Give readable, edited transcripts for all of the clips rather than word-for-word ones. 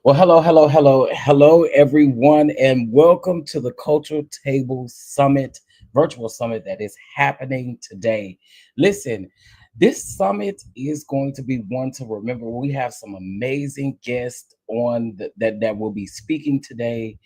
Well, hello, everyone, and welcome to the Cultural Table Summit, virtual summit that is happening today. Listen, this summit is going to be one to remember. We have some amazing guests on that will be speaking today.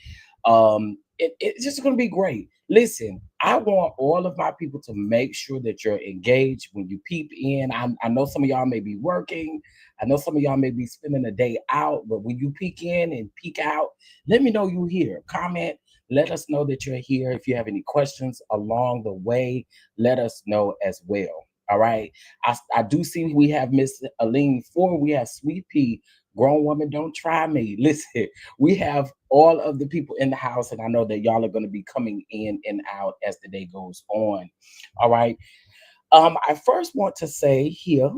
It's just going to be great. Listen, I want all of my people to make sure that you're engaged when you peep in. I know some of y'all may be working. I know some of y'all may be spending the day out, but when you peek in and peek out, let me know you're here. Comment, let us know that you're here. If you have any questions along the way, let us know as well. All right. I do see we have Miss Aline Ford. We have Sweet Pea. Grown woman, don't try me. Listen, we have all of the people in the house, and I know that y'all are going to be coming in and out as the day goes on. All right. I first want to say here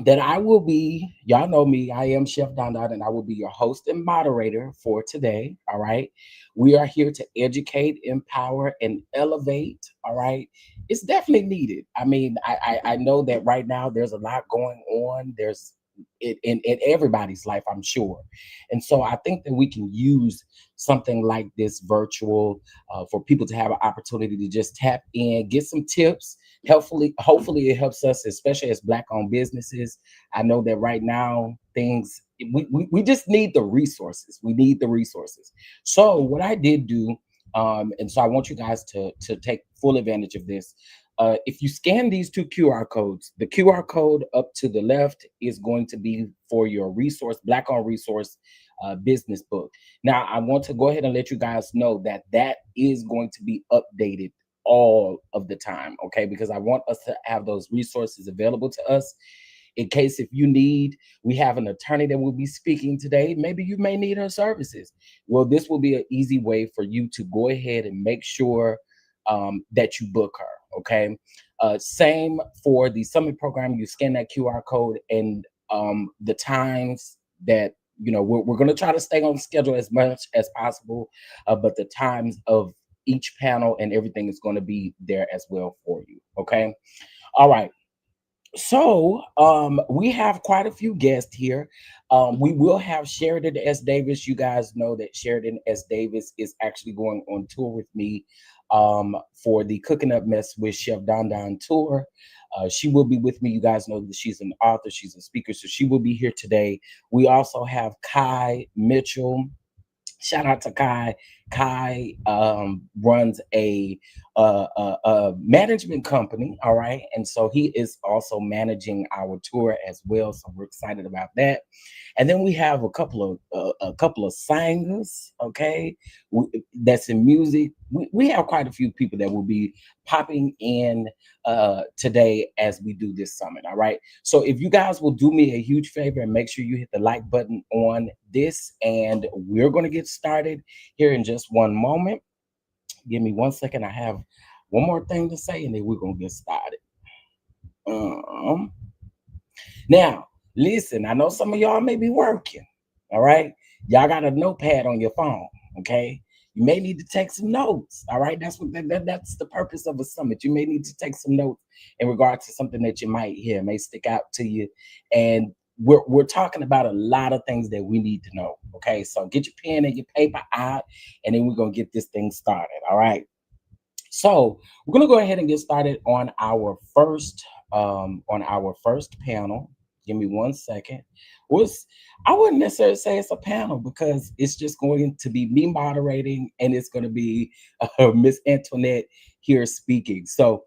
that I will be, y'all know me, I am Chef Don Don, and I will be your host and moderator for today. All right. We are here to educate, empower, and elevate. All right. It's definitely needed. I mean, I know that right now there's a lot going on. There's it in everybody's life, I'm sure. And so I think that we can use something like this virtual for people to have an opportunity to just tap in, get some tips. Hopefully it helps us, especially as Black-owned businesses. I know that right now things we just need the resources. We need the resources. So what I did do, and so I want you guys to take full advantage of this. If you scan these two QR codes, the QR code up to the left is going to be for your resource, Black-owned resource business book. Now, I want to go ahead and let you guys know that that is going to be updated all of the time, okay? Because I want us to have those resources available to us in case if you need, we have an attorney that will be speaking today. Maybe you may need her services. Well, this will be an easy way for you to go ahead and make sure that you book her, okay? Same for the summit program. You scan that QR code, and the times that we're going to try to stay on schedule as much as possible, but the times of each panel and everything is going to be there as well for you, okay? All right. So we have quite a few guests here. We will have Sheridan S. Davis. You guys know that Sheridan S. Davis is actually going on tour with me for the Cooking Up Mess with Chef Don Don tour. She will be with me. You guys know that she's an author, she's a speaker, so she will be here today. We also have Kai Mitchell. Shout out to Kai. Kai runs a management company, all right, and so he is also managing our tour as well. So we're excited about that. And then we have a couple of singers, okay, that's in music. We have quite a few people that will be popping in today as we do this summit, all right. So if you guys will do me a huge favor and make sure you hit the like button on this, and we're going to get started here in just one moment. Give me 1 second. I have one more thing to say, and then we're going to get started. Now, listen, I know some of y'all may be working, all right? Y'all got a notepad on your phone, okay? You may need to take some notes, all right? That's what that's the purpose of a summit. You may need to take some notes in regard to something that you might hear, may stick out to you. And we're talking about a lot of things that we need to know, okay? So get your pen and your paper out, and then we're going to get this thing started, all right? So we're going to go ahead and get started on our first panel. Give me 1 second. I wouldn't necessarily say it's a panel because it's just going to be me moderating, and it's going to be Miss Antoinette here speaking. So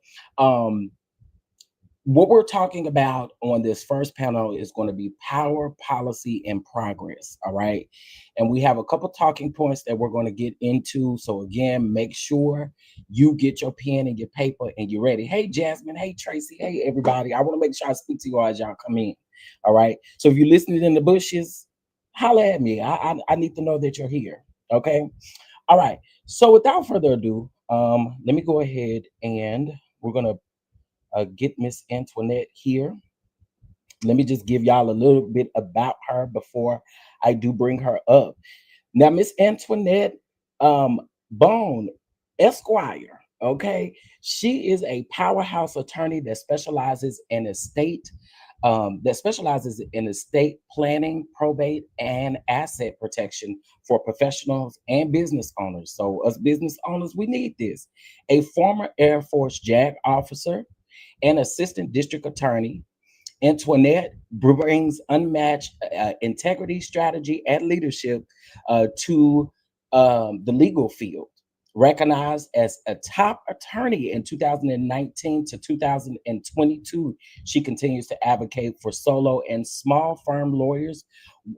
what we're talking about on this first panel is going to be power, policy, and progress. All right. And we have a couple talking points that we're going to get into. So again, make sure you get your pen and your paper and you're ready. Hey, Jasmine. Hey, Tracy. Hey, everybody. I want to make sure I speak to you all as y'all come in. All right. So if you're listening in the bushes, holla at me. I need to know that you're here. Okay. All right. So without further ado, let me go ahead and we're going to get Miss Antoinette here. Let me just give y'all a little bit about her before I do bring her up. Now, Miss Antoinette Bone Esquire, okay, she is a powerhouse attorney that specializes in estate planning, probate, and asset protection for professionals and business owners. So us business owners, we need this. A former Air Force JAG officer and assistant district attorney, Antoinette brings unmatched integrity, strategy, and leadership to the legal field. Recognized as a top attorney in 2019 to 2022, she continues to advocate for solo and small firm lawyers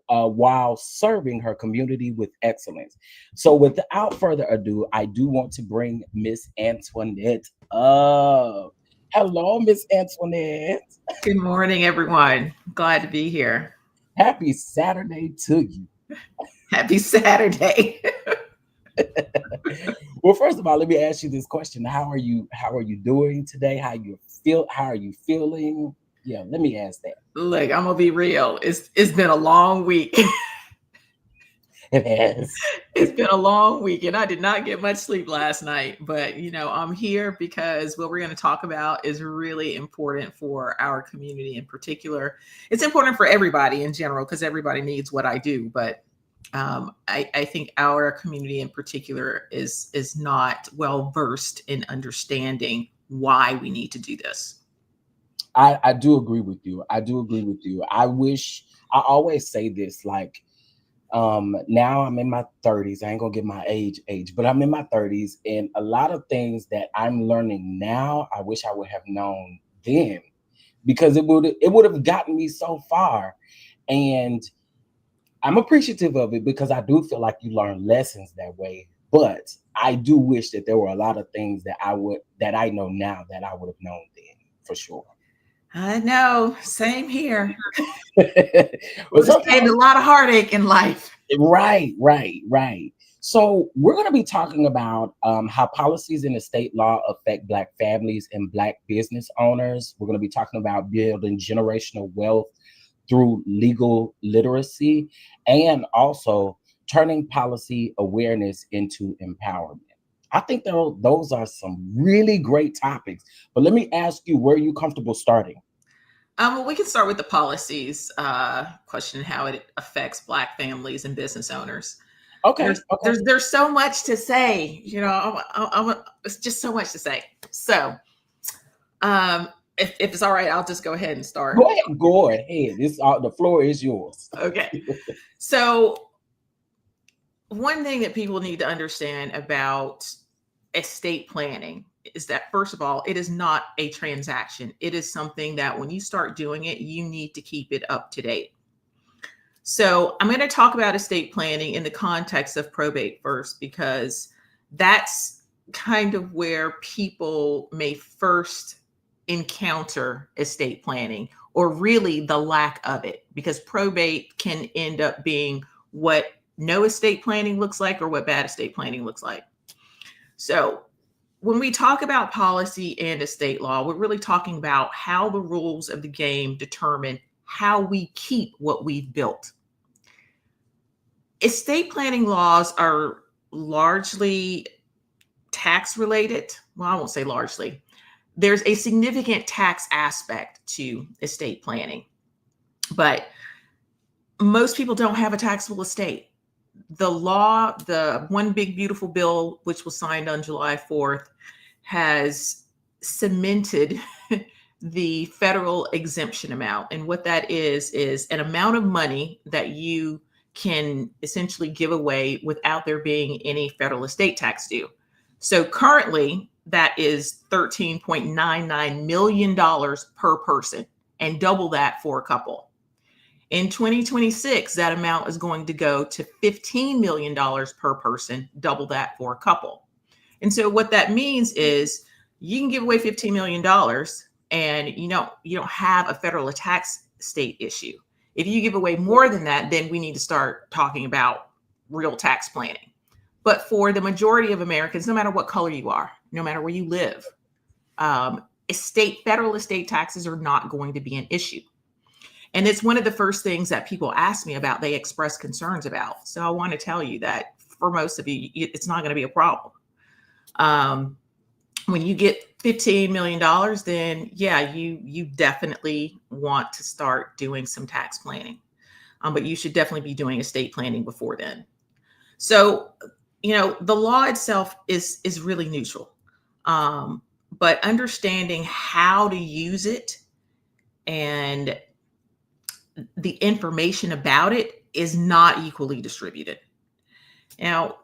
while serving her community with excellence. So without further ado, I do want to bring Miss Antoinette up. Hello, Miss Antoinette. Good morning, everyone. Glad to be here. Happy Saturday to you. Happy Saturday. Well, first of all, let me ask you this question. How are you doing today? How are you feeling? Yeah, let me ask that. Look, I'm gonna be real. It's been a long week. It has. It's been a long week, and I did not get much sleep last night. But I'm here because what we're going to talk about is really important for our community in particular. It's important for everybody in general because everybody needs what I do. But I think our community in particular is not well versed in understanding why we need to do this. I do agree with you. I always say this, like, now I'm in my 30s. I ain't gonna get my age, but I'm in my 30s, and a lot of things that I'm learning now, I wish I would have known then, because it would have gotten me so far. And I'm appreciative of it because I do feel like you learn lessons that way. But I do wish that there were a lot of things that I know now that I would have known then, for sure. I know, same here. But Would have saved sometimes, a lot of heartache in life. right. So we're going to be talking about how policies in the state law affect Black families and Black business owners. We're going to be talking about building generational wealth through legal literacy, and also turning policy awareness into empowerment. I think those are some really great topics. But let me ask you, where are you comfortable starting? Well, we can start with the policies question, how it affects Black families and business owners. Okay, There's okay. there's so much to say, it's just so much to say. So, if it's all right, I'll just go ahead and start. Go ahead. The floor is yours. Okay. So, one thing that people need to understand about estate planning is that, first of all, it is not a transaction. It is something that when you start doing it, you need to keep it up to date. So I'm going to talk about estate planning in the context of probate first, because that's kind of where people may first encounter estate planning, or really the lack of it, because probate can end up being what no estate planning looks like or what bad estate planning looks like. So when we talk about policy and estate law, we're really talking about how the rules of the game determine how we keep what we've built. Estate planning laws are largely tax related. Well, I won't say largely. There's a significant tax aspect to estate planning, but most people don't have a taxable estate. The law, the One Big Beautiful Bill, which was signed on July 4th, has cemented the federal exemption amount. And what that is an amount of money that you can essentially give away without there being any federal estate tax due. So currently, that is $13.99 million per person, and double that for a couple. In 2026, that amount is going to go to $15 million per person, double that for a couple. And so what that means is you can give away $15 million and you don't have a federal tax state issue. If you give away more than that, then we need to start talking about real tax planning. But for the majority of Americans, no matter what color you are, no matter where you live, federal estate taxes are not going to be an issue. And it's one of the first things that people ask me about, they express concerns about. So I want to tell you that for most of you, it's not going to be a problem. When you get $15 million, then yeah, you definitely want to start doing some tax planning. But you should definitely be doing estate planning before then. So, the law itself is really neutral. But understanding how to use it and the information about it is not equally distributed. Now,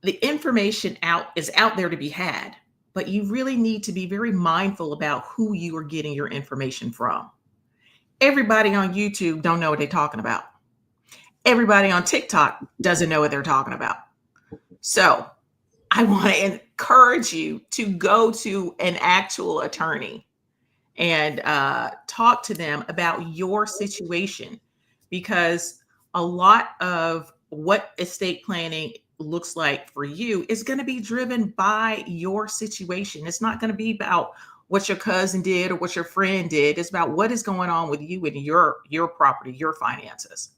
the information is out there to be had, but you really need to be very mindful about who you are getting your information from. Everybody on YouTube don't know what they're talking about. Everybody on TikTok doesn't know what they're talking about. So I want to encourage you to go to an actual attorney and talk to them about your situation, because a lot of what estate planning looks like for you is going to be driven by your situation. It's not going to be about what your cousin did or what your friend did. It's about what is going on with you and your property, your finances.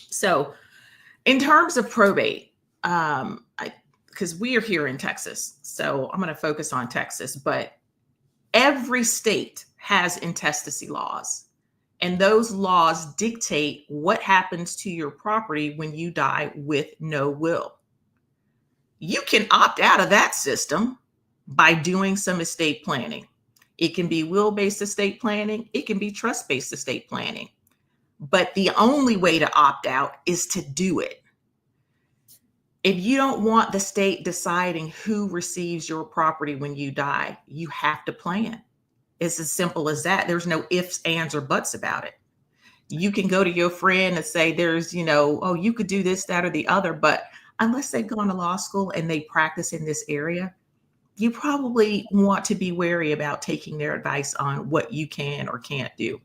So in terms of probate, because we are here in Texas, so I'm going to focus on Texas, but every state has intestacy laws, and those laws dictate what happens to your property when you die with no will. You can opt out of that system by doing some estate planning. It can be will-based estate planning. It can be trust-based estate planning. But the only way to opt out is to do it. If you don't want the state deciding who receives your property when you die, you have to plan. It's as simple as that. There's no ifs, ands, or buts about it. You can go to your friend and say, there's, you could do this, that, or the other, but unless they've gone to law school and they practice in this area, you probably want to be wary about taking their advice on what you can or can't do.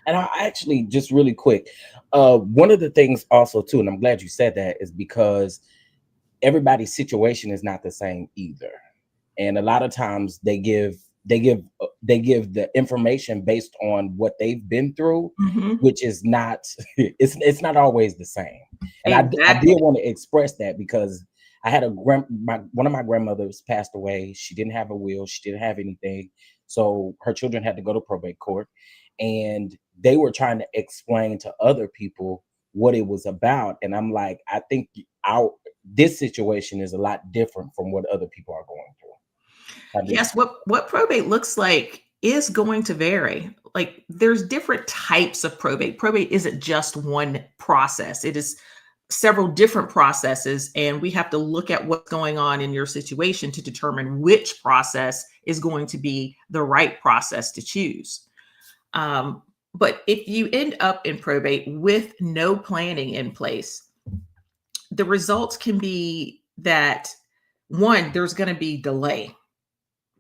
And I actually, just really quick, one of the things also too, and I'm glad you said that, is because everybody's situation is not the same either. And a lot of times they give the information based on what they've been through, Mhm. which is not it's not always the same. And I did Exactly. want to express that because I had one of my grandmothers passed away. She didn't have a will, she didn't have anything. So her children had to go to probate court, and they were trying to explain to other people what it was about. And I'm like, I think our this situation is a lot different from what other people are going through. I do. Yes, what probate looks like is going to vary. Like there's different types of probate. Probate isn't just one process. It is several different processes, and we have to look at what's going on in your situation to determine which process is going to be the right process to choose. But if you end up in probate with no planning in place, the results can be that one, there's going to be delay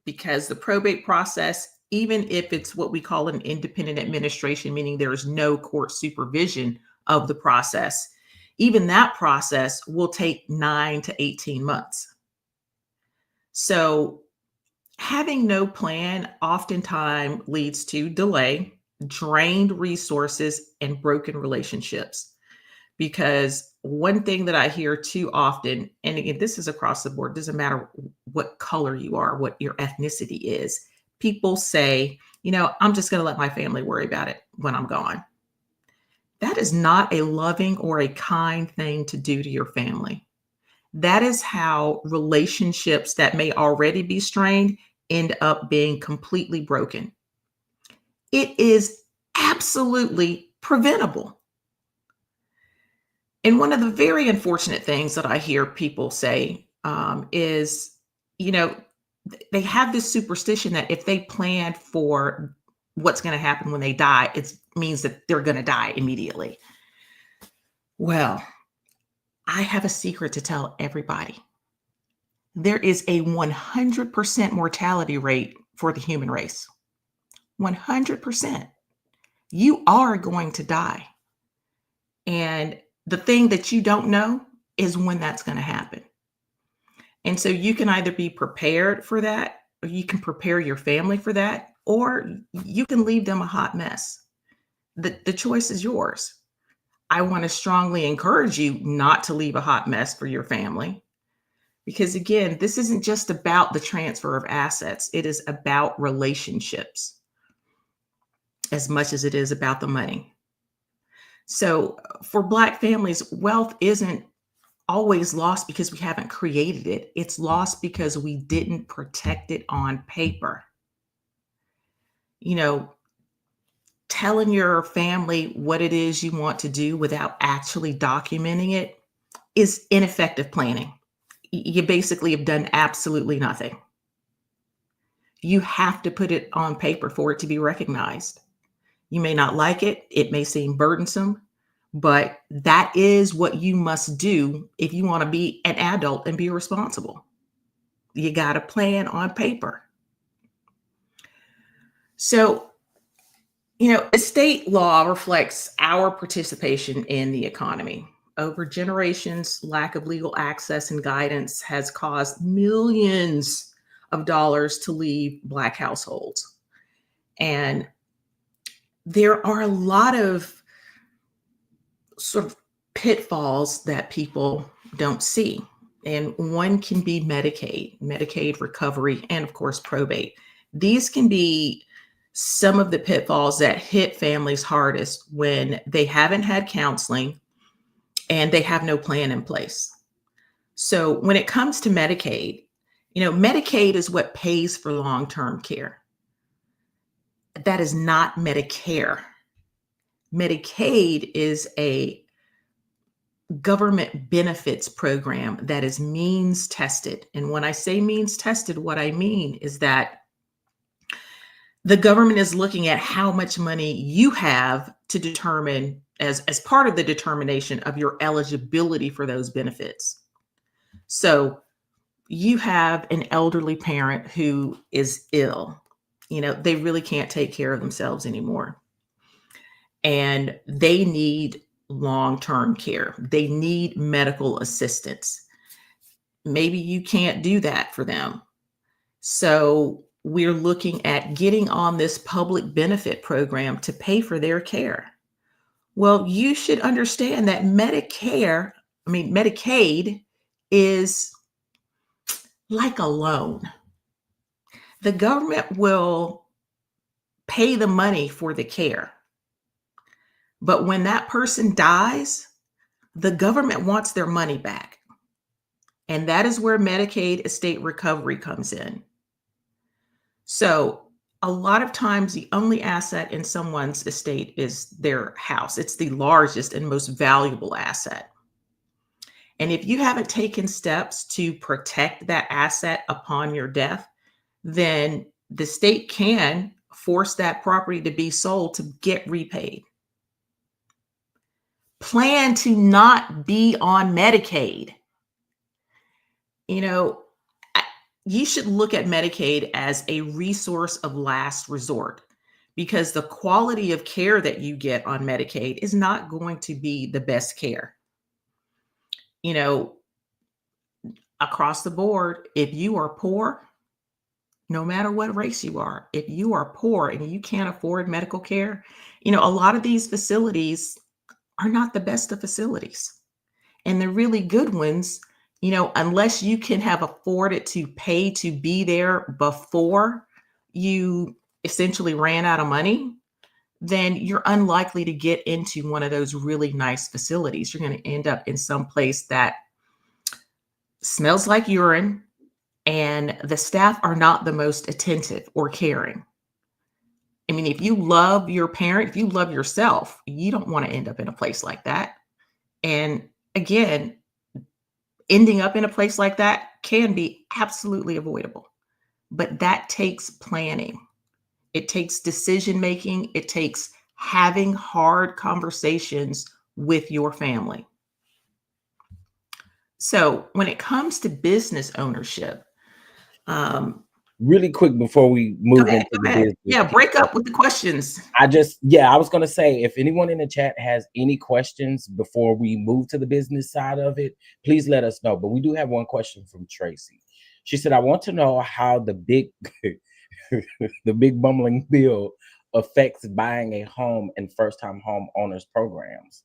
because the probate process, even if it's what we call an independent administration, meaning there is no court supervision of the process, even that process will take 9 to 18 months. So having no plan oftentimes leads to delay, drained resources, and broken relationships. Because one thing that I hear too often, and again, this is across the board, doesn't matter what color you are, what your ethnicity is, people say, I'm just going to let my family worry about it when I'm gone. That is not a loving or a kind thing to do to your family. That is how relationships that may already be strained end up being completely broken. It is absolutely preventable. And one of the very unfortunate things that I hear people say is, you know, they have this superstition that if they plan for what's going to happen when they die, it means that they're going to die immediately. Well, I have a secret to tell everybody. There is a 100% mortality rate for the human race. 100%. You are going to die. And the thing that you don't know is when that's going to happen. And so you can either be prepared for that, or you can prepare your family for that, or you can leave them a hot mess. The choice is yours. I want to strongly encourage you not to leave a hot mess for your family. Because again, this isn't just about the transfer of assets, it is about relationships as much as it is about the money. So for Black families, wealth isn't always lost because we haven't created it. It's lost because we didn't protect it on paper. You know, telling your family what it is you want to do without actually documenting it is ineffective planning. You basically have done absolutely nothing. You have to put it on paper for it to be recognized. You may not like it, it may seem burdensome, but that is what you must do if you want to be an adult and be responsible. You got to plan on paper. So, estate law reflects our participation in the economy. Over generations, lack of legal access and guidance has caused millions of dollars to leave Black households. And there are a lot of sort of pitfalls that people don't see. And one can be Medicaid recovery, and of course, probate. These can be some of the pitfalls that hit families hardest when they haven't had counseling and they have no plan in place. So when it comes to Medicaid, Medicaid is what pays for long-term care. That is not Medicare. Medicaid is a government benefits program that is means tested. And when I say means tested, what I mean is that the government is looking at how much money you have to determine as part of the determination of your eligibility for those benefits. So you have an elderly parent who is ill. They really can't take care of themselves anymore. And they need long-term care. They need medical assistance. Maybe you can't do that for them. So we're looking at getting on this public benefit program to pay for their care. Well, you should understand that Medicaid is like a loan. The government will pay the money for the care. But when that person dies, the government wants their money back. And that is where Medicaid estate recovery comes in. So a lot of times the only asset in someone's estate is their house. It's the largest and most valuable asset. And if you haven't taken steps to protect that asset upon your death, then the state can force that property to be sold to get repaid. Plan to not be on Medicaid. You should look at Medicaid as a resource of last resort, because the quality of care that you get on Medicaid is not going to be the best care. Across the board, if you are poor, no matter what race you are, if you are poor and you can't afford medical care, a lot of these facilities are not the best of facilities. And the really good ones, unless you can have afforded to pay to be there before you essentially ran out of money, then you're unlikely to get into one of those really nice facilities. You're going to end up in some place that smells like urine, and the staff are not the most attentive or caring. If you love your parent, if you love yourself, you don't want to end up in a place like that. And again, ending up in a place like that can be absolutely avoidable, but that takes planning. It takes decision making. It takes having hard conversations with your family. So when it comes to business ownership, really quick before we move into the business. Yeah, break up with the questions. I was going to say, if anyone in the chat has any questions before we move to the business side of it, please let us know. But we do have one question from Tracy. She said, I want to know how the big bumbling bill affects buying a home and first-time home owners programs.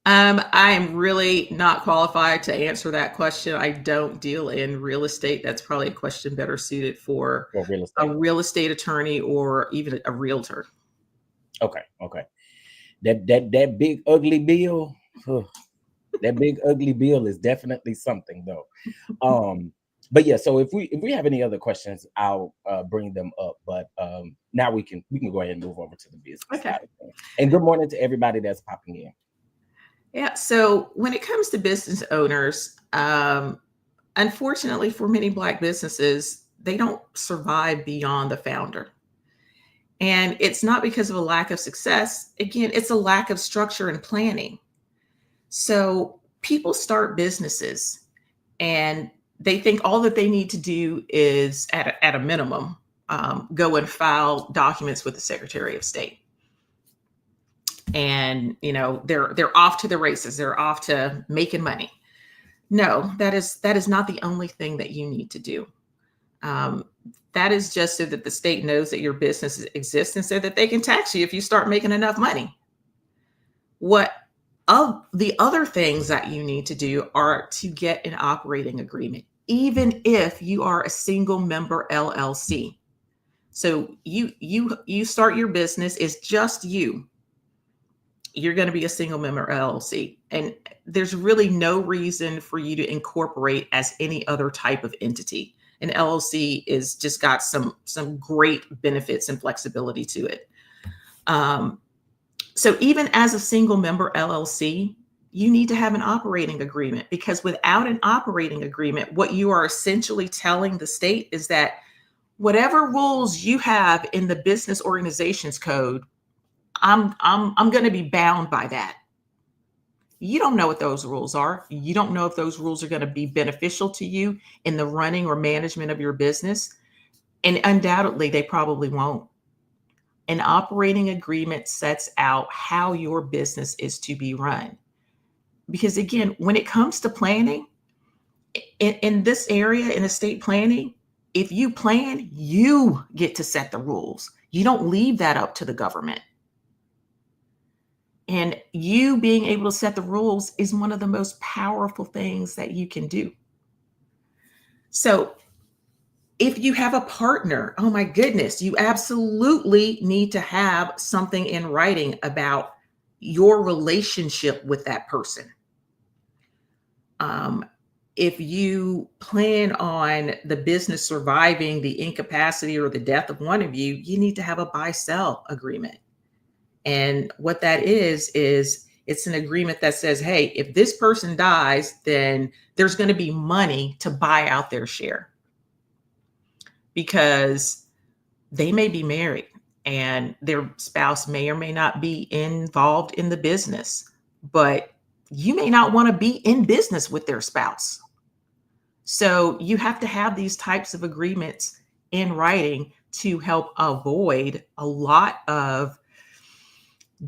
I am really not qualified to answer that question. I don't deal in real estate. That's probably a question better suited for a real estate attorney or even a realtor. Okay. That big ugly bill, that big ugly bill is definitely something though. But yeah, so if we have any other questions, I'll bring them up. But now we can go ahead and move over to the business side of things. And good morning to everybody that's popping in. Yeah. So when it comes to business owners, unfortunately for many Black businesses, they don't survive beyond the founder. And it's not because of a lack of success. Again, it's a lack of structure and planning. So people start businesses and they think all that they need to do is at a minimum, go and file documents with the Secretary of State. And, they're off to the races. They're off to making money. No, that is not the only thing that you need to do. That is just so that the state knows that your business exists and so that they can tax you if you start making enough money. What of the other things that you need to do are to get an operating agreement, even if you are a single member LLC. So you start your business, it's just you. You're going to be a single member LLC. And there's really no reason for you to incorporate as any other type of entity. An LLC is just got some great benefits and flexibility to it. So even as a single member LLC, you need to have an operating agreement, because without an operating agreement, what you are essentially telling the state is that whatever rules you have in the business organizations code, I'm going to be bound by that. You don't know what those rules are. You don't know if those rules are going to be beneficial to you in the running or management of your business. And undoubtedly, they probably won't. An operating agreement sets out how your business is to be run. Because again, when it comes to planning, in this area, in estate planning, if you plan, you get to set the rules. You don't leave that up to the government. And you being able to set the rules is one of the most powerful things that you can do. So, if you have a partner, oh my goodness, you absolutely need to have something in writing about your relationship with that person. Um, if you plan on the business surviving the incapacity or the death of one of you, you need to have a buy sell agreement. And what that is it's an agreement that says, hey, if this person dies, then there's going to be money to buy out their share, because they may be married and their spouse may or may not be involved in the business, but you may not want to be in business with their spouse. So you have to have these types of agreements in writing to help avoid a lot of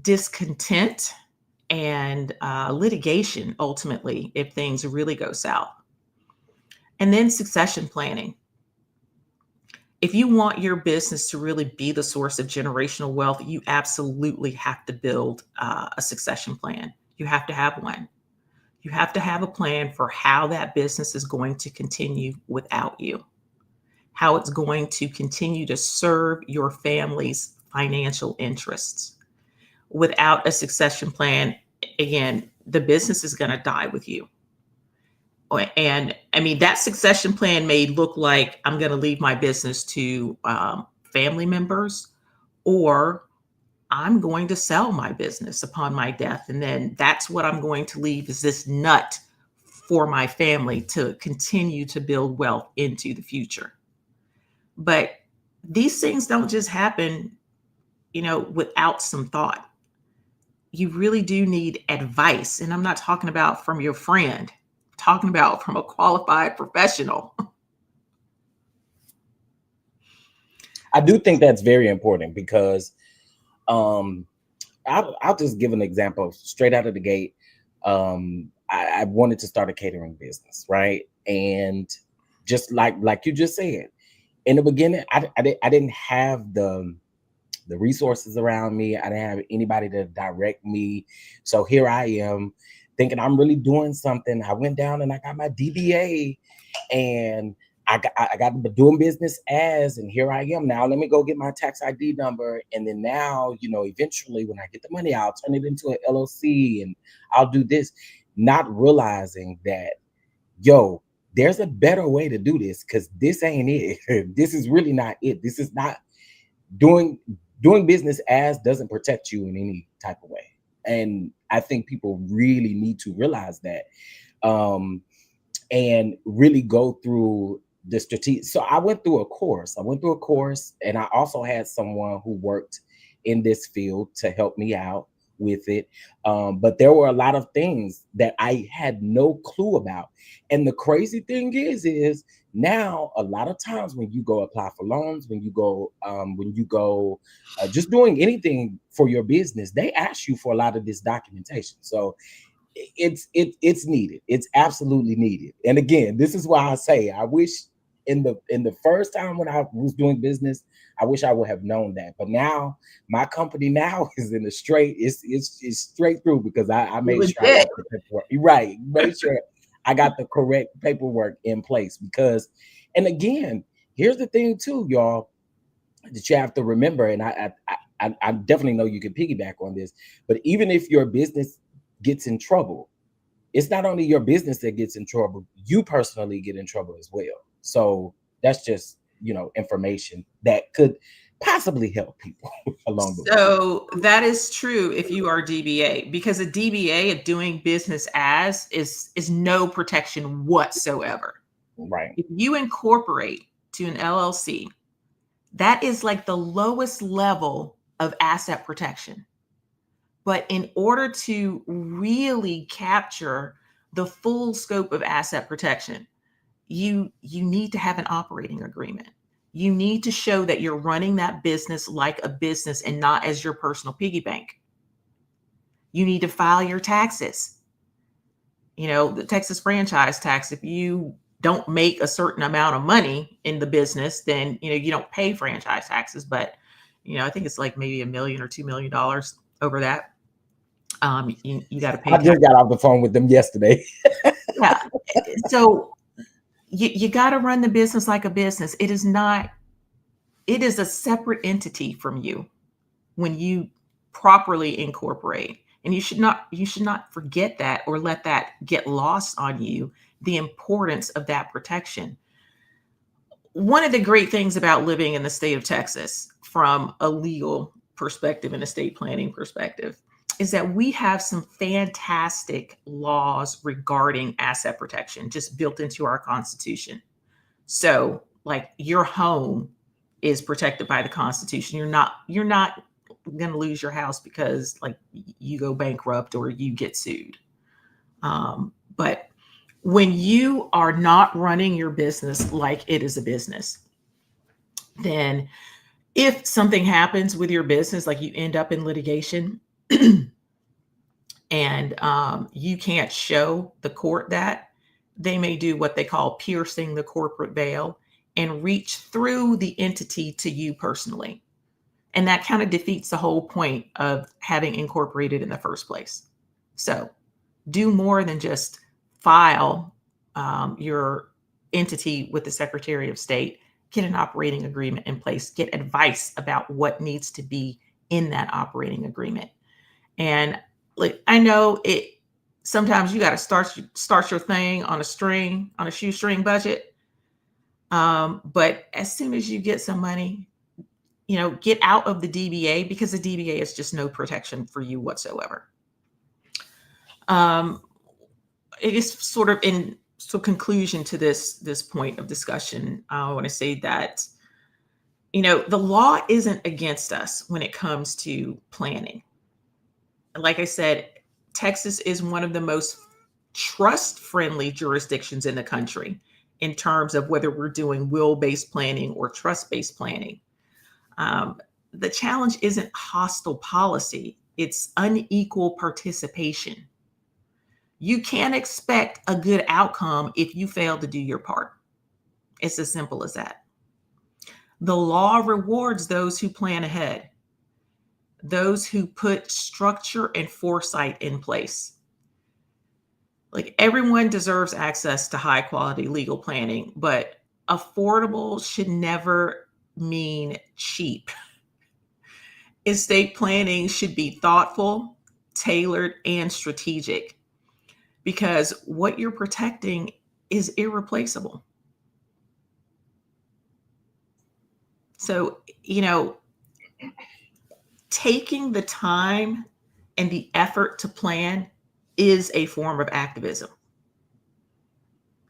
discontent and litigation, ultimately, if things really go south. And then succession planning. If you want your business to really be the source of generational wealth, you absolutely have to build a succession plan. You have to have one. You have to have a plan for how that business is going to continue without you, how it's going to continue to serve your family's financial interests. Without a succession plan, again, the business is going to die with you. And I mean, that succession plan may look like I'm going to leave my business to family members, or I'm going to sell my business upon my death. And then that's what I'm going to leave, is this nut for my family to continue to build wealth into the future. But these things don't just happen, without some thought. You really do need advice. And I'm not talking about from your friend, I'm talking about from a qualified professional. I do think that's very important because I'll just give an example straight out of the gate. I wanted to start a catering business, right? And just like you just said, in the beginning, I didn't have the resources around me. I didn't have anybody to direct me. So here I am thinking I'm really doing something. I went down and I got my DBA, and I got doing business as, and here I am now. Let me go get my tax ID number. And then now, eventually when I get the money, I'll turn it into an LLC and I'll do this, not realizing that, there's a better way to do this, because this ain't it. This is really not it. This is not doing business as doesn't protect you in any type of way. And I think people really need to realize that, and really go through the strategic. So I went through a course, and I also had someone who worked in this field to help me out with it. But there were a lot of things that I had no clue about. And the crazy thing is now a lot of times when you go apply for loans, when you go just doing anything for your business, they ask you for a lot of this documentation. So it's needed. It's absolutely needed. And again, this is why I say I wish in the first time when I was doing business, I wish I would have known that. But now my company now is in the straight, it's straight through, because I made sure I got the paperwork. Right. Made sure I got the correct paperwork in place, because, and again, here's the thing too, y'all, that you have to remember, and I definitely know you can piggyback on this, but even if your business gets in trouble, it's not only your business that gets in trouble, you personally get in trouble as well. So that's just, information that could possibly help people along the way. So that is true if you are DBA, because a DBA, a doing business as, is no protection whatsoever. Right. If you incorporate to an LLC, that is like the lowest level of asset protection. But in order to really capture the full scope of asset protection, you need to have an operating agreement. You need to show that you're running that business like a business and not as your personal piggy bank. You need to file your taxes. The Texas franchise tax, if you don't make a certain amount of money in the business, then you don't pay franchise taxes. But I think it's like maybe $1 million or $2 million over that. You got to pay I tax. just got off the phone with them yesterday. Yeah. So you got to run the business like a business. It is not. It is a separate entity from you when you properly incorporate. And you should not forget that or let that get lost on you, the importance of that protection. One of the great things about living in the state of Texas from a legal perspective and estate planning perspective is that we have some fantastic laws regarding asset protection just built into our Constitution. So, like, your home is protected by the Constitution. You're not going to lose your house because, like, you go bankrupt or you get sued. But when you are not running your business like it is a business, then if something happens with your business, like you end up in litigation, and you can't show the court that, they may do what they call piercing the corporate veil and reach through the entity to you personally. And that kind of defeats the whole point of having incorporated in the first place. So do more than just file your entity with the Secretary of State. Get an operating agreement in place. Get advice about what needs to be in that operating agreement. And, like, I know it. Sometimes you got to start your thing on a shoestring budget. But as soon as you get some money, get out of the DBA, because the DBA is just no protection for you whatsoever. It is sort of in conclusion to this point of discussion. I want to say that the law isn't against us when it comes to planning. Like I said, Texas is one of the most trust-friendly jurisdictions in the country in terms of whether we're doing will-based planning or trust-based planning. The challenge isn't hostile policy, it's unequal participation. You can't expect a good outcome if you fail to do your part. It's as simple as that. The law rewards those who plan ahead, those who put structure and foresight in place. Like, everyone deserves access to high quality legal planning, but affordable should never mean cheap. Estate planning should be thoughtful, tailored, and strategic, because what you're protecting is irreplaceable. So, taking the time and the effort to plan is a form of activism.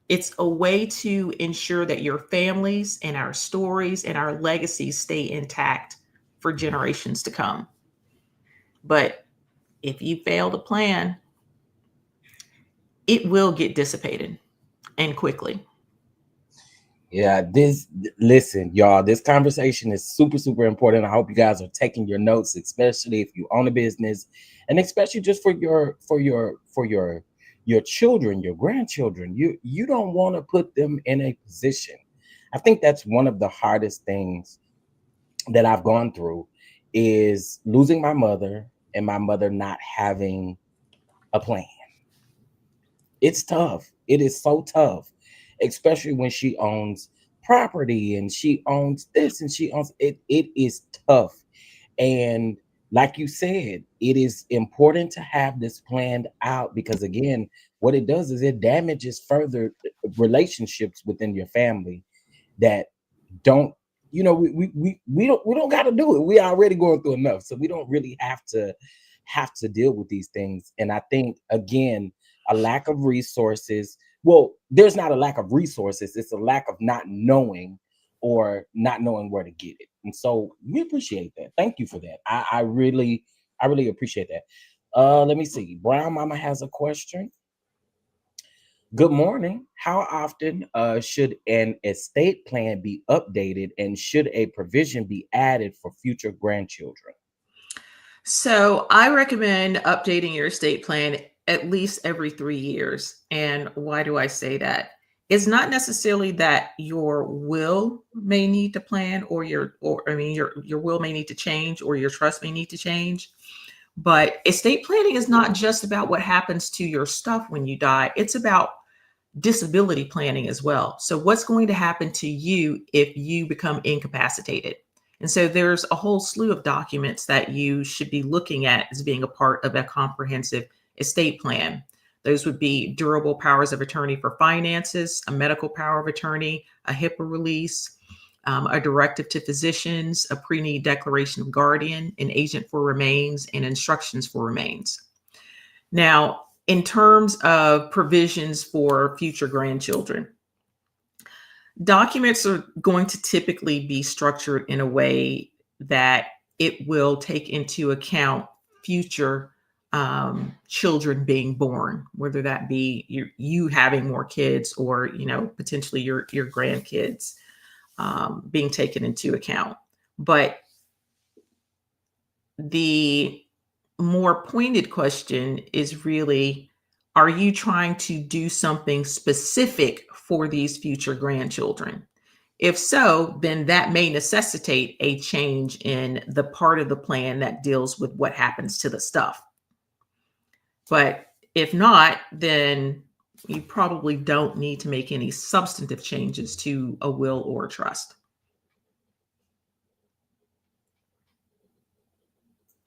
It's a way to ensure that your families and our stories and our legacies stay intact for generations to come. But if you fail to plan, it will get dissipated, and quickly. Yeah, listen, y'all, this conversation is super, super important. I hope you guys are taking your notes, especially if you own a business, and especially just for your children, your grandchildren. You don't want to put them in a position. I think that's one of the hardest things that I've gone through, is losing my mother and my mother not having a plan. It's tough. It is so tough, especially when she owns property and she owns this and she owns it. It is tough. And like you said, it is important to have this planned out, because again, what it does is it damages further relationships within your family that don't, we don't got to do it. We already going through enough, so we don't really have to deal with these things. And I think, again, a lack of resources, well, there's not a lack of resources, it's a lack of not knowing, or not knowing where to get it. And so we appreciate that. Thank you for that. I really I really appreciate that. Let me see. Brown Mama has a question. Good morning. How often should an estate plan be updated, and should a provision be added for future grandchildren? So I recommend updating your estate plan at least every 3 years. And why do I say that? It's not necessarily that your will may need to plan or I mean your will may need to change or your trust may need to change. But estate planning is not just about what happens to your stuff when you die. It's about disability planning as well. So what's going to happen to you if you become incapacitated? And so there's a whole slew of documents that you should be looking at as being a part of a comprehensive estate plan. Those would be durable powers of attorney for finances, a medical power of attorney, a HIPAA release, a directive to physicians, a pre-need declaration of guardian, an agent for remains, and instructions for remains. Now, in terms of provisions for future grandchildren, documents are going to typically be structured in a way that it will take into account future children being born, whether that be you having more kids or potentially your grandkids being taken into account. But the more pointed question is really, are you trying to do something specific for these future grandchildren? If so, then that may necessitate a change in the part of the plan that deals with what happens to the stuff. But if not, then you probably don't need to make any substantive changes to a will or a trust.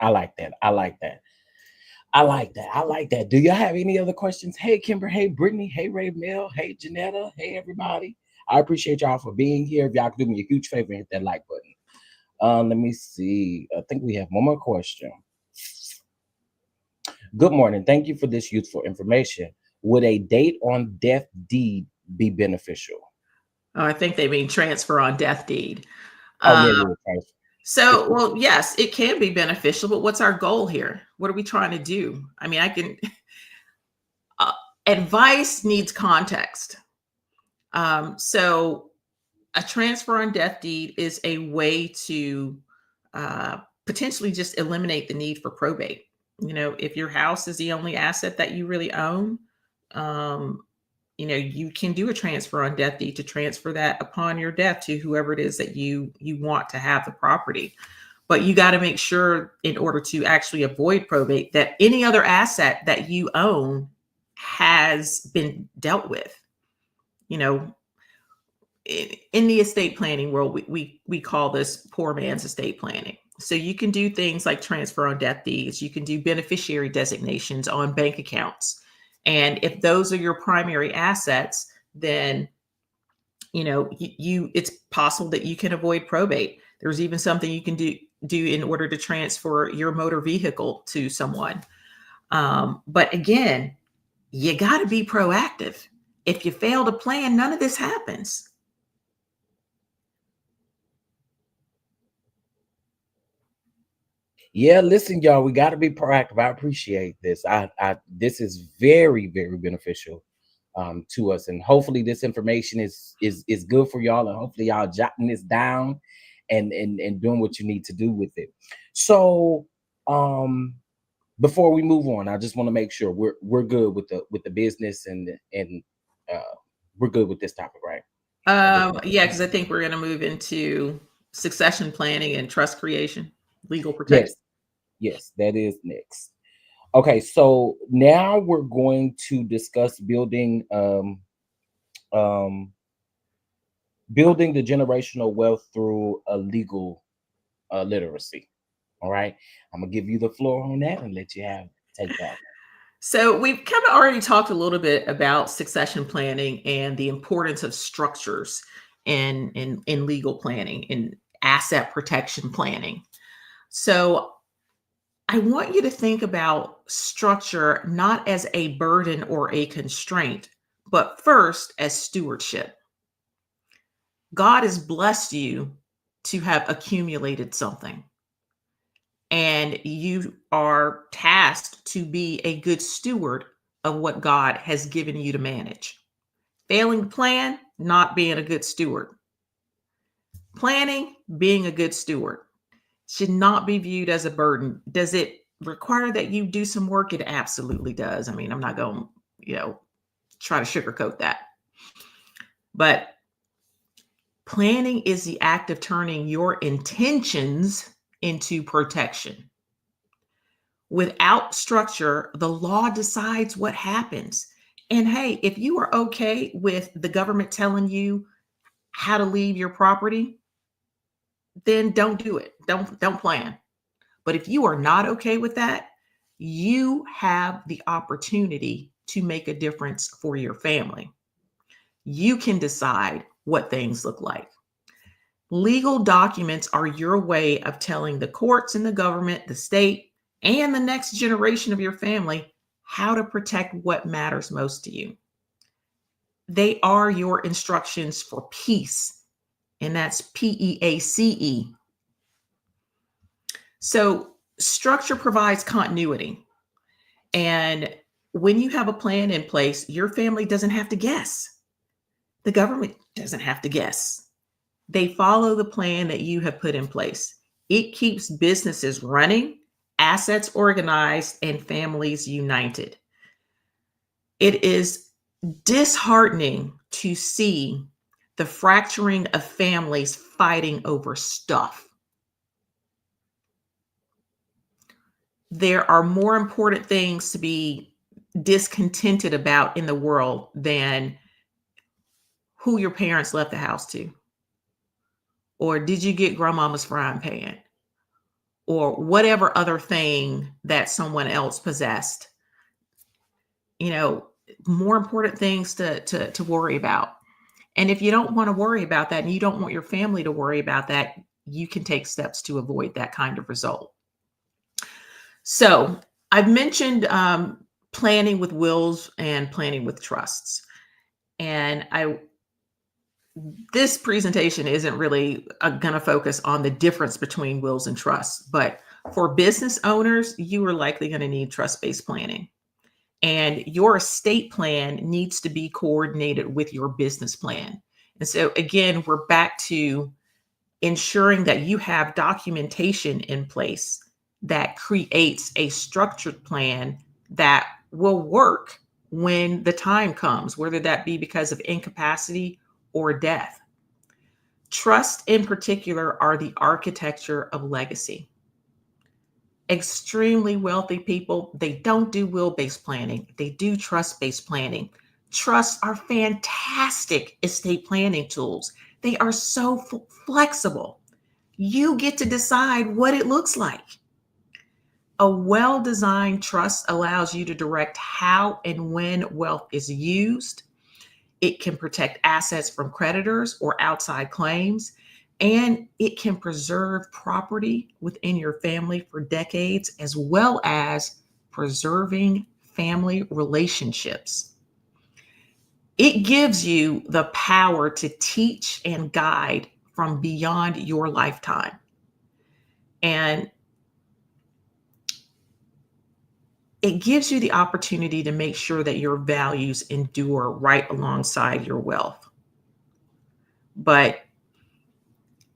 I like that. I like that. I like that. I like that. Do y'all have any other questions? Hey, Kimber. Hey, Brittany. Hey, Ray Mill. Hey, Janetta. Hey, everybody. I appreciate y'all for being here. If y'all could do me a huge favor and hit that like button. Let me see. I think we have one more question. Good morning. Thank you for this useful information. Would a date on death deed be beneficial? Oh, I think they mean transfer on death deed. Oh, yeah. So, well, yes, it can be beneficial, but what's our goal here? What are we trying to do? I mean, advice needs context. So a transfer on death deed is a way to potentially just eliminate the need for probate. If your house is the only asset that you really own, you can do a transfer on death deed to transfer that upon your death to whoever it is that you want to have the property. But you got to make sure, in order to actually avoid probate, that any other asset that you own has been dealt with. In the estate planning world, we call this poor man's estate planning. So you can do things like transfer on death deeds. You can do beneficiary designations on bank accounts. And if those are your primary assets, then, it's possible that you can avoid probate. There's even something you can do in order to transfer your motor vehicle to someone. But again, you got to be proactive. If you fail to plan, none of this happens. Yeah, listen, y'all, we got to be proactive. I appreciate this. This is very, very beneficial to us, and hopefully this information is good for y'all, and hopefully y'all jotting this down and doing what you need to do with it. So before we move on, I just want to make sure we're good with the business and we're good with this topic, right? Yeah, because I think we're going to move into succession planning and trust creation, legal protection. Yes, that is next. Okay, so now we're going to discuss building the generational wealth through a legal literacy. All right, I'm gonna give you the floor on that and let you take that. So we've kind of already talked a little bit about succession planning and the importance of structures in legal planning and asset protection planning. So I want you to think about structure not as a burden or a constraint, but first as stewardship. God has blessed you to have accumulated something. and you are tasked to be a good steward of what God has given you to manage. Failing to plan, not being a good steward. Planning, being a good steward. Should not be viewed as a burden. Does it require that you do some work? It absolutely does. I mean, I'm not going to, try to sugarcoat that. But planning is the act of turning your intentions into protection. Without structure, the law decides what happens. And hey, if you are okay with the government telling you how to leave your property, then don't do it. Don't plan. But if you are not okay with that, you have the opportunity to make a difference for your family. You can decide what things look like. Legal documents are your way of telling the courts and the government, the state, and the next generation of your family how to protect what matters most to you. They are your instructions for peace, and that's PEACE. So structure provides continuity. And when you have a plan in place, your family doesn't have to guess. The government doesn't have to guess. They follow the plan that you have put in place. It keeps businesses running, assets organized, and families united. It is disheartening to see the fracturing of families fighting over stuff. There are more important things to be discontented about in the world than who your parents left the house to, or did you get grandmama's frying pan, or whatever other thing that someone else possessed. More important things to worry about. And if you don't want to worry about that, and you don't want your family to worry about that, you can take steps to avoid that kind of result. So I've mentioned planning with wills and planning with trusts. And this presentation isn't really going to focus on the difference between wills and trusts, but for business owners, you are likely going to need trust-based planning. And your estate plan needs to be coordinated with your business plan. And so again, we're back to ensuring that you have documentation in place that creates a structured plan that will work when the time comes, whether that be because of incapacity or death. Trust in particular are the architecture of legacy. Extremely wealthy people, they don't do will-based planning. They do trust-based planning. Trusts are fantastic estate planning tools. They are so flexible. You get to decide what it looks like. A well-designed trust allows you to direct how and when wealth is used. It can protect assets from creditors or outside claims, and it can preserve property within your family for decades, as well as preserving family relationships. It gives you the power to teach and guide from beyond your lifetime. And it gives you the opportunity to make sure that your values endure right alongside your wealth. But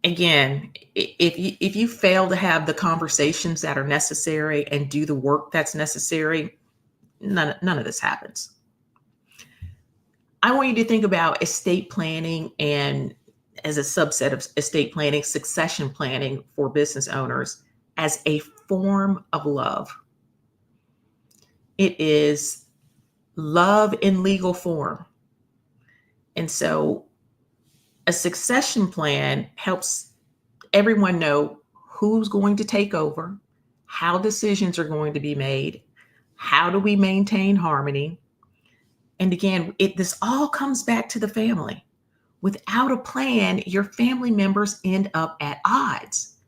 again, if you fail to have the conversations that are necessary and do the work that's necessary, none of this happens. I want you to think about estate planning, and as a subset of estate planning, succession planning for business owners, as a form of love. It is love in legal form. And so a succession plan helps everyone know who's going to take over, how decisions are going to be made, how do we maintain harmony. And again, this all comes back to the family. Without a plan, your family members end up at odds.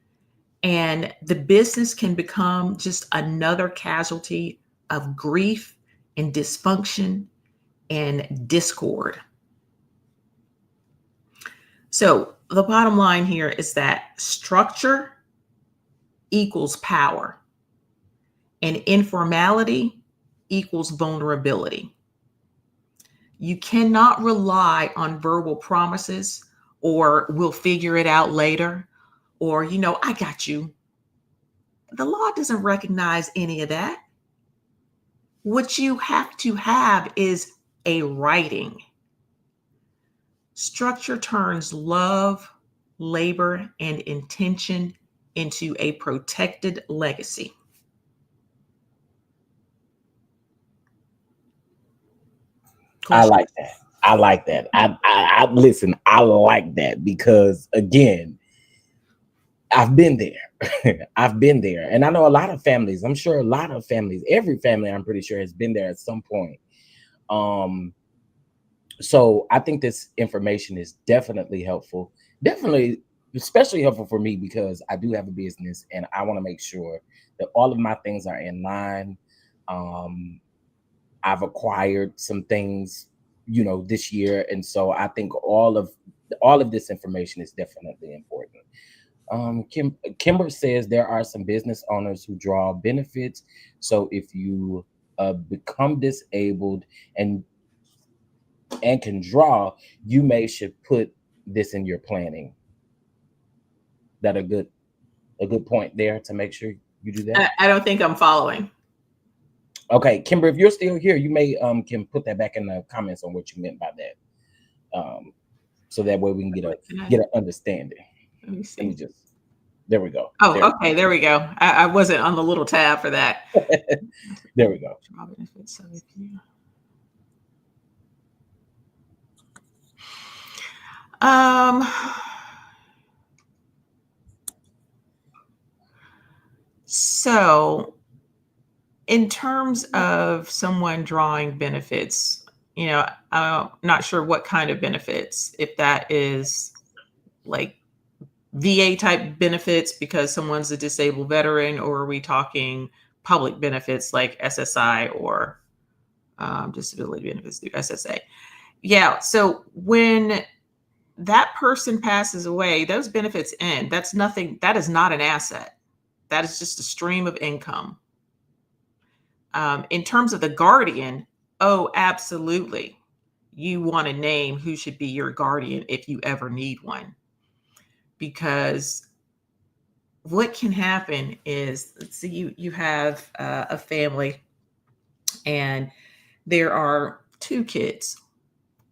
And the business can become just another casualty of grief and dysfunction and discord. So the bottom line here is that structure equals power, and informality equals vulnerability. You cannot rely on verbal promises or we'll figure it out later or, I got you. The law doesn't recognize any of that. What you have to have is a writing. Structure turns love, labor, and intention into a protected legacy. I Question. like that. I like that. I listen. I like that because again, I've been there. I've been there, and I know a lot of families. I'm sure a lot of families. Every family, I'm pretty sure, has been there at some point. Um, so I think this information is definitely helpful. Definitely, especially helpful for me because I do have a business, and I want to make sure that all of my things are in line. Um, I've acquired some things, this year, and so I think all of this information is definitely important. Kimber says there are some business owners who draw benefits. So if you become disabled and can draw, you may should put this in your planning. That a good point there to make sure you do that. I don't think I'm following. Okay, Kimber, if you're still here, you may can put that back in the comments on what you meant by that. So that way we can get an understanding. Let me Let see. me just there we go. Oh, okay. There we go. I wasn't on the little tab for that. There we go. Um. So, in terms of someone drawing benefits, I'm not sure what kind of benefits. If that is like VA type benefits because someone's a disabled veteran, or are we talking public benefits like SSI or disability benefits through SSA? Yeah. So when that person passes away, those benefits end. That's nothing. That is not an asset. That is just a stream of income. In terms of the guardian, oh, absolutely. You want to name who should be your guardian if you ever need one. Because what can happen is, let's see, you have a family and there are two kids.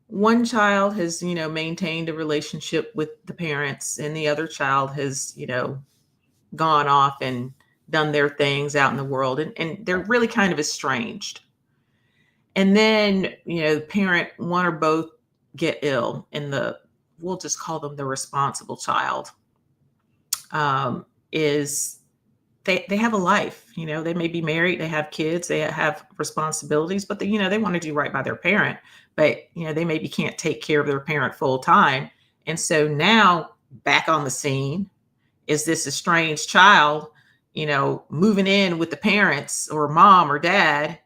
One child has, maintained a relationship with the parents, and the other child has, gone off and done their things out in the world, and they're really kind of estranged. And then, the parent, one or both get ill, and we'll just call them the responsible child, is they have a life, they may be married, they have kids, they have responsibilities, but they want to do right by their parent, but they maybe can't take care of their parent full time. And so now back on the scene is this estranged child, moving in with the parents or mom or dad,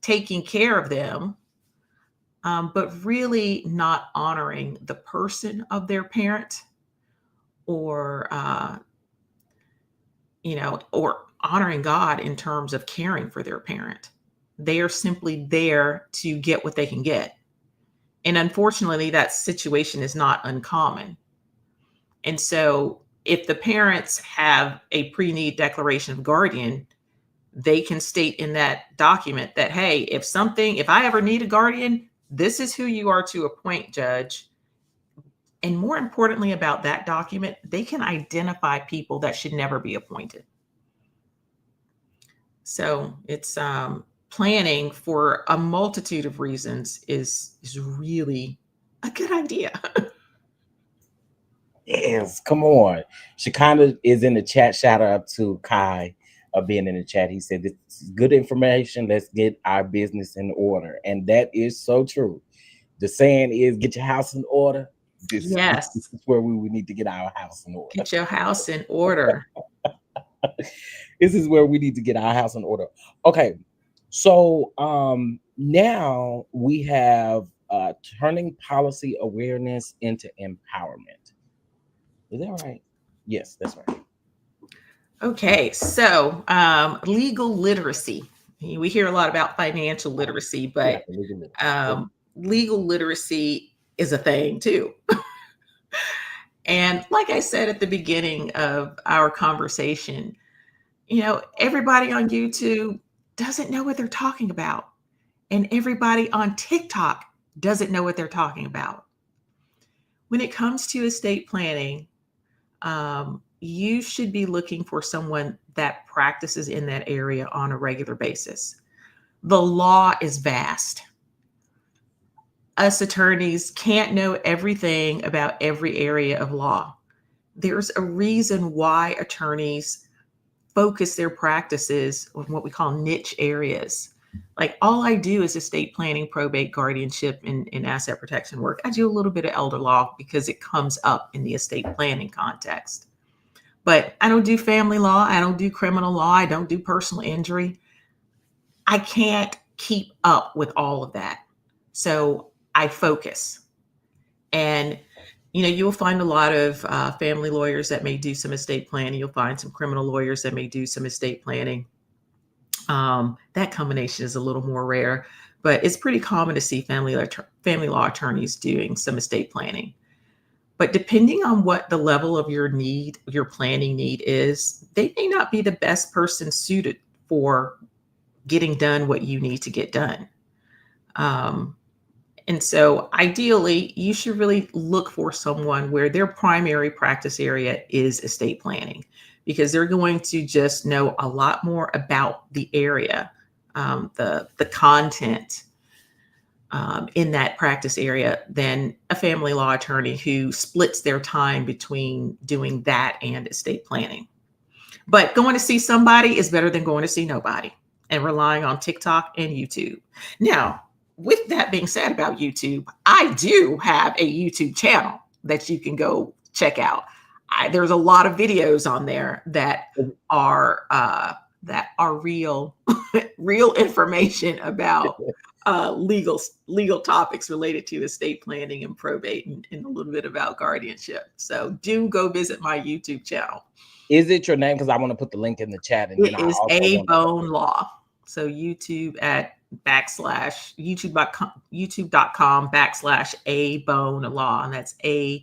taking care of them, but really not honoring the person of their parent or or honoring God in terms of caring for their parent. They are simply there to get what they can get. And unfortunately, that situation is not uncommon. And so if the parents have a pre-need declaration of guardian, they can state in that document that, hey, if I ever need a guardian, this is who you are to appoint, judge. And more importantly about that document, they can identify people that should never be appointed. So it's planning for a multitude of reasons is really a good idea. Yes, come on. Shakana is in the chat. Shout out to Kai being in the chat. He said, "This is good information. Let's get our business in order." And that is so true. The saying is, get your house in order. This Yes. is where we would need to get our house in order. Get your house in order. This is where we need to get our house in order. Okay. So now we have turning policy awareness into empowerment. Is that right? Yes, that's right. Okay, so legal literacy. We hear a lot about financial literacy, Yeah, but the legal literacy. Yep. legal literacy is a thing too. And like I said at the beginning of our conversation, everybody on YouTube doesn't know what they're talking about, and everybody on TikTok doesn't know what they're talking about. When it comes to estate planning, you should be looking for someone that practices in that area on a regular basis. The law is vast. Us attorneys can't know everything about every area of law. There's a reason why attorneys focus their practices on what we call niche areas. Like, all I do is estate planning, probate, guardianship, and asset protection work. I do a little bit of elder law because it comes up in the estate planning context. But I don't do family law. I don't do criminal law. I don't do personal injury. I can't keep up with all of that. So I focus. And, you'll find a lot of family lawyers that may do some estate planning. You'll find some criminal lawyers that may do some estate planning. That combination is a little more rare, but it's pretty common to see family law attorneys doing some estate planning. But depending on what the level of your planning need is, they may not be the best person suited for getting done what you need to get done. And so ideally, you should really look for someone where their primary practice area is estate planning, because they're going to just know a lot more about the area, the content, in that practice area than a family law attorney who splits their time between doing that and estate planning. But going to see somebody is better than going to see nobody and relying on TikTok and YouTube. Now, with that being said about YouTube, I do have a YouTube channel that you can go check out. There's a lot of videos on there that are real real information about legal topics related to estate planning and probate, and a little bit about guardianship. So do go visit my YouTube channel. Is it your name? Because I want to put the link in the chat, and then It I is also A want Bone Law. So YouTube at youtube.com/A Bone Law, and that's ABONELAW.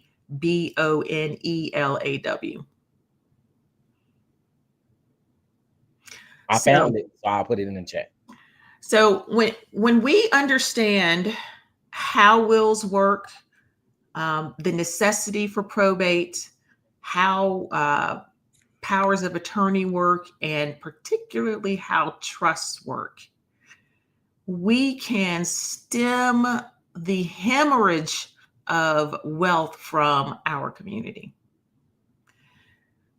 I found it, so I'll put it in the chat. So when we understand how wills work, the necessity for probate, how powers of attorney work, and particularly how trusts work, we can stem the hemorrhage of wealth from our community.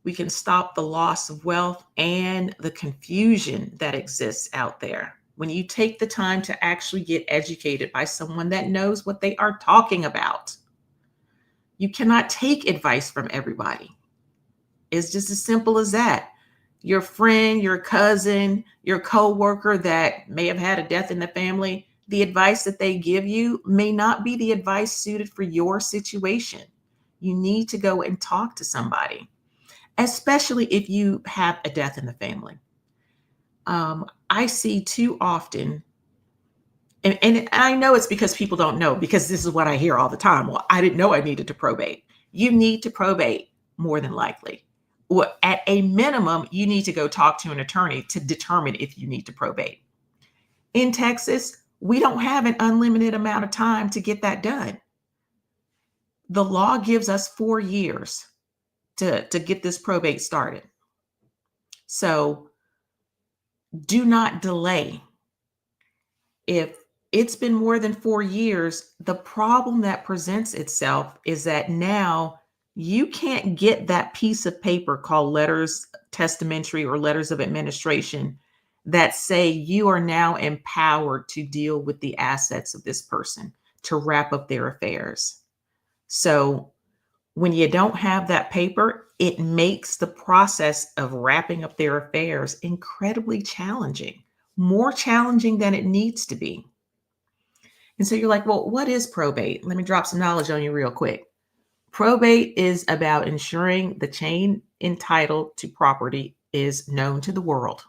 We can stop the loss of wealth and the confusion that exists out there. When you take the time to actually get educated by someone that knows what they are talking about, you cannot take advice from everybody. It's just as simple as that. Your friend, your cousin, your coworker that may have had a death in the family, the advice that they give you may not be the advice suited for your situation. You need to go and talk to somebody, especially if you have a death in the family. I see too often, and I know it's because people don't know, because this is what I hear all the time. Well, I didn't know I needed to probate. You need to probate, more than likely. Or at a minimum, you need to go talk to an attorney to determine if you need to probate. In Texas, we don't have an unlimited amount of time to get that done. The law gives us 4 years to get this probate started. So do not delay. If it's been more than 4 years, the problem that presents itself is that now you can't get that piece of paper called letters testamentary or letters of administration that say you are now empowered to deal with the assets of this person to wrap up their affairs. So when you don't have that paper, it makes the process of wrapping up their affairs incredibly challenging, more challenging than it needs to be. And so you're like, well, what is probate? Let me drop some knowledge on you real quick. Probate is about ensuring the chain in title to property is known to the world.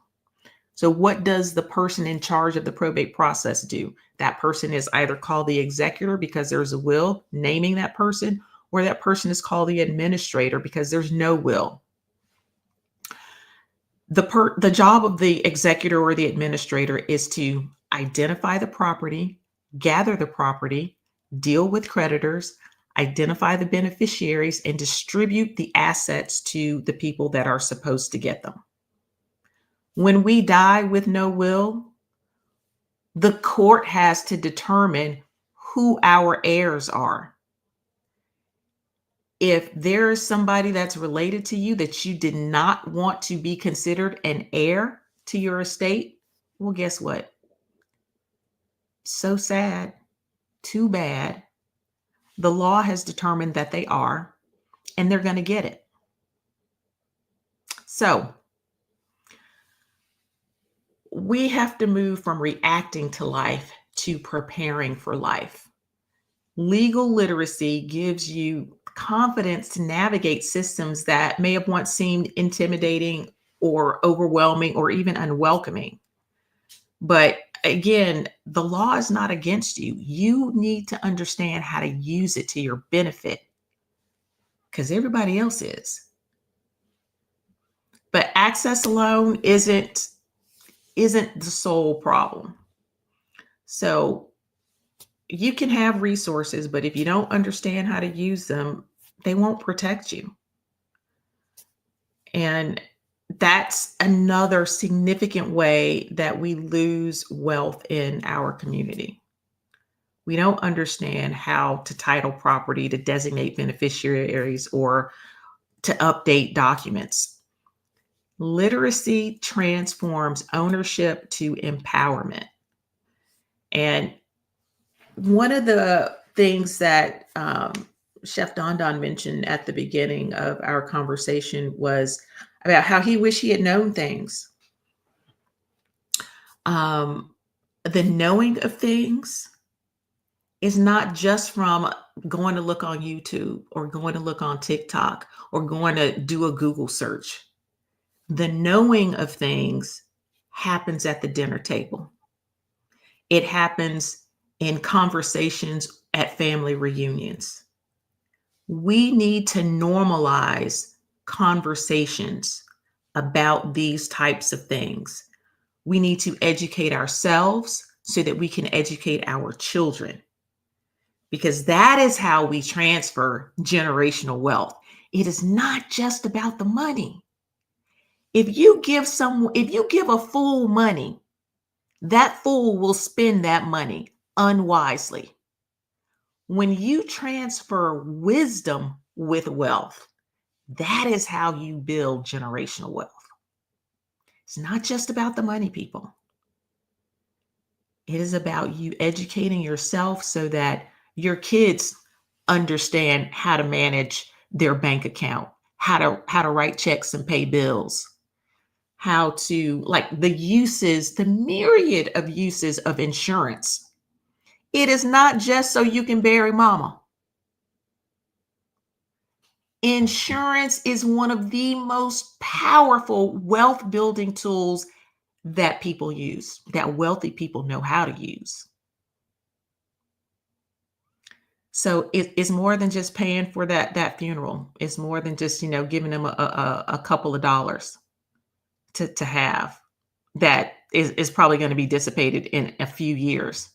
So what does the person in charge of the probate process do? That person is either called the executor because there's a will naming that person, or that person is called the administrator because there's no will. The job of the executor or the administrator is to identify the property, gather the property, deal with creditors, identify the beneficiaries, and distribute the assets to the people that are supposed to get them. When we die with no will, the court has to determine who our heirs are. If there is somebody that's related to you that you did not want to be considered an heir to your estate, well, guess what? So sad, too bad. The law has determined that they are, and they're going to get it. So we have to move from reacting to life to preparing for life. Legal literacy gives you confidence to navigate systems that may have once seemed intimidating or overwhelming or even unwelcoming. But again, the law is not against you. You need to understand how to use it to your benefit, because everybody else is. But access alone isn't the sole problem. So you can have resources, but if you don't understand how to use them, they won't protect you. And that's another significant way that we lose wealth in our community. We don't understand how to title property, to designate beneficiaries, or to update documents. Literacy transforms ownership to empowerment. And one of the things that Chef Don Don mentioned at the beginning of our conversation was about how he wished he had known things. The knowing of things is not just from going to look on YouTube or going to look on TikTok or going to do a Google search. The knowing of things happens at the dinner table. It happens in conversations at family reunions. We need to normalize conversations about these types of things. We need to educate ourselves so that we can educate our children, because that is how we transfer generational wealth. It is not just about the money. If you give a fool money, that fool will spend that money unwisely. When you transfer wisdom with wealth, that is how you build generational wealth. It's not just about the money, people. It is about you educating yourself so that your kids understand how to manage their bank account, how to write checks and pay bills, how to, like, the myriad of uses of insurance. It is not just so you can bury mama. Insurance is one of the most powerful wealth building tools that people use, that wealthy people know how to use. So it's more than just paying for that funeral. It's more than just, giving them a couple of dollars to have. That is probably going to be dissipated in a few years.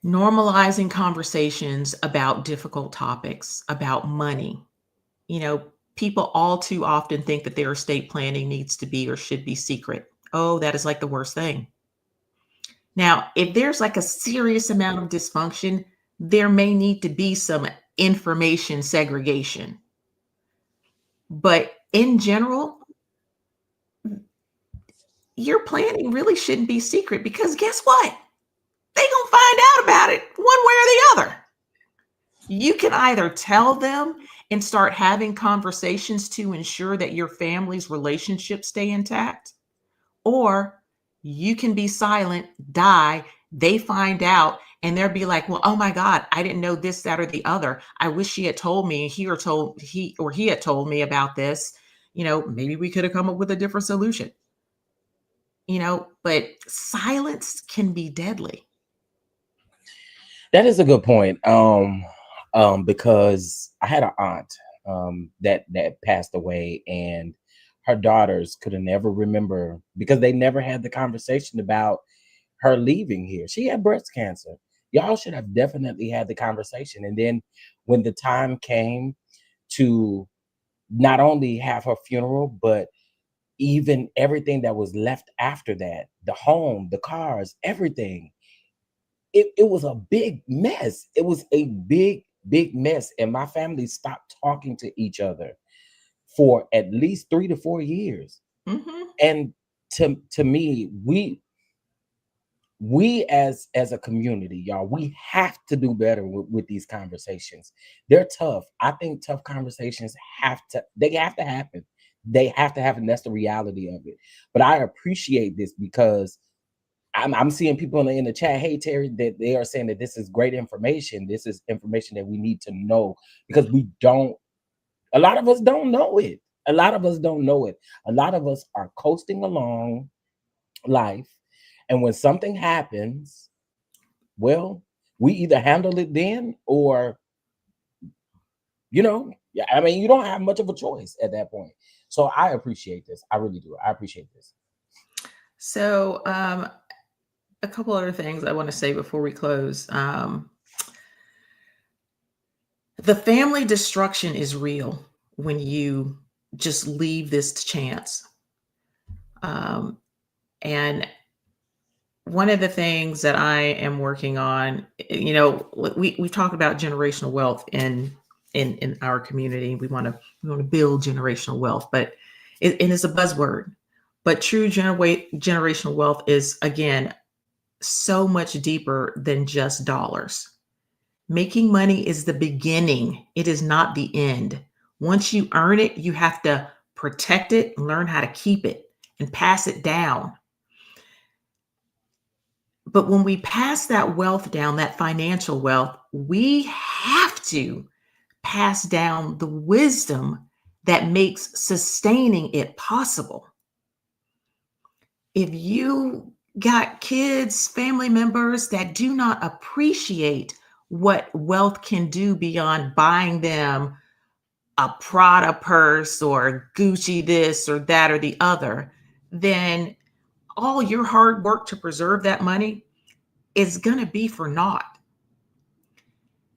Normalizing conversations about difficult topics, about money. People all too often think that their estate planning needs to be or should be secret. Oh, that is like the worst thing. Now, if there's like a serious amount of dysfunction, there may need to be some information segregation. But in general, your planning really shouldn't be secret, because guess what? They gonna find out about it one way or the other. You can either tell them and start having conversations to ensure that your family's relationships stay intact, or you can be silent, die, they find out, And they'll be like, well, oh my God, I didn't know this, that, or the other. I wish she had told me, he had told me about this. Maybe we could have come up with a different solution. But silence can be deadly. That is a good point. Because I had an aunt that passed away, and her daughters could have never remember because they never had the conversation about her leaving here. She had breast cancer. Y'all should have definitely had the conversation. And then when the time came to not only have her funeral, but even everything that was left after that, the home, the cars, everything, it was a big mess. It was a big mess. And my family stopped talking to each other for at least 3 to 4 years. Mm-hmm. And to me, we as a community, y'all, we have to do better with these conversations. They're tough. I think tough conversations they have to happen. They have to happen. That's the reality of it. But I appreciate this because I'm seeing people in the chat, hey Terry, that they are saying that this is great information. This is information that we need to know because a lot of us don't know it. A lot of us don't know it. A lot of us are coasting along life. And when something happens, well, we either handle it then or, yeah, I mean, you don't have much of a choice at that point. So I appreciate this. I really do. I appreciate this. So, a couple other things I want to say before we close. The family destruction is real when you just leave this to chance. And one of the things that I am working on, we talk about generational wealth in our community. We want to build generational wealth, but it's a buzzword. But true generational wealth is, again, so much deeper than just dollars. Making money is the beginning. It is not the end. Once you earn it, you have to protect it, learn how to keep it, and pass it down. But when we pass that wealth down, that financial wealth, we have to pass down the wisdom that makes sustaining it possible. If you got kids, family members that do not appreciate what wealth can do beyond buying them a Prada purse or Gucci this or that or the other, then all your hard work to preserve that money is going to be for naught.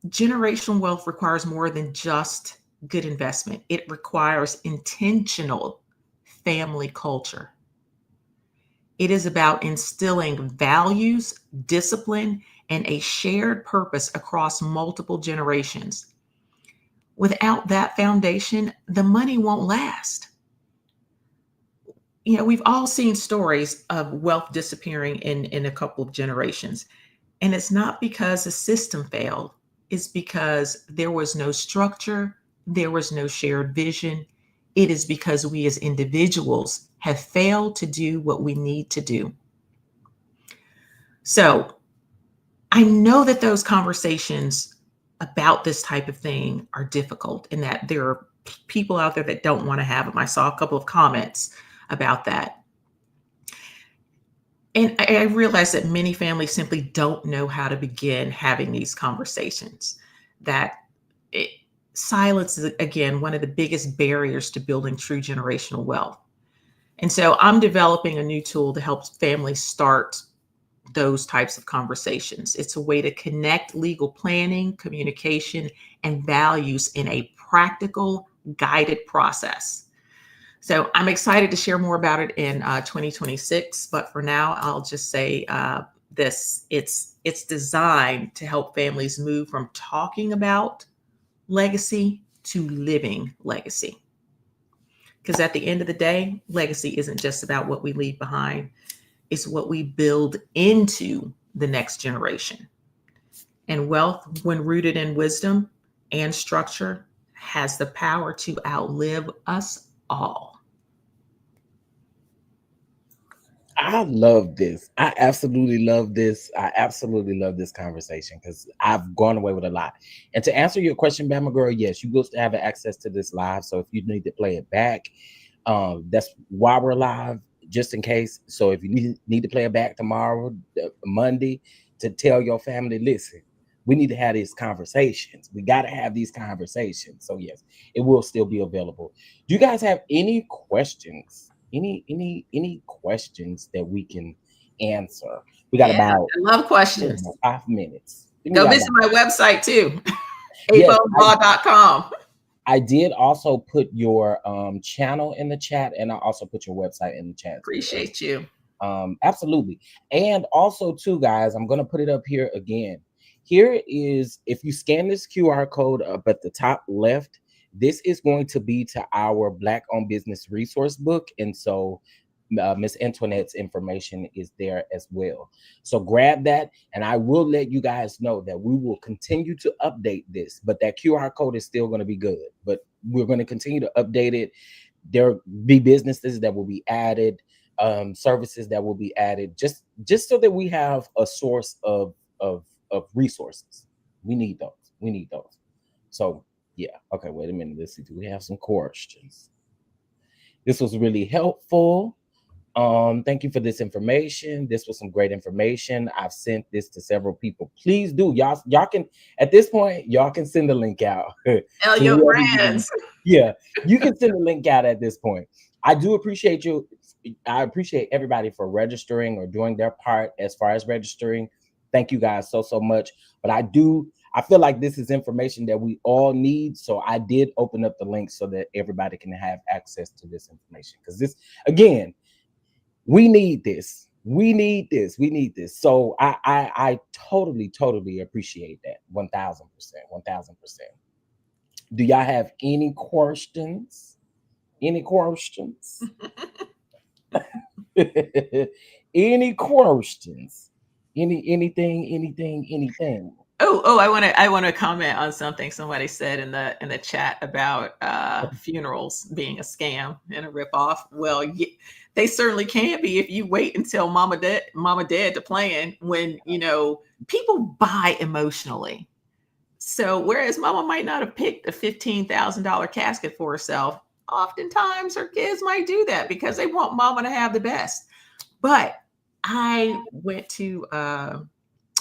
Generational wealth requires more than just good investment. It requires intentional family culture. It is about instilling values, discipline, and a shared purpose across multiple generations. Without that foundation, the money won't last. We've all seen stories of wealth disappearing in a couple of generations. And it's not because the system failed. It's because there was no structure. There was no shared vision. It is because we as individuals have failed to do what we need to do. So I know that those conversations about this type of thing are difficult and that there are people out there that don't want to have them. I saw a couple of comments about that. And I realize that many families simply don't know how to begin having these conversations. Silence is, again, one of the biggest barriers to building true generational wealth. And so I'm developing a new tool to help families start those types of conversations. It's a way to connect legal planning, communication, and values in a practical, guided process. So I'm excited to share more about it in 2026. But for now, I'll just say this: it's designed to help families move from talking about legacy to living legacy. Because at the end of the day, legacy isn't just about what we leave behind. It's what we build into the next generation. And wealth, when rooted in wisdom and structure, has the power to outlive us all. I love this. I absolutely love this. I absolutely love this conversation because I've gone away with a lot. And to answer your question, Bama Girl, yes, you will still have access to this live. So if you need to play it back, that's why we're live, just in case. So if you need to play it back tomorrow, Monday, to tell your family, listen, we need to have these conversations. We got to have these conversations. So yes, it will still be available. Do you guys have any questions? Any questions that we can answer? We got Yeah, about I love questions. 5 minutes. I think we Go got visit about, my website too, yes, avonlaw.com. I did also put your channel in the chat, and I also put your website in the chat as well. Appreciate you. Absolutely. And also, too, guys, I'm going to put it up here again. Here is, if you scan this QR code up at the top left, this is going to be to our Black owned business resource book. And so Miss Antoinette's information is there as well. So grab that, and I will let you guys know that we will continue to update this, but that QR code is still going to be good. But we're going to continue to update it. There'll be businesses that will be added, services that will be added, just so that we have a source of resources. We need those. We need those. So yeah. Okay. Wait a minute. Let's see. Do we have some questions? This was really helpful. Thank you for this information. This was some great information. I've sent this to several people. Please do. Y'all can, at this point, y'all can send the link out to Tell your whoever friends. yeah, you can send the link out at this point. I do appreciate you. I appreciate everybody for registering or doing their part as far as registering. Thank you guys so much. But I feel like this is information that we all need. So I did open up the link so that everybody can have access to this information. Because this, again, we need this. We need this. We need this. So I totally appreciate that. 1000%. 1000%. Do y'all have any questions? Any questions? Any questions? Anything? Oh, I want to comment on something somebody said in the chat about funerals being a scam and a ripoff. Well, they certainly can be if you wait until mama dead to plan, when people buy emotionally. So whereas mama might not have picked a $15,000 casket for herself, oftentimes her kids might do that because they want mama to have the best. But I went to a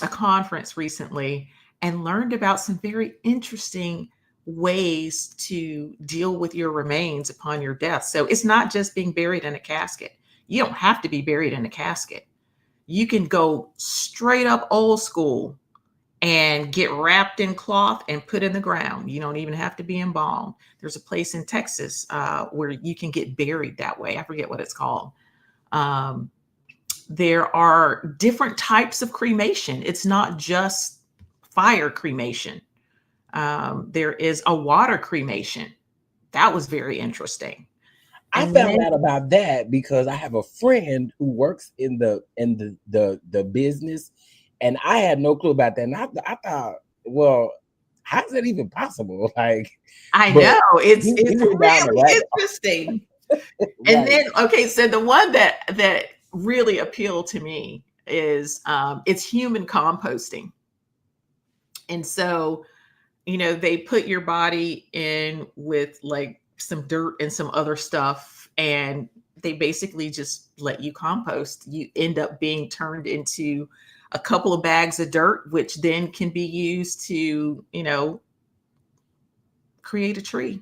conference recently and learned about some very interesting ways to deal with your remains upon your death. So it's not just being buried in a casket. You don't have to be buried in a casket. You can go straight up old school and get wrapped in cloth and put in the ground. You don't even have to be embalmed. There's a place in Texas where you can get buried that way. I forget what it's called. There are different types of cremation. It's not just fire cremation. There is a water cremation. That was very interesting. I found out about that because I have a friend who works in the business, and I had no clue about that. And I thought, well, how is that even possible? Like, I know it's really really interesting. Right. And then, okay, so the one that really appealed to me is it's human composting. And so, they put your body in with like some dirt and some other stuff, and they basically just let you compost. You end up being turned into a couple of bags of dirt, which then can be used to, create a tree.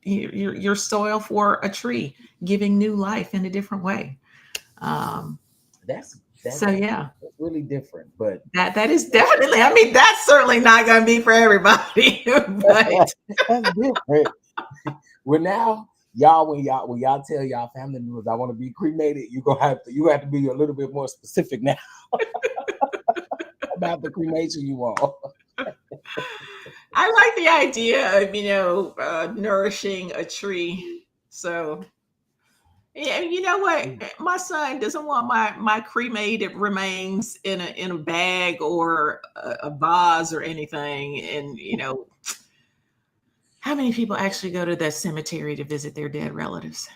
Your soil for a tree, giving new life in a different way. That's So yeah, that's really different, but that is definitely. I mean, that's certainly not going to be for everybody, but that's different. Well, now y'all, when y'all tell y'all family members, I want to be cremated, you have to be a little bit more specific now about the cremation you want. I like the idea of nourishing a tree. So yeah, you know what? My son doesn't want my cremated remains in a bag or a vase or anything. And how many people actually go to that cemetery to visit their dead relatives?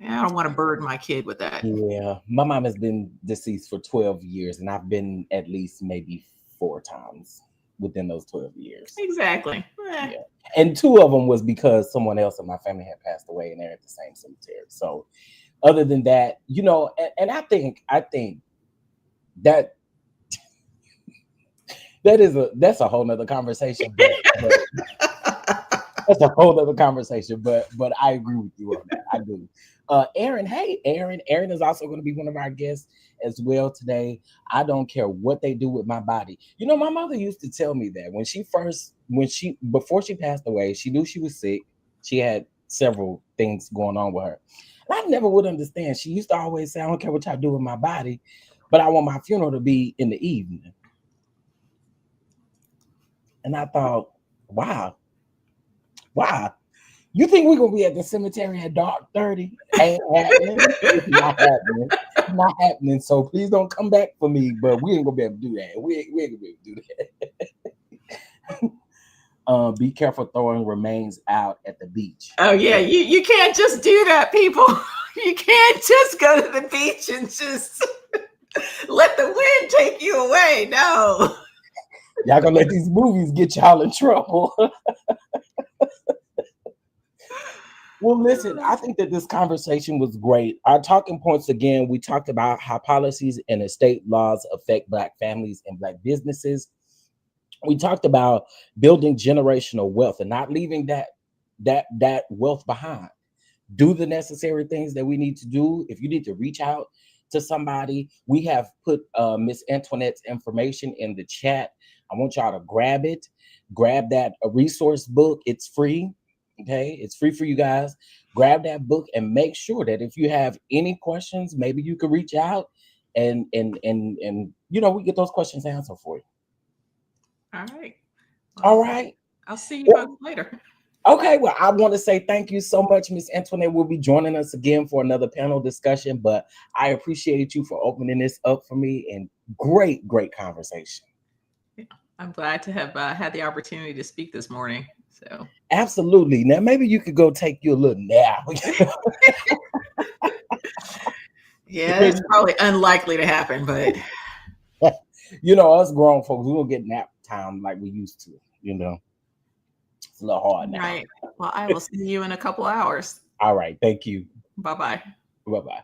I don't want to burden my kid with that. Yeah, my mom has been deceased for 12 years, and I've been at least maybe 4 times within those 12 years. Exactly. Yeah, and 2 of them was because someone else in my family had passed away, and they're at the same cemetery. So, other than that, and I think that that's a whole nother conversation, but that's a whole other conversation, but I agree with you on that. I do. Aaron, hey, Aaron. Aaron is also going to be one of our guests as well today. I don't care what they do with my body. My mother used to tell me that before she passed away, she knew she was sick. She had several things going on with her. And I never would understand. She used to always say, I don't care what y'all do with my body, but I want my funeral to be in the evening. And I thought, wow. You think we're gonna be at the cemetery at dark 30? Ain't happening. It's not happening. It's not happening. So please don't come back for me. But we ain't gonna be able to do that. We ain't gonna be able to do that. Be careful throwing remains out at the beach. Oh yeah, you can't just do that, people. You can't just go to the beach and just let the wind take you away. No. Y'all gonna let these movies get y'all in trouble. Well, listen, I think that this conversation was great. Our talking points, again, we talked about how policies and estate laws affect Black families and Black businesses. We talked about building generational wealth and not leaving that wealth behind. Do the necessary things that we need to do. If you need to reach out to somebody, we have put Miss Antoinette's information in the chat. I want y'all to grab it. Grab that resource book. It's free. Okay, it's free for you guys. Grab that book and make sure that if you have any questions, maybe you could reach out and we get those questions answered for you. All right. All right. I'll see you folks later. Okay, well, I want to say thank you so much. Miss Antoinette will be joining us again for another panel discussion, but I appreciate you for opening this up for me, and great conversation. Yeah, I'm glad to have had the opportunity to speak this morning. So absolutely. Now maybe you could go take you a little nap. Yeah, it's probably unlikely to happen, but us grown folks, we don't get nap time like we used to. It's a little hard now. Right. Well, I will see you in a couple hours. All right. Thank you. Bye-bye. Bye-bye.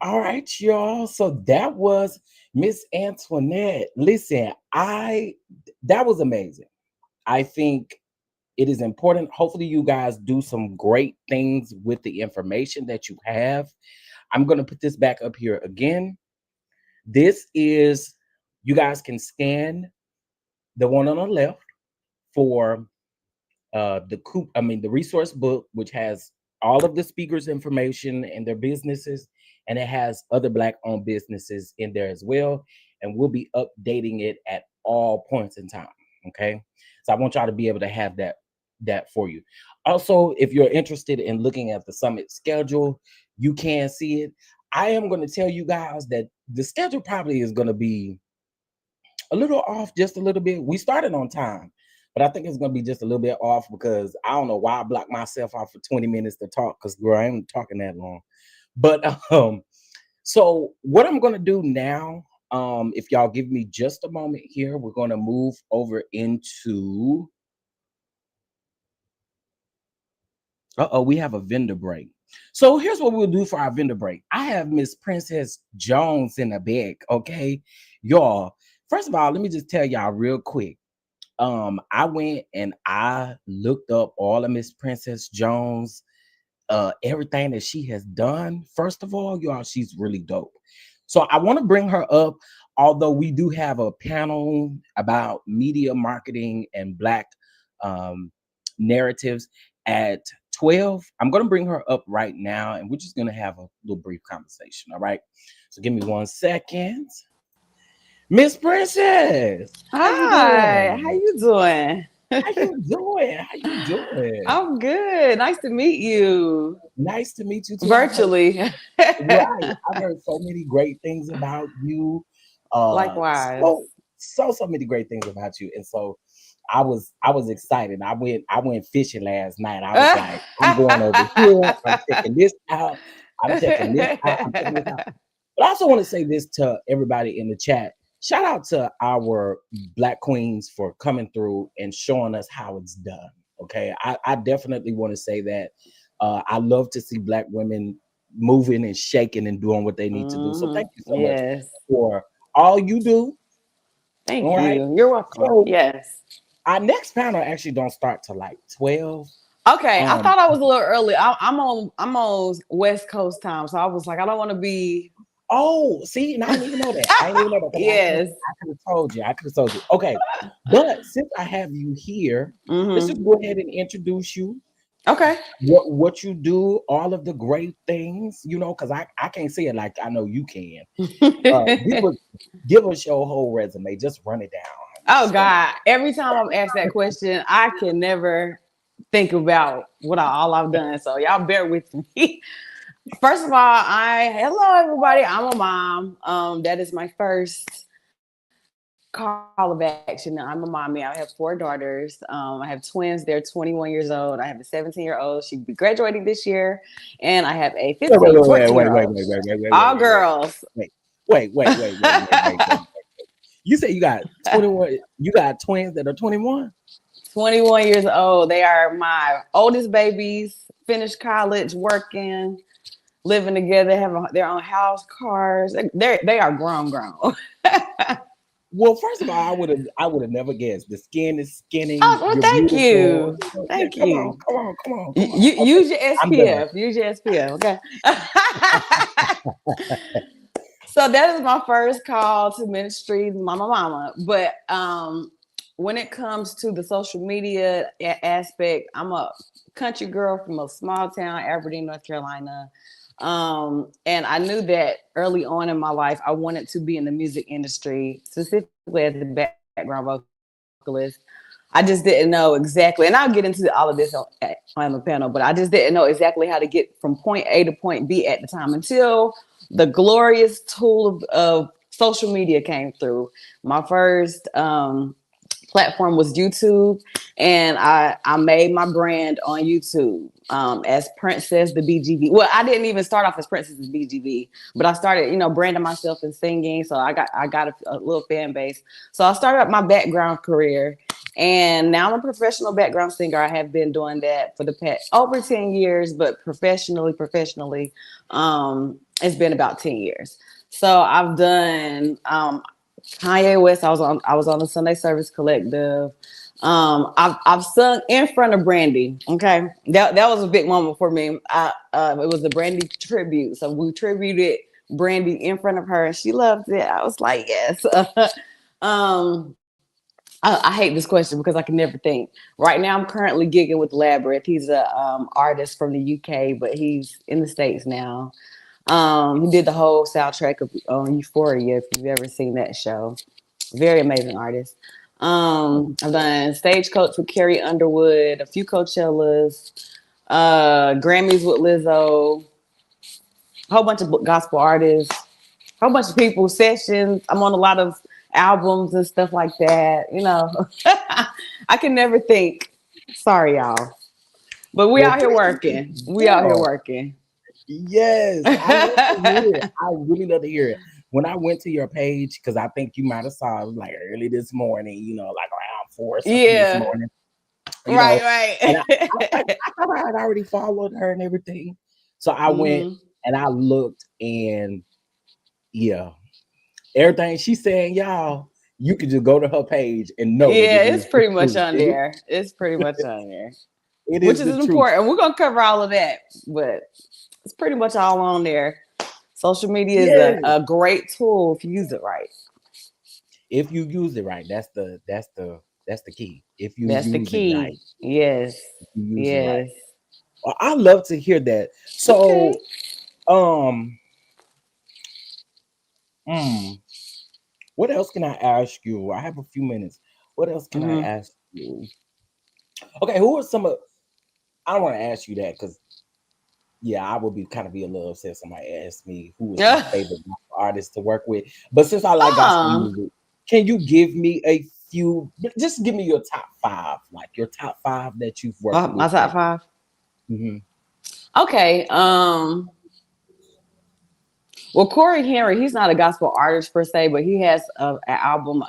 All right, y'all. So that was Miss Antoinette. Listen, that was amazing. I think it is important. Hopefully you guys do some great things with the information that you have. I'm going to put this back up here again. This is, you guys can scan the one on the left for the resource book, which has all of the speakers' information and their businesses, and it has other Black-owned businesses in there as well. And we'll be updating it at all points in time. Okay, so I want y'all to be able to have that for you. Also, if you're interested in looking at the summit schedule, you can see it. I am going to tell you guys that the schedule probably is going to be a little off, just a little bit. We started on time, but I think it's going to be just a little bit off because I don't know why I blocked myself out for 20 minutes to talk, because girl, I ain't talking that long. But so what I'm going to do now, if y'all give me just a moment here, we're going to move over into we have a vendor break. So here's what we'll do for our vendor break. I have Miss Princess Jones in the bag. Okay, y'all. First of all, let me just tell y'all real quick. I went and I looked up all of Miss Princess Jones, everything that she has done. First of all, y'all, she's really dope. So I want to bring her up, although we do have a panel about media marketing and Black narratives at 12. I'm going to bring her up right now, and we're just going to have a little brief conversation. All right. So give me 1 second. Miss Princess. Hi, how you doing? How you doing? How you doing? I'm good. Nice to meet you. Nice to meet you too. Virtually. Right. I've heard so many great things about you. Likewise. So many great things about you. And so I was excited. I went fishing last night. I was like, I'm going over here. I'm checking this out. I'm checking this out. I'm checking this out. But I also want to say this to everybody in the chat. Shout out to our Black queens for coming through and showing us how it's done. Okay, I definitely want to say that. I love to see Black women moving and shaking and doing what they need to do. So thank you so much Yes. for all you do. Thank All right. you. You're welcome. So Yes. our next panel actually don't start till like 12. Okay. I Um, thought I was a little early. I'm on West Coast time, so I was like, I don't want to be. oh, see, and I didn't even know that. I didn't even know that. 'Cause Yes. I could have told you. I could have told you. Okay. But since I have you here, let's just Mm-hmm. go ahead and introduce you. Okay. What you do, all of the great things, because I can't say it like I know you can. Give us give us your whole resume. Just run it down. Oh Just run it. God! Every time I'm asked that question, I can never think about all I've done. So y'all bear with me. First of all, hello everybody. I'm a mom. That is my first call of action. I'm a mommy. I have 4 daughters. I have twins. They're 21 years old. I have a 17-year-old. She'll be graduating this year, and I have a Wait, wait, 15, wait, wait, 14 wait, year wait, old. wait, wait, wait, wait, wait, All wait, wait, girls. wait. You say you got 21. You got twins that are 21. 21 years old. They are my oldest babies, finished college, working, living together, have their own house, cars. They are grown. Well, first of all, I would have never guessed. The skin is Oh, skinning. well, You're thank beautiful. you. Yeah, Thank come on, you. come on, come on, come on. You Okay, use your I'm done. SPF. Use your SPF. Okay. So that is my first call to ministry, mama. But when it comes to the social media aspect, I'm a country girl from a small town, Aberdeen, North Carolina. And I knew that early on in my life, I wanted to be in the music industry, specifically as a background vocalist. I just didn't know exactly, and I'll get into all of this on the panel, but I just didn't know exactly how to get from point A to point B at the time until the glorious tool of social media came through. My first platform was YouTube, and I made my brand on YouTube as Princess the BGV. Well, I didn't even start off as Princess the BGV, but I started, branding myself and singing. So I got a little fan base. So I started up my background career, and now I'm a professional background singer. I have been doing that for the past over 10 years, but professionally, it's been about 10 years. So I've done Kanye West. I was on the Sunday Service Collective. I've sung in front of Brandy. Okay, that was a big moment for me. It was a Brandy tribute, so we tributed Brandy in front of her, and she loved it. I was like, yes. um, I hate this question because I can never think. Right now, I'm currently gigging with Labyrinth. He's a artist from the UK, but he's in the States now. He did the whole soundtrack of Euphoria, if you've ever seen that show. Very amazing artist. I've done Stagecoach with Carrie Underwood, a few Coachellas, Grammys with Lizzo, a whole bunch of gospel artists, a whole bunch of people, sessions. I'm on a lot of albums and stuff like that. I can never think. Sorry, y'all. But we Well, out here working. We out here girl, working. yes, I love to hear it. I really love to hear it. When I went to your page, because I think you might have saw it like early this morning, like around 4 or something this Yeah. morning, you know, and I was like, Right. I thought I had already followed her and everything. So I went hmm and I looked, and yeah, everything she's saying, y'all, you could just go to her page and know that Yeah, it it's is the pretty much truth. on there. It's pretty much on there, It which is is the truth. important. We're gonna cover all of that, but it's pretty much all on there. Social media is Yeah. a great tool if you use it right. If you use it right, that's the key. If you That's the use it right, key. Yes. if you use it right. Yes. Well, I love to hear that. Okay. So, um, mm, what else can I ask you? I have a few minutes. What else can I hmm ask you? Okay, who are some of? I don't want to ask you that because yeah, I would be a little upset if somebody asked me who was my favorite gospel artist to work with. But since I like gospel Oh, music, can you give me a few, just give me your top five, like your top five that you've worked My with. top five. Mm-hmm. Okay. Well, Corey Henry, he's not a gospel artist per se, but he has a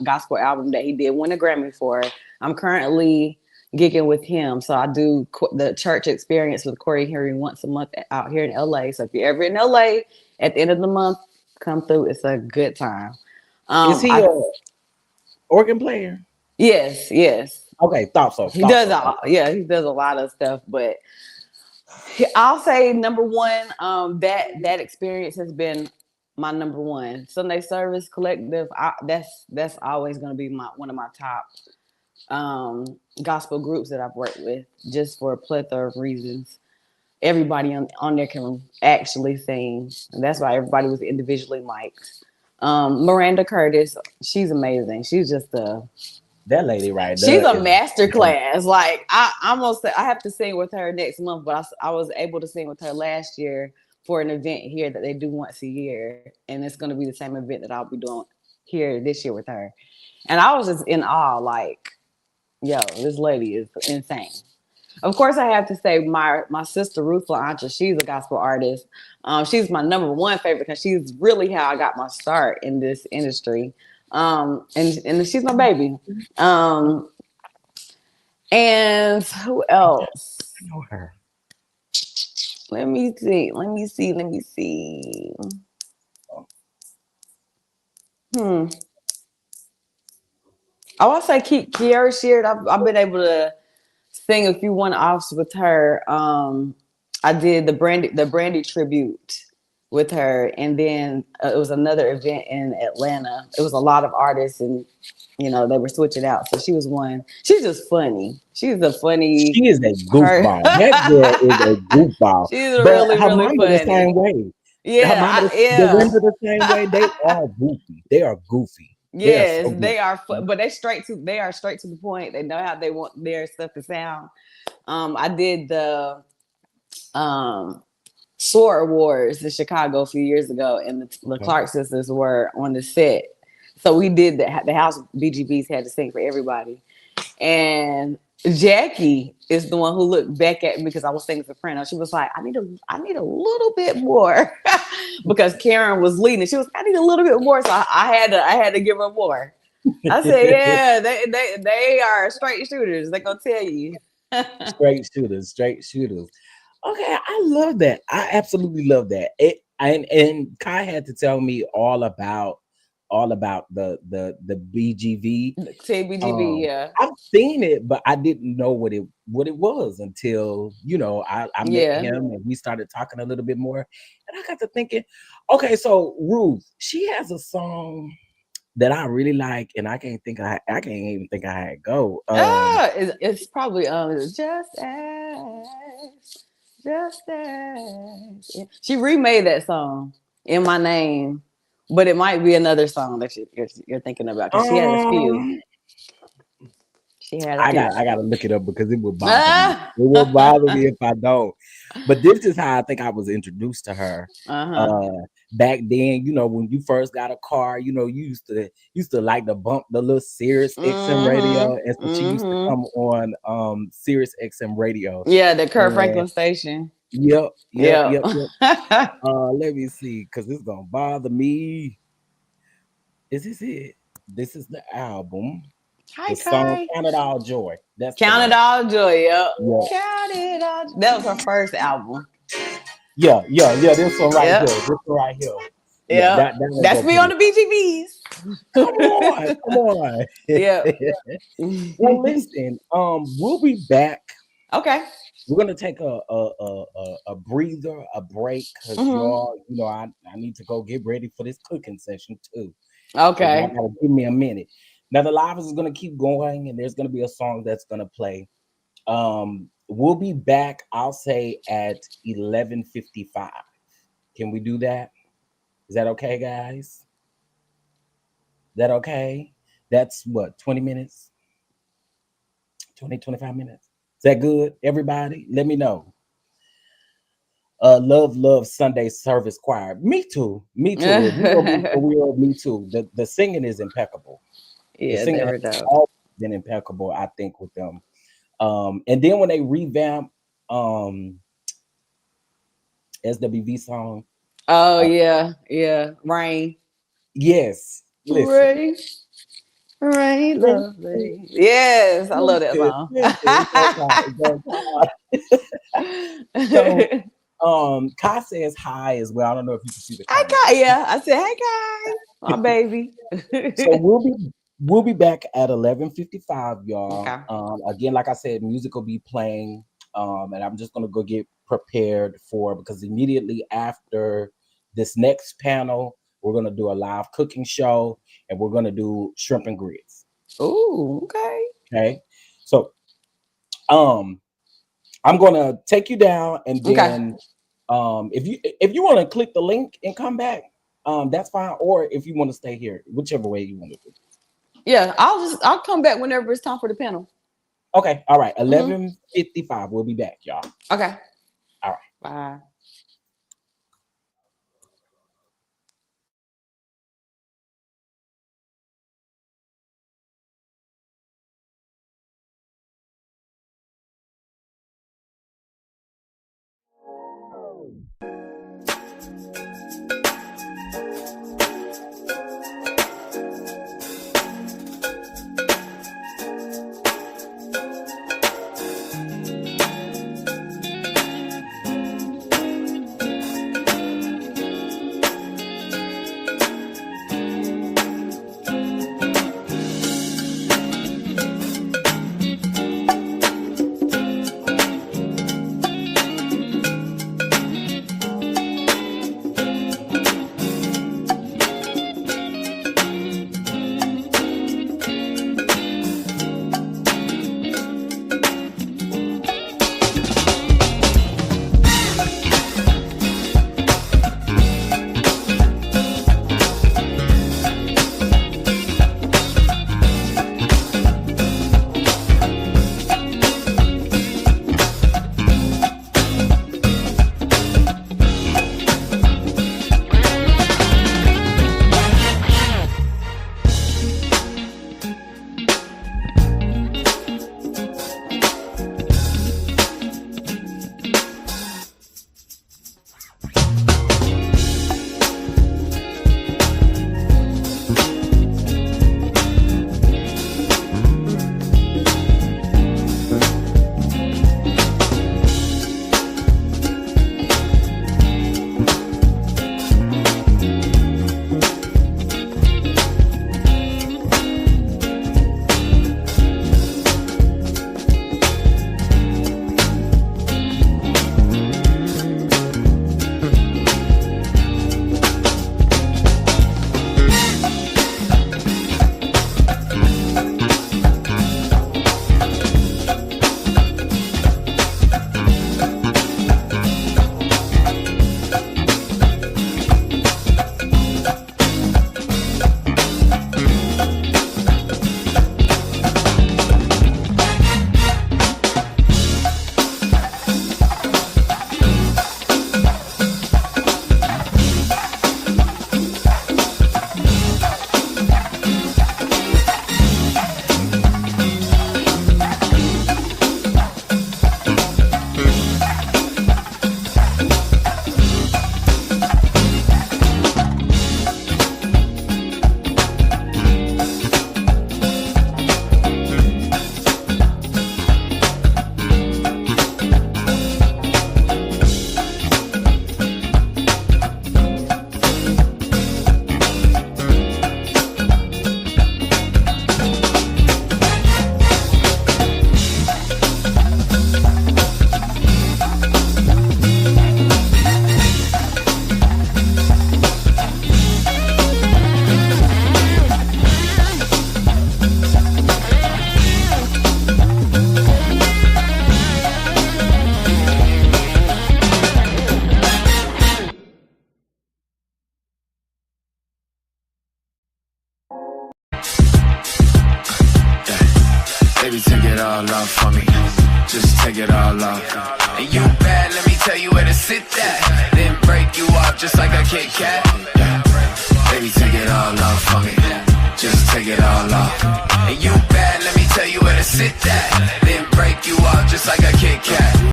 gospel album that he did win a Grammy for. I'm currently gigging with him, so I do the church experience with Corey Henry once a month out here in LA. So if you're ever in LA at the end of the month, come through. It's a good time. Is he I a organ player? yes. Okay, thought so. He does he does a lot of stuff, but I'll say number one, that experience has been my number one. Sunday Service Collective. That's always going to be one of my top gospel groups that I've worked with, just for a plethora of reasons. Everybody on there can actually sing, and that's why everybody was individually mic'd. Miranda Curtis, she's amazing. She's just that lady right she's there. a master class. Like I have to sing with her next month, but I was able to sing with her last year for an event here that they do once a year, and it's going to be the same event that I'll be doing here this year with her. And I was just in awe, like, yo, this lady is insane. Of course, I have to say my sister Ruth LaAntra, she's a gospel artist. She's my number one favorite because she's really how I got my start in this industry. And she's my baby. And who else? I know her. Let me see. Hmm. I want to say Kiara Sheard. I've been able to sing a few one-offs with her. I did the Brandy tribute with her, and then it was another event in Atlanta. It was a lot of artists, and they were switching out. So she was one. She's just funny. She's a funny. She is a goofball. That girl is a goofball. She's But really, her really mama the funny. same way. Her mama, the women the same way. They are goofy. They are goofy. Yes, they are but they are straight to the point. They know how they want their stuff to sound. I did the SOAR Awards in Chicago a few years ago, and the Clark sisters were on the set. So we did the house BGBs had to sing for everybody. And Jackie is the one who looked back at me because I was singing soprano. She was like, I need a little bit more because Karen was leading. She was, I need a little bit more. So I had to give her more. I said, yeah, they are straight shooters. They're gonna tell you. straight shooters. Okay, I love that. I absolutely love that. And Kai had to tell me all about the BGV. TBGV, yeah. I've seen it, but I didn't know what it was until I met him and we started talking a little bit more. And I got to thinking, okay, so Ruth, she has a song that I really like, and I can't even think I had go. It's probably just as. She remade that song In My Name, but it might be another song that you're thinking about because she has a few. I gotta look it up because it would bother me. It would bother me if I don't. But this is how I think I was introduced to her. Back then, when you first got a car, you used to like to bump the little Sirius XM radio, and so she used to come on Sirius XM radio. Yeah, the Kurt Franklin station. Yep. Let me see, because it's gonna bother me. Is this it? This is the album. Hi, the song Count It All Joy. That's Count It All Joy, yeah. Count It All. That was her first albon. Yeah. This one right here. This one right here. Yeah. That's me on the BGBs. Come on. Yeah. Well, listen, we'll be back. Okay. We're gonna take a breather, a break, because y'all, I need to go get ready for this cooking session too. Okay. So gotta give me a minute. Now the live is gonna keep going, and there's gonna be a song that's gonna play. We'll be back, I'll say at 11:55. Can we do that? Is that okay, guys? Is that okay? That's what, 20 minutes? 25 minutes. Is that good? Everybody, let me know. Love Sunday Service Choir. Me too. Me too. Me too. The singing is impeccable. Yeah, the singing never doubt. all been impeccable, I think, with them. And then when they revamp SWV song. Oh yeah, Rain. Yes. Listen. Rain, lovely. Yes, I love that song. So Kai says hi as well. I don't know if you can see the Hi comment. Kai. Yeah, I said hey Kai, my baby. So we'll be back at 11:55, y'all. Okay. Again, like I said, music will be playing. And I'm just gonna go get prepared because immediately after this next panel, we're gonna do a live cooking show and we're gonna do shrimp and grits. Oh, okay. Okay. So I'm gonna take you down and then if you want to click the link and come back, that's fine. Or if you want to stay here, whichever way you want to do. Yeah, I'll come back whenever it's time for the panel. Okay, all right. 11:55. We'll be back, y'all. Okay. All right. Bye. Baby, take it all off for me. Just take it all off. And you bad, let me tell you where to sit that. Then break you off just like a Kit Kat. Baby, take it all off for me. Just take it all off. And you bad, let me tell sit that, then break you off just like a Kit Kat.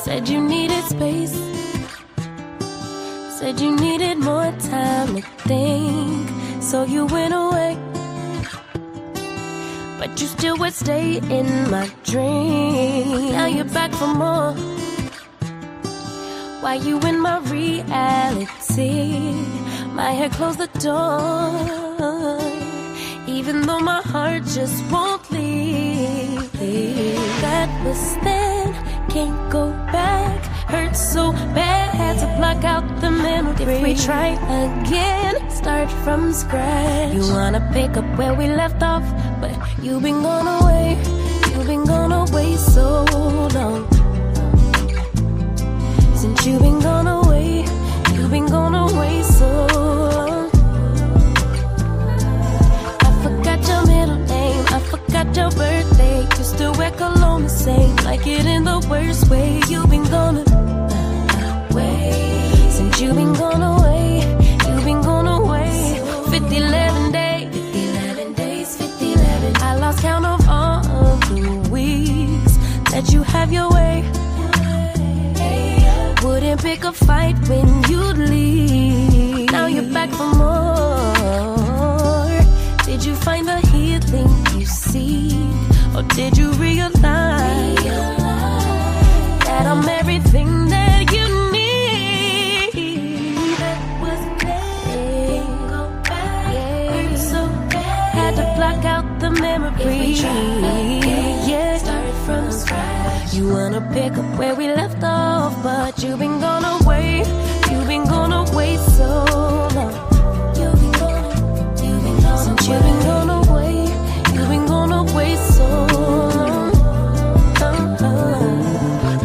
Said you needed space, said you needed more time to think, so you went away. But you still would stay in my dream. Now you're back for more. Why you in my reality? My head closed the door, even though my heart just won't leave. That was then, can't go back. Hurt so bad, had to block out the memory. If we try again, start from scratch. You wanna pick up where we left off, but you've been gone away. You've been gone away so long. Since you've been gone away, you've been gone away so long. I forgot your middle name, I forgot your birthday. You still wear cologne the same, like it in the worst way. You've been gone away. Since you've been gone away, you've been gone away. 50, 11 days, 50, 11 days, 50, 11. I lost count of all of the weeks that you have your way. Wouldn't pick a fight when you'd leave. Now you're back for more. Did you find the healing you seek? Or did you realize that I'm everything that you need? That was playing. Go back. Yeah. So bad. Had to block out the memory. Yeah. Started from scratch. You wanna pick up where we left off, but you've been gone away. You've been gone away so long. You've been gone. Since you've been gone away, you've been gone away so long.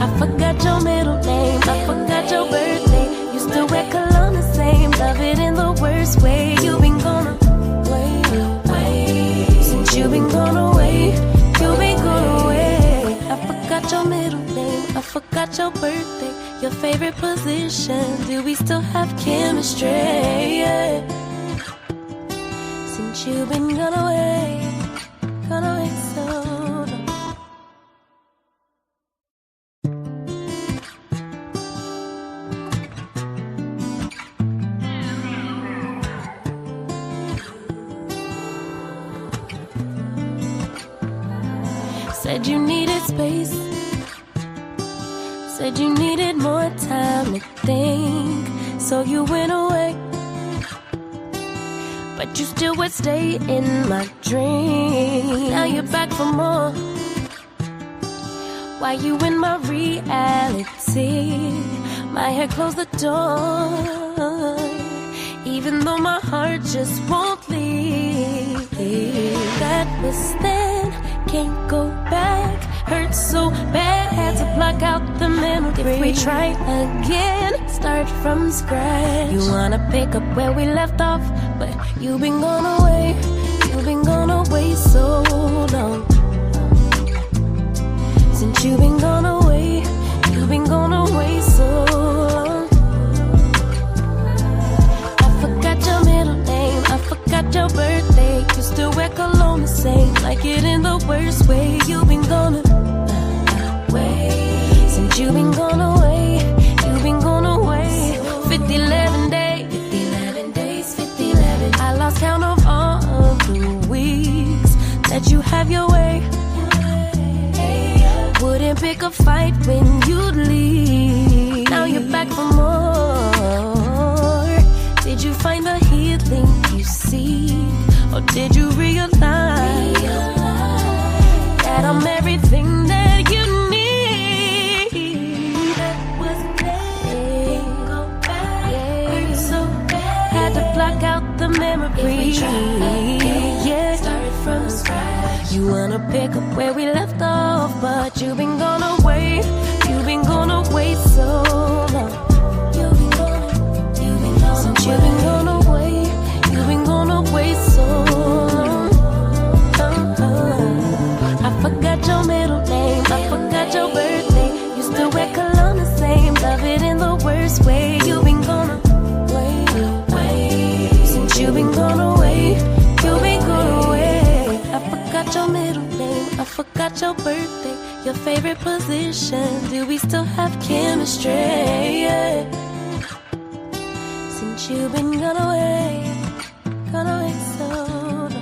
I forgot your middle name, I forgot your birthday. You still wear cologne the same, love it in the worst way. You've been gone away. Since you've been gone away, you've been gone away. I forgot your middle name, I forgot your birthday. Your favorite position, do we still have chemistry? Yeah. Since you've been gone away so long. Said you needed space, said you needed more time to think, so you went away. But you still would stay in my dream. Now you're back for more. Why you in my reality? My head closed the door, even though my heart just won't leave. That was then, can't go back. Hurt so bad, had to block out the memory. If we try again, start from scratch. You wanna pick up where we left off, but you've been gone away. You've been gone away so long. Since you've been gone away, you've been gone away so long. I forgot your middle name, I forgot your birthday. You still wear cologne the same, like it in the worst way. You've been gone away. Since you've been gone away, you've been gone away. 50, 11 days, 50, 11 days, 50, 11. I lost count of all of the weeks that you have your way. Wouldn't pick a fight when you'd leave. Now you're back for more. Did you find the healing you seek? Or did you realize that I'm everything that you need? That was playing. Go back. Yeah. So bad. Had to block out the memory. Yeah. Started from scratch. You wanna pick up where we left off, but you've been gone away. You've been gone away so long. You've been gone. Since you've been gone away, you've been gone away so long. I forgot your middle name, I forgot your birthday. You still wear cologne the same, love it in the worst way. You've been gone away. Since you've been gone away, you've been gone away. I forgot your middle name, I forgot your birthday. Your favorite position, do we still have chemistry? Yeah. Since you've been gone away so long.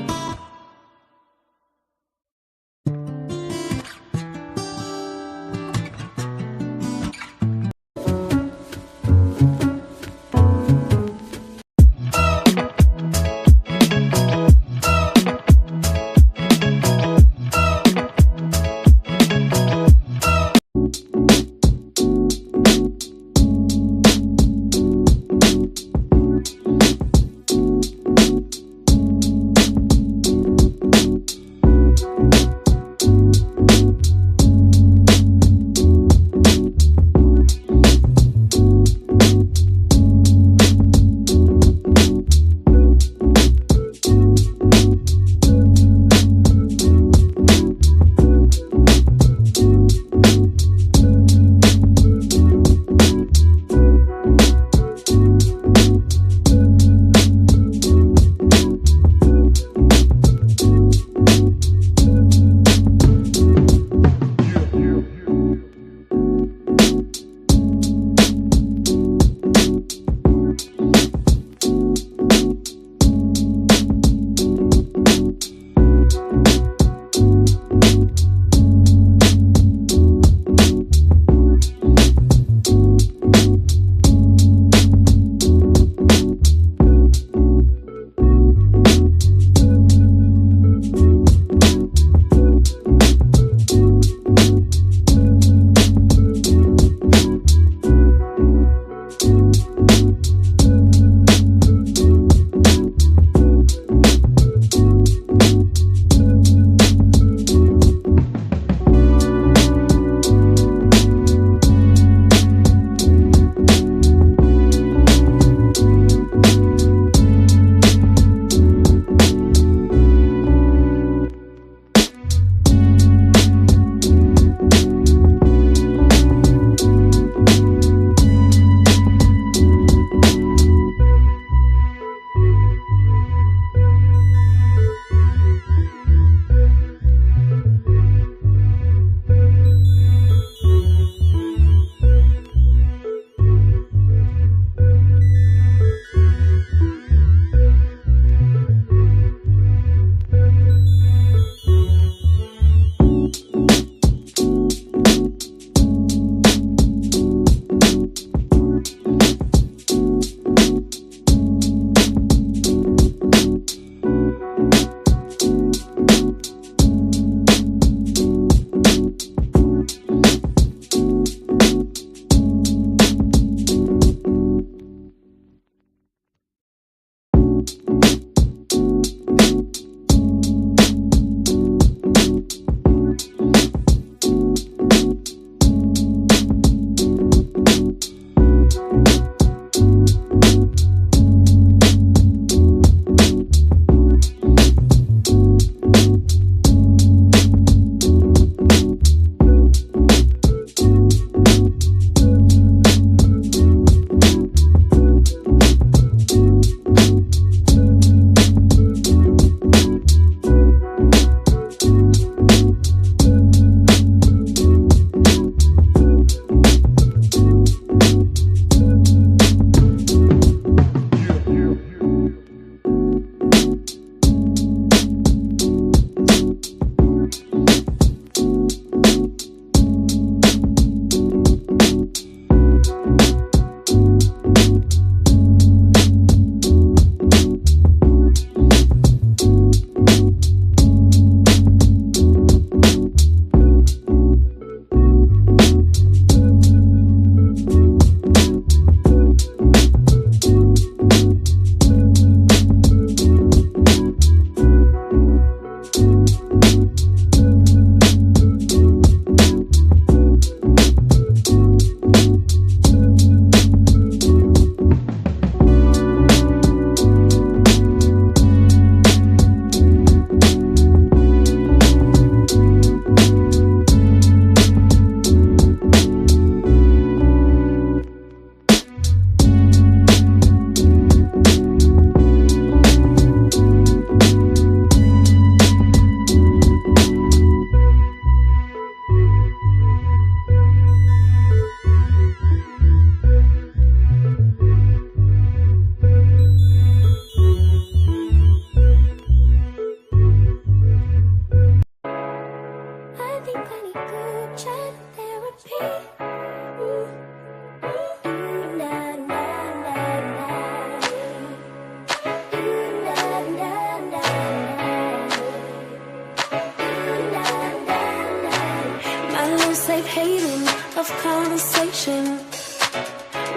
of conversation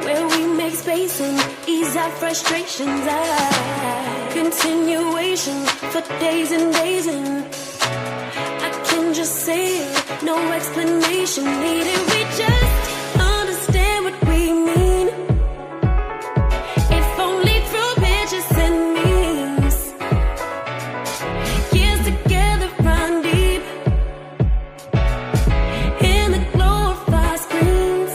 where we make space and ease our frustrations. Continuation for days and days, and I can just say it, no explanation needed. We just understand what we mean, if only through pictures and memes. Years together run deep in the glow of our screens.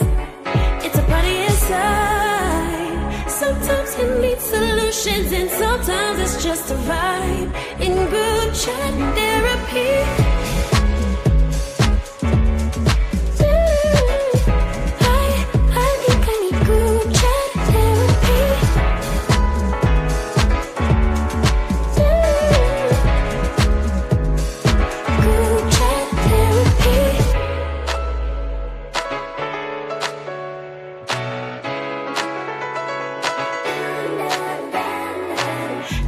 It's a party inside. Sometimes you need solutions, and sometimes it's just a vibe in group chat therapy.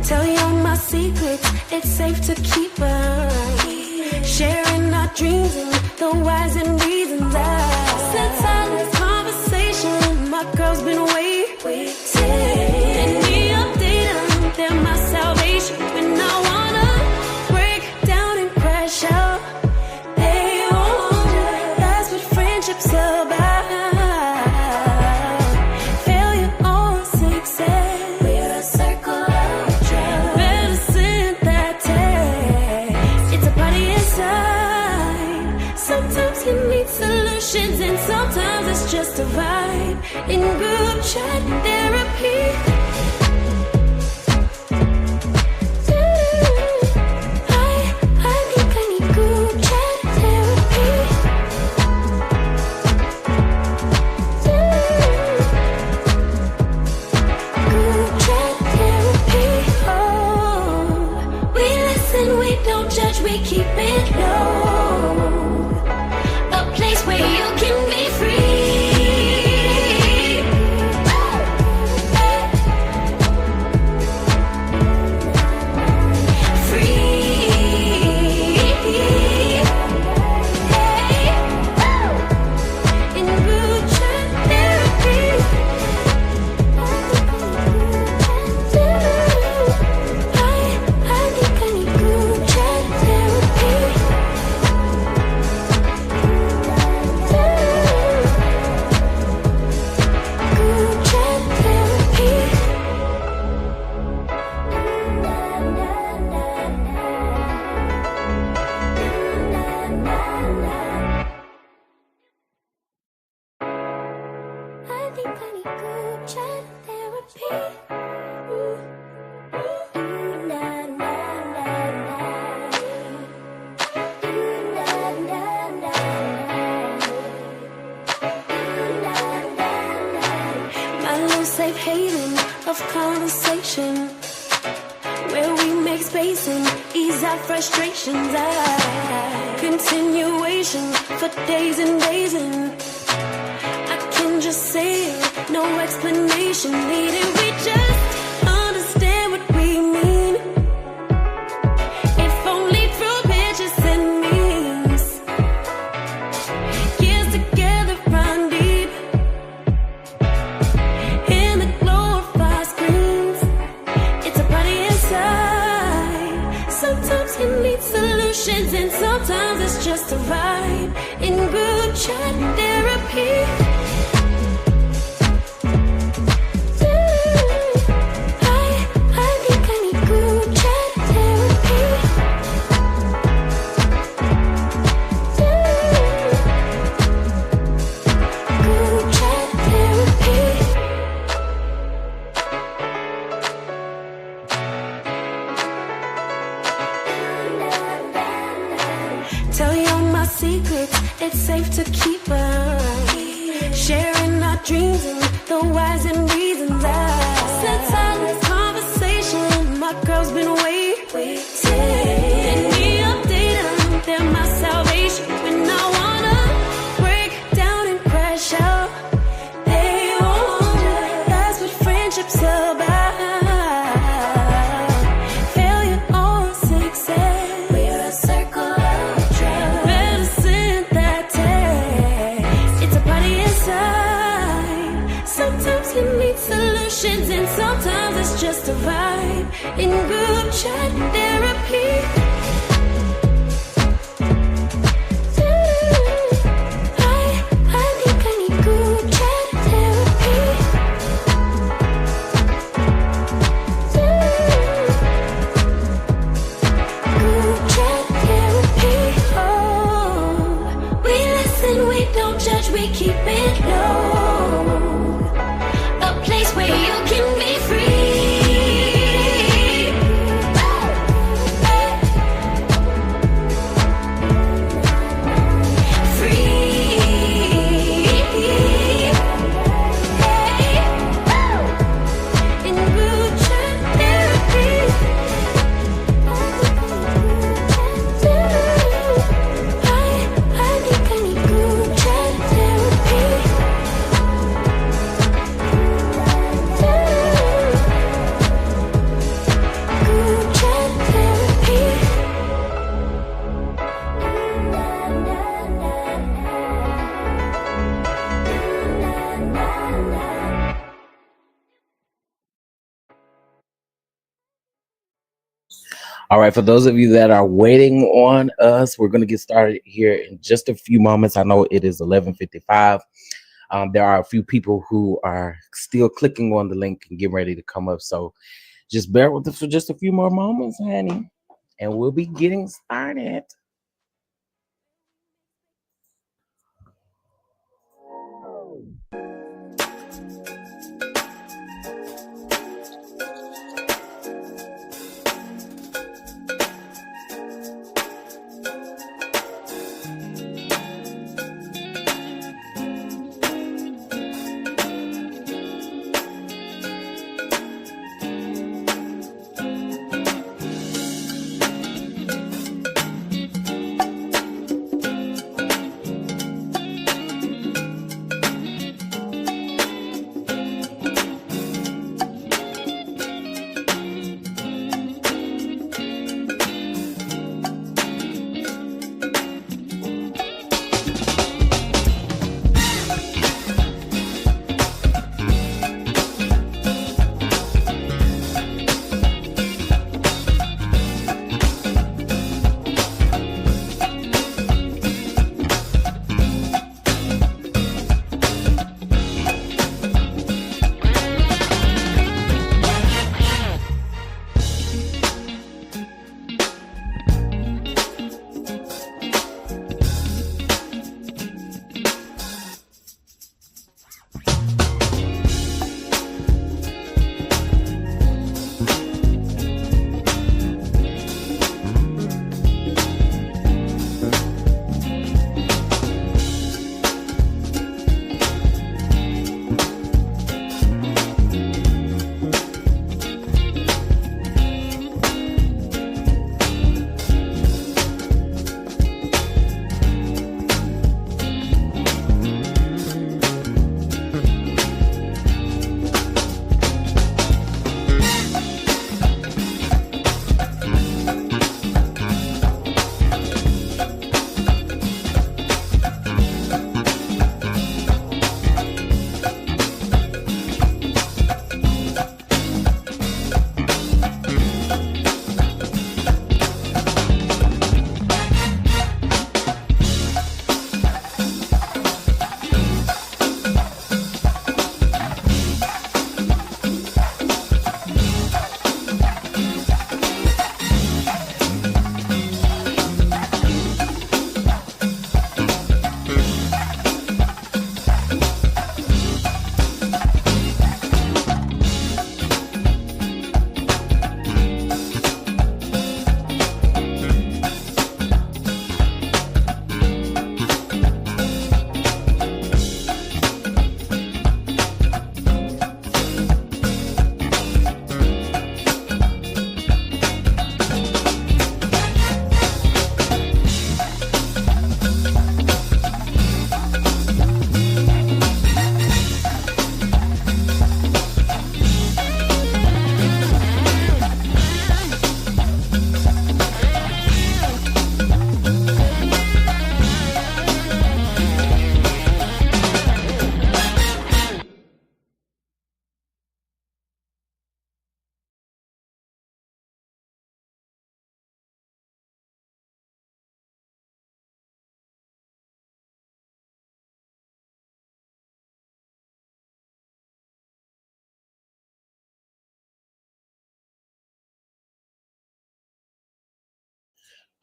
Tell you all my secrets, it's safe to keep them. Sharing our dreams and the whys and reasons. Since our last conversation, my girl's been waiting. Any update, they're my salvation. When I wanna break down and crash out, they won't. That's what friendship's about. Failure or success, we're a circle of trust. Medicine that tastes, it's a party inside. Sometimes you need solutions, and sometimes it's just a vibe in group chat therapy. We keep it low, a place where you can be free. In group chat therapy. I think I need group chat therapy. Group chat therapy. I think I need group chat therapy. My little safe haven of conversation where we make space and ease our frustrations. Continuation for days and days, and I can just say it, no explanation needed. We just understand what we mean, if only through pictures and memes. Years together run deep in the glow of our screens. It's a party inside. Sometimes you need solutions, and sometimes it's just a vibe in group chat therapy. I think I need group chat therapy. Group chat therapy. Tell you all my secrets, it's safe to keep them. Sharing our dreams and the whys and reasons. Since our last conversation, my girl's been waiting. Any update, they're my salvation. When I wanna break down and crash out, they won't. That's what friendship's about. Failure or success, we're a circle of trust. Medicine that tastes, it's a party emotions, and sometimes it's just a vibe. In group chat therapy. I think I need group chat therapy. Group chat therapy. Oh, we listen, we don't judge, we keep it low. A place where you can be free. In group chat therapy. I think I need group chat therapy. Group chat therapy. All right, for those of you that are waiting on us, we're going to get started here in just a few moments. I know it is 11:55. There are a few people who are still clicking on the link and getting ready to come up. So just bear with us for just a few more moments, honey, and we'll be getting started.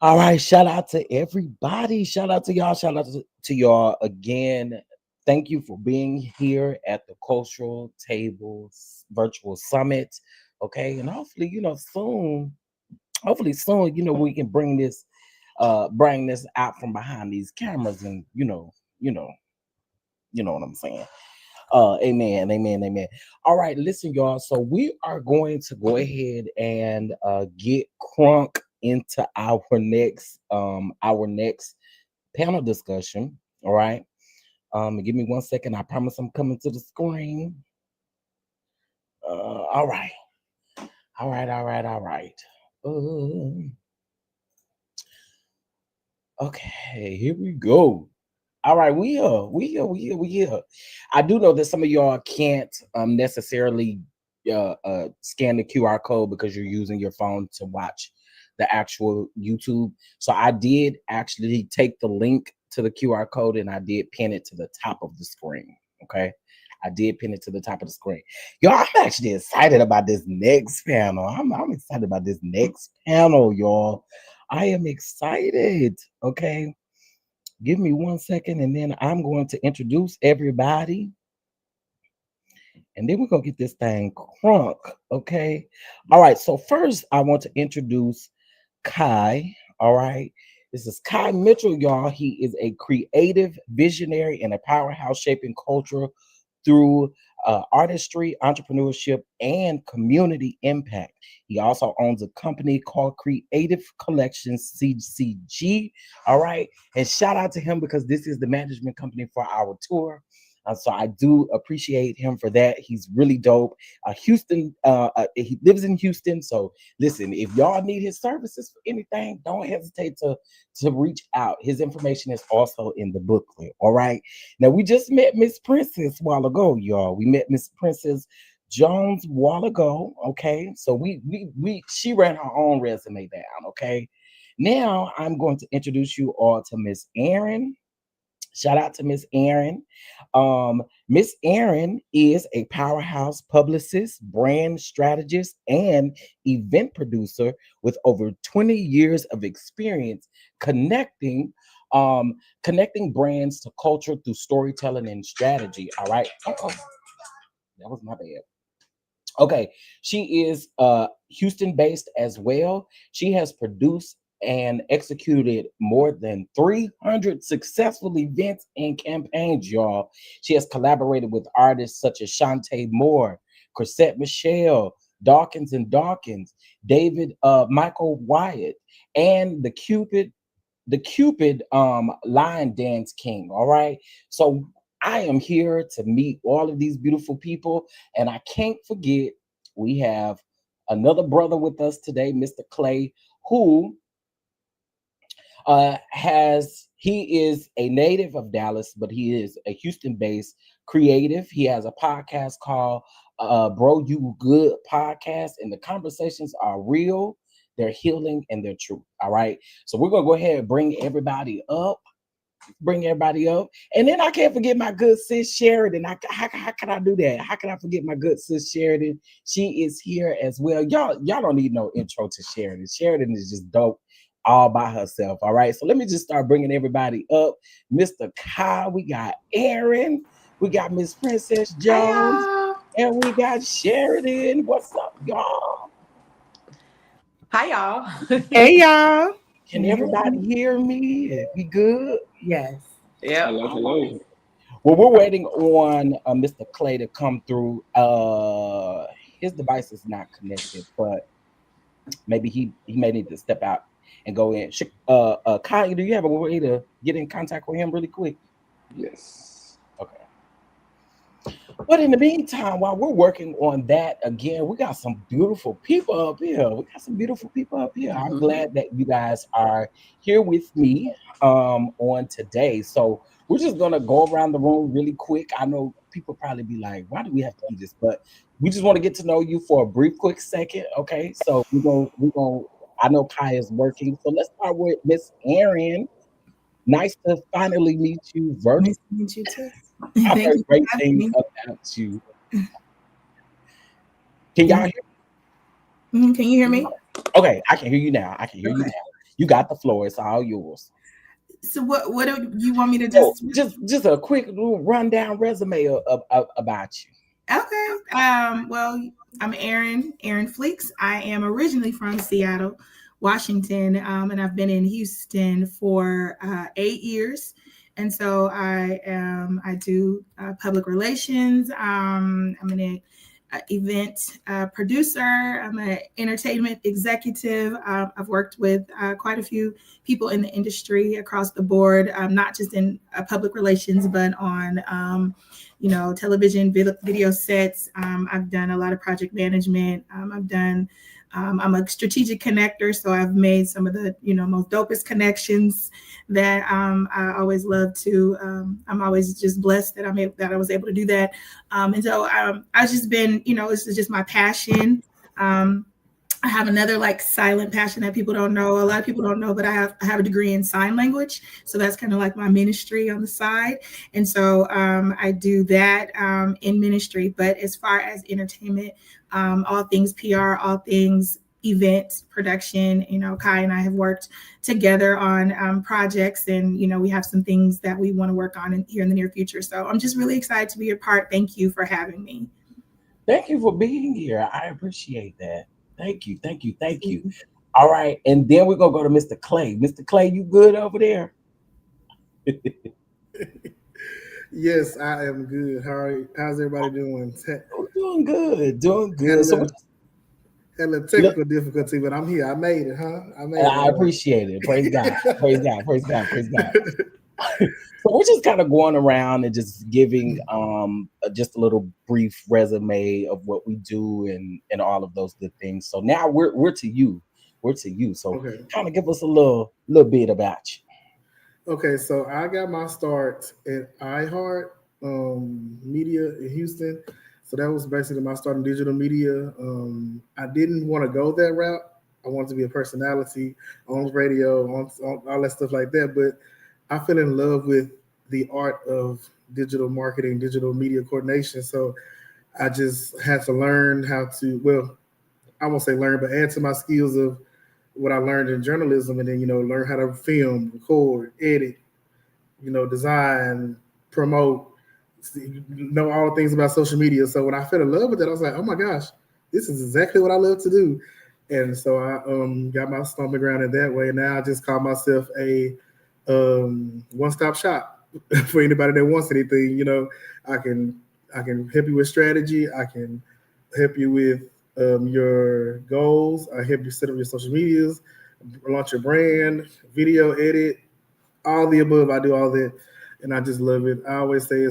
All right, shout out to everybody. Shout out to y'all. Shout out to y'all again. Thank you for being here at the Cultural Tables Virtual Summit. Okay, and hopefully, soon, we can bring this out from behind these cameras and you know what I'm saying. Amen, amen, amen. All right, listen, y'all. So we are going to go ahead and get crunk into our next panel discussion. All right. Give me 1 second. I promise I'm coming to the screen. All right. All right, all right, all right. Okay, here we go. All right, we here. I do know that some of y'all can't necessarily scan the QR code because you're using your phone to watch the actual YouTube. So I did actually take the link to the QR code and I did pin it to the top of the screen. Okay. I did pin it to the top of the screen. Y'all, I'm actually excited about this next panel. I'm excited about this next panel, y'all. I am excited. Okay. Give me 1 second and then I'm going to introduce everybody. And then we're going to get this thing crunk. Okay. All right. So first, I want to introduce Kai. All right. This is Kai Mitchell, y'all. He is a creative visionary and a powerhouse shaping culture through artistry, entrepreneurship, and community impact. He also owns a company called Creative Collections CCG. All right. And shout out to him because this is the management company for our tour. So I do appreciate him for that. He's really dope. He lives in Houston. So listen, if y'all need his services for anything, don't hesitate to reach out. His information is also in the booklet. All right. Now we just met Miss Princess a while ago, y'all. We met Miss Princess Jones a while ago. Okay. So she ran her own resume down. Okay. Now I'm going to introduce you all to Miss Erin. Shout out to Miss Erin. Miss Erin is a powerhouse publicist, brand strategist, and event producer with over 20 years of experience connecting brands to culture through storytelling and strategy. All right. Oh, that was my bad. Okay, she is Houston based as well. She has produced and executed more than 300 successful events and campaigns, y'all. She has collaborated with artists such as Shantae Moore, Chrisette Michelle, Dawkins and Dawkins, David Michael Wyatt, and the Cupid Lion Dance King. All right. So I am here to meet all of these beautiful people. And I can't forget, we have another brother with us today, Mr. Clay, who he is a native of Dallas, but he is a Houston-based creative. He has a podcast called Bro You Good Podcast, and the conversations are real, they're healing, and they're true. All right. So we're gonna go ahead and bring everybody up. And then I can't forget my good sis Sheridan. How can I do that? How can I forget my good sis Sheridan? She is here as well. Y'all don't need no intro to Sheridan. Sheridan is just dope all by herself. All right. So let me just start bringing everybody up. Mr. Kyle, we got Aaron, we got Miss Princess Jones, and we got Sheridan. What's up, y'all? Hi, y'all. Hey, y'all. Can everybody hear me? We good? Yes. Yeah. Hello. Well, we're waiting on Mr. Clay to come through. His device is not connected, but maybe he may need to step out and go in. Kai, do you have a way to get in contact with him really quick? Yes. Okay. But in the meantime, while we're working on that, again, we got some beautiful people up here. I'm glad that you guys are here with me on today. So we're just gonna go around the room really quick. I know people probably be like, why do we have to do this? But we just want to get to know you for a brief, quick second. Okay. So we're gonna I know Kai is working. So let's start with Miss Erin. Nice to finally meet you virtually. Nice to meet you too. I've heard great things about you. Can y'all hear me? Can you hear me? Okay, I can hear you now. You got the floor. It's all yours. So what do you want me to So just just a quick little rundown resume about you. Okay. Well, I'm Erin Fleeks. I am originally from Seattle, Washington, and I've been in Houston for 8 years. And so I do public relations. I'm an event producer. I'm an entertainment executive. I've worked with quite a few people in the industry across the board, not just in public relations, but on television, video sets. I've done a lot of project management. I'm a strategic connector, so I've made some of the most dopest connections that I always love to. I'm always just blessed that I was able to do that, and so I've just been, this is just my passion. I have another like silent passion that people don't know. A lot of people don't know, but I have a degree in sign language, so that's kind of like my ministry on the side. And so I do that in ministry. But as far as entertainment, all things PR, all things event production, Kai and I have worked together on projects, and we have some things that we want to work on here in the near future. So I'm just really excited to be a part. Thank you for having me. Thank you for being here. I appreciate that. Thank you. Thank you. Thank you. All right. And then we're going to go to Mr. Clay. Mr. Clay, you good over there? Yes, I am good. How's everybody doing? Doing good. Doing good. Had a little technical difficulty, but I'm here. I made it, huh? I appreciate it. Praise God. Praise God. Praise God. Praise God. So we're just kind of going around and just giving just a little brief resume of what we do and all of those good things. So now we're to you. We're to you. So kind of give us a little bit about you. Okay, so I got my start at iHeart Media in Houston. So that was basically my start in digital media. I didn't want to go that route. I wanted to be a personality on radio, on all that stuff like that. But I fell in love with the art of digital marketing, digital media coordination. So I just had to learn how to, well, I won't say learn, but add to my skills of what I learned in journalism, and then, learn how to film, record, edit, design, promote, know all the things about social media. So when I fell in love with it, I was like, oh my gosh, this is exactly what I love to do. And so I got my stomping ground in that way. Now I just call myself a one-stop shop for anybody that wants anything. I can help you with strategy. I can help you with your goals. I help you set up your social medias, launch your brand, video edit, all the above. I do all that, and I just love it. I always say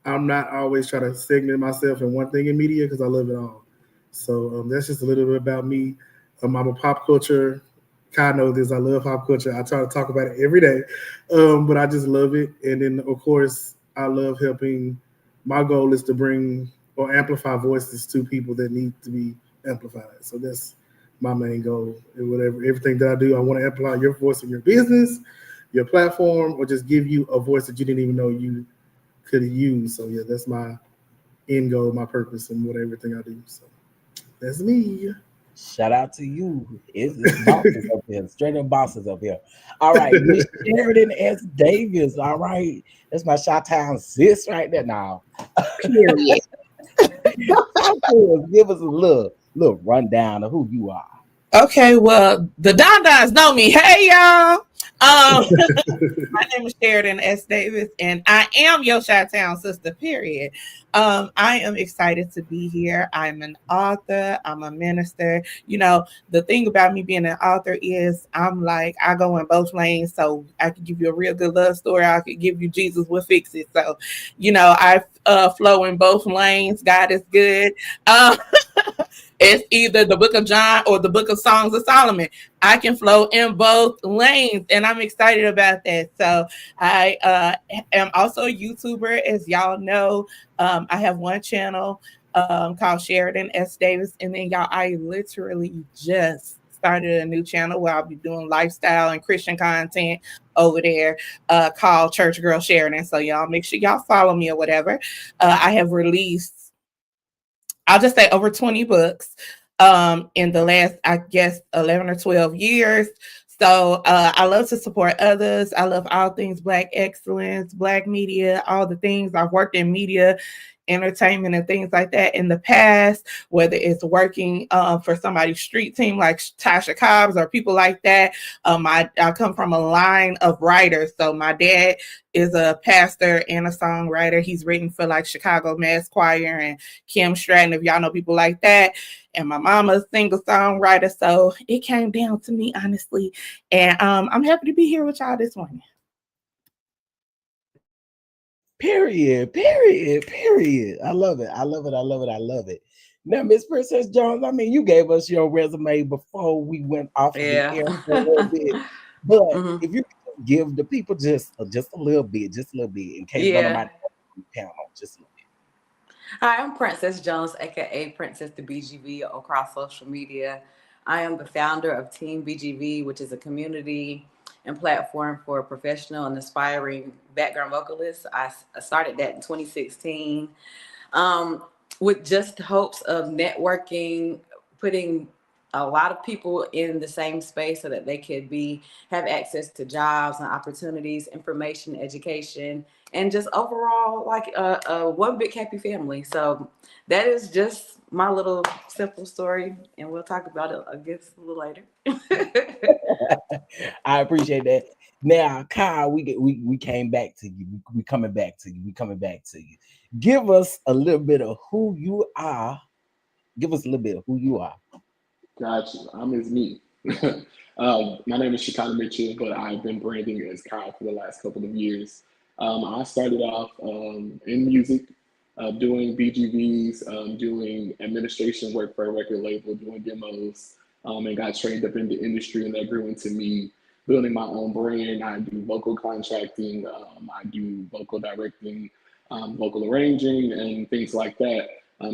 I'm not always trying to segment myself in one thing in media, because I love it all. So that's just a little bit about me. I'm a pop culture. Kai knows this. I love pop culture. I try to talk about it every day, but I just love it. And then, of course, I love helping. My goal is to bring or amplify voices to people that need to be amplified. So that's my main goal. And everything that I do, I want to amplify your voice in your business, your platform, or just give you a voice that you didn't even know you could use. So yeah, that's my end goal, my purpose, and everything I do. So that's me. Shout out to you. It's bosses up here, straight up bosses up here. All right, Miss Sheridan S. Davis. All right, that's my Chi-Town sis right there now. Period. Give us a little rundown of who you are. Okay, well, the Don Dons know me. Hey, y'all. My name is Sheridan S. Davis, and I am your Chi-Town sister, period. I am excited to be here. I'm an author. I'm a minister. The thing about me being an author is I go in both lanes. So I could give you a real good love story. I could give you Jesus will fix it. So, I flow in both lanes. God is good. It's either the book of John or the book of Songs of Solomon. I can flow in both lanes, and I'm excited about that. So I am also a YouTuber, as y'all know. I have one channel called Sheridan S. Davis, and then y'all, I literally just started a new channel where I'll be doing lifestyle and Christian content over there called Church Girl Sheridan. So y'all make sure y'all follow me or whatever. I have released, I'll just say, over 20 books in the last, I guess, 11 or 12 years. So I love to support others. I love all things Black excellence, Black media, all the things. I've worked in media, entertainment, and things like that in the past, whether it's working for somebody's street team like Tasha Cobbs or people like that. I come from a line of writers. So my dad is a pastor and a songwriter. He's written for like Chicago Mass Choir and Kim Stratton, if y'all know people like that. And my mama's single songwriter. So it came down to me, honestly. And I'm happy to be here with y'all this morning. Period. Period. Period. I love it. I love it. I love it. I love it. Now, Miss Princess Jones, I mean, you gave us your resume before we went off of the air for a little bit. But Mhm. if you could give the people just a little bit, in case Yeah. one of my panel, just a little bit. Hi, I'm Princess Jones, aka Princess the BGV, across social media. I am the founder of Team BGV, which is a community and platform for professional and aspiring background vocalists. I started that in 2016 with just hopes of networking, putting a lot of people in the same space so that they could have access to jobs and opportunities, information, education, and just overall like a one big happy family. So that is just my little simple story, and we'll talk about it, I guess, a little later. I appreciate that. Now, Kyle, we came back to you. We coming back to you. We coming back to you. Give us a little bit of who you are. Give us a little bit of who you are. Got you. I'm as me. My name is Shekinah Mitchell, but I've been branding as Kyle for the last couple of years. I started off in music, doing BGVs, doing administration work for a record label, doing demos, and got trained up in the industry, and that grew into me building my own brand. I do vocal contracting, I do vocal directing, vocal arranging, and things like that.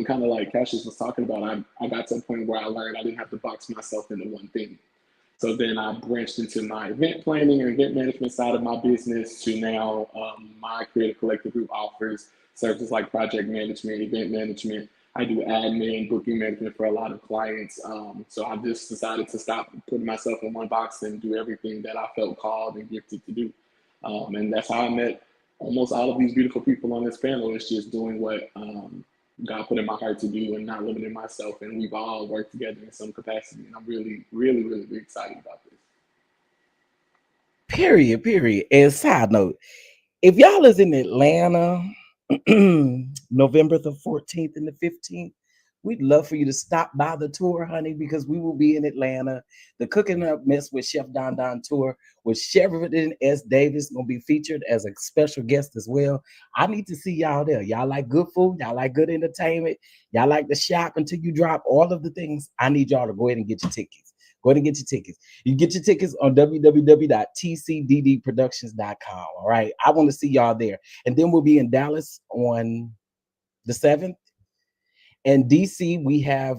Kind of like Cassius was talking about, I got to a point where I learned I didn't have to box myself into one thing. So then I branched into my event planning and event management side of my business to now my creative collective group offers services like project management, event management. I do admin, booking management for a lot of clients. So I just decided to stop putting myself in one box and do everything that I felt called and gifted to do. And that's how I met almost all of these beautiful people on this panel. It's just doing what God put in my heart to do and not limiting myself. And we've all worked together in some capacity. And I'm really, really, really, really excited about this. Period. Period. And side note, if y'all is in Atlanta, November the 14th and the 15th, we'd love for you to stop by the tour, honey, because we will be in Atlanta. The Cooking Up Mess with Chef Don Don tour with Sheridan S. Davis going to be featured as a special guest as well. I need to see y'all there. Y'all like good food. Y'all like good entertainment. Y'all like to shop until you drop all of the things. I need y'all to go ahead and get your tickets. Go ahead and get your tickets. You get your tickets on www.tcddproductions.com. All right. I want to see y'all there. And then we'll be in Dallas on the 7th. And DC, we have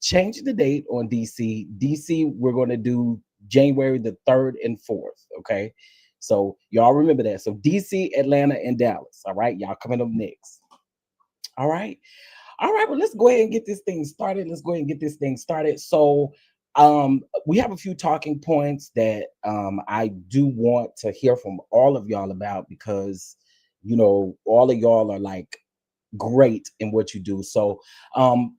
changed the date on DC. DC, we're going to do January the 3rd and 4th. Okay. So y'all remember that. So DC, Atlanta, and Dallas. All right. Y'all coming up next. All right. All right. Well, let's go ahead and get this thing started. So we have a few talking points that I do want to hear from all of y'all about, because all of y'all are like great in what you do. So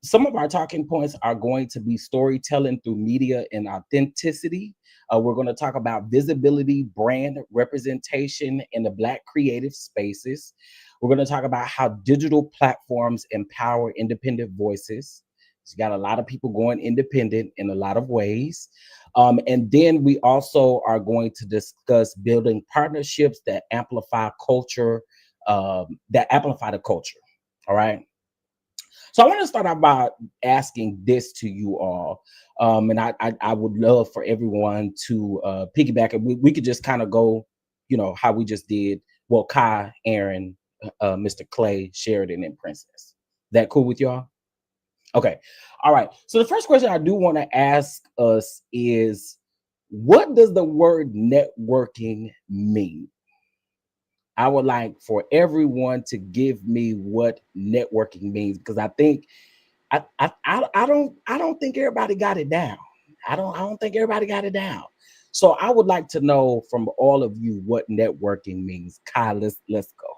some of our talking points are going to be storytelling through media and authenticity. We're going to talk about visibility, brand representation in the Black creative spaces. We're going to talk about how digital platforms empower independent voices. You got a lot of people going independent in a lot of ways. And then we also are going to discuss building partnerships that amplify culture, that amplify the culture. All right. So I want to start out by asking this to you all. And I would love for everyone to piggyback, and we could just kind of go, how we just did. Well, Kai, Aaron, Mr. Clay, Sheridan, and Princess. That cool with y'all? Okay. All right. So the first question I do want to ask us is, what does the word networking mean? I would like for everyone to give me what networking means, because I think I don't think everybody got it down. I don't think everybody got it down. So I would like to know from all of you what networking means. Kai, let's go.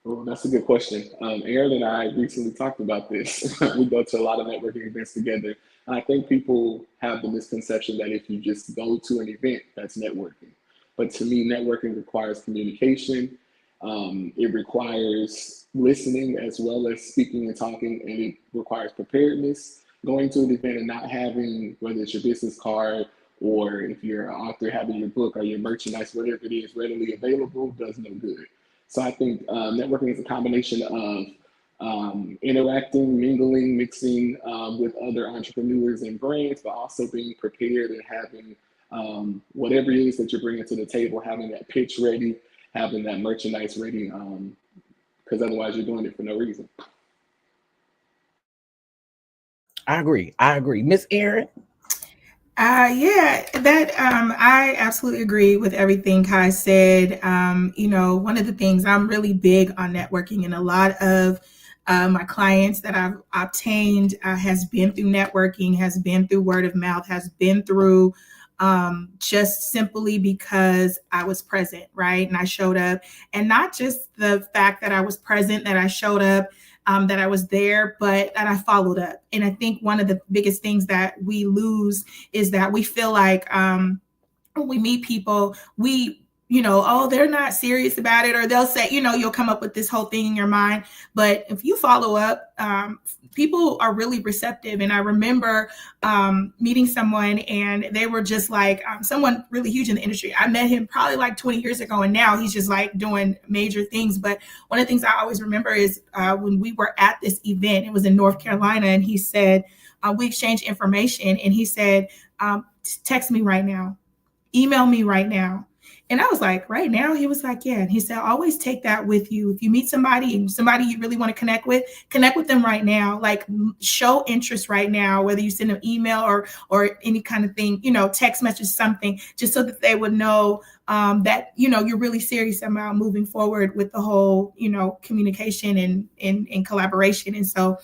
Well, that's a good question. Aaron and I recently talked about this. We go to a lot of networking events together. And I think people have the misconception that if you just go to an event, that's networking. But to me, networking requires communication. It requires listening as well as speaking and talking, and it requires preparedness. Going to an event and not having, whether it's your business card or if you're an author, having your book or your merchandise, whatever it is, readily available does no good. So I think networking is a combination of interacting, mingling, mixing with other entrepreneurs and brands, but also being prepared and having whatever it is that you're bringing to the table, having that pitch ready, having that merchandise ready, because otherwise you're doing it for no reason. I agree. Miss Erin? Yeah, that I absolutely agree with everything Kai said. One of the things I'm really big on networking, and a lot of my clients that I've obtained has been through networking, has been through word of mouth, has been through just simply because I was present, right? And I showed up, and not just the fact that I was present, that I showed up, that I was there, but that I followed up. And I think one of the biggest things that we lose is that we feel like when we meet people, oh, they're not serious about it, or they'll say, you'll come up with this whole thing in your mind. But if you follow up, people are really receptive. And I remember meeting someone, and they were just like someone really huge in the industry. I met him probably like 20 years ago, and now he's just like doing major things. But one of the things I always remember is when we were at this event, it was in North Carolina, and he said, we exchanged information, and he said, text me right now, email me right now. And I was like, right now? He was like, yeah. And he said, always take that with you. If you meet somebody and somebody you really want to connect with them right now. Like, show interest right now, whether you send an email or any kind of thing, text message, something, just so that they would know that, you're really serious about moving forward with the whole, communication and collaboration. And so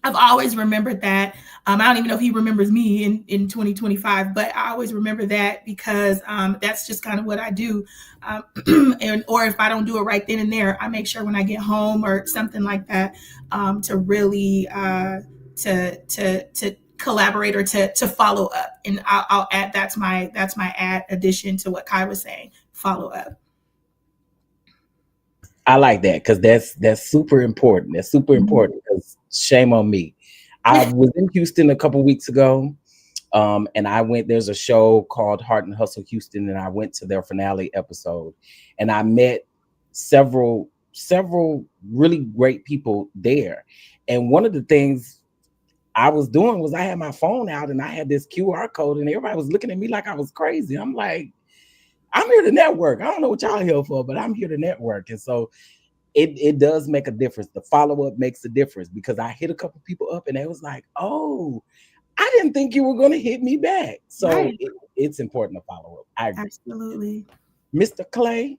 I've always remembered that. I don't even know if he remembers me in 2025, but I always remember that because that's just kind of what I do. Or if I don't do it right then and there, I make sure when I get home or something like that to really to collaborate or to follow up. And I'll add that's my addition to what Kai was saying. Follow up. I like that because that's super important. That's super important because shame on me. I was in Houston a couple weeks ago, and I went. There's a show called Heart and Hustle Houston, and I went to their finale episode, and I met several really great people there. And one of the things I was doing was I had my phone out and I had this QR code, and everybody was looking at me like I was crazy. I'm like, I'm here to network. I don't know what y'all here for, but I'm here to network. And so it does make a difference. The follow-up makes a difference because I hit a couple people up and they was like, oh, I didn't think you were going to hit me back. So right. It's important to follow up. I agree. Absolutely. Mr. Clay?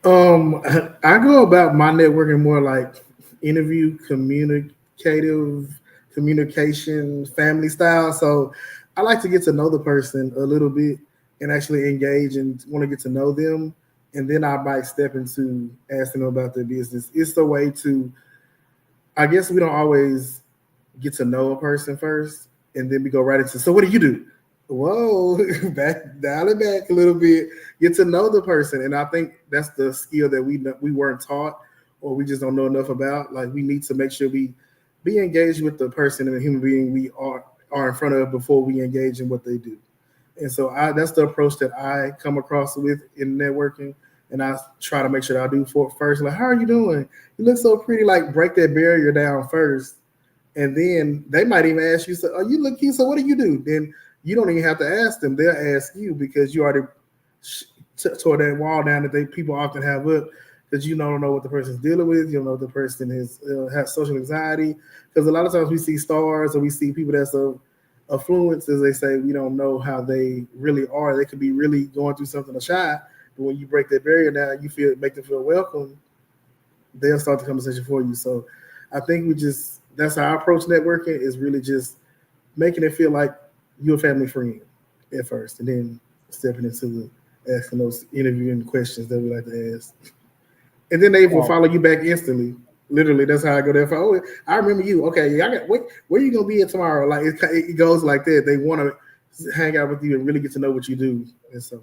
I go about my networking more like interview, communication, family style. So I like to get to know the person a little bit and actually engage and want to get to know them. And then I might step into asking them about their business. It's the way to, I guess we don't always get to know a person first, and then we go right into, so what do you do? Whoa, dial it back a little bit, get to know the person. And I think that's the skill that we weren't taught, or we just don't know enough about. Like, we need to make sure we be engaged with the person and the human being we are in front of before we engage in what they do. And so that's the approach that I come across with in networking. And I try to make sure that I do first. Like, how are you doing? You look so pretty. Like, break that barrier down first. And then they might even ask you, so, oh, you look cute. So what do you do? Then you don't even have to ask them. They'll ask you because you already tore that wall down that people often have up, because you don't know what the person's dealing with. You don't know if the person has social anxiety. Because a lot of times we see stars or we see people that's affluence, as they say, we don't know how they really are. They could be really going through something shy, but when you break that barrier down, make them feel welcome, they'll start the conversation for you. So I think that's how I approach networking, is really just making it feel like you're a family friend at first, and then stepping into asking those interviewing questions that we like to ask. And then they will follow you back instantly. Literally, that's how I go there. Oh, I remember you. Okay, I got. Where you gonna be at tomorrow? Like it goes like that. They want to hang out with you and really get to know what you do, and so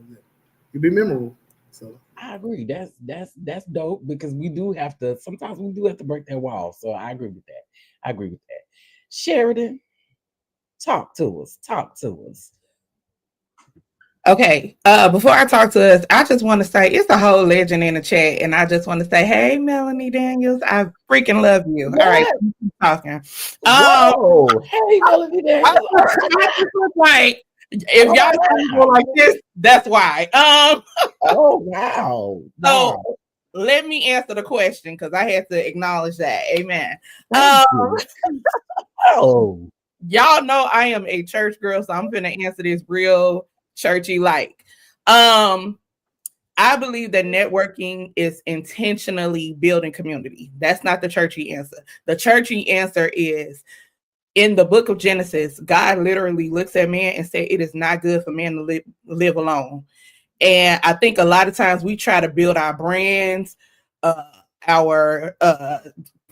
you be memorable. So I agree. That's dope because we do have to. Sometimes we do have to break that wall. So I agree with that. I agree with that. Sheridan, talk to us. Talk to us. Okay. Before I talk to us, I just want to say it's a whole legend in the chat, and I just want to say, hey, Melanie Daniels, I freaking love you. What? All right, keep talking. Whoa! Hey, Melanie Daniels. I just look like if y'all don't go like this, that's why. Oh wow! So let me answer the question because I had to acknowledge that. Amen. Oh, Y'all know I am a church girl, so I'm gonna answer this real churchy like. I believe that networking is intentionally building community. That's not the churchy answer. The churchy answer is in the book of Genesis, God literally looks at man and said, it is not good for man to live alone. And I think a lot of times we try to build our brands, our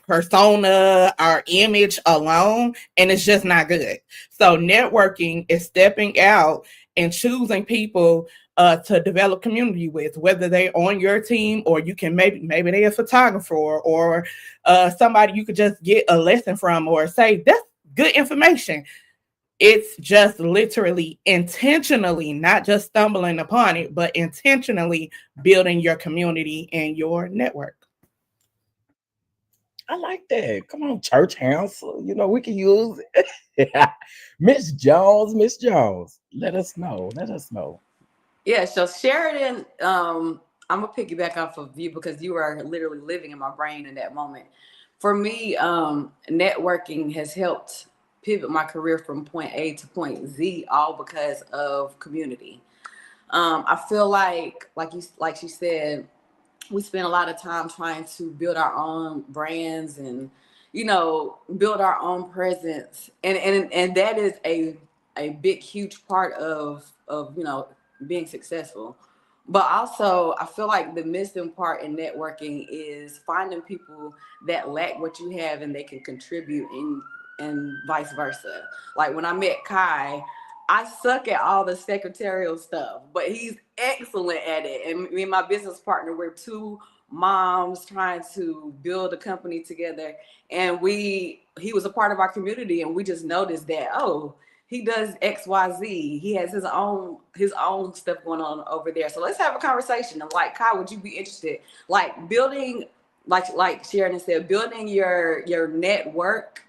persona, our image alone, and it's just not good. So networking is stepping out and choosing people to develop community with, whether they're on your team or you can maybe they're a photographer or somebody you could just get a lesson from or say, that's good information. It's just literally intentionally, not just stumbling upon it, but intentionally building your community and your network. I like that. Come on, church house. You know, we can use it. Miss Jones, let us know. Yeah, so Sheridan, I'm gonna piggyback off of you because you are literally living in my brain in that moment. For me, networking has helped pivot my career from point A to point Z, all because of community. I feel like she said, we spend a lot of time trying to build our own brands and, build our own presence. And that is a big, huge part of being successful. But also, I feel like the missing part in networking is finding people that lack what you have and they can contribute and vice versa. Like when I met Kai, I suck at all the secretarial stuff, but he's excellent at it. And me and my business partner, we're two moms trying to build a company together. And he was a part of our community, and we just noticed that, oh, he does XYZ. He has his own stuff going on over there. So let's have a conversation. I'm like, Kai, would you be interested? Like building, like Sheridan said, building your network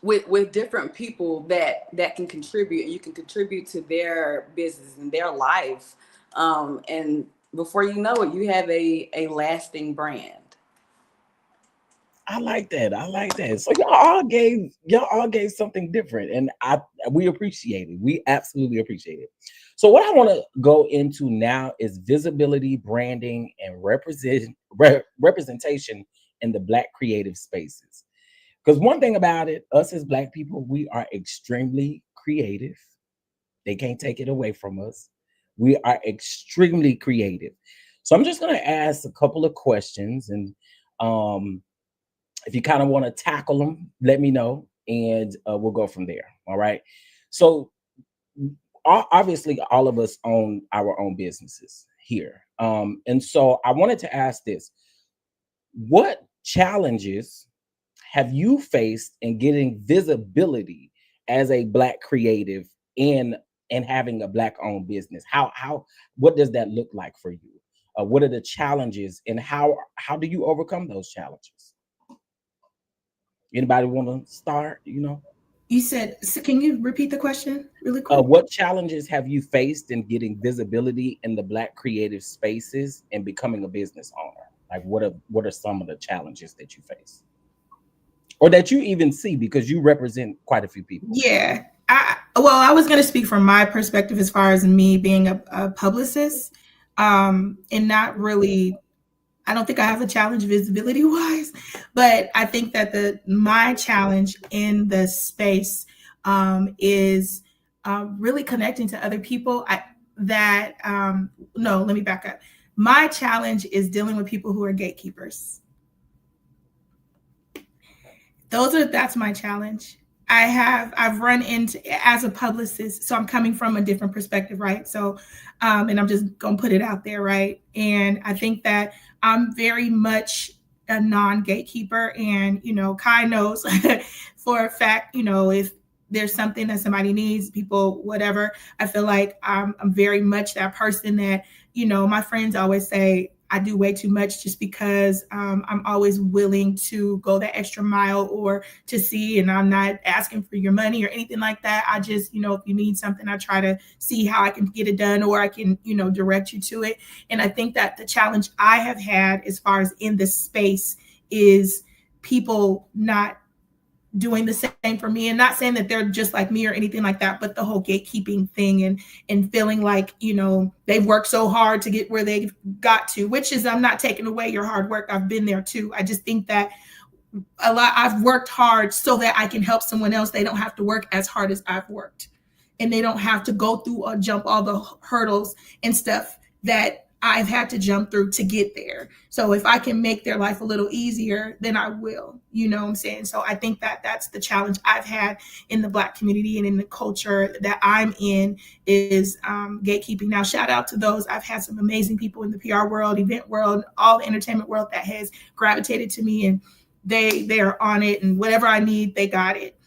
with different people that can contribute, and you can contribute to their business and their life. And before you know it, you have a lasting brand. I like that. So y'all all gave something different, and we appreciate it. We absolutely appreciate it. So what I want to go into now is visibility, branding, and representation in the Black creative spaces. Because one thing about it, us as Black people, we are extremely creative. They can't take it away from us. We are extremely creative. So I'm just going to ask a couple of questions, and if you kind of want to tackle them, let me know, and we'll go from there. All right. So obviously, all of us own our own businesses here. And so I wanted to ask this: what challenges have you faced in getting visibility as a Black creative and having a Black owned business? What does that look like for you? What are the challenges, and how do you overcome those challenges? Anybody want to start? You said, so can you repeat the question really quick? What challenges have you faced in getting visibility in the Black creative spaces and becoming a business owner? Like, what are some of the challenges that you face, or that you even see, because you represent quite a few people? Yeah, I was going to speak from my perspective as far as me being a publicist, and not really. I don't think I have a challenge visibility wise, but I think that my challenge in the space is really connecting to other people. No, let me back up. My challenge is dealing with people who are gatekeepers. That's my challenge. I've run into, as a publicist, so I'm coming from a different perspective, right? So, and I'm just gonna put it out there, right? And I think that I'm very much a non-gatekeeper, and Kai knows for a fact, if there's something that somebody needs, people, whatever, I feel like I'm very much that person that, my friends always say I do way too much, just because I'm always willing to go that extra mile or to see, and I'm not asking for your money or anything like that. I just, if you need something, I try to see how I can get it done, or I can, direct you to it. And I think that the challenge I have had as far as in this space is people not doing the same for me, and not saying that they're just like me or anything like that, but the whole gatekeeping thing and feeling like, they've worked so hard to get where they got to, which is, I'm not taking away your hard work. I've been there too. I just think that I've worked hard so that I can help someone else. They don't have to work as hard as I've worked, and they don't have to go through or jump all the hurdles and stuff that I've had to jump through to get there. So if I can make their life a little easier, then I will, you know what I'm saying? So I think that that's the challenge I've had in the Black community and in the culture that I'm in, is gatekeeping. Now, shout out to those. I've had some amazing people in the PR world, event world, all the entertainment world that has gravitated to me, and they are on it, and whatever I need, they got it.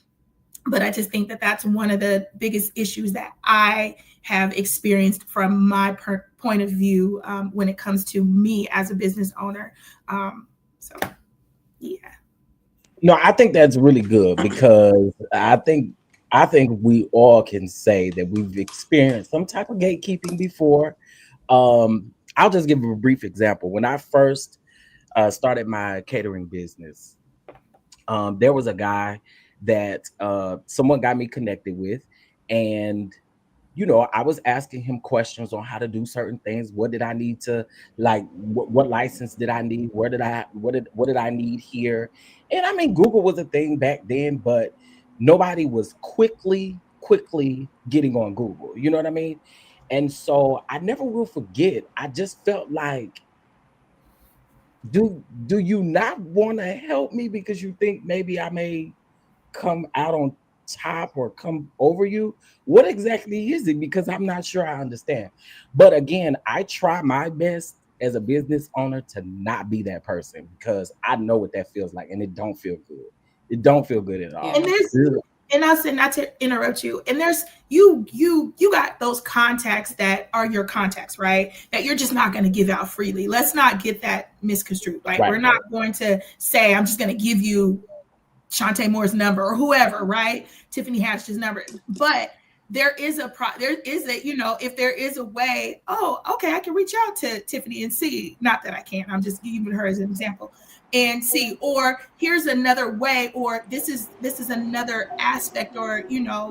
But I just think that that's one of the biggest issues that I have experienced from my point of view when it comes to me as a business owner. So, yeah. No, I think that's really good, because I think we all can say that we've experienced some type of gatekeeping before. I'll just give a brief example. When I first started my catering business, there was a guy that someone got me connected with, and I was asking him questions on how to do certain things. What did I need to, like, what license did I need? What did I need here? And I mean, Google was a thing back then, but nobody was quickly getting on Google. You know what I mean? And so I never will forget. I just felt like, do you not want to help me because you think maybe I may come out on top or come over you? What exactly is it? Because I'm not sure I understand. But again, I try my best as a business owner to not be that person, because I know what that feels like, and it don't feel good. It don't feel good at all. And I'll say, not to interrupt you, and there's you got those contacts that are your contacts, right? That you're just not going to give out freely. Let's not get that misconstrued. Like, we're not going to say, I'm just going to give you Shantae Moore's number or whoever, right? Tiffany Hatch's number. But there is if there is a way, oh, okay, I can reach out to Tiffany and see. Not that I can't, I'm just giving her as an example, and see, or here's another way, or this is another aspect, or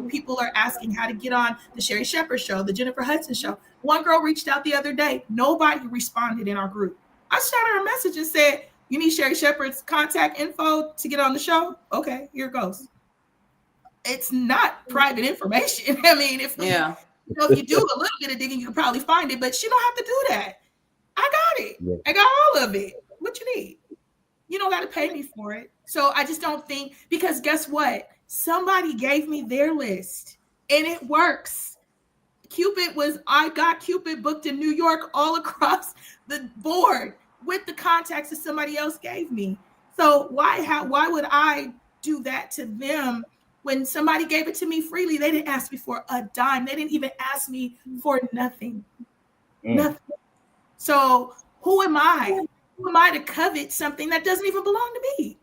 people are asking how to get on the Sherry Shepherd show, the Jennifer Hudson show. One girl reached out the other day, nobody responded in our group. I shot her a message and said, you need Sherry Shepherd's contact info to get on the show? Okay, here it goes. It's not private information. I mean, if you do a little bit of digging, you can probably find it, but you don't have to do that. I got it. Yeah. I got all of it. What you need? You don't got to pay me for it. So I just don't think, because guess what? Somebody gave me their list and it works. I got Cupid booked in New York all across the board with the contacts that somebody else gave me. So why would I do that to them when somebody gave it to me freely? They didn't ask me for a dime. They didn't even ask me for nothing. Nothing. So who am I? Who am I to covet something that doesn't even belong to me?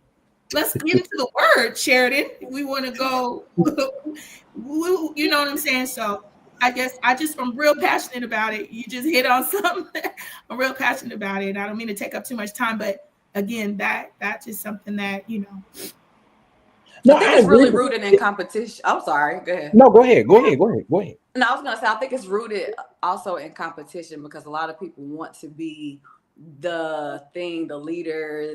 Let's get into the word, Sheridan. We want to go, you know what I'm saying? So I guess I'm real passionate about it. You just hit on something. I'm real passionate about it. I don't mean to take up too much time, but again, that's just something that, No, I think it's really rooted in competition. I'm sorry. Go ahead. No, go ahead. No, I was going to say, I think it's rooted also in competition, because a lot of people want to be the leader,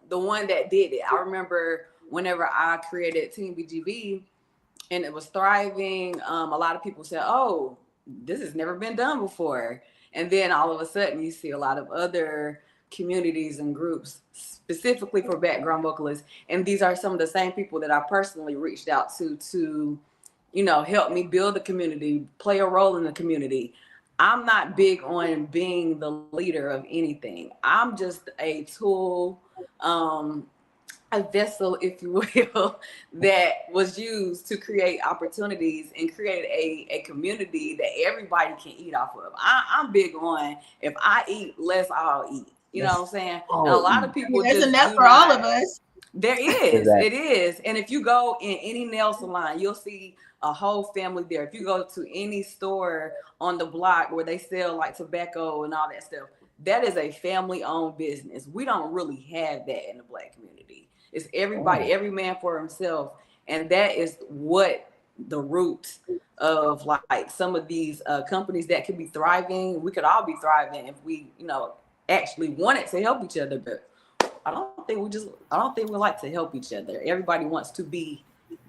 the one that did it. I remember whenever I created Team BGB, and it was thriving. A lot of people said, "Oh, this has never been done before." And then all of a sudden, you see a lot of other communities and groups specifically for background vocalists, and these are some of the same people that I personally reached out to, help me build the community, play a role in the community. I'm not big on being the leader of anything. I'm just a tool, a vessel, if you will, that was used to create opportunities and create a community that everybody can eat off of. I'm big on, if I eat less, I'll eat. You know what I'm saying? And a lot of people There's just enough do for all not. of us. There is, Exactly. it is. And if you go in any nail salon, you'll see a whole family there. If you go to any store on the block where they sell like tobacco and all that stuff, that is a family owned business. We don't really have that in the Black community. It's everybody, every man for himself. And that is what the roots of like some of these companies that could be thriving. We could all be thriving if we, actually wanted to help each other. But I don't think we like to help each other. Everybody wants to be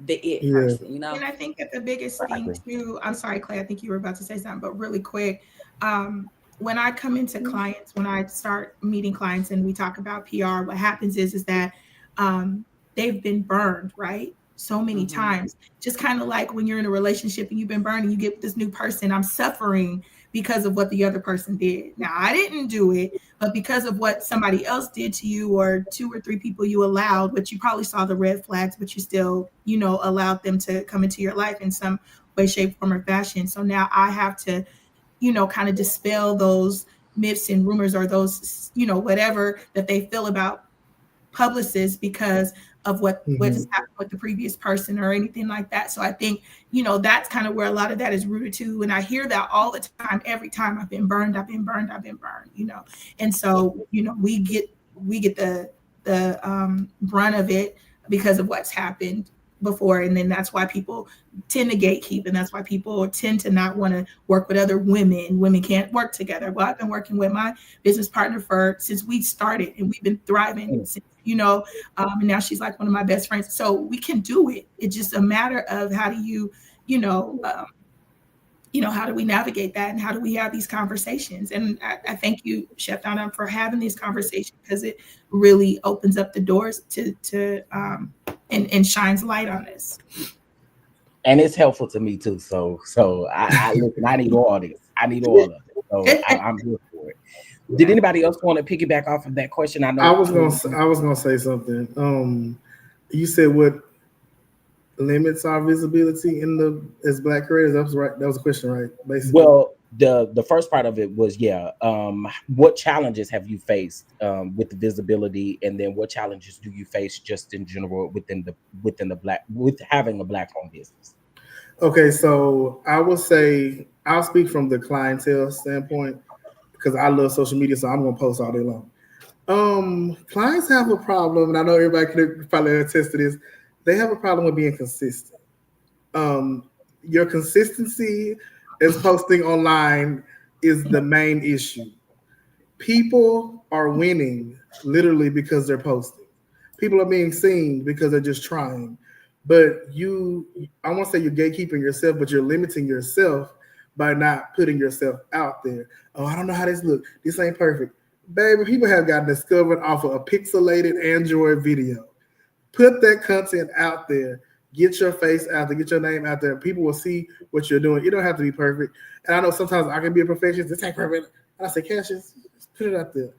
the it person, And I think that the biggest thing too, I'm sorry, Clay, I think you were about to say something, but really quick. When I come into clients, when I start meeting clients and we talk about PR, what happens is that they've been burned, right? So many times. Just kind of like when you're in a relationship and you've been burned and you get this new person, I'm suffering because of what the other person did. Now, I didn't do it, but because of what somebody else did to you, or 2 or 3 people you allowed, but you probably saw the red flags, but you still, allowed them to come into your life in some way, shape, form, or fashion. So now I have to, kind of dispel those myths and rumors, or those, whatever that they feel about publicists because of what just happened with the previous person or anything like that. So I think, that's kind of where a lot of that is rooted to. And I hear that all the time, every time. I've been burned, And so, we get the brunt of it because of what's happened before. And then that's why people tend to gatekeep, and that's why people tend to not want to work with other women. Women can't work together. Well, I've been working with my business partner since we started, and we've been thriving since, and now she's like one of my best friends. So we can do it. It's just a matter of how do you, how do we navigate that, and how do we have these conversations? And I thank you, Chef Donna, for having these conversations, because it really opens up the doors to and shines light on this. And it's helpful to me too. So I listen, I need all this. I need all of it. So I'm good for it. Did anybody else want to piggyback off of that question? I know I was gonna say something. You said what limits our visibility as Black creators? That was right. That was a question, right? Basically. Well, the first part of it was what challenges have you faced with the visibility, and then what challenges do you face just in general within the Black, with having a Black owned business? Okay, so I will say I'll speak from the clientele standpoint, because I love social media, so I'm gonna post all day long. Clients have a problem, and I know everybody could probably attest to this. They have a problem with being consistent. Your consistency as posting online is the main issue. People are winning literally because they're posting. People are being seen because they're just trying. But I won't say you're gatekeeping yourself, but you're limiting yourself by not putting yourself out there. Oh, I don't know how this looks. This ain't perfect. Baby, people have gotten discovered off of a pixelated Android video. Put that content out there. Get your face out there. Get your name out there. People will see what you're doing. You don't have to be perfect. And I know sometimes I can be a perfectionist. This ain't perfect. And I say, Cassius, just put it out there.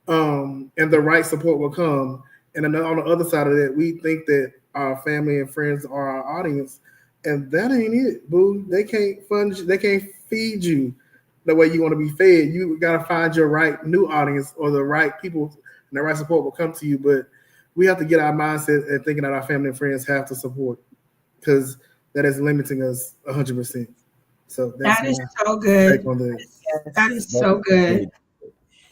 And the right support will come. And then on the other side of that, we think that our family and friends are our audience. And that ain't it, boo. They can't fund you. They can't feed you the way you want to be fed. You got to find your right new audience, or the right people, and the right support will come to you. But we have to get our mindset and thinking that our family and friends have to support, because that is limiting us 100%. So that is so good. That is so good.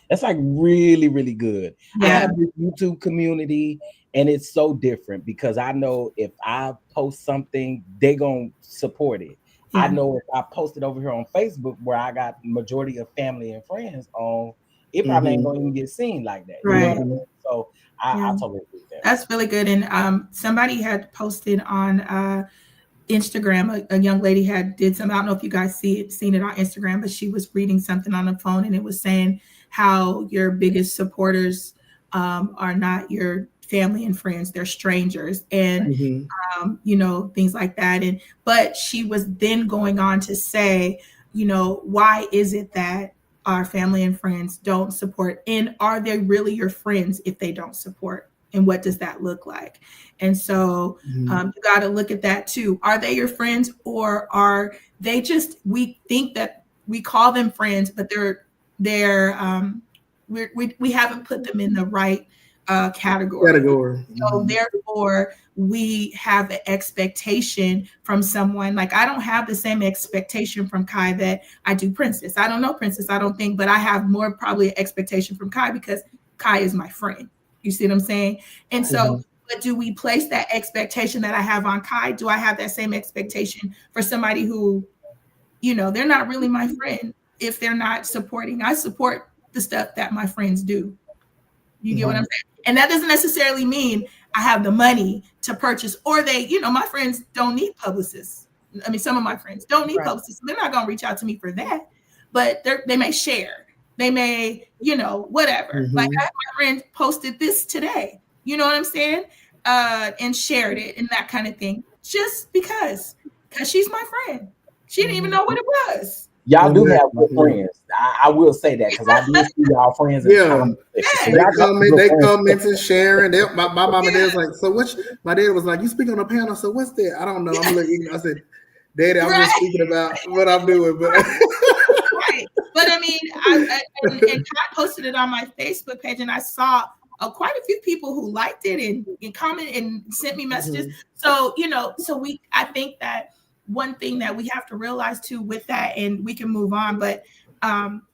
That's like really, really good. Yeah. I have this YouTube community, and it's so different because I know if I post something, they're going to support it. Yeah. I know if I post it over here on Facebook, where I got majority of family and friends on, it probably ain't going to even get seen like that. Right. You know what I mean? So I totally agree with that. That's really good. And somebody had posted on Instagram, a young lady did something. I don't know if you guys seen it on Instagram, but she was reading something on the phone, and it was saying how your biggest supporters are not your family and friends, they're strangers, and things like that. But she was then going on to say, why is it that our family and friends don't support, and are they really your friends if they don't support? And what does that look like? And so you got to look at that too. Are they your friends, or are they just, we think that we call them friends, but we haven't put them in the right category. So therefore we have an expectation from someone. Like, I don't have the same expectation from Kai that I do Princess. I don't know Princess, I don't think, but I have more probably an expectation from Kai because Kai is my friend. You see what I'm saying? And so, but do we place that expectation that I have on Kai? Do I have that same expectation for somebody who, they're not really my friend if they're not supporting? I support the stuff that my friends do. You get what I'm saying? And that doesn't necessarily mean I have the money to purchase, or they, my friends don't need publicists. I mean, some of my friends don't need publicists. They're not going to reach out to me for that, but they may share. They may, whatever. Like, I had my friend posted this today, you know what I'm saying? And shared it and that kind of thing. Just because she's my friend. She didn't even know what it was. Y'all do have good friends. I will say that, because I do see y'all friends. They commented, sharing. My mom and dad was like, so what's, my dad was like, you speak on a panel, so what's that? I don't know. I'm looking, I said, Daddy, I'm just speaking about what I'm doing. But right. But I mean, I posted it on my Facebook page, and I saw quite a few people who liked it and commented and sent me messages. So, I think that one thing that we have to realize too with that, and we can move on, but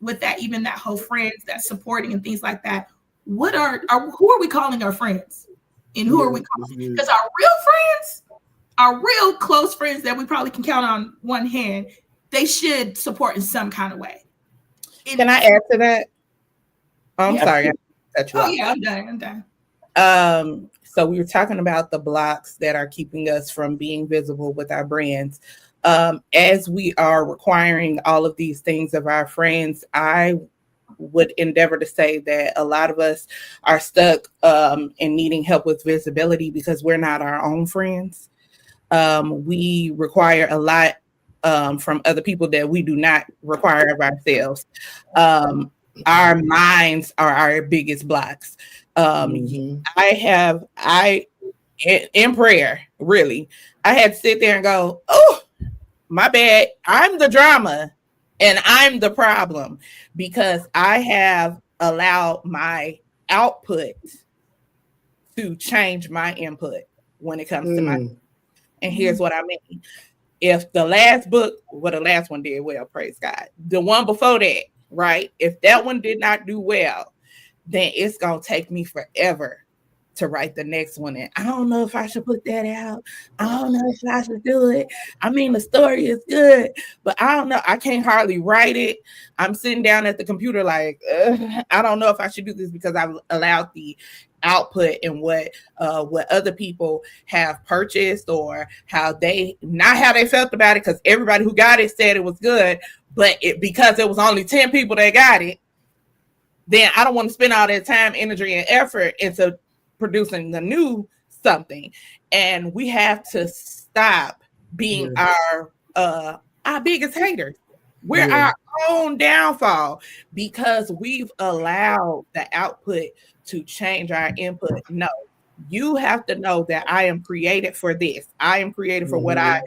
with that, even that whole friends, that supporting and things like that, who are we calling our friends? And who are we calling? Because our real friends, our real close friends that we probably can count on one hand, they should support in some kind of way. Can I add to that? I'm sorry. Yeah, I'm done. So we were talking about the blocks that are keeping us from being visible with our brands. As we are requiring all of these things of our friends, I would endeavor to say that a lot of us are stuck in needing help with visibility because we're not our own friends. We require a lot from other people that we do not require of ourselves. Our minds are our biggest blocks. In prayer, really, I had to sit there and go, oh, my bad. I'm the drama and I'm the problem, because I have allowed my output to change my input when it comes to my. And here's what I mean. If the last book, the last one did well, praise God. The one before that, right? If that one did not do well, then it's going to take me forever to write the next one. And I don't know if I should put that out. I don't know if I should do it. I mean, the story is good, but I don't know. I can't hardly write it. I'm sitting down at the computer like, I don't know if I should do this, because I've allowed the output and what other people have purchased, or not how they felt about it, because everybody who got it said it was good, but because there was only 10 people that got it, then I don't want to spend all that time, energy, and effort into producing the new something. And we have to stop being our biggest haters. We're our own downfall because we've allowed the output to change our input. No, you have to know that I am created for this. I am created for what I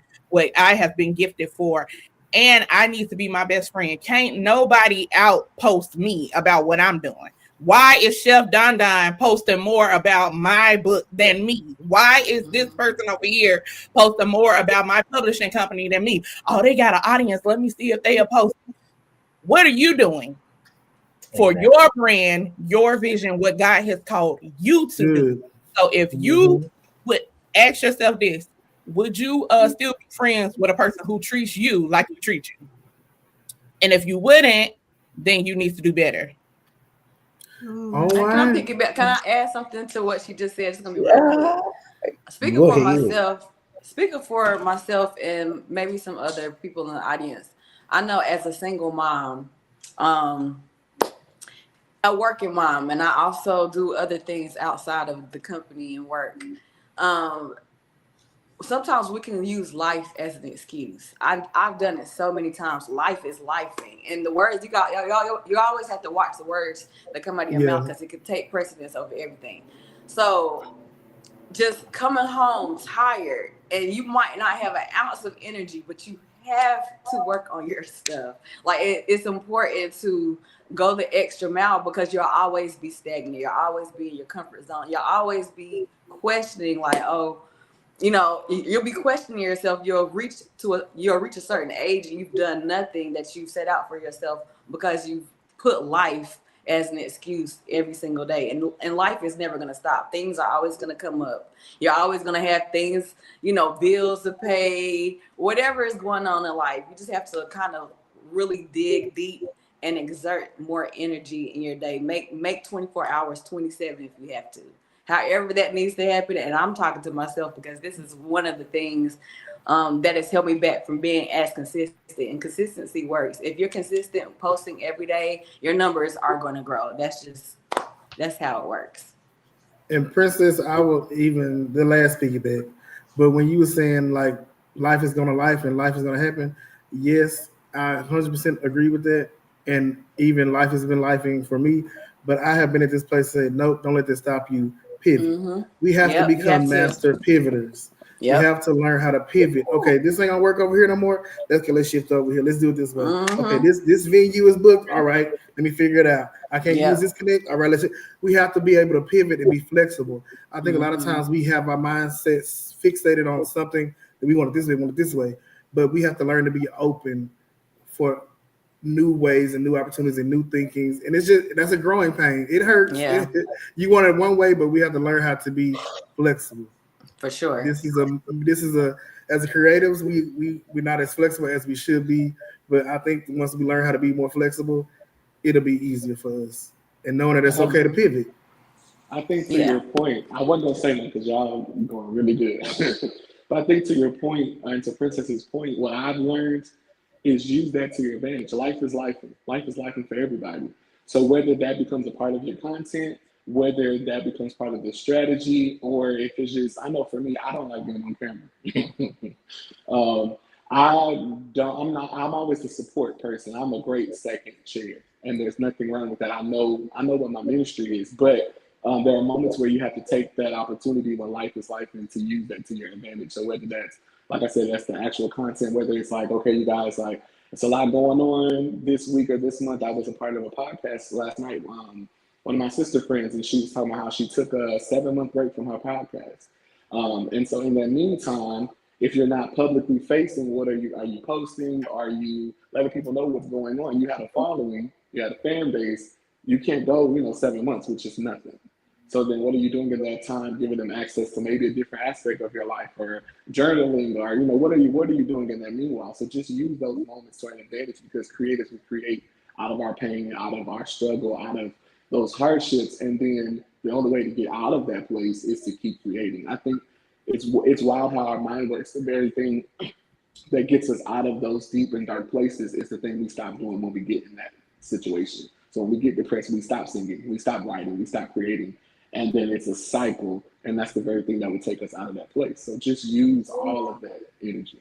have been gifted for. And I need to be my best friend. Can't nobody outpost me about what I'm doing. Why is Chef Don Don posting more about my book than me? Why is this person over here posting more about my publishing company than me? Oh, they got an audience. Let me see if they are posting. What are you doing for your brand, your vision, what God has called you to do? So if you would ask yourself this, would you still be friends with a person who treats you like you treat you? And if you wouldn't, then you need to do better. Can I add something to what she just said? It's gonna be really quick. Speaking for myself, speaking for myself and maybe some other people in the audience, I know as a single mom, a working mom, and I also do other things outside of the company and work. Um, Sometimes we can use life as an excuse. I've done it so many times. Life is lifing, and the words you always have to watch the words that come out of your mouth, Yeah. because it can take precedence over everything. So just coming home tired, and you might not have an ounce of energy, but you have to work on your stuff. Like it's important to go the extra mile, because you'll always be stagnant. You'll always be in your comfort zone. You'll always be questioning, like, oh, you'll be questioning yourself. You'll reach a certain age and you've done nothing that you've set out for yourself, because you've put life as an excuse every single day. And life is never going to stop. Things are always going to come up. You're always going to have things, bills to pay, whatever is going on in life. You just have to kind of really dig deep and exert more energy in your day. Make 24 hours 27 if you have to. However that needs to happen. And I'm talking to myself, because this is one of the things that has held me back from being as consistent. And consistency works. If you're consistent posting every day, your numbers are going to grow. That's how it works. And Princess, I will even the last piggyback. But when you were saying like life is gonna life and life is gonna happen, yes, I 100% agree with that. And even life has been lifing for me. But I have been at this place saying, nope, don't let this stop you. Pivot. Mm-hmm. We have to become master pivoters. Yep. We have to learn how to pivot. Okay, this ain't gonna work over here no more. Let's shift over here. Let's do it this way. Mm-hmm. Okay, this venue is booked. All right, let me figure it out. I can't use this connect. All right, we have to be able to pivot and be flexible. I think a lot of times we have our mindsets fixated on something that we want it this way, but we have to learn to be open for new ways and new opportunities and new thinkings. And that's a growing pain. It hurts. Yeah. You want it one way, but we have to learn how to be flexible. For sure. This is a as creatives, we're not as flexible as we should be. But I think once we learn how to be more flexible, it'll be easier for us. And knowing that it's okay to pivot. I think to your point, I wasn't gonna say that because y'all going really good. But I think to your point, and to Princess's point, what I've learned is use that to your advantage. Life is life. Life is life for everybody. So whether that becomes a part of your content, whether that becomes part of the strategy, or if it's just, I know for me, I don't like being on camera. I'm always the support person. I'm a great second chair, and there's nothing wrong with that. I know what my ministry is, but there are moments where you have to take that opportunity when life is life and to use that to your advantage. So whether that's, like I said, that's the actual content, whether it's like, okay, you guys, like, it's a lot going on this week or this month. I was a part of a podcast last night. One of my sister friends, and she was talking about how she took a 7-month break from her podcast. And so in that meantime, if you're not publicly facing, what are you posting? Are you letting people know what's going on? You had a following, you had a fan base. You can't go, 7 months, which is nothing. So then what are you doing in that time, giving them access to maybe a different aspect of your life, or journaling, or, what are you doing in that meanwhile? So just use those moments to our advantage, because creators will create out of our pain, out of our struggle, out of those hardships. And then the only way to get out of that place is to keep creating. I think it's wild how our mind works. The very thing that gets us out of those deep and dark places is the thing we stop doing when we get in that situation. So when we get depressed, we stop singing, we stop writing, we stop creating. And then it's a cycle, and that's the very thing that would take us out of that place. So just use all of that energy.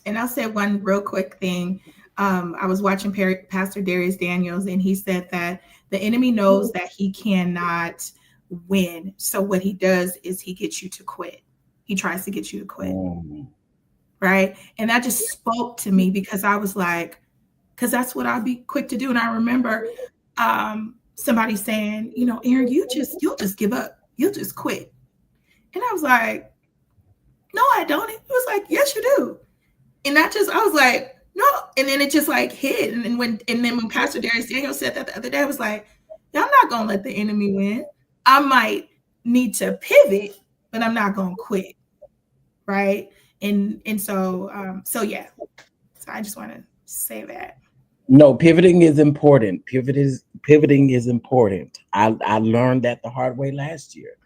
And I'll say one real quick thing. I was watching Pastor Darius Daniels, and he said that the enemy knows that he cannot win. So what he does is he gets you to quit. He tries to get you to quit. Right? And that just spoke to me, because I was like, because that's what I'd be quick to do. And I remember somebody saying, Aaron, you'll just give up. You'll just quit. And I was like, no, I don't. It was like, yes, you do. And I was like, no. And then it just like hit. And then when Pastor Darius Daniels said that the other day, I was like, yeah, I'm not going to let the enemy win. I might need to pivot, but I'm not going to quit. Right. And so yeah. So I just want to say that. No, pivoting is important. Pivoting is important. I learned that the hard way last year.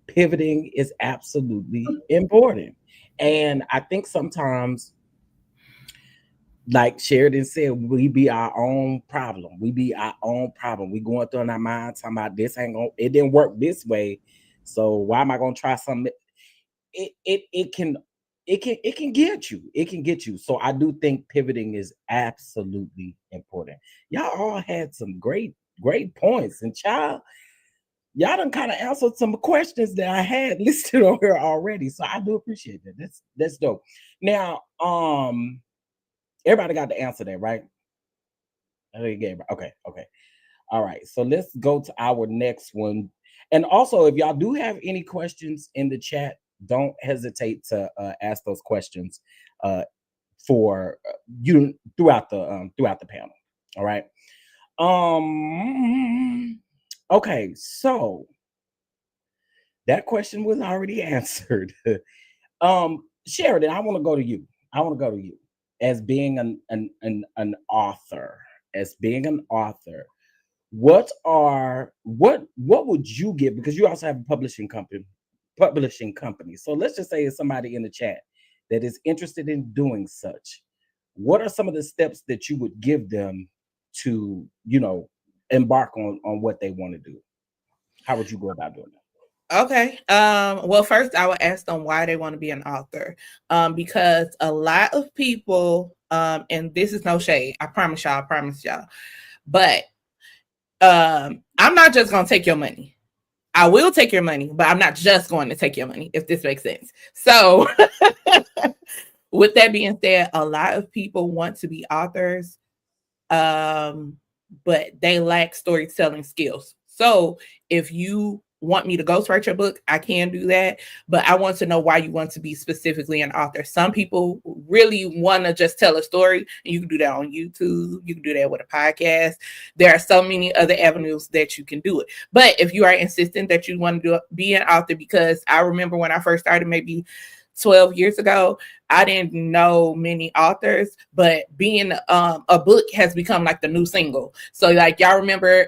Pivoting is absolutely important. And I think sometimes, like Sheridan said, we be our own problem. We be our own problem. We going through in our mind talking about this ain't gonna, it didn't work this way, so why am I gonna try something? It can get you. It can get you. So I do think pivoting is absolutely important. Y'all all had some great points, and child, y'all done kind of answered some questions that I had listed on here already. So I do appreciate that. That's dope. Now, everybody got to answer that, right? Okay. All right. So let's go to our next one. And also, if y'all do have any questions in the chat, don't hesitate to ask those questions for you throughout the panel. All right. Okay. So that question was already answered. Sheridan, I want to go to you. As being an author. What would you give, because you also have a publishing company. So let's just say it's somebody in the chat that is interested in doing such. What are some of the steps that you would give them to, embark on what they want to do? How would you go about doing that? Okay. Well, first I would ask them why they want to be an author. Because a lot of people, and this is no shade, I promise y'all, but I'm not just gonna take your money. I will take your money, but I'm not just going to take your money, if this makes sense. So with that being said, a lot of people want to be authors, but they lack storytelling skills. So if you want me to ghostwrite your book, I can do that, but I want to know why you want to be specifically an author. Some people really want to just tell a story, and you can do that on YouTube. You can do that with a podcast. There are so many other avenues that you can do it. But if you are insistent that you want to be an author, because I remember when I first started, maybe 12 years ago, I didn't know many authors, but being a book has become like the new single. So like y'all remember,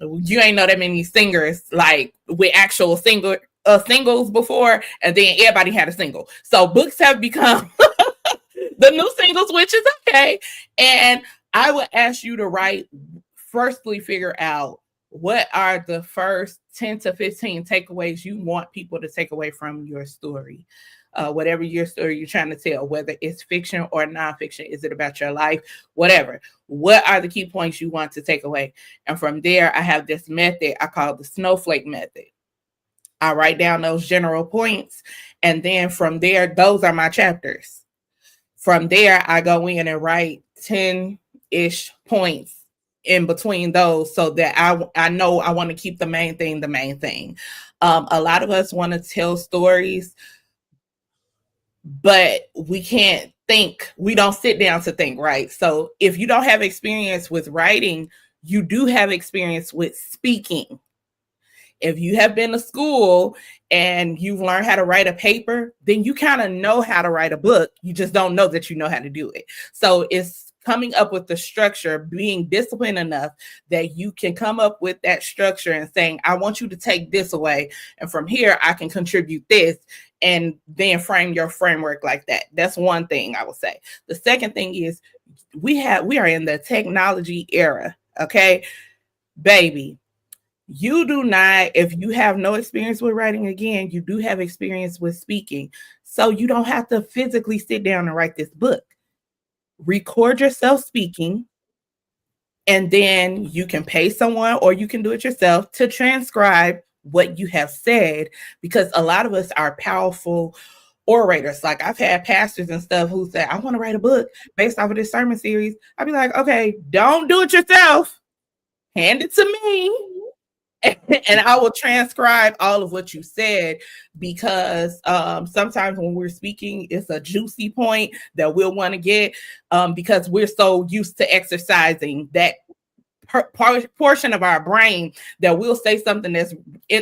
you ain't know that many singers like with actual singles before, and then everybody had a single. So books have become the new singles, which is okay. And I would ask you to firstly figure out what are the first 10 to 15 takeaways you want people to take away from your story. Whatever your story you're trying to tell, whether it's fiction or nonfiction, is it about your life, whatever. What are the key points you want to take away? And from there, I have this method I call the snowflake method. I write down those general points, and then from there, those are my chapters. From there, I go in and write 10-ish points in between those, so that I know I want to keep the main thing the main thing. A lot of us want to tell stories, but we can't think. We don't sit down to think, right? So if you don't have experience with writing, you do have experience with speaking. If you have been to school and you've learned how to write a paper, then you kind of know how to write a book. You just don't know that you know how to do it. So it's coming up with the structure, being disciplined enough that you can come up with that structure and saying, I want you to take this away, and from here I can contribute this, and then frame your framework like that. That's one thing I would say. The second thing is we are in the technology era. Okay, baby, you do not, if you have no experience with writing, again, you do have experience with speaking. So you don't have to physically sit down and write this book. Record yourself speaking, and then you can pay someone, or you can do it yourself, to transcribe what you have said, because a lot of us are powerful orators. Like I've had pastors and stuff who say, I want to write a book based off of this sermon series. I'd be like, okay, don't do it yourself. Hand it to me. And I will transcribe all of what you said, because sometimes when we're speaking, it's a juicy point that we'll want to get, because we're so used to exercising that portion of our brain, that we'll say something that's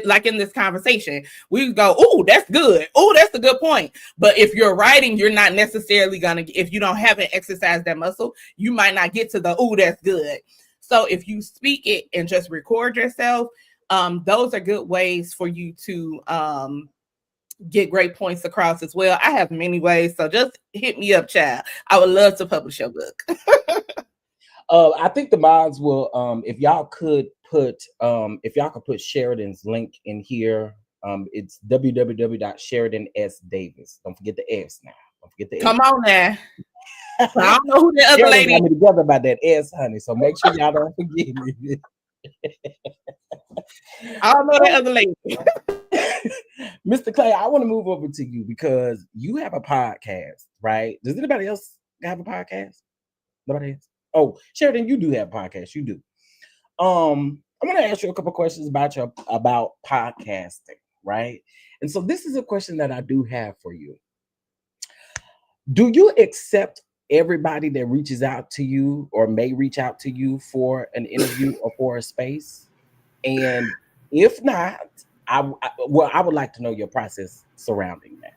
like in this conversation, we go, oh, that's good. Oh, that's a good point. But if you're writing, you're not necessarily going to, if you haven't exercised that muscle, you might not get to the, oh, that's good. So if you speak it and just record yourself, those are good ways for you to get great points across as well. I have many ways, so just hit me up, child. I would love to publish your book. I think the mods will, if y'all could put Sheridan's link in here. It's www.SheridanSDavis. Don't forget the S now. Don't forget the S. Come on now. I don't know who the other Sheridan lady got me together about that S, honey. So make sure y'all don't forget me. I don't know that other lady. Mr. Clay, I want to move over to you because you have a podcast, right? Does anybody else have a podcast? Nobody else? Oh, Sheridan, you do have a podcast. You do. I want to ask you a couple questions about podcasting, right? And so this is a question that I do have for you. Do you accept everybody that reaches out to you or may reach out to you for an interview or for a space? And if not, I would like to know your process surrounding that.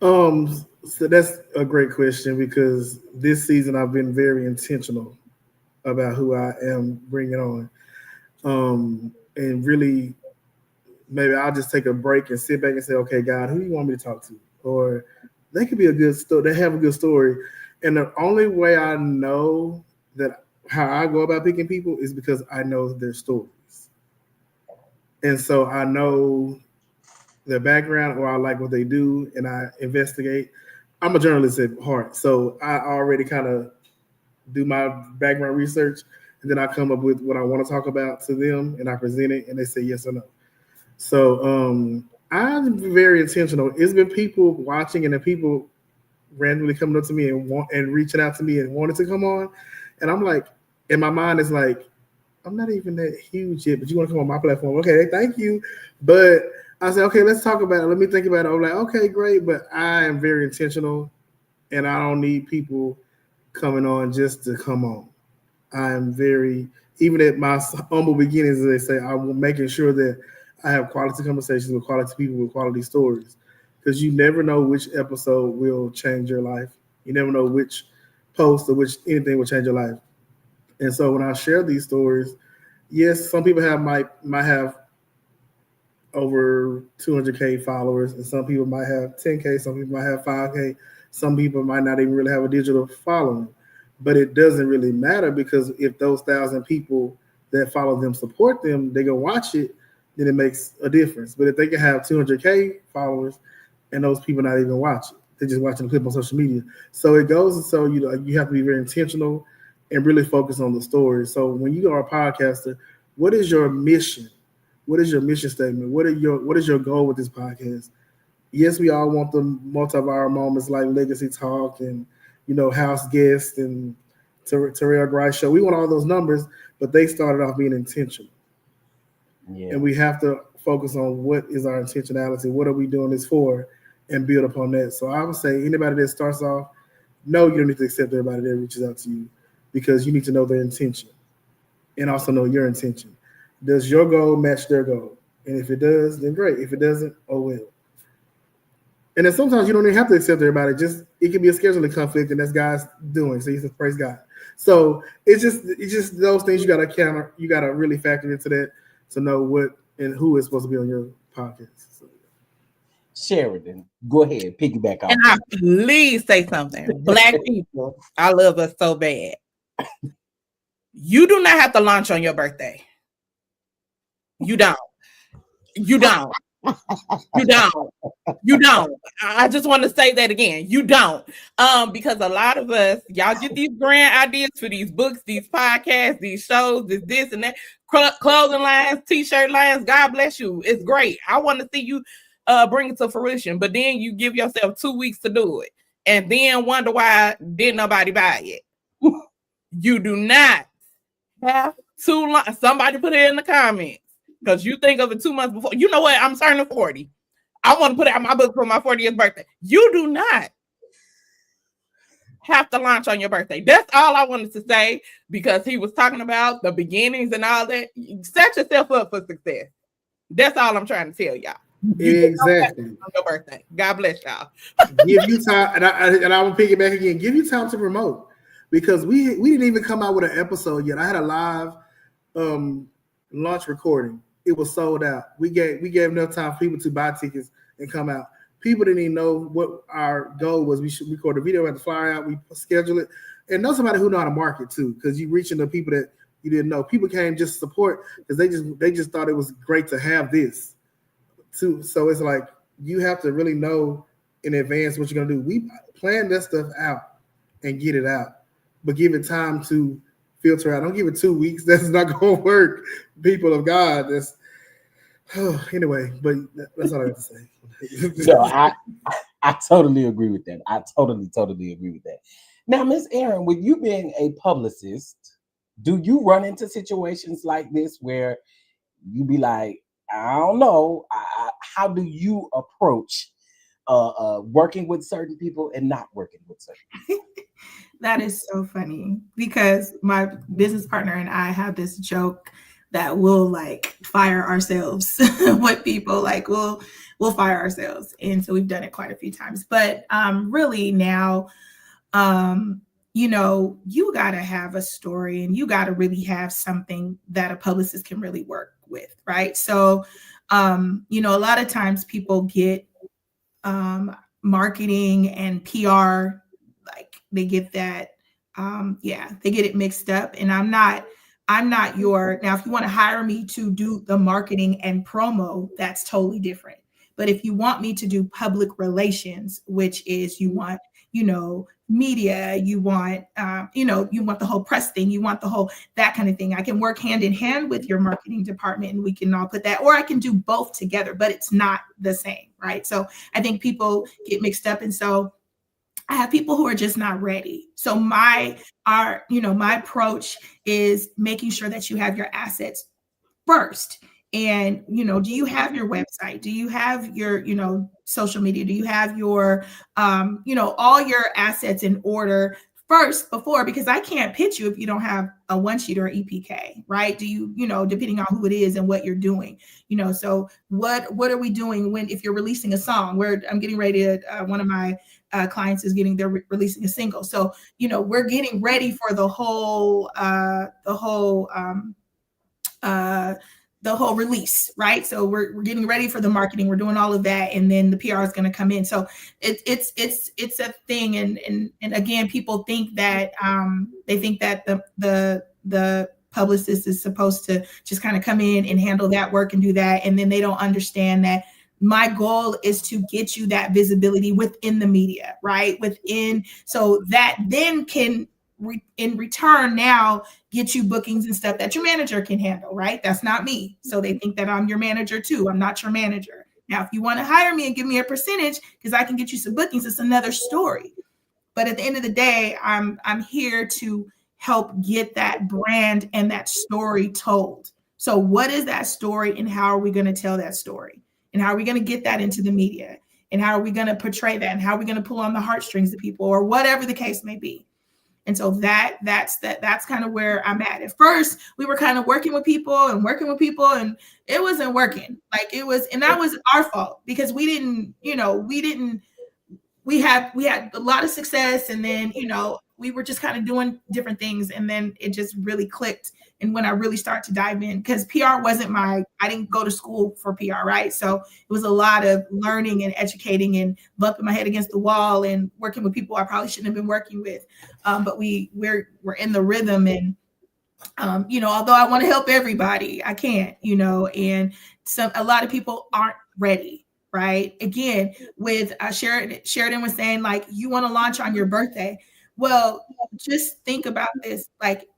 So that's a great question because this season I've been very intentional about who I am bringing on. And really, maybe I'll just take a break and sit back and say, okay, God, who do you want me to talk to? Or they could be a good story. They have a good story. And the only way I know that how I go about picking people is because I know their stories. And so I know their background or I like what they do and I investigate. I'm a journalist at heart. So I already kind of do my background research and then I come up with what I want to talk about to them and I present it and they say yes or no. So I'm very intentional. It's been people watching and then people randomly coming up to me and reaching out to me and wanting to come on. And I'm like, in my mind, it's like, I'm not even that huge yet, but you want to come on my platform. Okay, thank you. But I said, okay, let's talk about it. Let me think about it. I'm like, okay, great. But I am very intentional and I don't need people coming on just to come on. I'm very, even at my humble beginnings, as they say, I'm making sure that I have quality conversations with quality people with quality stories. Because you never know which episode will change your life. You never know which post or which anything will change your life. And so when I share these stories, yes, some people might have over 200K followers, and some people might have 10K, some people might have 5K, some people might not even really have a digital following. But it doesn't really matter because if those 1,000 people that follow them support them, they go watch it, then it makes a difference. But if they can have 200K followers and those people not even watch it, they're just watching the clip on social media. So it goes, and so you have to be very intentional and really focus on the story. So when you are a podcaster, what is your mission? What is your mission statement? What is your goal with this podcast? Yes, we all want the multi-viral moments like Legacy Talk and House Guest and Terrell Grice Show. We want all those numbers, but they started off being intentional. Yeah. And we have to focus on what is our intentionality. What are we doing this for? And build upon that. So I would say anybody that starts off, no, you don't need to accept everybody that reaches out to you because you need to know their intention and also know your intention. Does your goal match their goal? And if it does, then great. If it doesn't, oh well. And then sometimes you don't even have to accept everybody. It can be a scheduling conflict, and that's God's doing. So you just praise God. So it's just those things you got to counter. You got to really factor into that to know what and who is supposed to be on your podcast. So. Sheridan, go ahead, piggyback off. And I please say something. Black people, I love us so bad. You do not have to launch on your birthday. You don't. You don't. You don't. You don't. I just want to say that again. You don't. Because a lot of us, y'all get these grand ideas for these books, these podcasts, these shows, this and that, clothing lines, t-shirt lines. God bless you. It's great. I want to see you bring it to fruition. But then you give yourself 2 weeks to do it. And then wonder why didn't nobody buy it. You do not have to. Somebody put it in the comments. Because you think of it 2 months before. You know what? I'm turning 40. I want to put out my book for my 40th birthday. You do not have to launch on your birthday. That's all I wanted to say because he was talking about the beginnings and all that. Set yourself up for success. That's all I'm trying to tell y'all. Exactly. On your birthday. God bless y'all. Give you time, and I will pick it back again. Give you time to promote because we didn't even come out with an episode yet. I had a live launch recording. It was sold out. We gave enough time for people to buy tickets and come out. People didn't even know what our goal was. We should record a video, we had to fly out, we schedule it, and know somebody who know how to market too, because you reaching the people that you didn't know. People came just to support because they just thought it was great to have this too. So it's like you have to really know in advance what you're gonna do. We plan that stuff out and get it out, but give it time to filter out. Don't give it 2 weeks. That's not gonna work. People of God, that's anyway. But that's all I have to say. No, I totally agree with that. I totally agree with that. Now, Miss Erin, with you being a publicist, do you run into situations like this where you be like, I don't know, how do you approach working with certain people and not working with certain people? That is so funny because my business partner and I have this joke that we'll like fire ourselves with people. Like we'll fire ourselves, and so we've done it quite a few times. But really now, you know, you got to have a story, and you got to really have something that a publicist can really work with, right? So, you know, a lot of times people get marketing and PR, like they get that, they get it mixed up. And I'm not your, now, if you want to hire me to do the marketing and promo, that's totally different. But if you want me to do public relations, which is you want, you know, media, you want, you know, you want the whole press thing, you want the whole, that kind of thing. I can work hand in hand with your marketing department and we can all put that, or I can do both together, but it's not the same, right? So I think people get mixed up. And so I have people who are just not ready. So my approach is making sure that you have your assets first. And, you know, do you have your website? Do you have your, you know, social media? Do you have your, you know, all your assets in order first before, because I can't pitch you if you don't have a one sheet or EPK, right? Do you, you know, depending on who it is and what you're doing, you know, so what are we doing if you're releasing a song where I'm getting ready to, one of my clients is releasing a single. So, you know, we're getting ready for the whole release, right? So we're getting ready for the marketing. We're doing all of that, and then the PR is going to come in. So it's a thing, and again, people think that they think that the publicist is supposed to just kind of come in and handle that work and do that, and then they don't understand that my goal is to get you that visibility within the media, right? So that then can in return now get you bookings and stuff that your manager can handle, right? That's not me. So they think that I'm your manager too. I'm not your manager. Now, if you want to hire me and give me a percentage because I can get you some bookings, it's another story. But at the end of the day, I'm here to help get that brand and that story told. So what is that story, and how are we going to tell that story? And how are we going to get that into the media? And how are we going to portray that? And how are we going to pull on the heartstrings of people, or whatever the case may be? And so that's kind of where I'm at. At first, we were kind of working with people, and it wasn't working. And that was our fault, because we had a lot of success, and then, you know, we were just kind of doing different things, and then it just really clicked. And when I really started to dive in, because PR wasn't I didn't go to school for PR, right? So it was a lot of learning and educating and bumping my head against the wall and working with people I probably shouldn't have been working with. But we're in the rhythm, and you know, although I want to help everybody, I can't, you know, and a lot of people aren't ready, right? Again, with Sheridan was saying, like, you want to launch on your birthday. Well, just think about this. Like,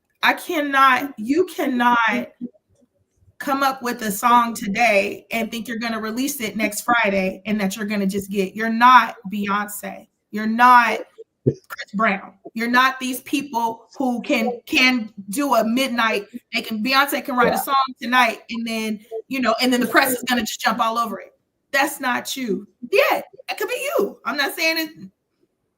you cannot come up with a song today and think you're going to release it next Friday and that you're going to just you're not Beyonce. You're not Chris Brown. You're not these people who can do a midnight. Beyonce can write a song tonight, and then, you know, and then the press is going to just jump all over it. That's not you. Yeah, it could be you. I'm not saying it,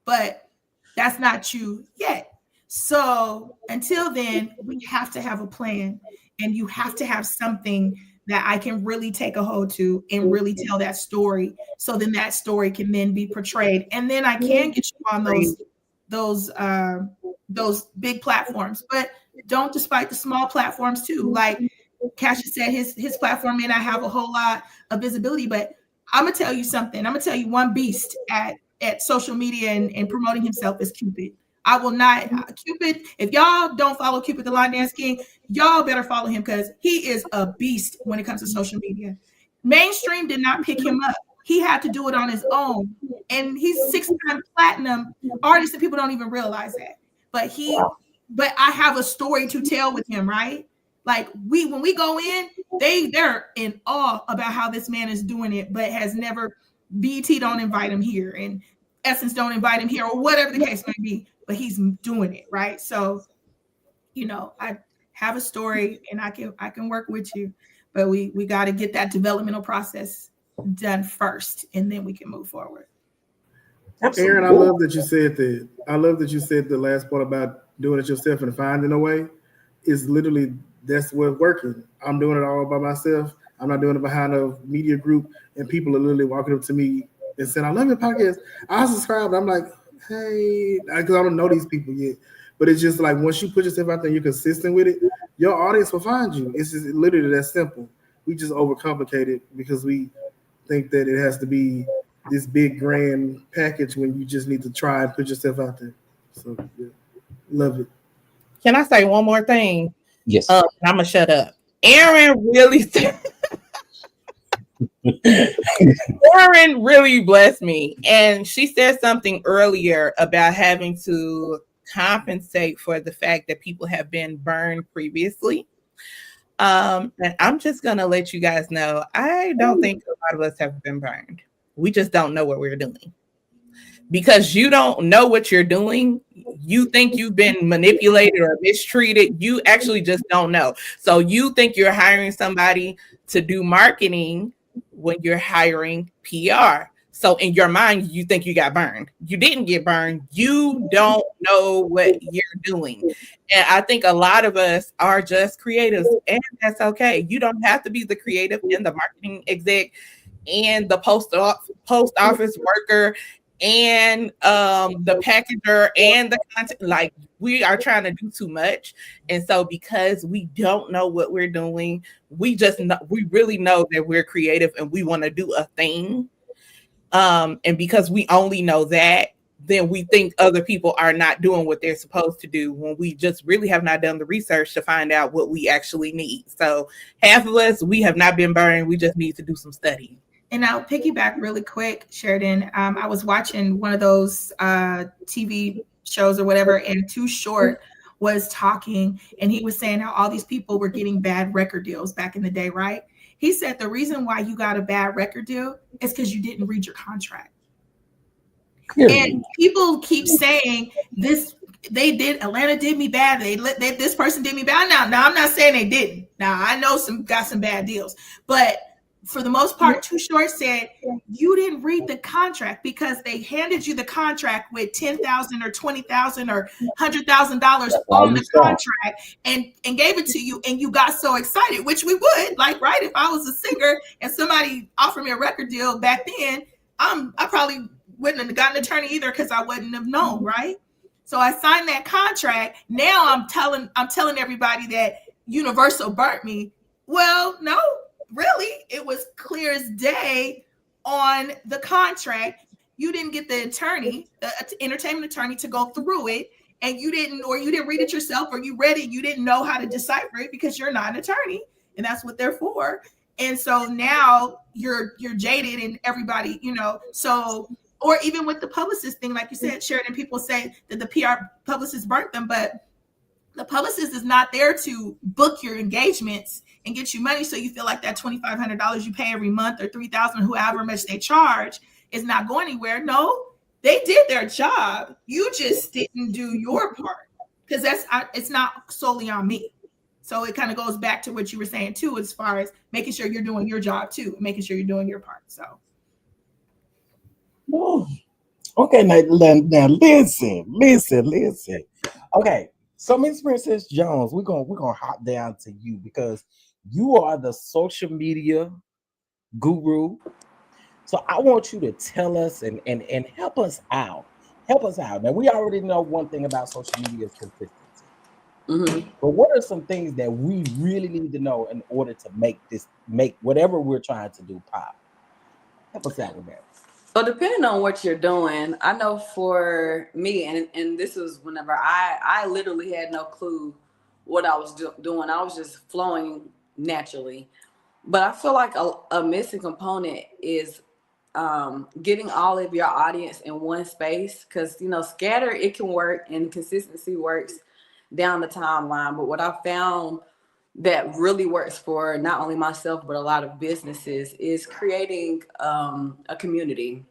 but that's not you yet. So until then, we have to have a plan, and you have to have something that I can really take a hold to and really tell that story. So then that story can then be portrayed, and then I can get you on those big platforms. But don't despite the small platforms too. Like Cassius said, his platform may not have a whole lot of visibility, but I'm gonna tell you something. I'm gonna tell you one beast at social media and promoting himself is Cupid. I will not Cupid. If y'all don't follow Cupid the Line Dance King, y'all better follow him because he is a beast when it comes to social media. Mainstream did not pick him up. He had to do it on his own. And he's 6-time platinum artist, and people don't even realize that. But I have a story to tell with him, right? Like when we go in, they're in awe about how this man is doing it, but has never BT don't invite him here and Essence don't invite him here or whatever the case may be, but he's doing it, right? So, I have a story and I can work with you, but we got to get that developmental process done first and then we can move forward. Absolutely. Aaron, I love that you said that. I love that you said the last part about doing it yourself and finding a way. Is literally that's what's working. I'm doing it all by myself. I'm not doing it behind a media group, and people are literally walking up to me and saying, "I love your podcast." I subscribe. I'm like, "Hey," because I don't know these people yet. But it's just like once you put yourself out there, and you're consistent with it. Your audience will find you. It's just literally that simple. We just overcomplicate it because we think that it has to be this big grand package when you just need to try and put yourself out there. So yeah, love it. Can I say one more thing? Yes. I'm gonna shut up. Aaron really Aaron really blessed me. And she said something earlier about having to compensate for the fact that people have been burned previously. And I'm just gonna let you guys know, I don't think a lot of us have been burned. We just don't know what we're doing. Because you don't know what you're doing, you think you've been manipulated or mistreated. You actually just don't know. So you think you're hiring somebody to do marketing when you're hiring PR. So in your mind, you think you got burned. You didn't get burned. You don't know what you're doing. And I think a lot of us are just creatives, and that's okay. You don't have to be the creative and the marketing exec and the post office worker and the packager and the content. Like, we are trying to do too much, and so because we don't know what we're doing, we really know that we're creative and we want to do a thing, and because we only know that, then we think other people are not doing what they're supposed to do when we just really have not done the research to find out what we actually need. So half of us, we have not been burned. We just need to do some studying. And I'll piggyback really quick, Sheridan. I was watching one of those TV shows or whatever, and Too Short was talking, and he was saying how all these people were getting bad record deals back in the day, right? He said the reason why you got a bad record deal is because you didn't read your contract. And people keep saying this. Atlanta did me bad. This person did me bad. Now I'm not saying they didn't. Now I know got some bad deals, but for the most part, Too Short said you didn't read the contract because they handed you the contract with $10,000 or $20,000 or $100,000 on the contract and gave it to you, and you got so excited, which we would, like, right? If I was a singer and somebody offered me a record deal back then, I probably wouldn't have gotten an attorney either because I wouldn't have known, right? So I signed that contract. Now I'm telling everybody that Universal burnt me. Well, no. Really, it was clear as day on the contract. You didn't get the attorney, the entertainment attorney, to go through it, and you didn't read it yourself, or you read it, you didn't know how to decipher it because you're not an attorney, and that's what they're for. And so now you're jaded, and everybody, so, or even with the publicist thing, like you said, Sheridan, people say that the PR publicist burnt them, but the publicist is not there to book your engagements and get you money, so you feel like that $2,500 you pay every month or $3,000, however much they charge, is not going anywhere. No, they did their job. You just didn't do your part, because it's not solely on me. So it kind of goes back to what you were saying too, as far as making sure you're doing your job too, making sure you're doing your part. So, okay, now listen. Okay. So, Miss Princess Jones, we're gonna hop down to you because you are the social media guru. So I want you to tell us and help us out. Help us out. Now, we already know one thing about social media is consistency. Mm-hmm. But what are some things that we really need to know in order to make whatever we're trying to do pop? Help us out with that. So depending on what you're doing, I know for me, and this was whenever I literally had no clue what I was doing. I was just flowing naturally. But I feel like a missing component is getting all of your audience in one space, because scatter, it can work and consistency works down the timeline. But what I found that really works for not only myself but a lot of businesses is creating a community.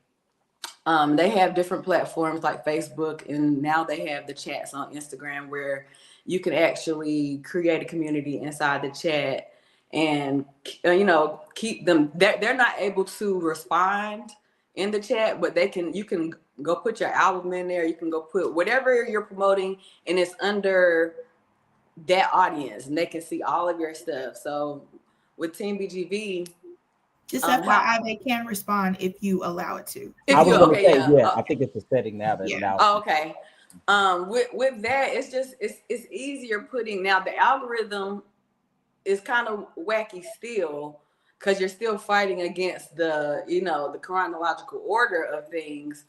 They have different platforms like Facebook, and now they have the chats on Instagram where you can actually create a community inside the chat and keep them. They're not able to respond in the chat, but you can go put your album in there. You can go put whatever you're promoting, and it's under that audience, and they can see all of your stuff. So with Team BGV, Just FYI, they can respond if you allow it to. I was going to say, I think it's a setting now that allows. Oh, okay. With that, it's easier putting. Now the algorithm is kind of wacky still, because you're still fighting against the chronological order of things.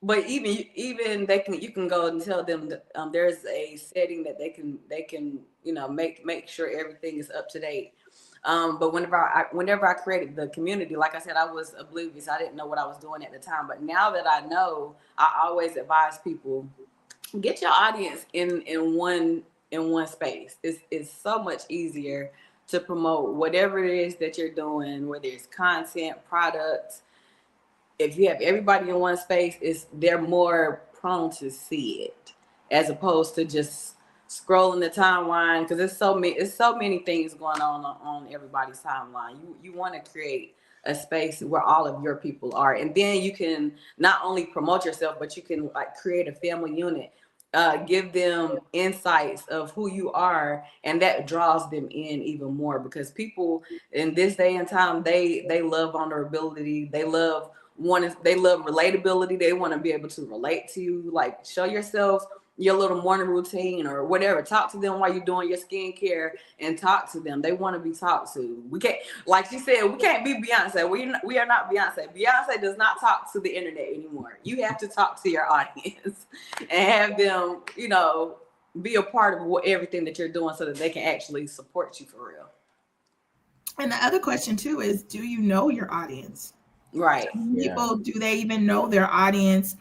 But even you can go and tell them that, there's a setting that they can make sure everything is up to date. But whenever I created the community, like I said, I was oblivious. I didn't know what I was doing at the time. But now that I know, I always advise people, get your audience in one space. It's so much easier to promote whatever it is that you're doing, whether it's content, products. If you have everybody in one space, they're more prone to see it, as opposed to just scrolling the timeline, because it's so many things going on everybody's timeline. You want to create a space where all of your people are, and then you can not only promote yourself, but you can create a family unit, give them insights of who you are, and that draws them in even more, because people in this day and time, they love vulnerability, they love relatability, they want to be able to relate to you, like show yourself your little morning routine or whatever. Talk to them while you're doing your skincare, and talk to them. They want to be talked to. We can't, like she said, we can't be Beyonce. We are not Beyonce. Beyonce does not talk to the internet anymore. You have to talk to your audience and have them, be a part of everything that you're doing, so that they can actually support you for real. And the other question too is, do you know your audience? Right. People, do they even know their audience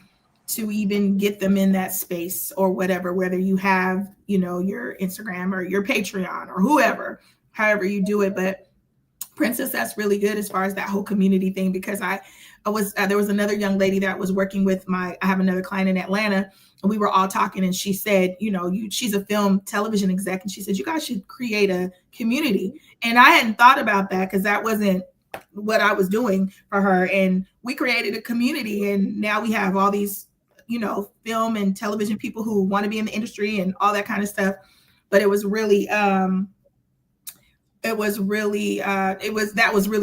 to even get them in that space or whatever, whether you have, your Instagram or your Patreon or whoever, however you do it. But Princess, that's really good as far as that whole community thing, because there was another young lady that was working with I have another client in Atlanta, and we were all talking, and she said, she's a film television exec, and she said, you guys should create a community. And I hadn't thought about that, because that wasn't what I was doing for her. And we created a community, and now we have all these film and television people who want to be in the industry and all that kind of stuff. But it was really that was really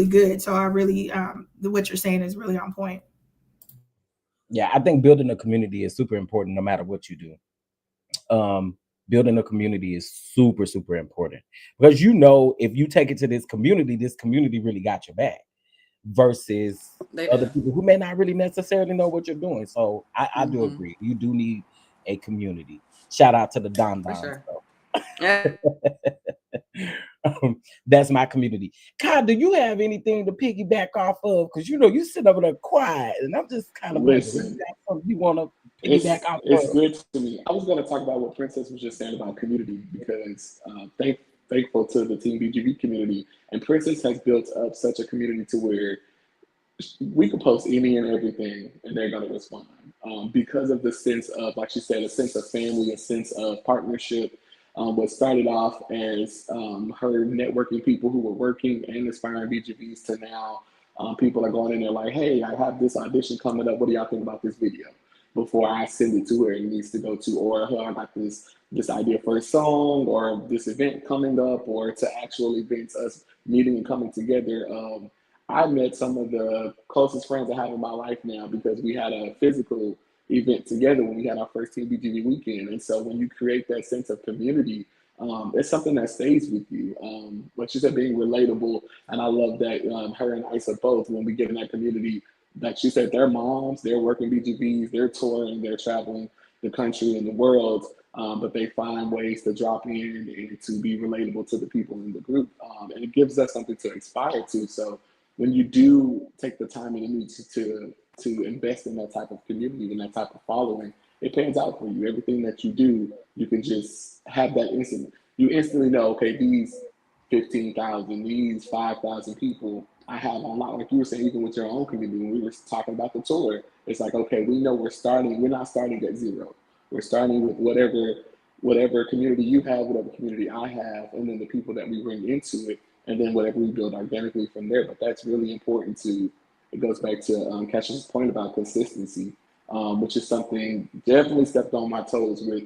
good. So I really what you're saying is really on point. Yeah, I think building a community is super important no matter what you do. Building a community is super, super important, because if you take it to this community really got your back, versus other people who may not really necessarily know what you're doing. So I do agree. You do need a community. Shout out to the Don Don. Sure. That's my community. Kai, do you have anything to piggyback off of? Because you sit over there quiet, and I'm just kind of listen. You want to piggyback off? It's good to me. I was going to talk about what Princess was just saying about community, because thankful to the Team BGV community, and Princess has built up such a community to where we could post any and everything, and they're going to respond, because of the sense of, like she said, a sense of family, a sense of partnership. What started off as her networking people who were working and aspiring BGVs, to now people are going in there like, hey, I have this audition coming up. What do y'all think about this video? Before I send it to where it needs to go to, or hey, I got this idea for a song, or this event coming up, or to actual events, us meeting and coming together. I met some of the closest friends I have in my life now, because we had a physical event together when we had our first Team BGV weekend. And so when you create that sense of community, it's something that stays with you. Like you said, being relatable, and I love that her and Isa both, when we get in that community, like she said, they're moms, they're working BGVs, they're touring, they're traveling the country and the world, but they find ways to drop in and to be relatable to the people in the group, and it gives us something to aspire to. So when you do take the time and energy to invest in that type of community and that type of following, it pans out for you. Everything that you do, you can just have that instant. You instantly know, okay, these 15,000, these 5,000 people I have online. Like you were saying, even with your own community, when we were talking about the tour, it's like, okay, we know we're not starting at zero. We're starting with whatever community you have, whatever community I have, and then the people that we bring into it, and then whatever we build organically from there. But that's really important it goes back to Cassius's point about consistency, which is something definitely stepped on my toes with,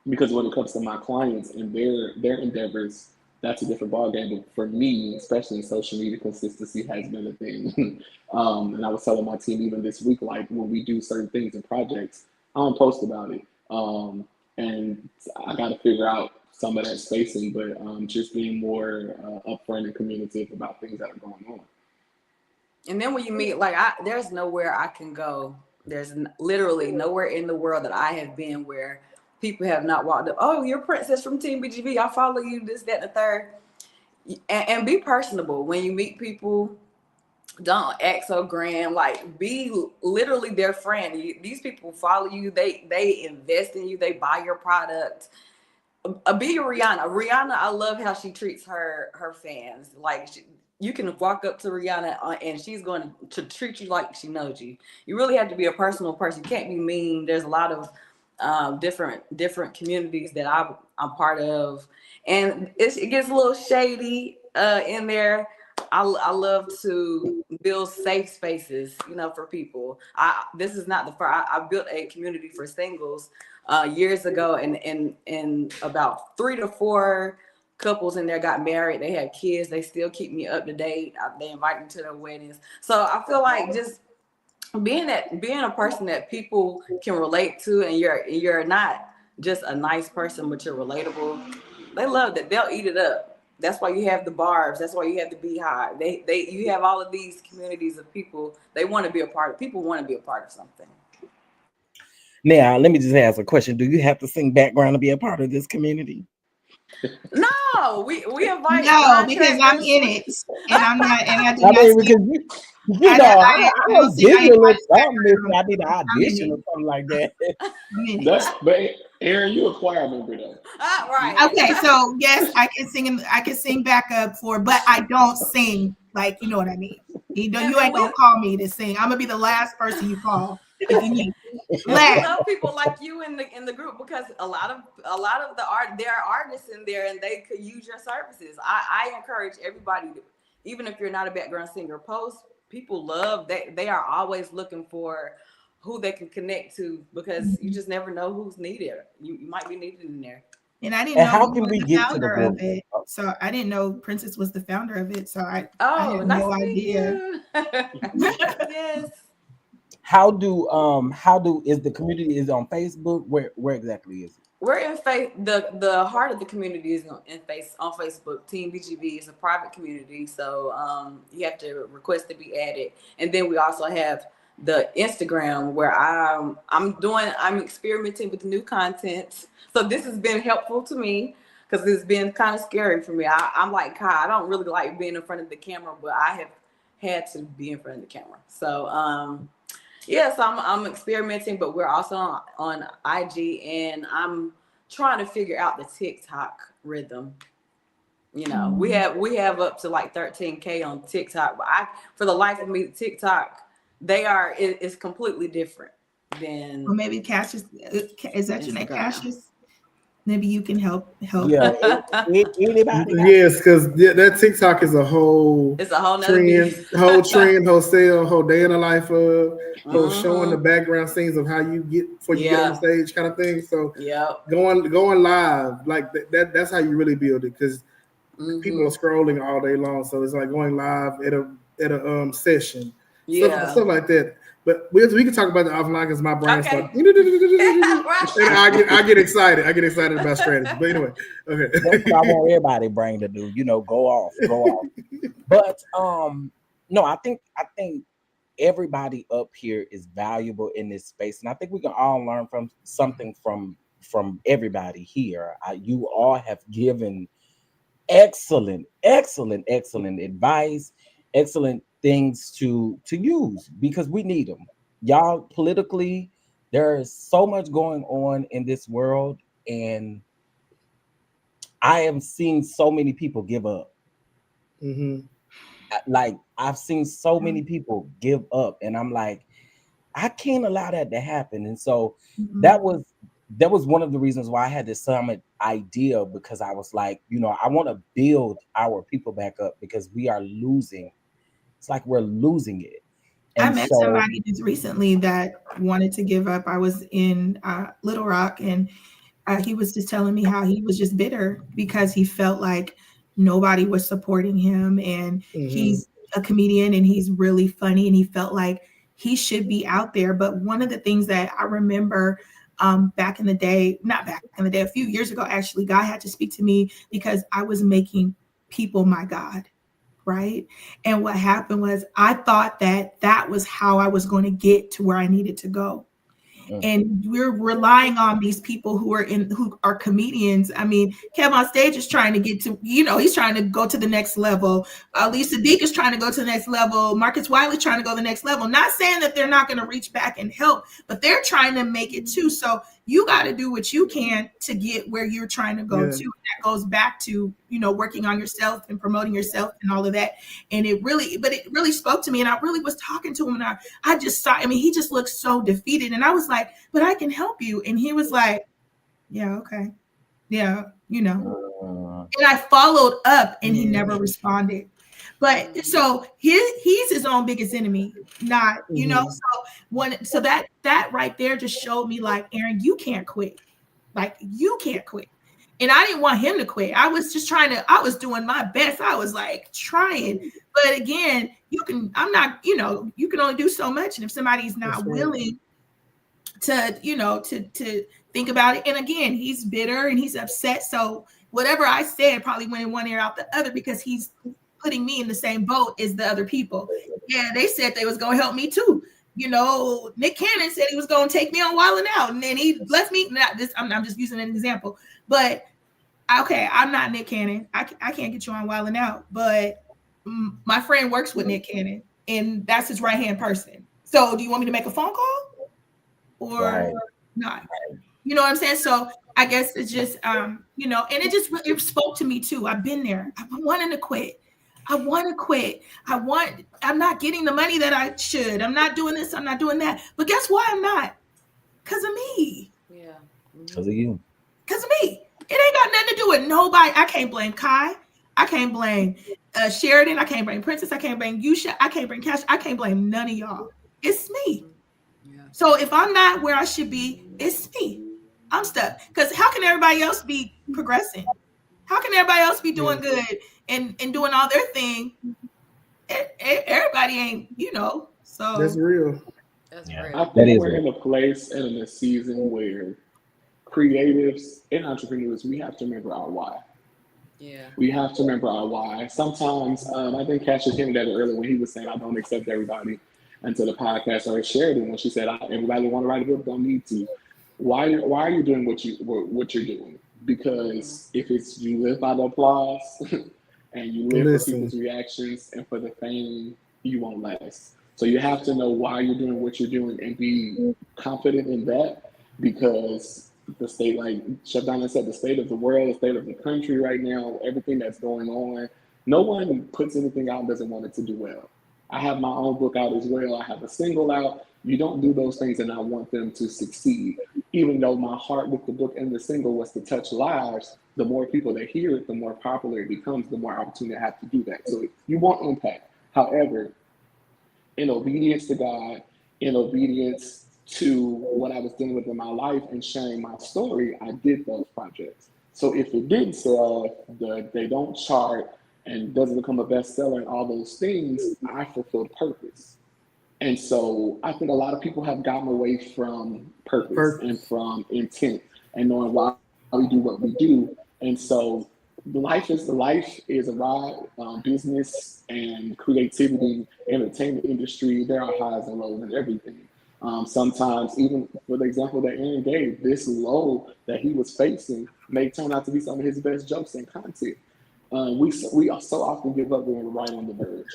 because when it comes to my clients and their endeavors, that's a different ballgame. But for me, especially in social media, consistency has been a thing. And I was telling my team even this week, like when we do certain things and projects, I don't post about it. And I got to figure out some of that spacing, but just being more upfront and communicative about things that are going on. And then when you meet, like, there's nowhere I can go. There's literally nowhere in the world that I have been where people have not walked up. Oh, you're Princess from Team BGV. I follow you, this, that, and the third. And be personable when you meet people. Don't act so grand. Like, be literally their friend. These people follow you. They invest in you. They buy your product. Be Rihanna. Rihanna, I love how she treats her fans. Like, you can walk up to Rihanna and she's going to treat you like she knows you. You really have to be a personal person. You can't be mean. There's a lot of different communities that I'm part of, and it gets a little shady in there. I love to build safe spaces, for people. This is not the first. I built a community for singles years ago, and about 3 to 4 couples in there got married. They had kids. They still keep me up to date. They invite me to their weddings. So I feel like just being a person that people can relate to, and you're not just a nice person, but you're relatable. They love that. They'll eat it up. That's why you have the barbs. That's why you have the beehive. You have all of these communities of people. They want to be a part of. People want to be a part of something. Now, let me just ask a question. Do you have to sing background to be a part of this community? No, we invite. No, because I'm in it, and I'm not, and I do not. I was visual something. I did an audition or something like that. But Aaron, you a choir member though. Right. Okay, so yes, I can sing backup but I don't sing, like, you know what I mean. You ain't gonna call me to sing. I'm gonna be the last person you call if you need. I love people like you in the group, because a lot of there are artists in there and they could use your services. I encourage everybody to, even if you're not a background singer, post. People love that. They are always looking for who they can connect to, because you just never know who's needed. You might be needed in there. And I didn't know how can we get to the of it. So I didn't know Princess was the founder of it. So I had no idea. Yes. How is the community is on Facebook? Where exactly is it? We're in the heart of the community is on Facebook. Team BGV is a private community, so you have to request to be added. And then we also have the Instagram, where I'm experimenting with new content. So this has been helpful to me, because it's been kind of scary for me. I'm like Kai, I don't really like being in front of the camera, but I have had to be in front of the camera. So yes, I'm experimenting, but we're also on IG, and I'm trying to figure out the TikTok rhythm. We have up to like 13K on TikTok, but for the life of me, TikTok, it's completely different than. Or maybe Cassius, is that your name, Cassius? Maybe you can help. Yeah, anybody? Yes, because that TikTok is a whole. It's a whole trend, whole sale, whole day in the life of, whole showing the background scenes of how you get before you get on the stage, kind of thing. So going live like that's how you really build it, because people are scrolling all day long. So it's like going live at a session, stuff like that. But we can talk about the offline because my brain Okay. starts. And I get excited. I get excited about strategy. But anyway, okay. That's what I want everybody brain to do. Go off. But no, I think everybody up here is valuable in this space, and I think we can all learn from something from everybody here. You all have given excellent advice, excellent things to use because we need them. Y'all, politically, there is so much going on in this world, and I have seen so many people give up. Mm-hmm. Like, I've seen so many people give up, and I'm like, I can't allow that to happen. And so that was one of the reasons why I had this summit idea, because I was like, I want to build our people back up because we are losing. It's like we're losing it. I And met so, somebody just recently that wanted to give up. I was in Little Rock, and he was just telling me how he was just bitter because he felt like nobody was supporting him, and he's a comedian and he's really funny, and he felt like he should be out there. But one of the things that I remember back in the day, not back in the day, a few years ago, actually, God had to speak to me because I was making people my God. Right. And what happened was I thought that was how I was going to get to where I needed to go. And we're relying on these people who are comedians. I mean, Kev on stage is trying to get to, he's trying to go to the next level. Lisa Deek is trying to go to the next level. Marcus Wiley's trying to go to the next level. Not saying that they're not going to reach back and help, but they're trying to make it too. So you got to do what you can to get where you're trying to go to. And that goes back to, working on yourself and promoting yourself and all of that. And it really spoke to me. And I really was talking to him, and I just saw, he just looked so defeated. And I was like, but I can help you. And he was like, yeah, okay. Yeah, And I followed up, and he never responded. But so he's his own biggest enemy, not, so that right there just showed me, like, Aaron, you can't quit. Like, you can't quit. And I didn't want him to quit. I was just I was doing my best. I was like trying. But again, you can only do so much. And if somebody's not willing to, to think about it. And again, he's bitter and he's upset. So whatever I said probably went in one ear out the other, because he's putting me in the same boat as the other people. Yeah, they said they was going to help me too. Nick Cannon said he was going to take me on Wild 'N Out, and then he left me. I'm just using an example, but okay, I'm not Nick Cannon. I can't get you on Wild 'N Out, but my friend works with Nick Cannon, and that's his right-hand person. So do you want me to make a phone call or not? You know what I'm saying? So I guess it's just, and it spoke to me too. I've been there. I've been wanting to quit. I want to quit. I'm not getting the money that I should. I'm not doing this. I'm not doing that. But guess why I'm not? Because of me. Yeah. Because of you. Because of me. It ain't got nothing to do with nobody. I can't blame Kai. I can't blame Sheridan. I can't blame Princess. I can't blame Yusha. I can't blame Cash. I can't blame none of y'all. It's me. Yeah. So if I'm not where I should be, it's me. I'm stuck. Because how can everybody else be progressing? How can everybody else be doing good and doing all their thing? Everybody ain't, so. That's real. That's real. I think we're in a place and in a season where creatives and entrepreneurs, we have to remember our why. Yeah. We have to remember our why. Sometimes, I think Cassius hinted at it earlier when he was saying, I don't accept everybody into the podcast, or Sheridan when she said, everybody want to write a book, don't need to. Why are you doing what you're doing? Because if it's you live by the applause and you live for people's reactions and for the fame, you won't last. So you have to know why you're doing what you're doing and be confident in that, because the state, like Chef Donna said, the state of the world, the state of the country right now, everything that's going on, no one puts anything out and doesn't want it to do well. I have my own book out as well. I have a single out. You don't do those things and I want them to succeed. Even though my heart with the book and the single was to touch lives, the more people that hear it, the more popular it becomes, the more opportunity I have to do that. So you want impact. However, in obedience to God, in obedience to what I was dealing with in my life and sharing my story, I did those projects. So if it didn't sell, they don't chart and doesn't become a bestseller and all those things, I fulfilled purpose. And so I think a lot of people have gotten away from purpose and from intent and knowing why we do what we do. And so life is a ride. Business and creativity, entertainment industry, there are highs and lows and everything. Sometimes, even for the example that Aaron gave, this low that he was facing may turn out to be some of his best jokes and content. We so often give up when we're right on the verge.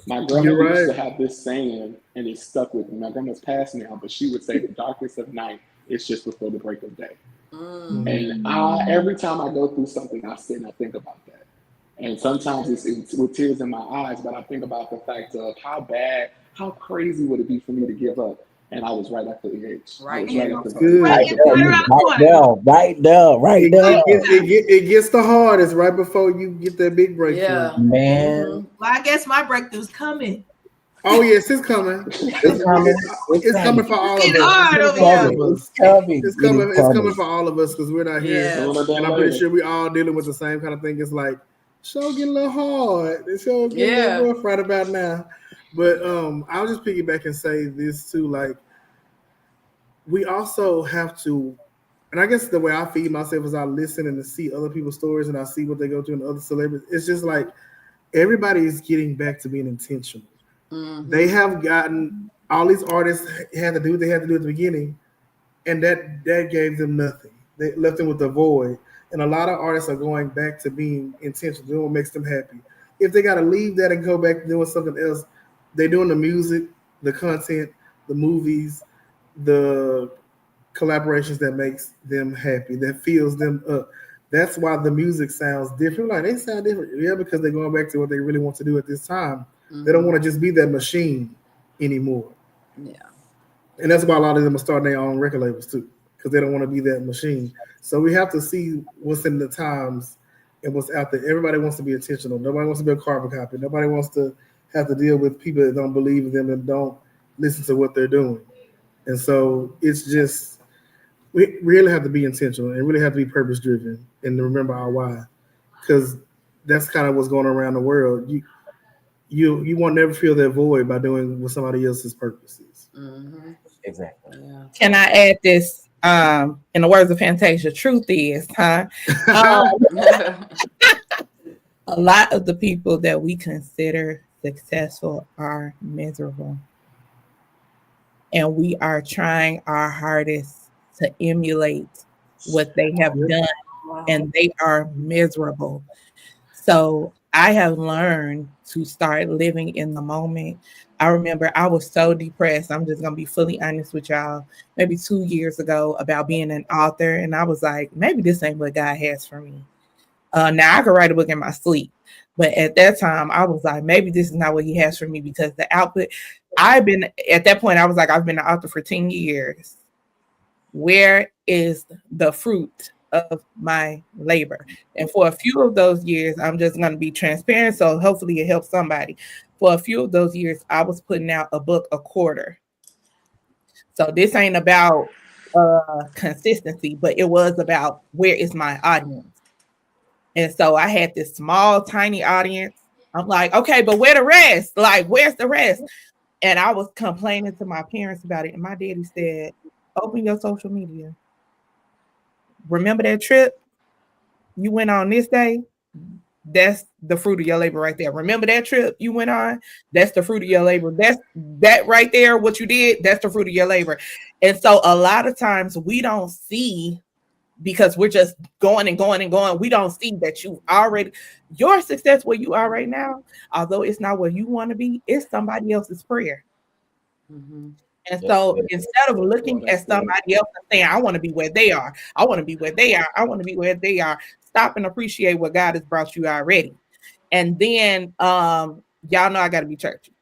My grandma used to have this saying, and it stuck with me. My grandma's passed now, but she would say, "The darkest of night is just before the break of day." And every time I go through something, I sit and I think about that. And sometimes it's with tears in my eyes, but I think about the fact of how crazy would it be for me to give up? And I was right at the edge. Right. I was right at the Good. Right there. It gets the hardest right before you get that big breakthrough. Yeah. Man. Well, I guess my breakthrough's coming. Oh yes, it's coming. It's coming for all of It's us. hard over here. It's coming. It's coming for all of us because we're not here. Yeah. And I'm pretty sure we all dealing with the same kind of thing. It's like, show getting a little hard. The show getting a little rough right about now. But I'll just piggyback and say this too. Like, we also have to, and I guess the way I feed myself is I listen and see other people's stories and I see what they go through and other celebrities. It's just like everybody is getting back to being intentional. They have gotten, all these artists had to do what they had to do at the beginning, and that gave them nothing. They left them with a void. And a lot of artists are going back to being intentional, doing what makes them happy. If they got to leave that and go back to doing something else, they're doing the music, the content, the movies, the collaborations that makes them happy, that fills them up. That's why the music sounds different. Like, they sound different. Yeah, because they're going back to what they really want to do at this time. They don't want to just be that machine anymore. Yeah. And that's why a lot of them are starting their own record labels too, because they don't want to be that machine. So we have to see what's in the times and what's out there. Everybody wants to be intentional. Nobody wants to be a carbon copy. Nobody wants to have to deal with people that don't believe in them and don't listen to what they're doing. And so it's just, we really have to be intentional and really have to be purpose driven and to remember our why, because that's kind of what's going on around the world. You won't never feel that void by doing what somebody else's purpose is. Exactly. Yeah. Can I add this? In the words of Fantasia, truth is, a lot of the people that we consider successful are miserable. And we are trying our hardest to emulate what they have done, and they are miserable. So I have learned to start living in the moment. I remember I was so depressed. I'm just going to be fully honest with y'all. Maybe 2 years ago about being an author. And I was like, maybe this ain't what God has for me. Now I could write a book in my sleep. But at that time, I was like, maybe this is not what he has for me, because the output, at that point, I was like, I've been an author for 10 years. Where is the fruit of my labor? And for a few of those years, I'm just going to be transparent, so hopefully it helps somebody. For a few of those years, I was putting out a book a quarter. So this ain't about consistency, but it was about where is my audience. And so I had this small, tiny audience. I'm like, okay, but where the rest? Like, where's the rest? And I was complaining to my parents about it. And my daddy said, open your social media. Remember that trip you went on this day? That's the fruit of your labor right there. Remember that trip you went on? That's the fruit of your labor. That right there, what you did, that's the fruit of your labor. And so a lot of times we don't see, because we're just going and going and going. We don't see that your success where you are right now, although it's not where you want to be, it's somebody else's prayer. And so instead of looking at somebody else and saying, I want to be where they are, I want to be where they are, I want to be where they are, stop and appreciate what God has brought you already. And then y'all know I got to be churchy.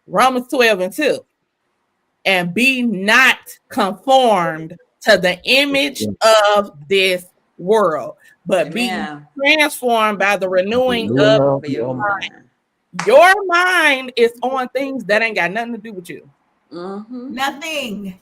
Romans 12:2. And be not conformed to the image of this world, but be transformed by the renewing of your mind. Your mind is on things that ain't got nothing to do with you. Nothing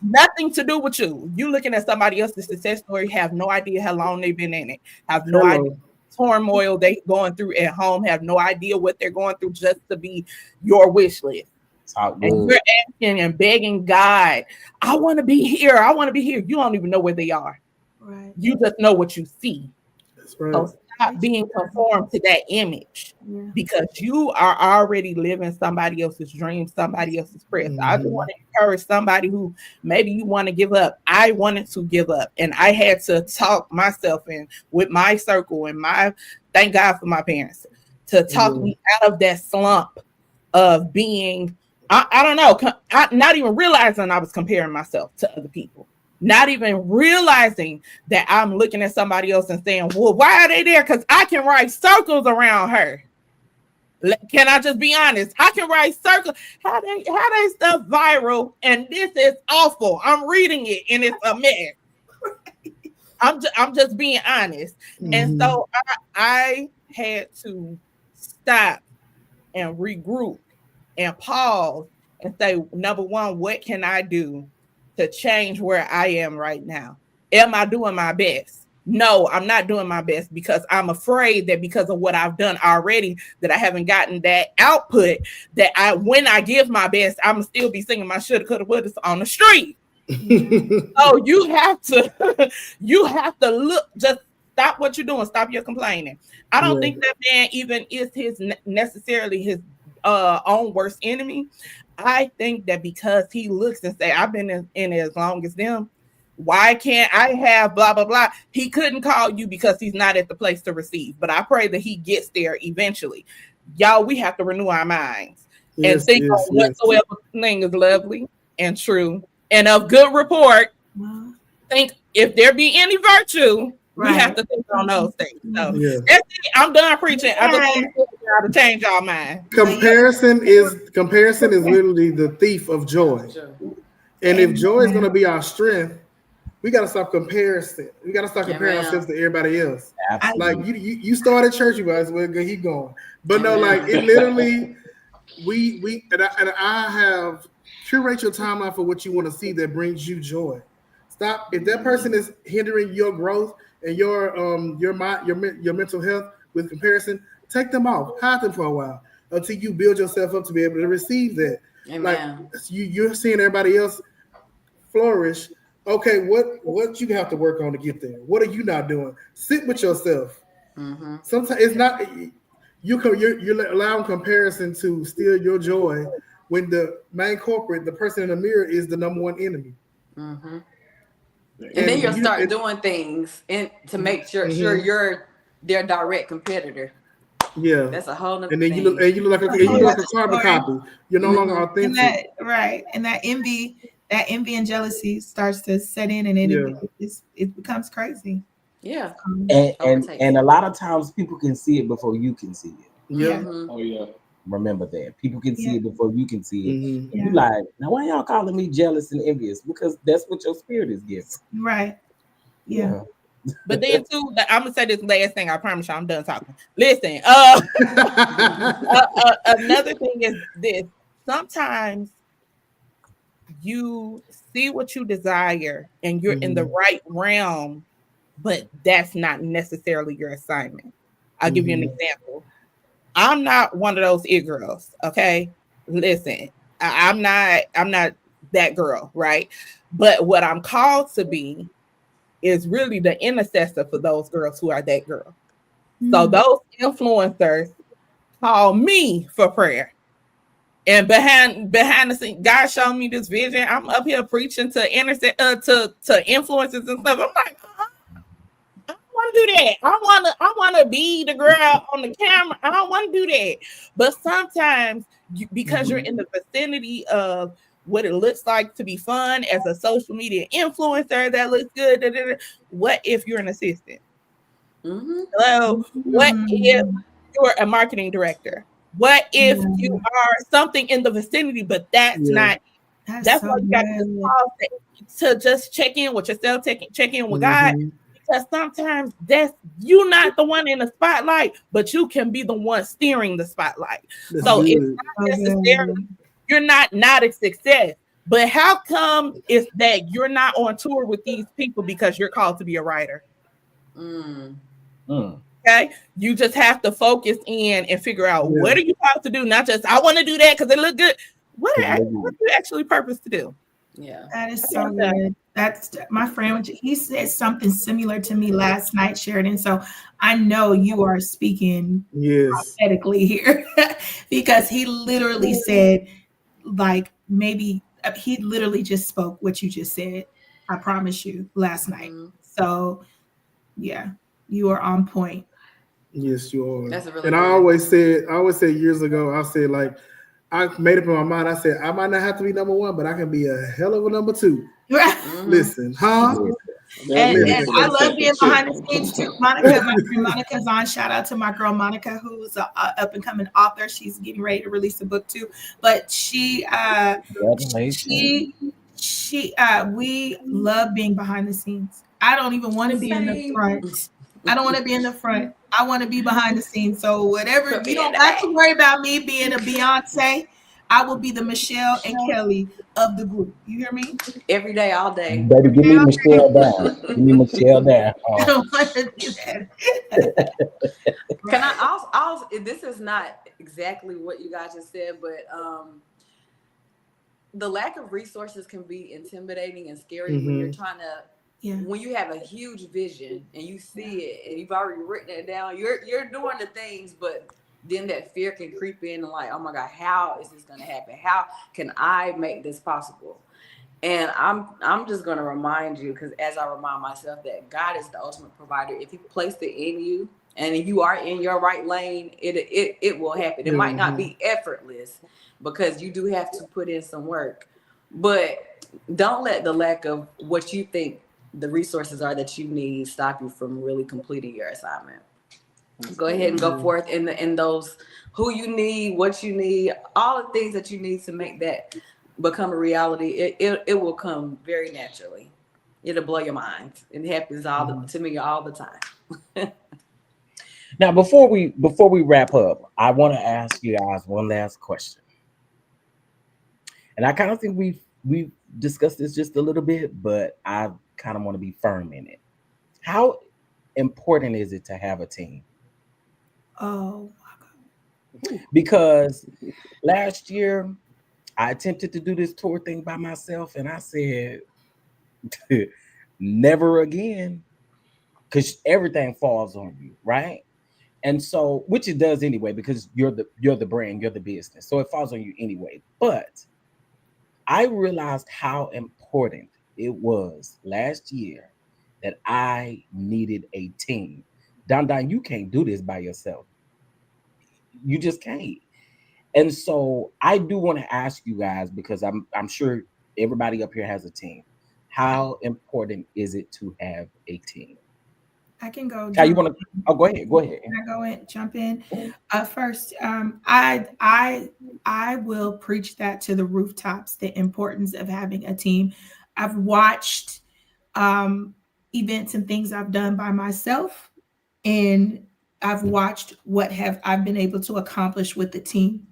to do with you. You looking at somebody else's success story, have no idea how long they've been in it, have no idea turmoil they going through at home, have no idea what they're going through just to be your wish list. Talk And good. you're asking and begging God, I want to be here. I want to be here. You don't even know where they are. Right. You just know what you see. That's right. So stop being conformed to that image Yeah. because you are already living somebody else's dream, somebody else's prayer. So I just want to encourage somebody who maybe you want to give up. I wanted to give up, and I had to talk myself in with my circle and thank God for my parents to talk me out of that slump of being, I don't know, not even realizing I was comparing myself to other people. Not even realizing that I'm looking at somebody else and saying, well, why are they there? Because I can write circles around her. Can I just be honest? I can write circles. How they stuff viral, and this is awful. I'm reading it and it's a mess. I'm just being honest. And so I had to stop and regroup and pause and say, number one, what can I do to change where I am right now? Am I doing my best? No, I'm not doing my best because I'm afraid that because of what I've done already, that I haven't gotten that output, that when I give my best, I'm still be singing my shoulda, coulda, woulda on the street. So you have to look, just stop what you're doing, stop your complaining. I don't think that man even is necessarily his own worst enemy. I think that because he looks and say, I've been in it as long as them, why can't I have blah blah blah? He couldn't call you because he's not at the place to receive, but I pray that he gets there eventually. Y'all, we have to renew our minds and think on whatsoever thing is lovely and true and of good report. Think if there be any virtue, we have to think on those things. So that's it. I'm done preaching. I just want to change y'all mind. Comparison is literally the thief of joy. And if joy is going to be our strength, we got to stop comparison. We got to stop comparing ourselves to everybody else. Like you started church, you guys. Well, keep going. But no, like it literally, and I have curate your timeline for what you want to see that brings you joy. Stop if that person is hindering your growth and your mental health with comparison. Take them off, hide them for a while until you build yourself up to be able to receive that. Amen. Like you're seeing everybody else flourish. Okay, what you have to work on to get there? What are you not doing? Sit with yourself. Sometimes it's not you're allowing comparison to steal your joy when the main culprit, the person in the mirror, is the number one enemy. And then you'll start doing things to make sure you're their direct competitor. Yeah, that's a whole nother and then thing. you look like a carbon copy. You're no longer authentic. And that envy and jealousy starts to set in, and it becomes crazy. Yeah, and a lot of times people can see it before you can see it. Yeah. Oh yeah. Remember that people can see it before you can see it. You like, now why y'all calling me jealous and envious? Because that's what your spirit is giving. Right. Yeah. But then too, I'm gonna say this last thing. I promise you, I'm done talking. Listen, another thing is this. Sometimes you see what you desire and you're in the right realm, but that's not necessarily your assignment. I'll give you an example. I'm not one of those it girls. Okay, listen, I'm not that girl, right? But what I'm called to be is really the intercessor for those girls who are that girl. So those influencers call me for prayer. And behind the scenes, God showed me this vision. I'm up here preaching to influencers and stuff. I'm like, I don't want to do that. I want to be the girl on the camera. I don't want to do that. But sometimes, because you're in the vicinity of what it looks like to be fun as a social media influencer that looks good. What if you're an assistant? Hello. What if you're a marketing director? What if you are something in the vicinity, but that's not? That's why you got to just check in with yourself, check in with God, because sometimes you're not the one in the spotlight, but you can be the one steering the spotlight. It's not necessarily you're not a success, but how come it's that you're not on tour with these people because you're called to be a writer? Okay, you just have to focus in and figure out what are you supposed to do. Not just I want to do that because it look good. what you actually purpose to do. Yeah, that is so good. That's my friend. He said something similar to me last night, Sheridan. So I know you are speaking prophetically here because he literally said, like, maybe he literally just spoke what you just said. I promise you last night. So yeah, you are on point. Yes, you are. That's a really and good I always said years ago, I said, like, I made up in my mind. I said, I might not have to be number one, but I can be a hell of a number two. Listen, huh? And I love being behind the scenes too. Monica, my friend Monica's on. Shout out to my girl Monica, who's a up and coming author. She's getting ready to release a book too. But we love being behind the scenes. I don't even want to be in the front. I don't want to be in the front. I want to be behind the scenes. So whatever, you don't have to worry about me being a Beyonce. I will be the Michelle and Kelly of the group. You hear me? Every day, all day. Baby, give me Michelle down. Give me Michelle down. I don't want to do that. Can I also, this is not exactly what you guys just said, but the lack of resources can be intimidating and scary when you're trying to, when you have a huge vision and you see it and you've already written it down, you're doing the things, but then that fear can creep in and like, oh my God, how is this going to happen? How can I make this possible? And I'm just going to remind you, because as I remind myself that God is the ultimate provider. If he placed it in you and if you are in your right lane, it will happen. It might not be effortless because you do have to put in some work, but don't let the lack of what you think the resources are that you need stop you from really completing your assignment. Go ahead and go forth in those who you need, what you need, all the things that you need to make that become a reality. It will come very naturally. It'll blow your mind. It happens to me all the time. Now, before we wrap up, I want to ask you guys one last question. And I kind of think we've discussed this just a little bit, but I kind of want to be firm in it. How important is it to have a team? Oh my God. Because last year I attempted to do this tour thing by myself, and I said, never again, because everything falls on you, right? And so, which it does anyway, because you're the brand, you're the business, so it falls on you anyway. But I realized how important it was last year that I needed a team. Don, you can't do this by yourself. You just can't. And so I do want to ask you guys, because I'm sure everybody up here has a team. How important is it to have a team? I can go. How you want to? Oh, go ahead. Go ahead. Can I go and jump in? First, I will preach that to the rooftops, the importance of having a team. I've watched events and things I've done by myself, and I've watched what I've been able to accomplish with the team.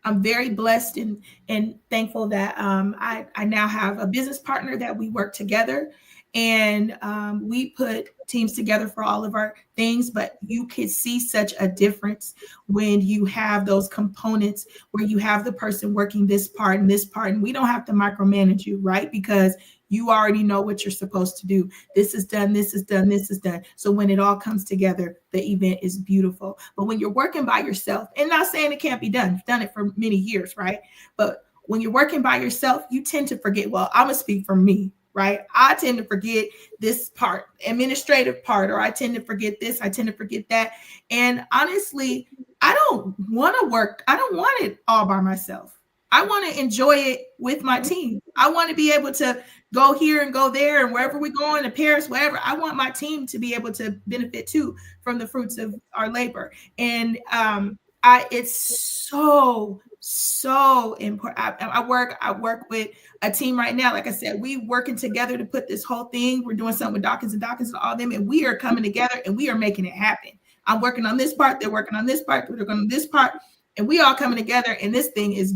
I'm very blessed and thankful that I now have a business partner that we work together, and we put teams together for all of our things, but you can see such a difference when you have those components where you have the person working this part, and we don't have to micromanage you, right? Because you already know what you're supposed to do. This is done, this is done, this is done. So when it all comes together, the event is beautiful. But when you're working by yourself, and not saying it can't be done, you've done it for many years, right? But when you're working by yourself, you tend to forget, well, I'm gonna speak for me, right? I tend to forget this part, administrative part, or I tend to forget this, I tend to forget that. And honestly, I don't want to work. I don't want it all by myself. I want to enjoy it with my team. I want to be able to go here and go there and wherever we're going to Paris, wherever. I want my team to be able to benefit too from the fruits of our labor. And it's so important. I work with a team right now. Like I said, we working together to put this whole thing. We're doing something with Dawkins and all them, and we are coming together and we are making it happen. I'm working on this part. They're working on this part. We're working on this part, and we all coming together. And this thing is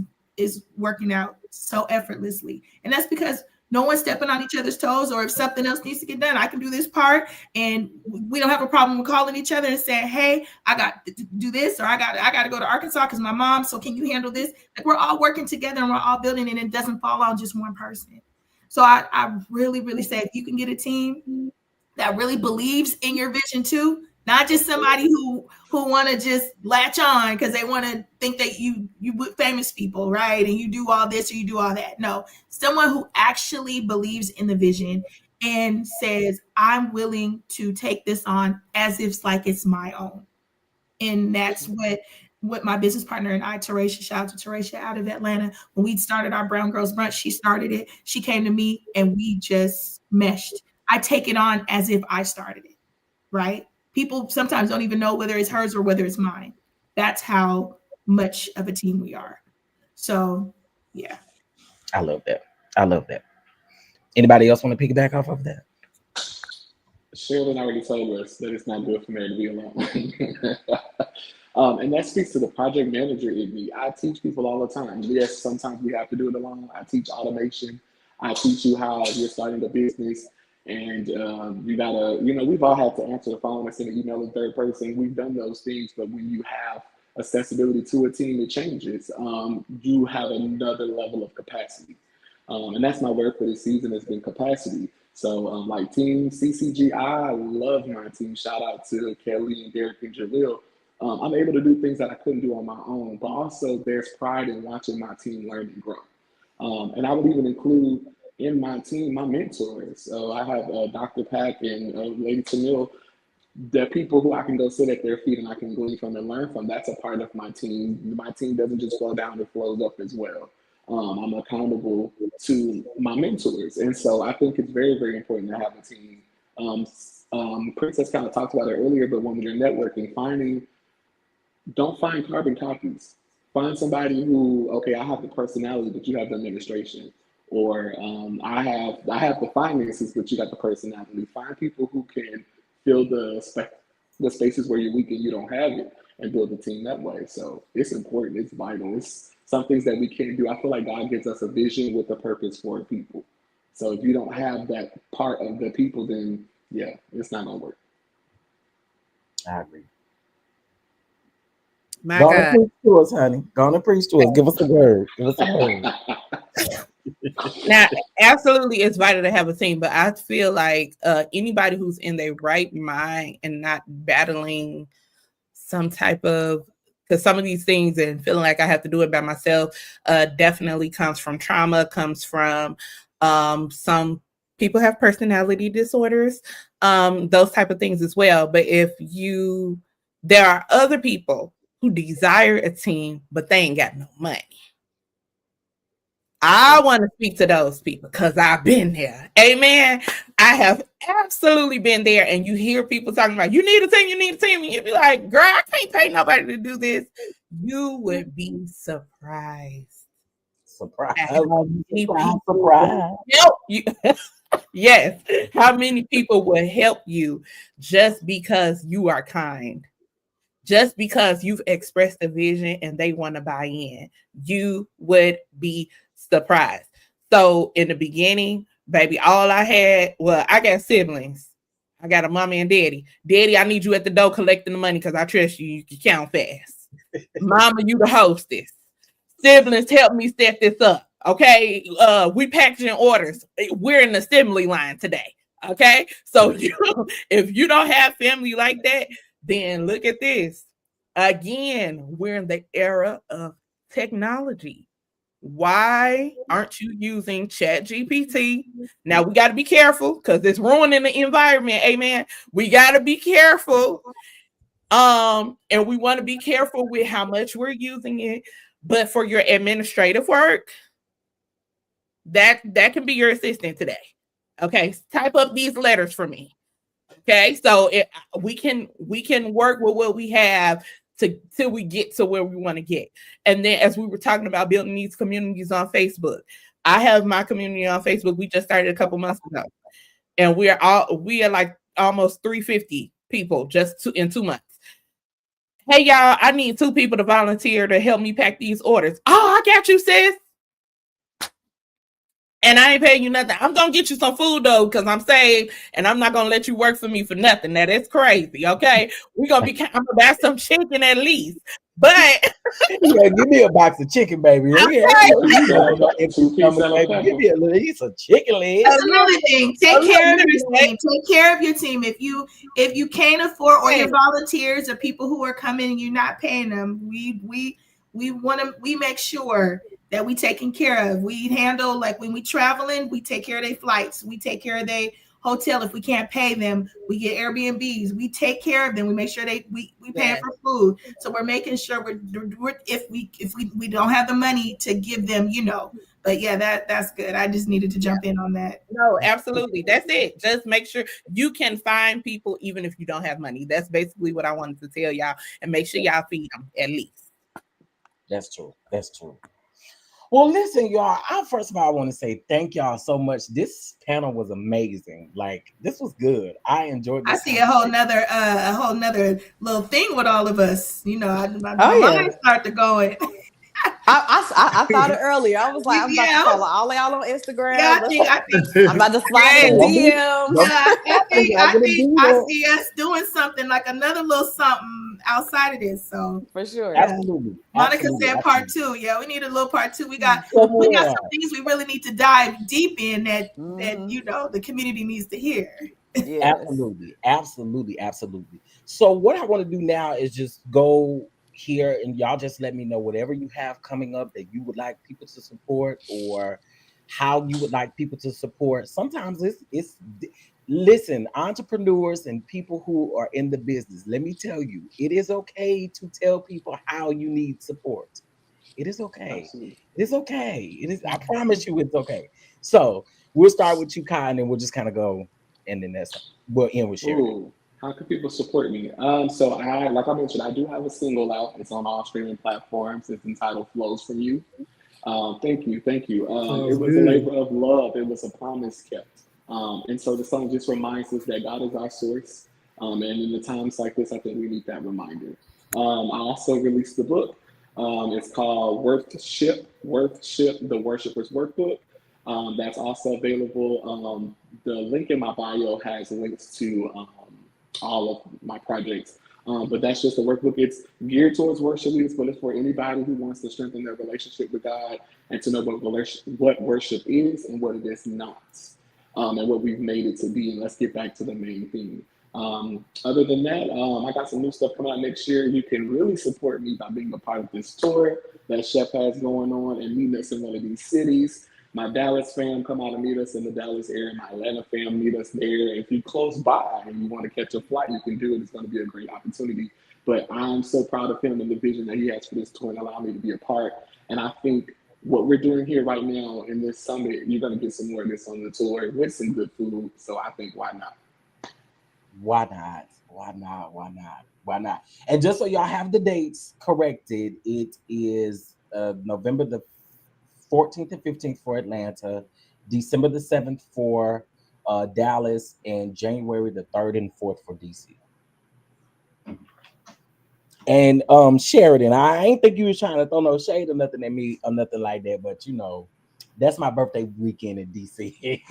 working out so effortlessly. And that's because No one's stepping on each other's toes, or if something else needs to get done, I can do this part. And we don't have a problem with calling each other and saying, hey, I got to do this, or I got to go to Arkansas because my mom, so can you handle this? Like, we're all working together and we're all building, and it doesn't fall on just one person. So I really, really say if you can get a team that really believes in your vision too, not just somebody who want to just latch on because they want to think that you famous people, right? And you do all this or you do all that. No, someone who actually believes in the vision and says, I'm willing to take this on as if like it's my own. And that's what my business partner and I, Teresha, shout out to Teresha out of Atlanta, when we started our Brown Girls Brunch, she started it. She came to me and we just meshed. I take it on as if I started it, right? People sometimes don't even know whether it's hers or whether it's mine. That's how much of a team we are. So, yeah. I love that. I love that. Anybody else want to piggyback off of that? Sherilyn already told us that it's not good for Mary to be alone. And that speaks to the project manager in me. I teach people all the time. Yes, sometimes we have to do it alone. I teach automation. I teach you how you're starting a business. And you gotta, we've all had to answer the phone and send an email in third person. We've done those things, but when you have accessibility to a team, it changes. You have another level of capacity. And that's my word for this season has been capacity. So like Team CCG, I love my team. Shout out to Kelly and Derek and Jalil. I'm able to do things that I couldn't do on my own, but also there's pride in watching my team learn and grow. And I would even include in my team, my mentors. So I have Dr. Pack and Lady Tamil, the people who I can go sit at their feet and I can glean from and learn from. That's a part of my team. My team doesn't just flow down, it flows up as well. I'm accountable to my mentors. And so I think it's very, very important to have a team. Princess kind of talked about it earlier, but when you're networking, don't find carbon copies. Find somebody who, okay, I have the personality, but you have the administration. Or I have the finances, but you got the personality. Find people who can fill the spaces where you're weak and you don't have it, and build a team that way. So it's important. It's vital. It's some things that we can't do. I feel like God gives us a vision with a purpose for people. So if you don't have that part of the people, then yeah, it's not gonna work. I agree. My Go on God. and preach to us, honey. Go on and preach to us. Give us a word. Give us a word. Now, absolutely, it's vital to have a team, but I feel like anybody who's in their right mind and not battling some type of, because some of these things and feeling like I have to do it by myself definitely comes from trauma, comes from some people have personality disorders, those type of things as well. But there are other people who desire a team, but they ain't got no money. I want to speak to those people because I've been there. Amen. I have absolutely been there. And you hear people talking about, you need a team. And you'd be like, girl, I can't pay nobody to do this. You would be surprised. Surprise. How many people Surprise. help you. Yes. How many people will help you just because you are kind? Just because you've expressed a vision and they want to buy in, you would be surprised. So in the beginning, baby, all I had, I got siblings. I got a mommy and daddy. Daddy, I need you at the door collecting the money because I trust you. You can count fast. Mama, you the hostess. Siblings, help me set this up. Okay, we packaging orders. We're in the assembly line today. Okay, so if you don't have family like that, then look at this. Again, we're in the era of technology. Why aren't you using ChatGPT? Now we got to be careful because it's ruining the environment. Amen. We got to be careful. And we want to be careful with how much we're using it. But for your administrative work, that can be your assistant today. Okay, type up these letters for me. Okay, so we can work with what we have till we get to where we want to get. And then as we were talking about building these communities on Facebook, I have my community on Facebook. We just started a couple months ago, and we are like almost 350 people just in 2 months. Hey y'all, I need 2 people to volunteer to help me pack these orders. Oh, I got you, sis. and I ain't paying you nothing. I'm gonna get you some food though, because I'm saved, and I'm not gonna let you work for me for nothing. Now that's crazy. Okay, I'm gonna buy some chicken at least, but Yeah, give me a box of chicken, baby. Yeah, you know, if Two piece and a baby, give me a little piece of chicken leg. That's another thing. Take care of your team. Take care of your team. If you can't afford, or your volunteers or people who are coming and you're not paying them, we make sure that we taken care of. We handle, like when we traveling, we take care of their flights. We take care of their hotel. If we can't pay them, we get Airbnbs. We take care of them. We make sure we pay for food. So we're making sure we're if we don't have the money to give them, you know. But yeah, that's good. I just needed to jump in on that. No, absolutely. That's it. Just make sure you can find people even if you don't have money. That's basically what I wanted to tell y'all, and make sure y'all feed them at least. That's true. That's true. Well, listen, y'all. First of all, I want to say thank y'all so much. This panel was amazing. Like, this was good. I enjoyed this. I see a whole nother little thing with all of us. You know, my mind start to going. I thought it earlier. I was like, I'm about to follow all y'all on Instagram. Yeah, I think I'm about to slide in DMs. Yeah, I see us doing something, like another little something outside of this. So for sure, absolutely. Monica said part 2. Yeah, we need a little part 2. We got some things we really need to dive deep in that you know the community needs to hear. Yes. Absolutely. So what I want to do now is just go here and y'all just let me know whatever you have coming up that you would like people to support, or how you would like people to support. Sometimes it's listen, entrepreneurs and people who are in the business, let me tell you, it is okay to tell people how you need support. It is okay. Absolutely. It's okay. It is. I promise you, it's okay. So we'll start with you, Kai, and then we'll just kind of go, and then we'll end with Sherry. How can people support me? So like I mentioned, I do have a single out. It's on all streaming platforms. It's entitled "Flows from You." Thank you. It was a labor of love. It was a promise kept. And so the song just reminds us that God is our source. And in the times like this, I think we need that reminder. I also released the book. It's called Worship, the Worshipper's Workbook. That's also available. The link in my bio has links to all of my projects. But that's just a workbook. It's geared towards worship leaders, but it's for anybody who wants to strengthen their relationship with God and to know what worship is and what it is not, and what we've made it to be. And let's get back to the main theme. Other than that, I got some new stuff coming out next year. You can really support me by being a part of this tour that Chef has going on and meeting us in one of these cities. My Dallas fam, come out and meet us in the Dallas area. My Atlanta fam, meet us there. If you're close by and you want to catch a flight, you can do it. It's going to be a great opportunity. But I'm so proud of him and the vision that he has for this tour and allow me to be a part. And I think what we're doing here right now in this summit, you're going to get some more of this on the tour with some good food. So I think, why not? Why not? And just so y'all have the dates corrected, it is November the 14th and 15th for Atlanta, December the 7th for Dallas, and January the 3rd and 4th for DC. And Sheridan, I ain't think you was trying to throw no shade or nothing at me or nothing like that, but you know, that's my birthday weekend in DC.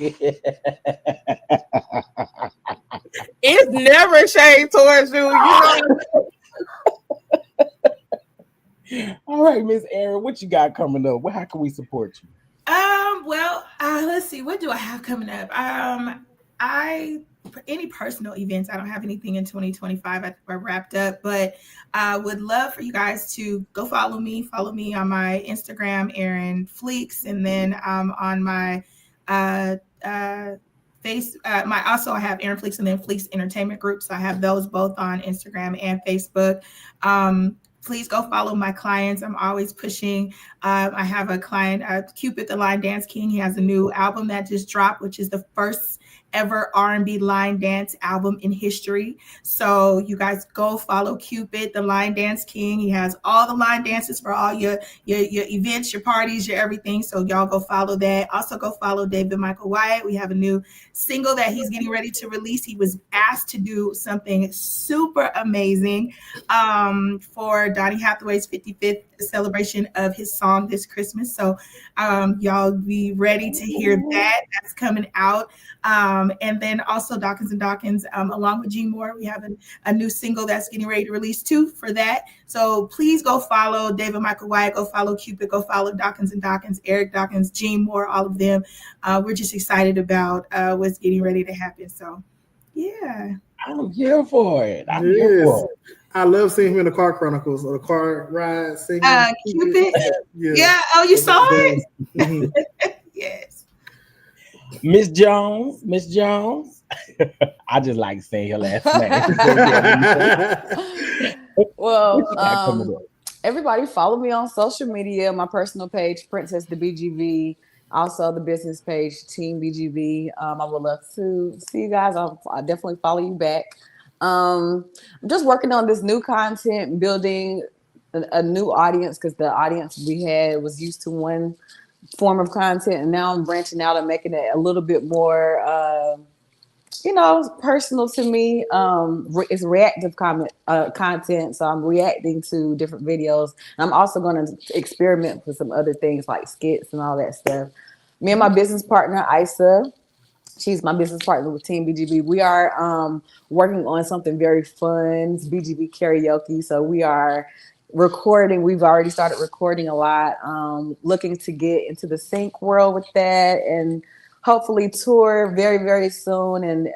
It's never shade towards you, you know. All right, Miss Erin, what you got coming up? How can we support you? Let's see. What do I have coming up? Any personal events. I don't have anything in 2025. We're wrapped up, but I would love for you guys to go follow me. Follow me on my Instagram, Erin Fleeks, and then on my I have Erin Fleeks and then Fleeks Entertainment Group. So I have those both on Instagram and Facebook. Please go follow my clients. I'm always pushing. I have a client, Cupid, the Line Dance King. He has a new album that just dropped, which is the first ever R&B line dance album in history. So you guys go follow Cupid, the Line Dance King. He has all the line dances for all your events, your parties, your everything. So y'all go follow that. Also go follow David Michael Wyatt. We have a new single that he's getting ready to release. He was asked to do something super amazing for Donny Hathaway's 55th celebration of his song this Christmas. So y'all be ready to hear that. That's coming out. And then also Dawkins and Dawkins, along with Gene Moore, we have a new single that's getting ready to release too for that. So please go follow David Michael Wyatt, go follow Cupid, go follow Dawkins and Dawkins, Eric Dawkins, Gene Moore, all of them. We're just excited about what's getting ready to happen. So yeah. I'm here for it. I'm here for it. I love seeing him in the Car Chronicles or the car ride singing. Cupid? Yeah. Oh, you saw it? Yes. Miss Jones. I just like saying her last name. Well, everybody follow me on social media. My personal page, Princess the BGV. Also the business page, Team BGV. I would love to see you guys. I'll definitely follow you back. I'm just working on this new content, building a new audience, because the audience we had was used to one form of content, and now I'm branching out and making it a little bit more personal to me. It's reactive content, so I'm reacting to different videos. I'm also going to experiment with some other things like skits and all that stuff. Me and my business partner Isa, she's my business partner with Team BGB. We are working on something very fun, BGB karaoke. So we are recording. We've already started recording a lot. Looking to get into the sync world with that, and hopefully tour very, very soon, and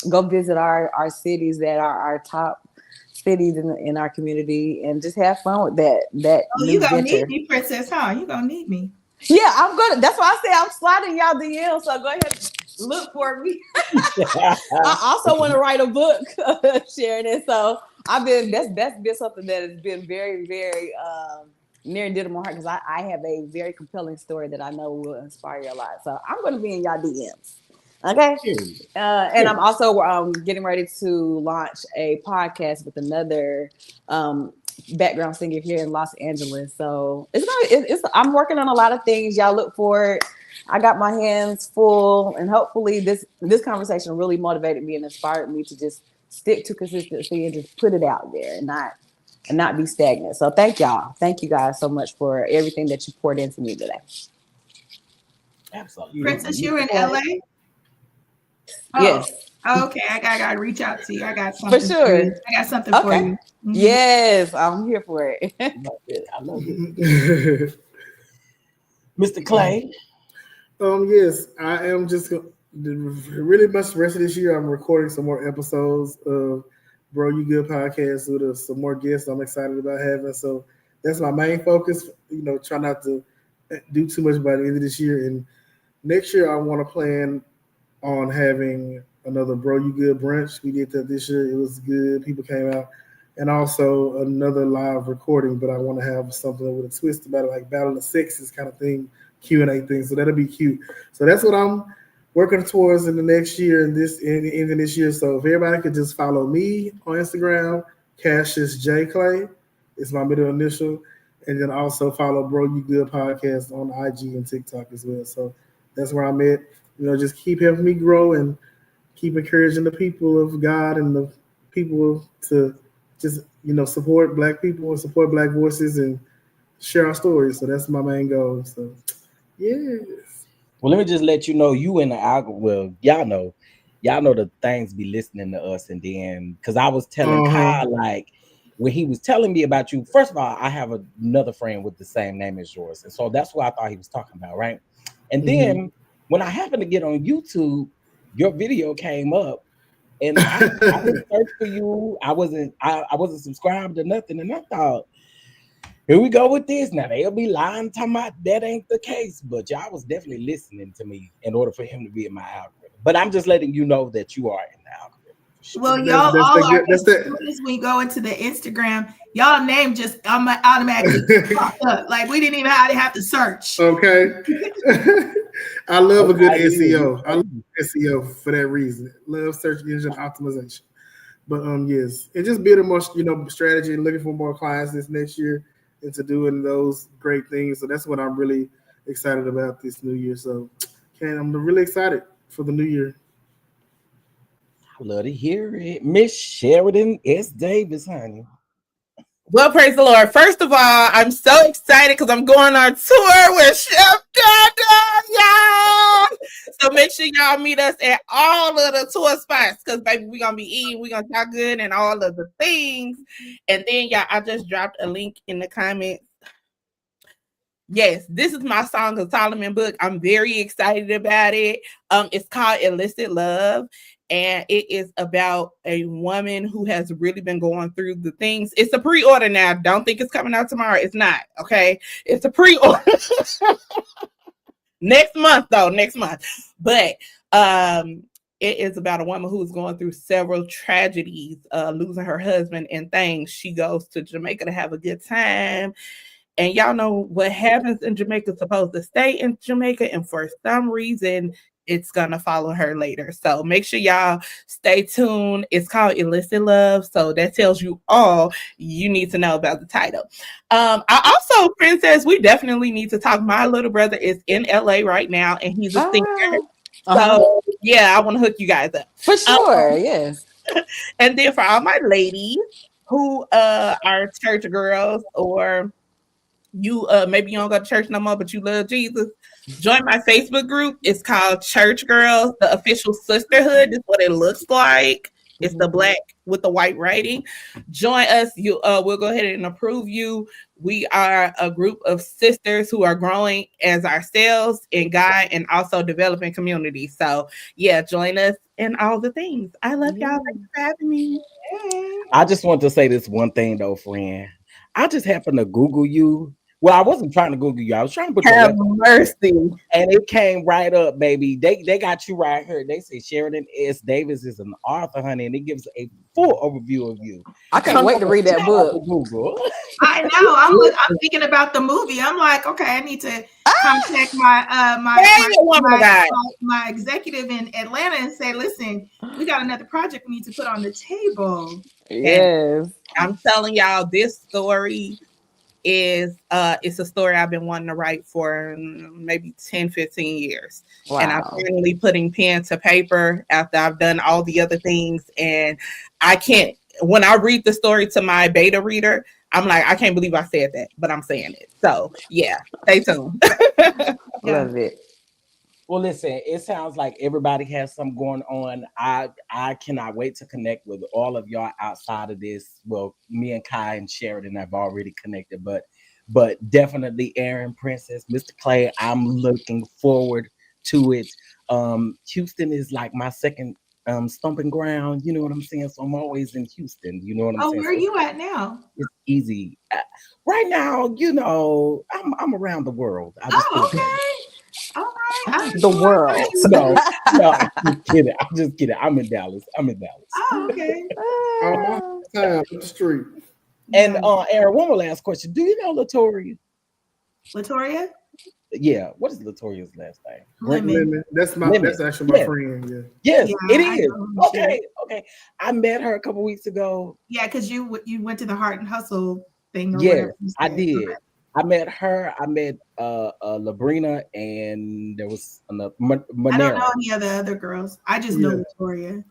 go visit our cities that are our top cities in our community, and just have fun with that. You gonna need me, Princess, huh? You gonna need me. Yeah, I'm gonna. That's why I say I'm sliding y'all DM. So go ahead, look for me. I also want to write a book, sharing it. So that's been something that has been very, very near and dear to my heart, because I have a very compelling story that I know will inspire you a lot. So I'm going to be in y'all DMs. Okay. And I'm also getting ready to launch a podcast with another background singer here in Los Angeles. So I'm working on a lot of things. Y'all look for it. I got my hands full, and hopefully this conversation really motivated me and inspired me to just stick to consistency and just put it out there and not be stagnant. So thank y'all. Thank you guys so much for everything that you poured into me today. Absolutely. Princess, you're in LA? Yes. Oh, okay. I gotta reach out to you. I got something for sure. For you. I got something for you. Mm-hmm. Yes, I'm here for it. I love it. Mr. Clay. Yes, I am just really much the rest of this year. I'm recording some more episodes of Bro You Good podcast with some more guests I'm excited about having. So that's my main focus. Try not to do too much by the end of this year. And next year, I want to plan on having another Bro You Good brunch. We did that this year. It was good. People came out. And also another live recording, but I want to have something with a twist about it, like Battle of Sexes kind of thing, Q&A thing. So that'll be cute. So that's what I'm working towards in the next year and in this year. So if everybody could just follow me on Instagram, Cassius J Clay, it's my middle initial, and then also follow Bro You Good podcast on IG and TikTok as well. So that's where I'm at. Just keep helping me grow and keep encouraging the people of God and the people to just support Black people and support Black voices and share our stories. So that's my main goal. So yes. Well, let me just let you know, you in the algorithm. Well, y'all know the things be listening to us, and then because I was telling Kyle, like when he was telling me about you. First of all, I have another friend with the same name as yours, and so that's what I thought he was talking about, right? And then when I happened to get on YouTube, your video came up, and I searched for you. I wasn't subscribed to nothing, and I thought, here we go with this. Now they'll be lying, talking about that ain't the case, but y'all was definitely listening to me in order for him to be in my algorithm. But I'm just letting you know that you are in the algorithm. Well, y'all all are. As soon as we go into the Instagram, y'all name just automatically pop up. Like we didn't even have to search. Okay. I love a good SEO. I love SEO for that reason. Love search engine optimization. But yes, and just building more, strategy and looking for more clients this next year into doing those great things. So that's what I'm really excited about this new year. So, I'm really excited for the new year. I love to hear it. Miss Sheridan S. Davis, honey. Well, praise the Lord. First of all, I'm so excited because I'm going on tour with Chef Dada, y'all. So make sure y'all meet us at all of the tour spots because, baby, we're going to be eating, we're going to talk good and all of the things. And then, y'all, I just dropped a link in the comments. Yes, this is my Song of Solomon book. I'm very excited about it. It's called Illicit Love. And it is about a woman who has really been going through the things. It's a pre-order now. Don't think it's coming out tomorrow. It's not. Okay. It's a pre-order. Next month, though. Next month. But it is about a woman who's going through several tragedies, losing her husband and things. She goes to Jamaica to have a good time. And y'all know what happens in Jamaica is supposed to stay in Jamaica. And for some reason, it's gonna follow her later. So make sure y'all stay tuned. It's called Illicit Love. So that tells you all you need to know about the title. I also, Princess, we definitely need to talk. My little brother is in LA right now and he's a singer. So yeah, I want to hook you guys up. For sure, yes. And then for all my ladies who are church girls, or you maybe you don't go to church no more, but you love Jesus, join my Facebook group. It's called Church Girls, the official sisterhood. This is what it looks like. It's the black with the white writing. Join us. We'll go ahead and approve you. We are a group of sisters who are growing as ourselves in God and also developing community. So yeah, join us in all the things. I love y'all. Thanks for having me. I just want to say this one thing though, friend. I just happened to Google you. Well, I wasn't trying to Google you. I was trying to put your Have mercy. And it came right up, baby. They got you right here. They say Sheridan S. Davis is an author, honey, and it gives a full overview of you. I can't wait to read that book. Google. I know. I'm thinking about the movie. I'm like, okay, I need to contact my executive in Atlanta and say, listen, we got another project we need to put on the table. Yes. And I'm telling y'all, this story is it's a story I've been wanting to write for maybe 10-15 years. Wow. And I'm finally putting pen to paper after I've done all the other things. And I can't, when I read the story to my beta reader, I'm like, I can't believe I said that, but I'm saying it. So yeah, stay tuned. Love it. Well, listen, it sounds like everybody has something going on. I cannot wait to connect with all of y'all outside of this. Well, me and Kai and Sheridan have already connected, but definitely Aaron, Princess, Mr. Clay, I'm looking forward to it. Houston is like my second stomping ground, you know what I'm saying? So I'm always in Houston, you know what I'm saying? Where are you at now? It's easy. Right now, you know, I'm around the world. I just okay. All right. The world. No, I'm just kidding. I'm in Dallas. Oh, okay. On my side of the street. And Aaron, one more last question. Do you know Latoria? Latoria? Yeah. What is Latoria's last name? Lemon. That's actually my friend. Yeah. Yes, Yeah, it is. Okay. I met her a couple weeks ago. Yeah, because you went to the Heart and Hustle thing. Yes, I did. I met her. I met Labrina, and there was another. I don't know any of the other girls. I just know Victoria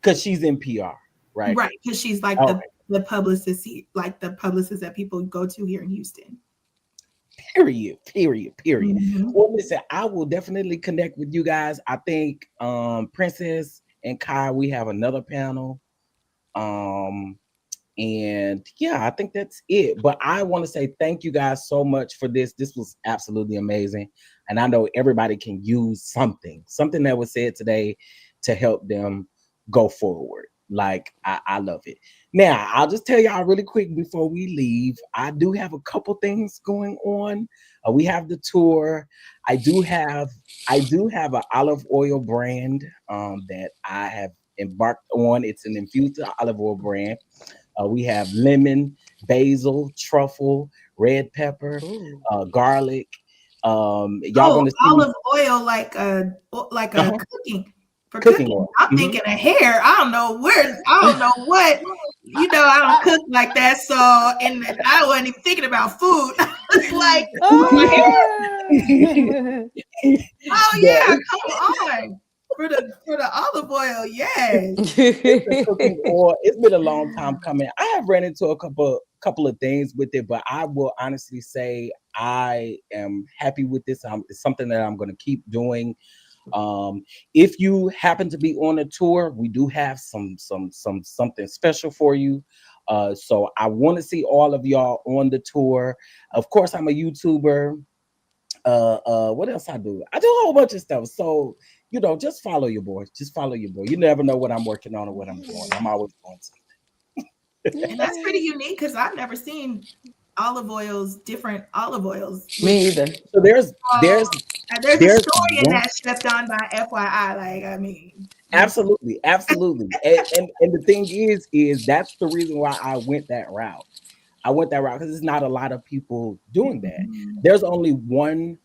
because she's in PR, right? Right, because she's like the publicist, like the publicist that people go to here in Houston. Period. Mm-hmm. Well, listen, I will definitely connect with you guys. I think Princess and Kai, we have another panel. And yeah, I think that's it. But I want to say thank you guys so much for this. This was absolutely amazing. And I know everybody can use something that was said today to help them go forward. Like, I love it. Now, I'll just tell y'all really quick before we leave. I do have a couple things going on. We have the tour. I do have an olive oil brand that I have embarked on. It's an infused olive oil brand. We have lemon, basil, truffle, red pepper, garlic. Y'all gonna see olive oil like a cooking. For cooking oil. I'm thinking of hair. I don't know what. I don't cook like that. So, and I wasn't even thinking about food. Like, oh yeah, come on. for the olive oil. Yes. The cooking oil. It's been a long time coming. I have ran into a couple of things with it, but I will honestly say I am happy with this. It's something that I'm going to keep doing. If you happen to be on a tour, we do have something special for you. So I want to see all of y'all on the tour. Of course, I'm a YouTuber. What else I do? I do a whole bunch of stuff. So, just follow your boy. Just follow your boy. You never know what I'm working on or what I'm doing. I'm always doing something. And that's pretty unique because I've never seen different olive oils. Me either. So there's a story in that stepped on by FYI. Like, I mean, absolutely. And the thing is that's the reason why I went that route. I went that route because there's not a lot of people doing that. There's only one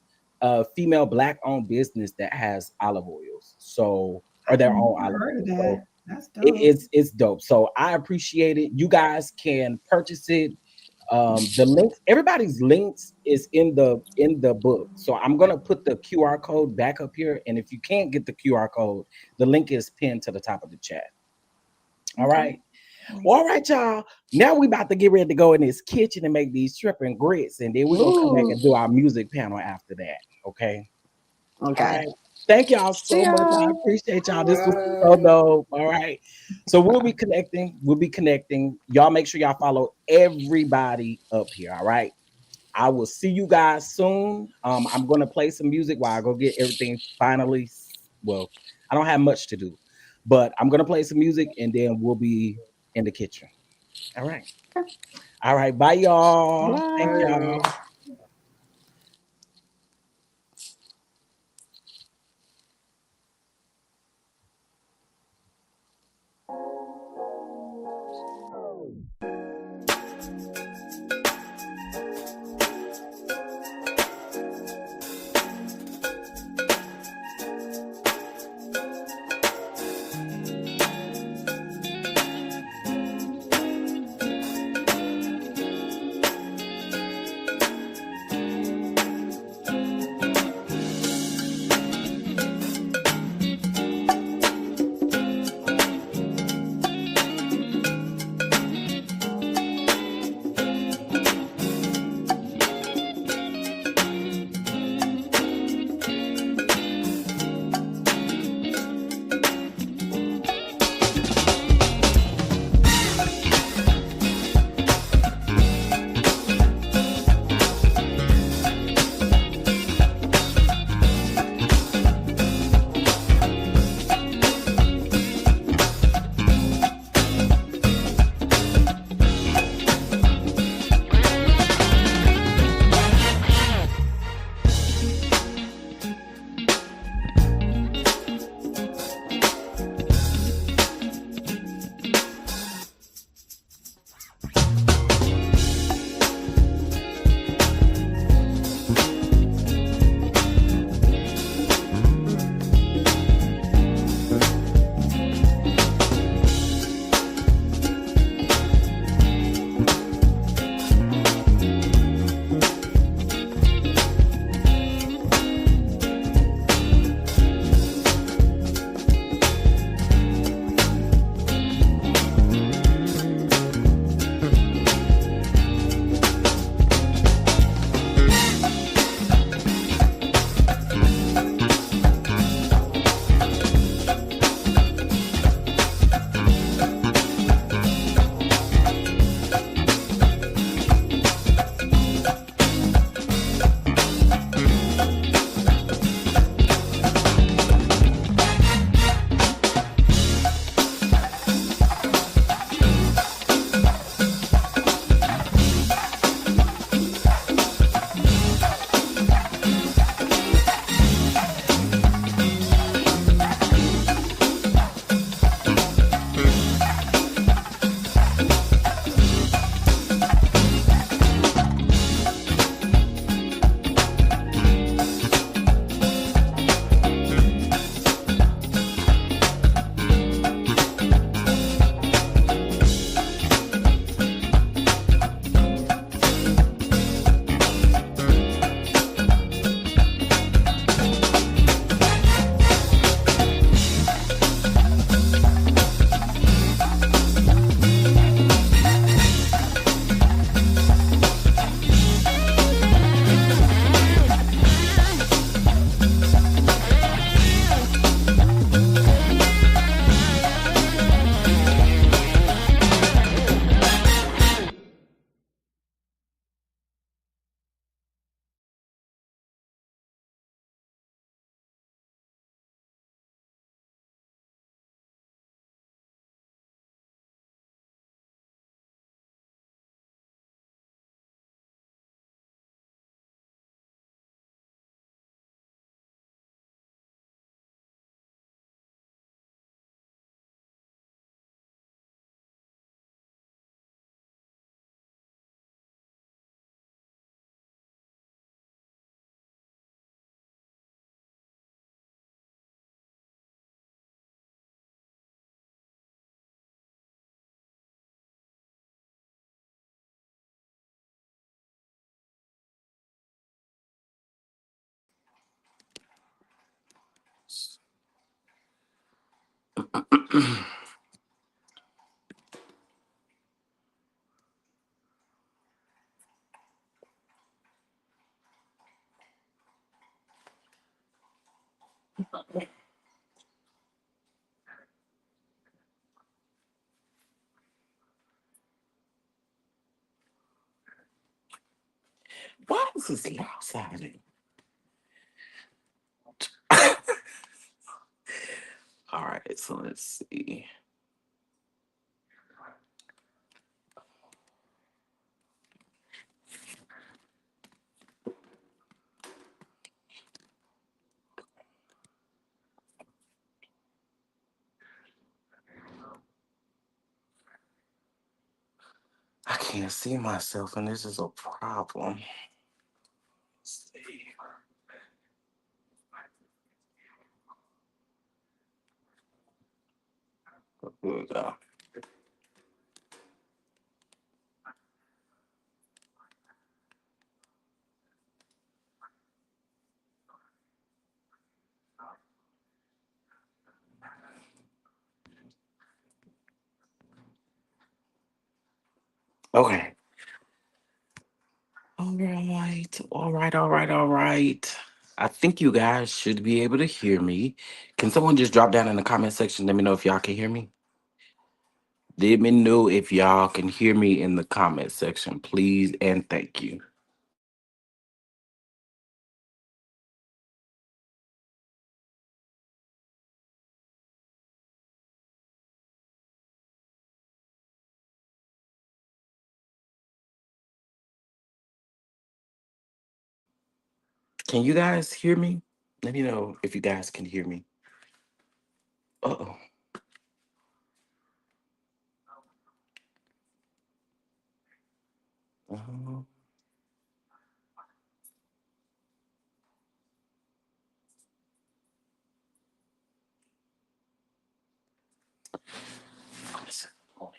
female Black-owned business that has olive oils, or their own olive oils. So that's dope. It's dope. So I appreciate it. You guys can purchase it. The links, everybody's links is in the book. So I'm gonna put the QR code back up here, and if you can't get the QR code, the link is pinned to the top of the chat. All right. Well, all right, y'all. Now we about to get ready to go in this kitchen and make these shrimp and grits, and then we're gonna come back and do our music panel after that. Okay. Okay. All right. Thank y'all so much. I appreciate y'all. This was so dope. All right. So we'll be connecting. Y'all make sure y'all follow everybody up here. All right. I will see you guys soon. I'm gonna play some music while I go get everything finally. Well, I don't have much to do, but I'm gonna play some music and then we'll be in the kitchen. All right. All right. Bye, y'all. Bye. Thank y'all. Why is this lopsided? All right, so let's see. I can't see myself, and this is a problem. Let's see. Here we go. Okay. All right. All right. All right. All right. I think you guys should be able to hear me. Can someone just drop down in the comment section? Let me know if y'all can hear me. Let me know if y'all can hear me in the comment section, please, and thank you. Can you guys hear me? Let me know if you guys can hear me. Uh-oh. Uh, listen. All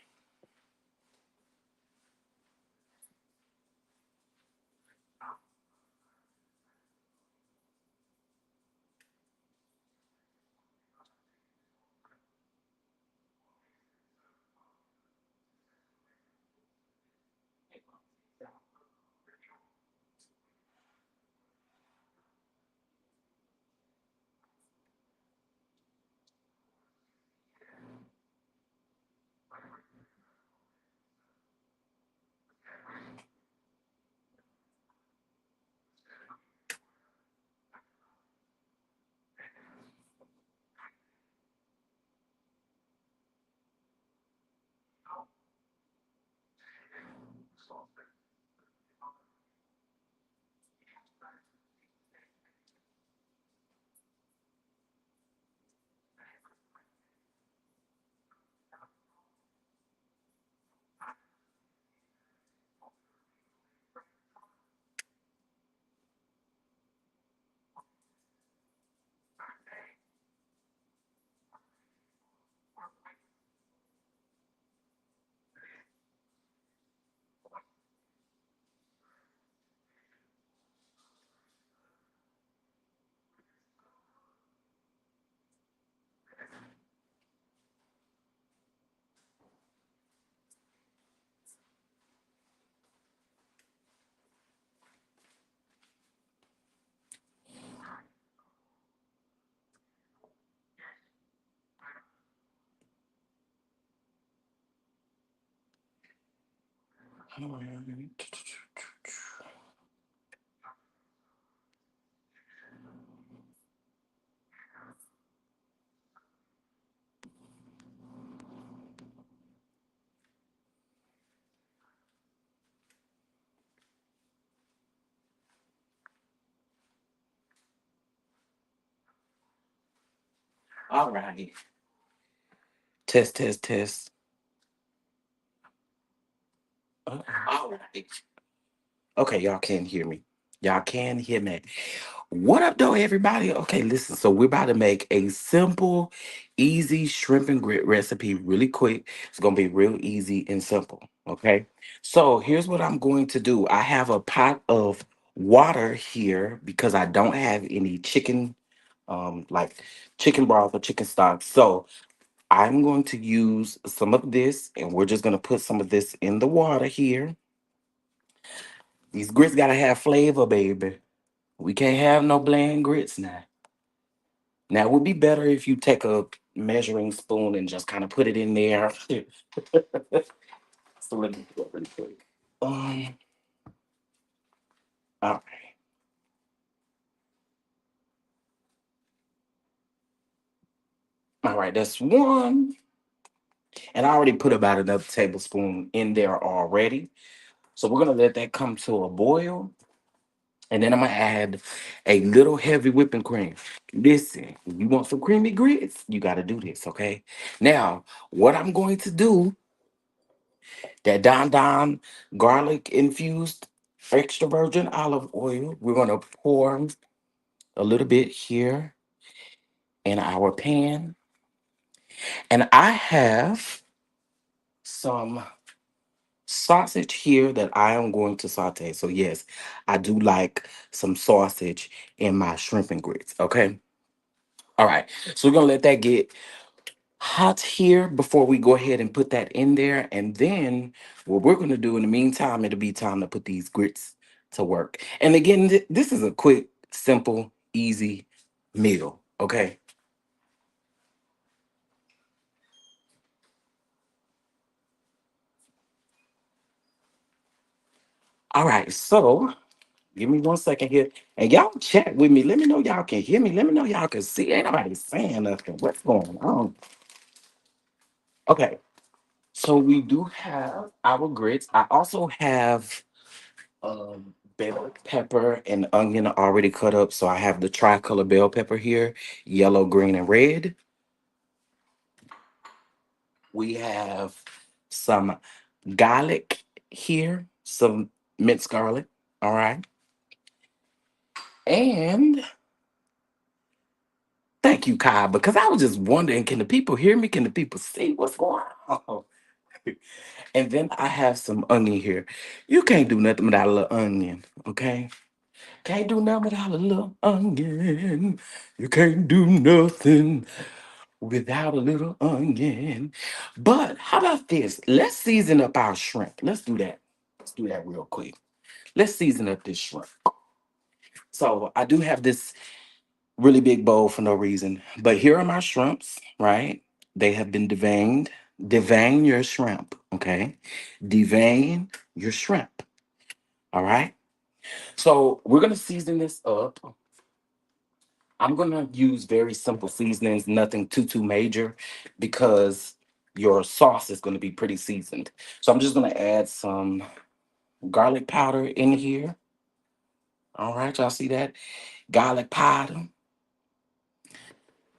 right. All right. Test, test, test. All right. Okay, y'all can hear me. Y'all can hear me. What up, though, everybody? Okay, listen. So we're about to make a simple, easy shrimp and grit recipe really quick. It's gonna be real easy and simple. Okay. So here's what I'm going to do. I have a pot of water here because I don't have any chicken, like chicken broth or chicken stock. So I'm going to use some of this, and we're just going to put some of this in the water here. These grits got to have flavor, baby. We can't have no bland grits now. Now, it would be better if you take a measuring spoon and just kind of put it in there. So let me do it really quick. Um, all right. All right, that's one. And I already put about another tablespoon in there already. So we're gonna let that come to a boil. And then I'm gonna add a little heavy whipping cream. Listen, if you want some creamy grits, you gotta do this, okay? Now, what I'm going to do, that Don Don garlic infused extra virgin olive oil, we're gonna pour a little bit here in our pan. And I have some sausage here that I am going to saute. So yes, I do like some sausage in my shrimp and grits. Okay. All right. So we're gonna let that get hot here before we go ahead and put that in there. And then what we're gonna do in the meantime, it'll be time to put these grits to work. And again, this is a quick, simple, easy meal. Okay. All right. So give me 1 second here. And y'all chat with me. Let me know y'all can hear me. Let me know y'all can see. Ain't nobody saying nothing. What's going on? Okay. So we do have our grits. I also have bell pepper and onion already cut up. So I have the tricolor bell pepper here, yellow, green, and red. We have some garlic here, some minced garlic. All right. And thank you, Kai, because I was just wondering, can the people hear me? Can the people see what's going on? And then I have some onion here. You can't do nothing without a little onion, okay? Can't do nothing without a little onion. You can't do nothing without a little onion. But how about this? Let's season up our shrimp. Let's do that. Let's do that real quick. Let's season up this shrimp. So I do have this really big bowl for no reason. But here are my shrimps, right? They have been deveined. Devein your shrimp, okay? Devein your shrimp, all right? So we're gonna season this up. I'm gonna use very simple seasonings, nothing too major, because your sauce is gonna be pretty seasoned. So I'm just gonna add some garlic powder in here. All right, y'all see that? Garlic powder.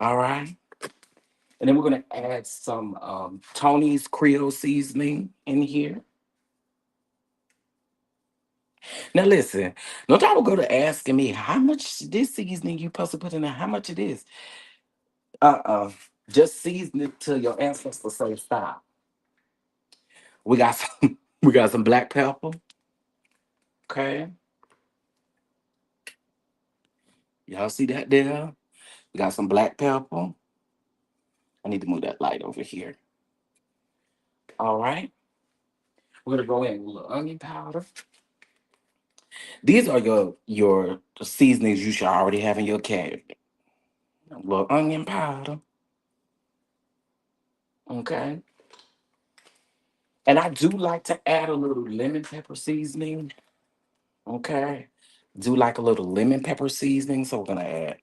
All right. And then we're gonna add some Tony's Creole seasoning in here. Now listen, no time will go to asking me how much this seasoning you supposed to put in there, how much it is. Uh-uh. Just season it till your ancestors say stop. We got some we got some black pepper. Okay. Y'all see that there? We got some black pepper. I need to move that light over here. All right. We're gonna go in with a little onion powder. These are your seasonings you should already have in your cabinet. A little onion powder. Okay. And I do like to add a little lemon pepper seasoning. Okay. Do like a little lemon pepper seasoning. So we're gonna add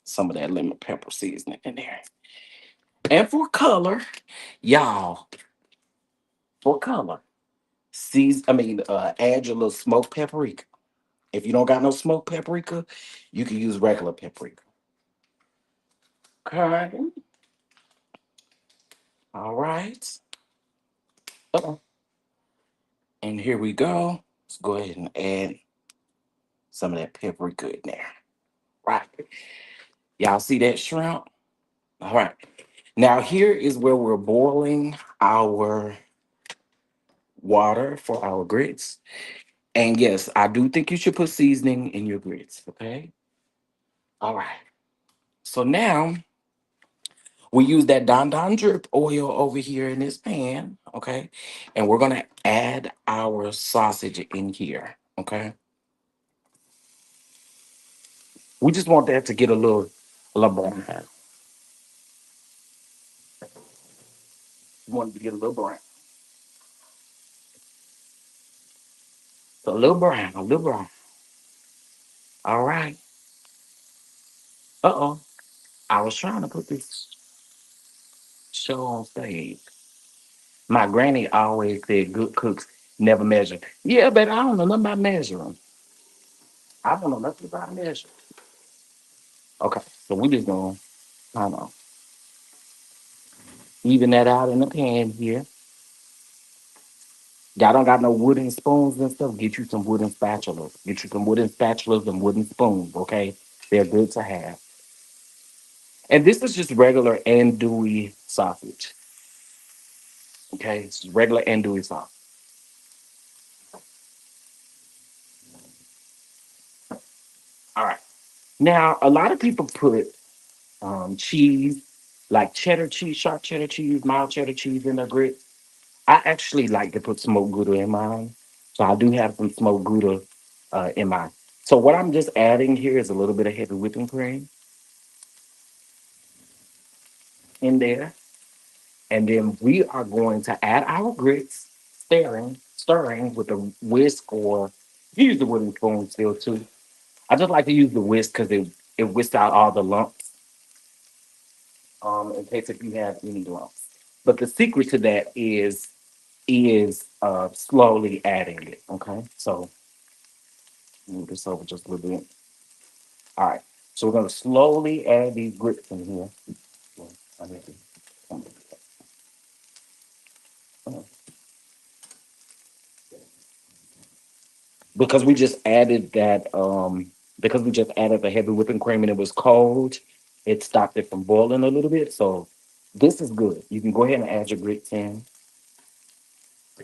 some of that lemon pepper seasoning in there. And for color, y'all, for color, add your little smoked paprika. If you don't got no smoked paprika, you can use regular paprika. Okay. All right. Uh-oh. And here we go. Let's go ahead and add some of that paprika in there. Right. Y'all see that shrimp? All right. Now here is where we're boiling our water for our grits. And yes, I do think you should put seasoning in your grits. Okay. All right. So now We use that Don Don drip oil over here in this pan, okay? And we're gonna add our sausage in here, okay? We just want that to get a little brown. We want it to get a little brown. So a little brown, a little brown. All right. Uh-oh. I was trying to put this show on stage. My granny always said good cooks never measure. Yeah, but I don't know nothing about measuring. I don't know nothing about measuring. Okay, so we just gonna kind of even that out in the pan here. Y'all don't got no wooden spoons and stuff. Get you some wooden spatulas. Get you some wooden spatulas and wooden spoons, okay? They're good to have. And this is just regular andouille sausage. Okay, it's regular andouille sauce. All right. Now, a lot of people put cheese, like cheddar cheese, sharp cheddar cheese, mild cheddar cheese in their grits. I actually like to put smoked Gouda in mine. So I do have some smoked Gouda in mine. So what I'm just adding here is a little bit of heavy whipping cream in there. And then we are going to add our grits, stirring with a whisk, or you use the wooden spoon still too. I just like to use the whisk because it whisks out all the lumps, in case if you have any lumps. But the secret to that is slowly adding it. Okay, so move this over just a little bit. All right, so we're gonna slowly add these grits in here. I need to- because we just added that because we just added the heavy whipping cream and it was cold, it stopped it from boiling a little bit. So this is good. You can go ahead and add your grits in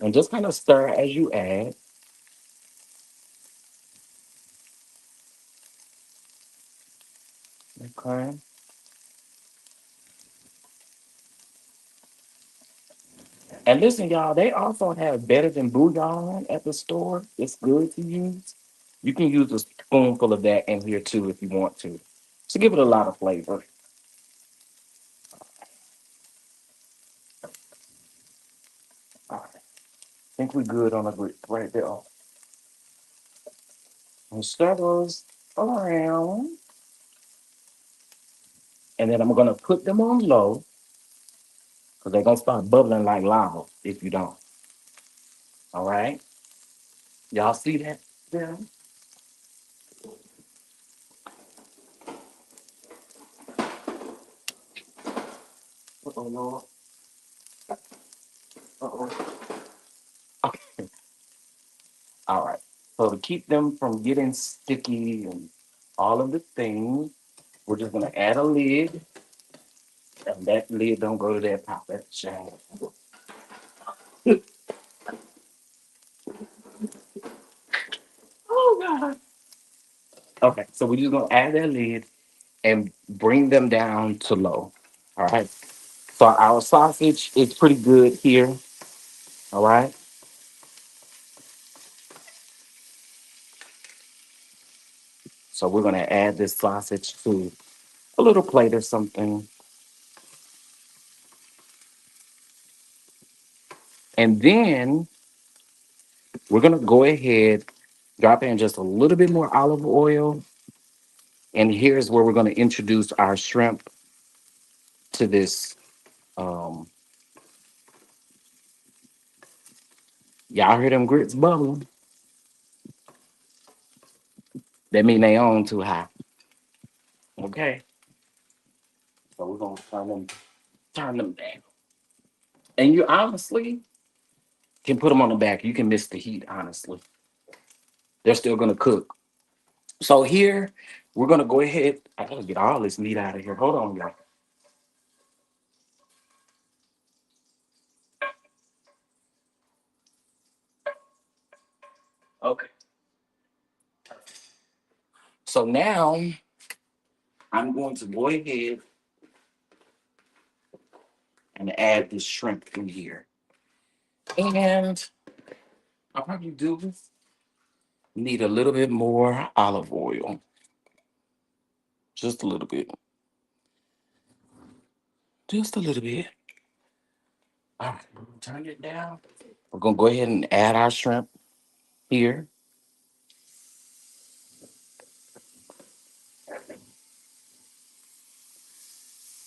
and just kind of stir as you add. Okay. And listen, y'all, they also have better than bouillon at the store. It's good to use. You can use a spoonful of that in here too if you want to give it a lot of flavor. All right. I think we're good on the grits right there. And stir those around. And then I'm gonna put them on low because they're gonna start bubbling like lava if you don't. All right. Y'all see that? Yeah. Uh-oh, Lord. Uh-oh. Okay. All right. So to keep them from getting sticky and all of the things, we're just gonna add a lid, and that lid don't go to that pot. That's shame. Oh God. Okay, so we're just gonna add that lid and bring them down to low. All right. So our sausage is pretty good here. All right. So we're gonna add this sausage to a little plate or something. And then we're gonna go ahead, drop in just a little bit more olive oil. And here's where we're gonna introduce our shrimp to this. Um, y'all hear them grits bubbling? That mean they on too high. Okay. So we're gonna turn them down. And you honestly can put them on the back. You can miss the heat, honestly. They're still gonna cook. So here, we're gonna go ahead. I gotta get all this meat out of here. Hold on, y'all. Okay. So now I'm going to go ahead and add this shrimp through here. And I probably do need a little bit more olive oil. Just a little bit. Just a little bit. All right, turn it down. We're gonna go ahead and add our shrimp here.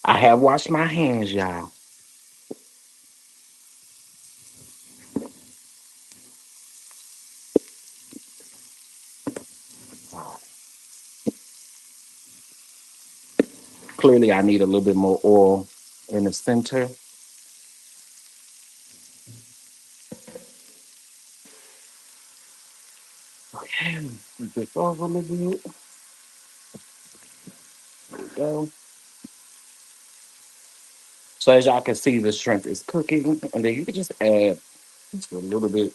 I have washed my hands, y'all. Clearly, I need a little bit more oil in the center. Okay, flip this over a little bit. There we go. So as y'all can see, the shrimp is cooking, and then you can just add just a little bit.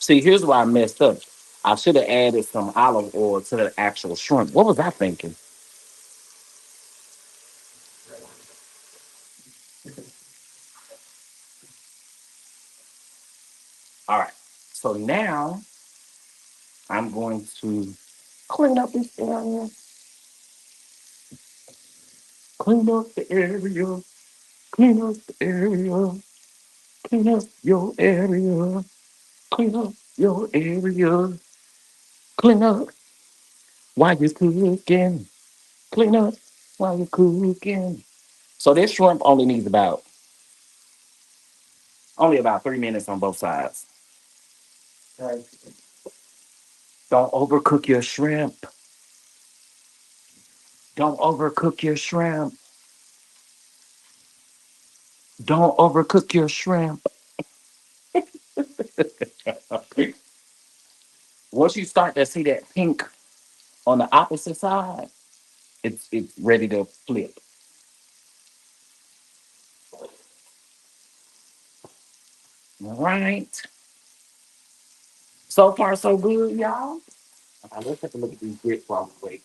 See, here's why I messed up. I should have added some olive oil to the actual shrimp. What was I thinking? All right. So now I'm going to clean up this area. Clean up the area. Clean up the area. Clean up your area. Clean up your area. Clean up while you're cooking. Clean up while you're cooking. So this shrimp only about 3 minutes on both sides. Okay. Don't overcook your shrimp. Don't overcook your shrimp. Don't overcook your shrimp. Once you start to see that pink on the opposite side, it's ready to flip. All right. So far, so good, y'all. Let's take a look at these grits while we wait.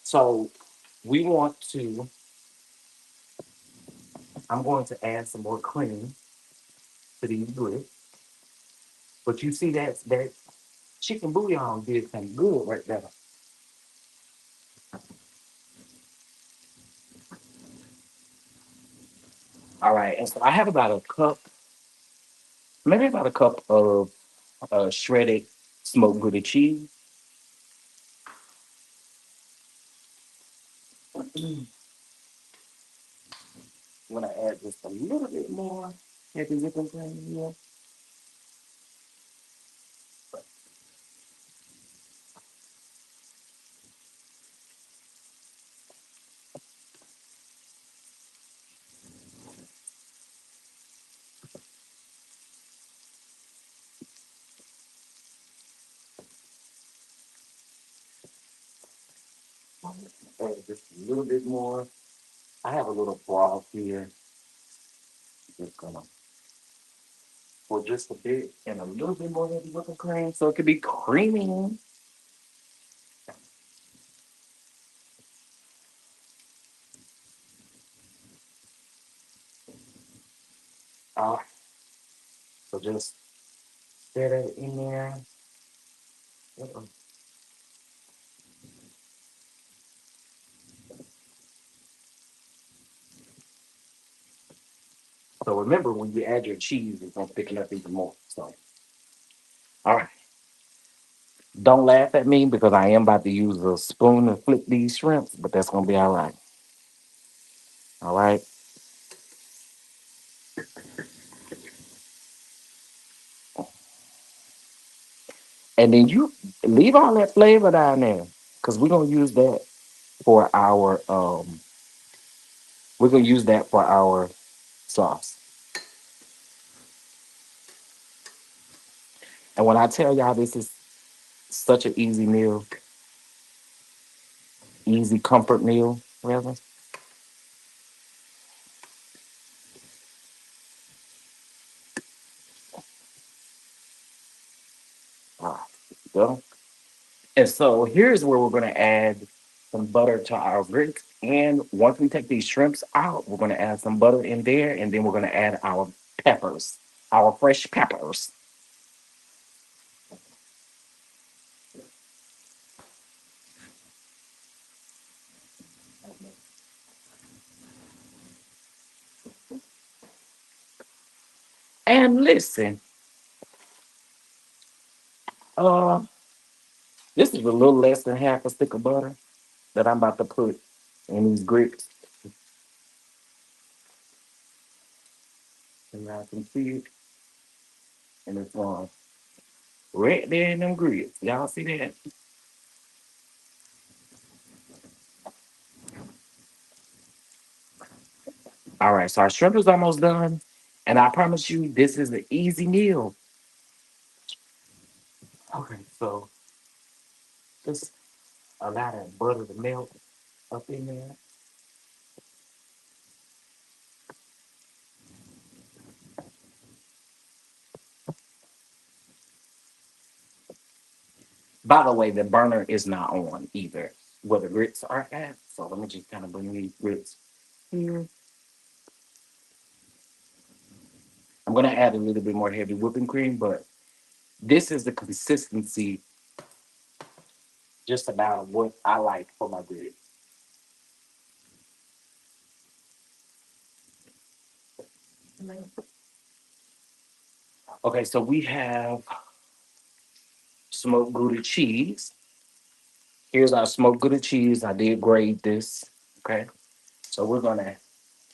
So we want to, I'm going to add some more cream to these grits. But you see that chicken bouillon did some good right there. All right, and so I have about a cup, maybe about a cup of shredded smoked Gouda cheese. I'm gonna add just a little bit more heavy whipping cream here. Add just a little bit more. I have a little broth here. Just gonna pour just a bit and a little bit more heavy whipping cream so it could be creamy. Uh, so just stir that in there. Uh-oh. So remember, when you add your cheese, it's gonna thicken up even more. So, all right. Don't laugh at me because I am about to use a spoon to flip these shrimps, but that's gonna be all right. All right. And then you leave all that flavor down there because for our we're gonna use that for our sauce. And when I tell y'all this is such an easy meal, easy comfort meal, rather. Ah, go. And so here's where we're gonna add. some butter to our grits. And once we take these shrimps out, we're going to add some butter in there. And then we're going to add our peppers, our fresh peppers. And listen, uh, this is a little less than half a stick of butter that I'm about to put in these grits. And I can see it. And it's right there in them grits. Y'all see that? All right, so our shrimp is almost done. And I promise you, this is an easy meal. Okay, so just allow that butter to melt up in there. By the way, the burner is not on either where the grits are at. So let me just kind of bring these grits here. I'm gonna add a little bit more heavy whipping cream, but this is the consistency just about what I like for my grits. Okay, so we have smoked Gouda cheese. Here's our smoked Gouda cheese. I did grade this. Okay, so we're gonna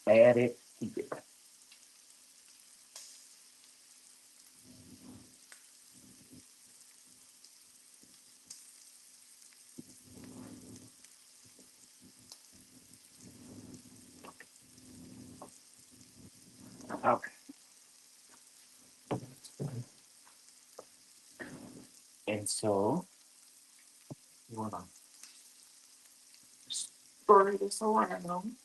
add it here. Okay, and so we're gonna stir this around.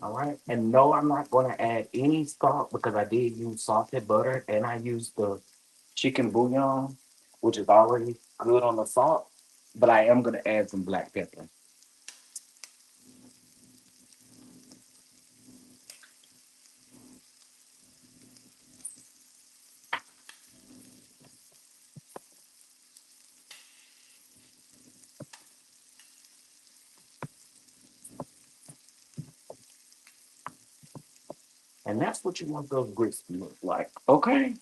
All right. And no, I'm not going to add any salt because I did use salted butter and I used the chicken bouillon, which is already good on the salt. But I am going to add some black pepper. And that's what you want those grits to look like. Okay.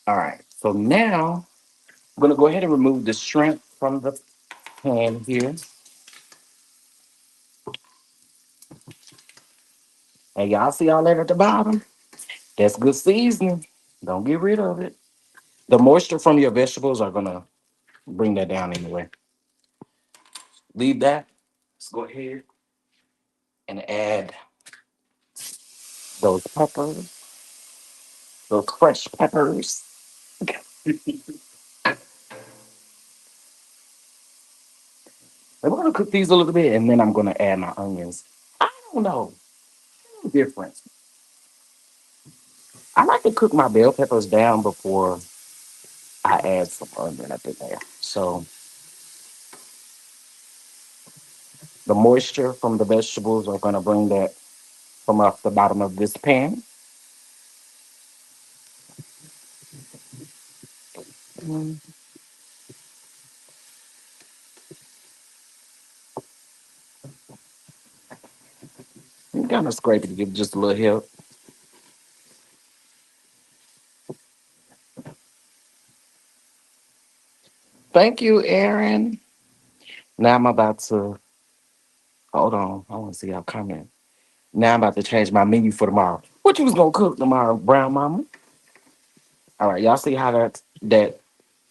All right. So now I'm going to go ahead and remove the shrimp from the pan here. And y'all see all that at the bottom? That's good seasoning. Don't get rid of it. The moisture from your vegetables are going to bring that down anyway. Leave that. Let's go ahead and add those peppers, those fresh peppers. And we're gonna cook these a little bit, and then I'm gonna add my onions. I don't know, difference. I like to cook my bell peppers down before I add some onion up in there. So the moisture from the vegetables are gonna bring that from off the bottom of this pan. Mm, you kind of scrape it to give just a little help. Thank you, Aaron. Now I'm about to hold on. I want to see y'all comment. Now I'm about to change my menu for tomorrow. What you was gonna cook tomorrow, brown mama? All right, y'all see how that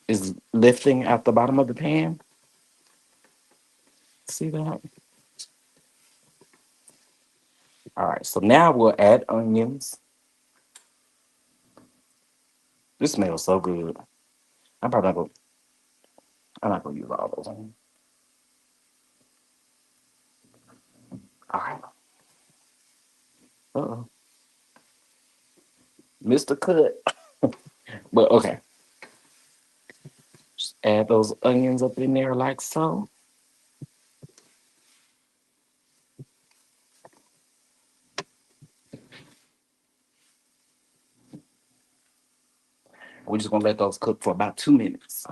is lifting at the bottom of the pan? See that? All right, so now we'll add onions. This smells so good. I'm probably not gonna, I'm not gonna use all those onions. All right. Uh-oh. Mr. Cut. But okay. Just add those onions up in there like so. We're just gonna let those cook for about 2 minutes.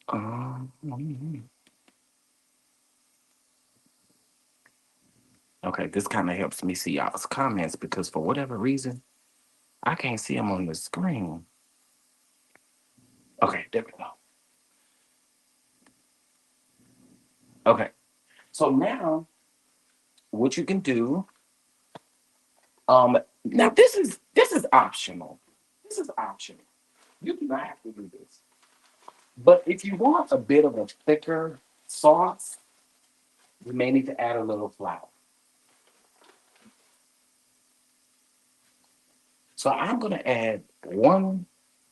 Mhm. Okay, this kind of helps me see y'all's comments because for whatever reason, I can't see them on the screen. Okay, there we go. Okay, so now what you can do, now this is optional. This is optional. You do not have to do this. But if you want a bit of a thicker sauce, you may need to add a little flour. So I'm gonna add 1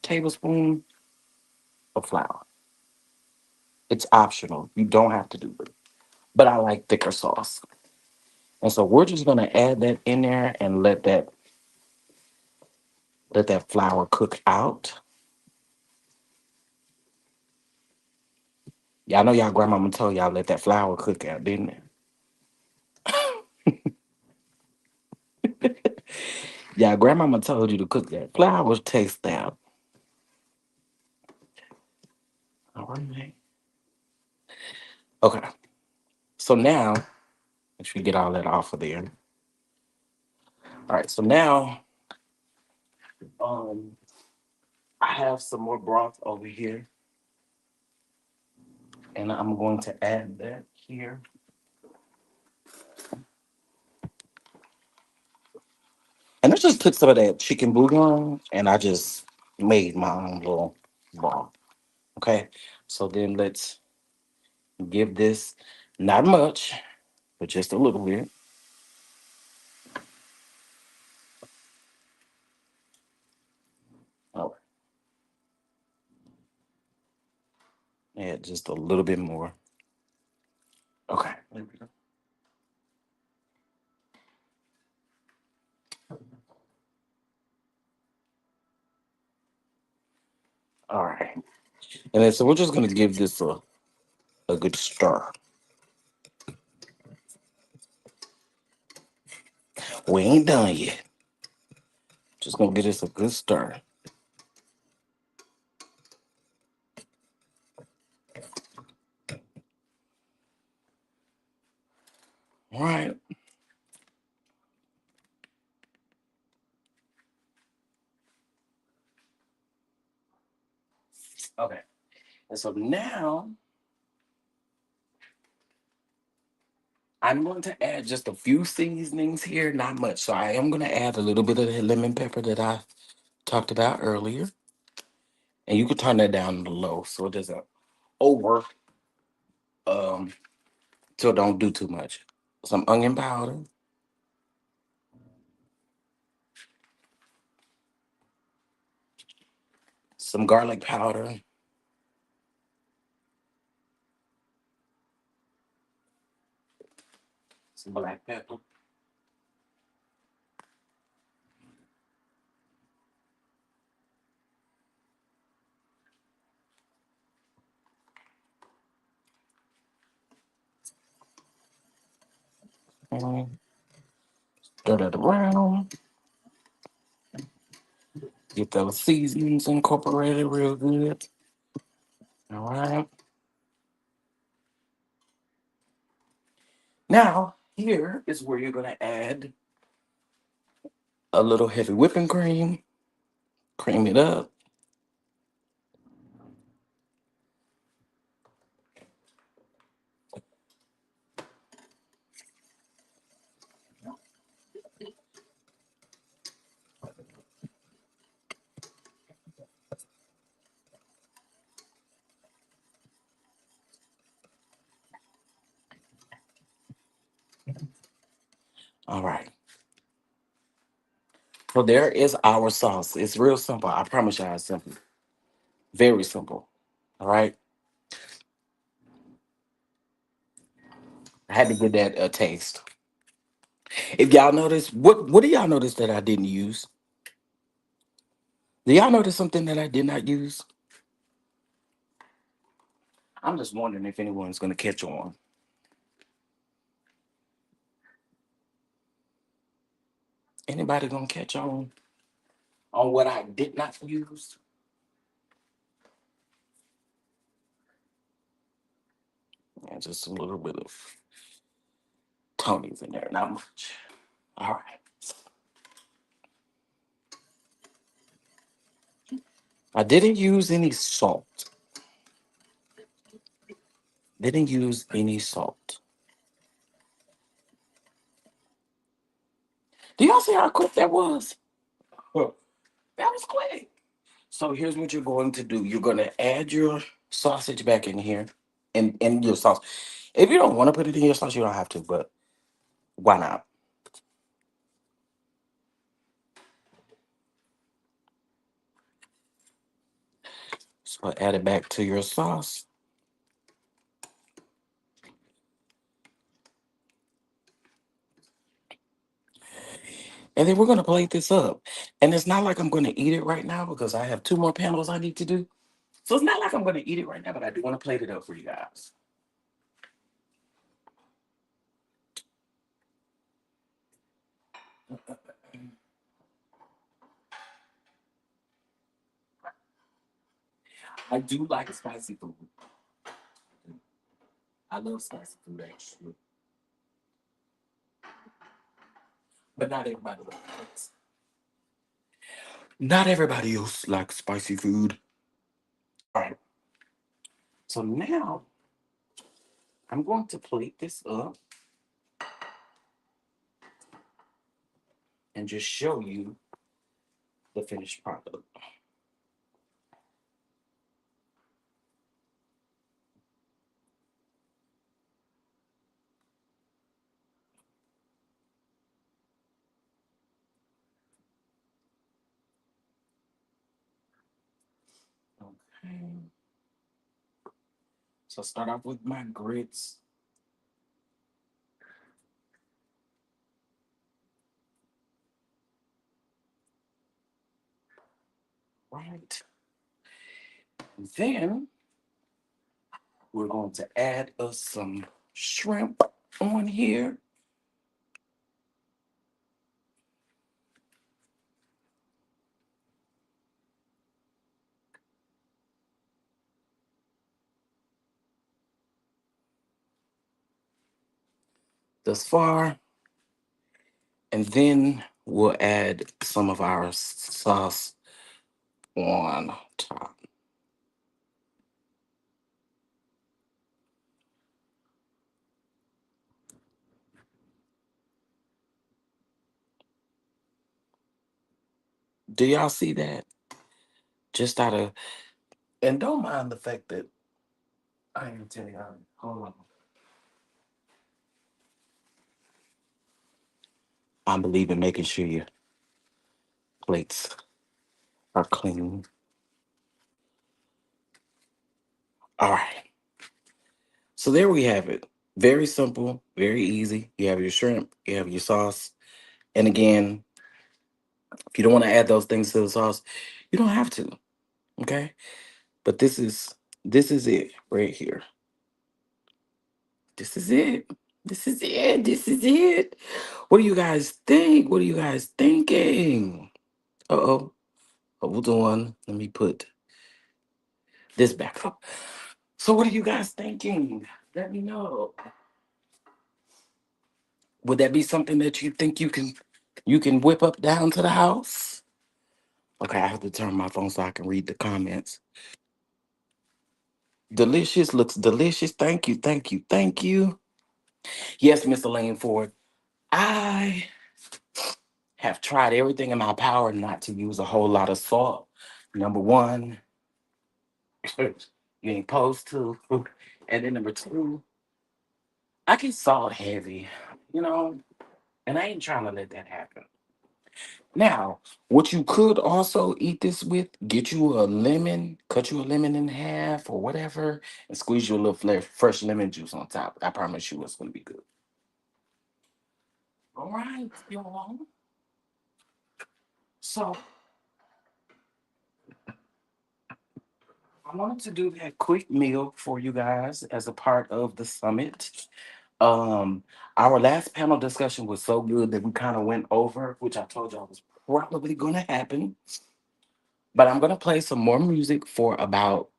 tablespoon of flour. It's optional. You don't have to do it. But I like thicker sauce. And so we're just gonna add that in there and let that flour cook out. Y'all know y'all grandmama told y'all let that flour cook out, didn't it? Y'all grandmama told you to cook that flour taste out. All right. Okay. So now, make sure you get all that off of there. All right. So now, um, I have some more broth over here, and I'm going to add that here. And I just took some of that chicken bouillon and I just made my own little broth. Okay. So then let's give this not much, but just a little bit. Oh, add just a little bit more. Okay. There we go. All right. And then so we're just gonna give this a good stir. We ain't done yet. Just gonna give this a good stir. All right. Okay. And so now I'm going to add just a few seasonings here, not much. So I am going to add a little bit of the lemon pepper that I talked about earlier. And you can turn that down to low so it doesn't over, um, so don't do too much. Some onion powder, some garlic powder, some black pepper. And stir that around. Get those seasonings incorporated real good. All right. Now, here is where you're going to add a little heavy whipping cream, cream it up. All right. So there is our sauce. It's real simple. I promise y'all it's simple. Very simple. All right. I had to get that taste. If y'all notice, what do y'all notice that I didn't use? Do y'all notice something that I did not use? I'm just wondering if anyone's gonna catch on. Anybody gonna catch on what I did not use? Yeah, just a little bit of Tony's in there, not much. All right. I didn't use any salt. Didn't use any salt. Do y'all see how quick that was? Huh. That was quick. So here's what you're going to do. You're going to add your sausage back in here, in your sauce. If you don't want to put it in your sauce, you don't have to, but why not? So add it back to your sauce. And then we're going to plate this up. And it's not like I'm going to eat it right now because I have 2 more panels I need to do. So it's not like I'm going to eat it right now, but I do want to plate it up for you guys. I do like spicy food. I love spicy food, actually. But not everybody likes. Not everybody else likes spicy food. All right. So now I'm going to plate this up and just show you the finished product. Okay. So start off with my grits. Right. Then we're going to add us some shrimp on here. Thus far. And then we'll add some of our sauce on top. Do y'all see that? Just out of, and don't mind the fact that I ain't tell y'all. Hold on. I believe in making sure your plates are clean. All right. So there we have it. Very simple, very easy. You have your shrimp, you have your sauce. And again, if you don't want to add those things to the sauce, you don't have to. Okay? But this is it right here. This is it. This is it. This is it. What do you guys think? What are you guys thinking? Uh-oh. Hold on. Let me put this back up. So what are you guys thinking? Let me know. Would that be something that you think you can whip up down to the house? Okay, I have to turn my phone so I can read the comments. Delicious, looks delicious. Thank you, thank you, thank you. Yes, Miss Elaine Ford. I have tried everything in my power not to use a whole lot of salt. Number one, you ain't supposed to. And then number two, I get salt heavy, and I ain't trying to let that happen. Now, what you could also eat this with, get you a lemon, cut you a lemon in half or whatever, and squeeze you a little fresh lemon juice on top. I promise you it's going to be good. All right, y'all. So, I wanted to do that quick meal for you guys as a part of the summit. Um, our last panel discussion was so good that we kind of went over, which I told y'all was probably going to happen. But I'm going to play some more music for about,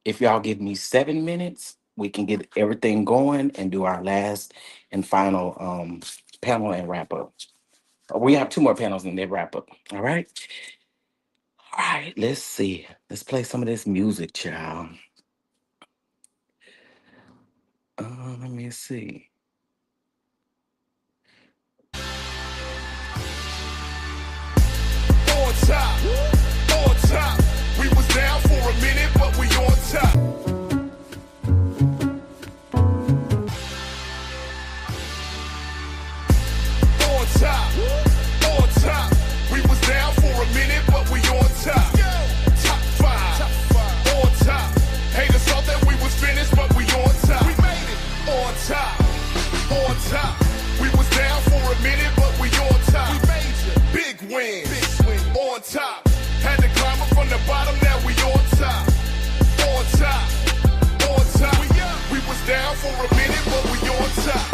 if y'all give me 7 minutes, we can get everything going and do our last and final panel and wrap up. We have 2 more panels and then wrap up. All right. All right. Let's see. Let's play some of this music, child. Let me see. On top, we was down for a minute, but we on top. On top, we was down for a minute, but we on top. Top 5, on top. Haters thought that we was finished, but we on top. We made it. On top, we was down for a minute, but we on top. We made it. Big win, on top. Had to climb up from the bottom, now we on top. On top. We was down for a minute, but we on top.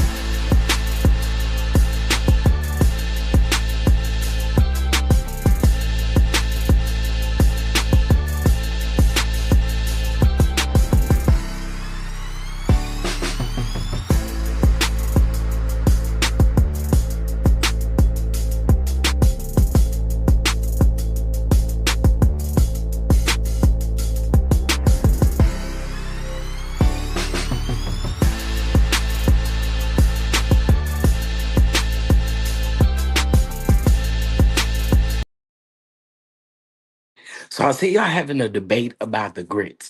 So I see y'all having a debate about the grits.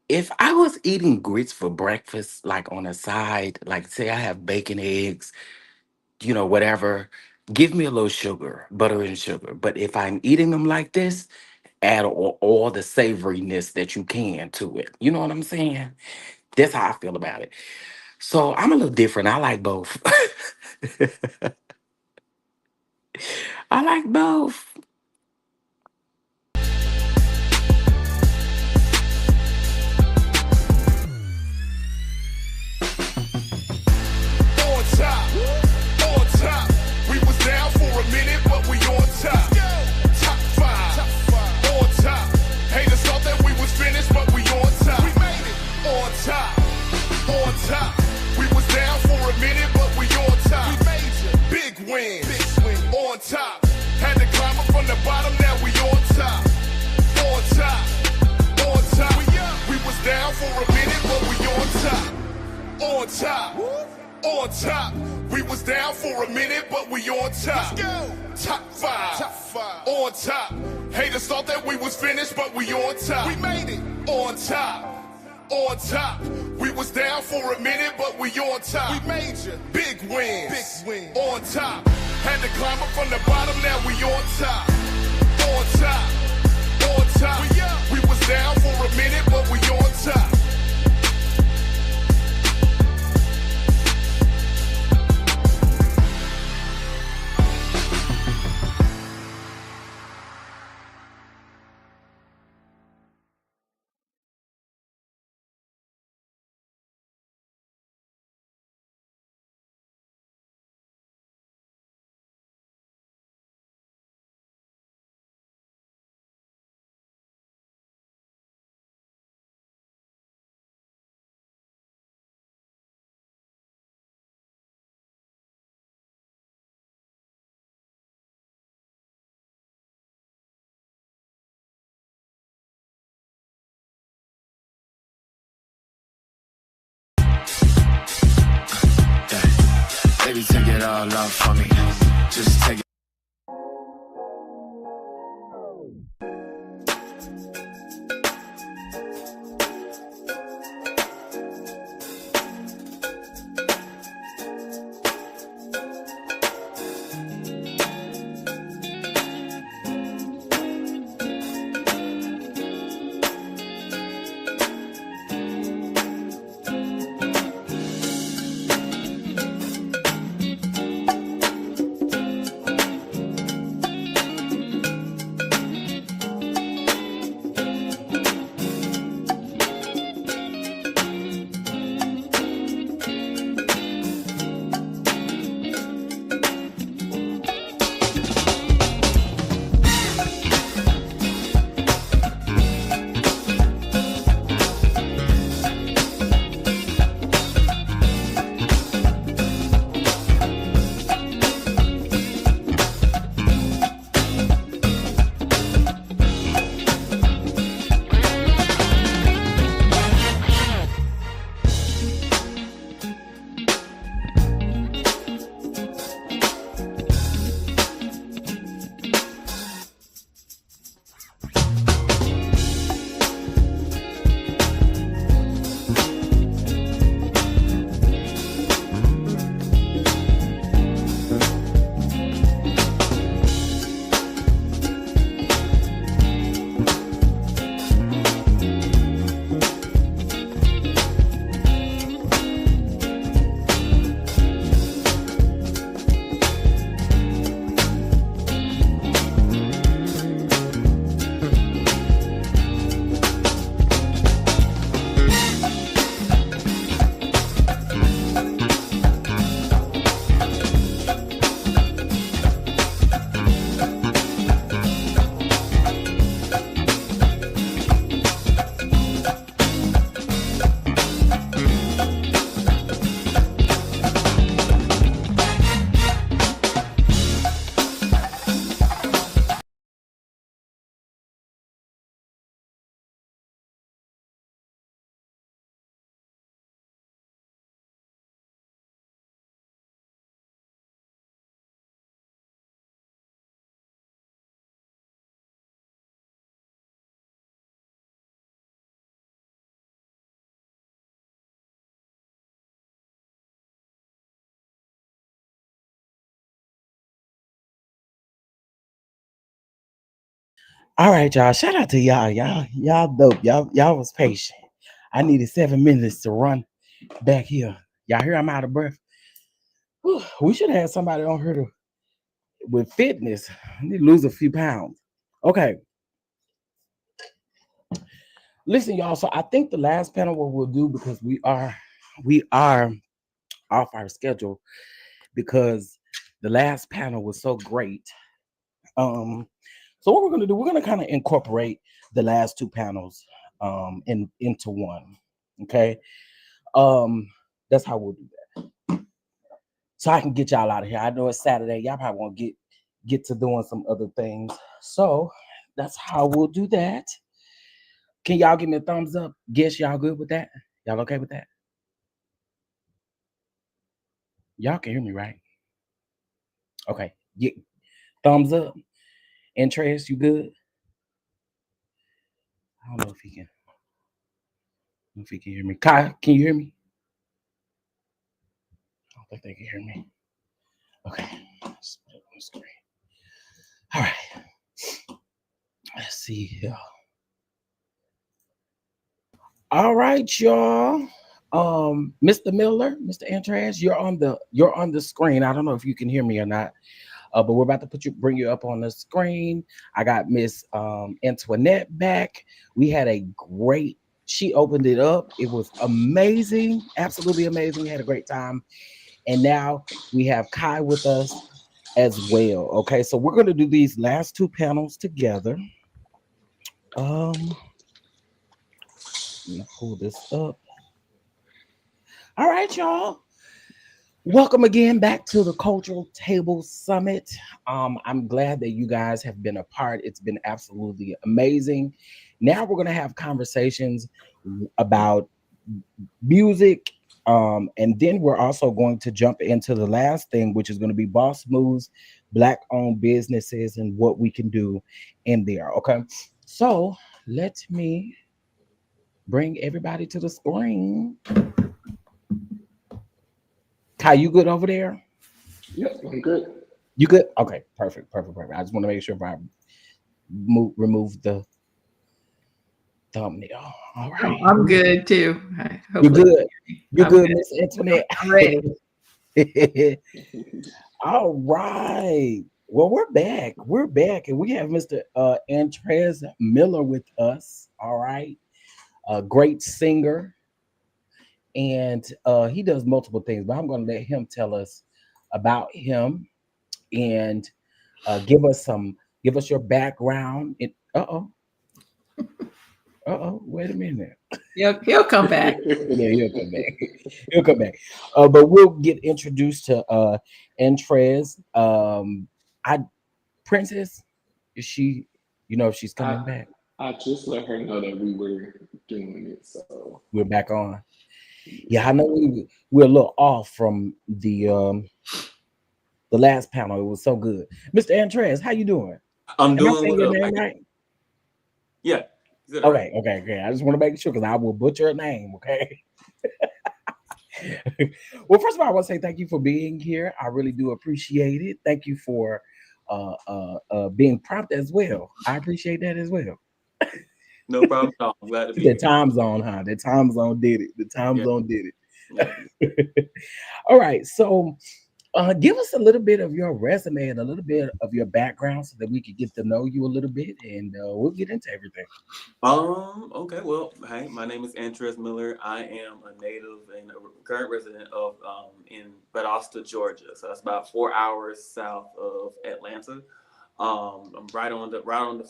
If I was eating grits for breakfast, like on a side, like say I have bacon, eggs, whatever, give me a little sugar, butter and sugar. But if I'm eating them like this, add all the savoriness that you can to it. You know what I'm saying? That's how I feel about it. So I'm a little different. I like both. I like both. On top, we was down for a minute, but we on top. Top 5, on top. Haters thought that we was finished, but we on top. We made it. On top. We was down for a minute, but we on top. We made it. Big win, on top. Had to climb up from the bottom, now we on top. On top. We was down for a minute, but we on top. On top, we was down for a minute, but we on top. Let's go. Top 5, on top. Haters thought that we was finished, but we on top. We made it. On top. We was down for a minute, but we on top. We made it. Big wins. On top. Had to climb up from the bottom, now we on top. On top. We was down for a minute, but we on top. Baby, take it all off for me. Just take it. All right, y'all. Shout out to y'all. Y'all dope. Y'all was patient. I needed 7 minutes to run back here. Y'all hear I'm out of breath. Whew, we should have had somebody on here with fitness. I need to lose a few pounds. Okay. Listen, y'all. So I think the last panel what we'll do because we are off our schedule because the last panel was so great. So what we're gonna do, we're gonna kind of incorporate the last two panels into one. Okay. Um, that's how we'll do that. So I can get y'all out of here. I know it's Saturday. Y'all probably won't get to doing some other things. So that's how we'll do that. Can y'all give me a thumbs up? Guess y'all good with that? Y'all okay with that? Y'all can hear me, right? Okay. Get thumbs up. Interest, you good? I don't know if he can. If he can hear me. Kai, can you hear me? I don't think they can hear me. Okay. Let's put it on the screen. All right. Let's see here. All right, y'all. Mr. Miller, Mr. Antras, you're on the screen. I don't know if you can hear me or not. But we're about to bring you up on the screen. I got Miss Antoinette back. We had a great. She opened it up. It was amazing, absolutely amazing. We had a great time, and now we have Kai with us as well. Okay, so we're going to do these last two panels together. Let me pull this up. All right, y'all. Welcome again back to the Cultural Table Summit. I'm glad that you guys have been a part. It's been absolutely amazing. Now we're going to have conversations about music. And then we're also going to jump into the last thing, which is going to be boss moves, Black-owned businesses, and what we can do in there. Okay. So let me bring everybody to the screen. Kai, you good over there? Yep, I'm good. You good? Okay, perfect. I just want to make sure if I remove the thumbnail. All right. I'm good too. You're good. You're I'm good, good. Miss Internet. I'm ready. All right. Well, we're back. We're back, and we have Mr. Antres Miller with us. All right. A great singer. And he does multiple things, but I'm going to let him tell us about him and give us your background. Wait a minute. He'll come back. Yeah, he'll come back. He'll come back. But we'll get introduced to Entrez. Princess, is she? You know if she's coming back. I just let her know that we were doing it, so We're back on. Yeah, I know we're a little off from the last panel. It was so good, Mr. Antres. How you doing? I'm Am I doing saying your well. name right? Yeah. Okay. I just want to make sure because I will butcher a name. Okay. Well, first of all, I want to say thank you for being here. I really do appreciate it. Thank you for being prompt as well. I appreciate that as well. No problem at all. I'm glad to be The here. time zone, huh? The time zone did it. The time Yeah. zone did Yeah. it. All right. So give us a little bit of your resume and a little bit of your background so that we could get to know you a little bit and we'll get into everything. Okay. Well, hey, my name is Andres Miller. I am a native and a current resident of in Valdosta, Georgia. So that's about 4 hours south of Atlanta. I'm right on the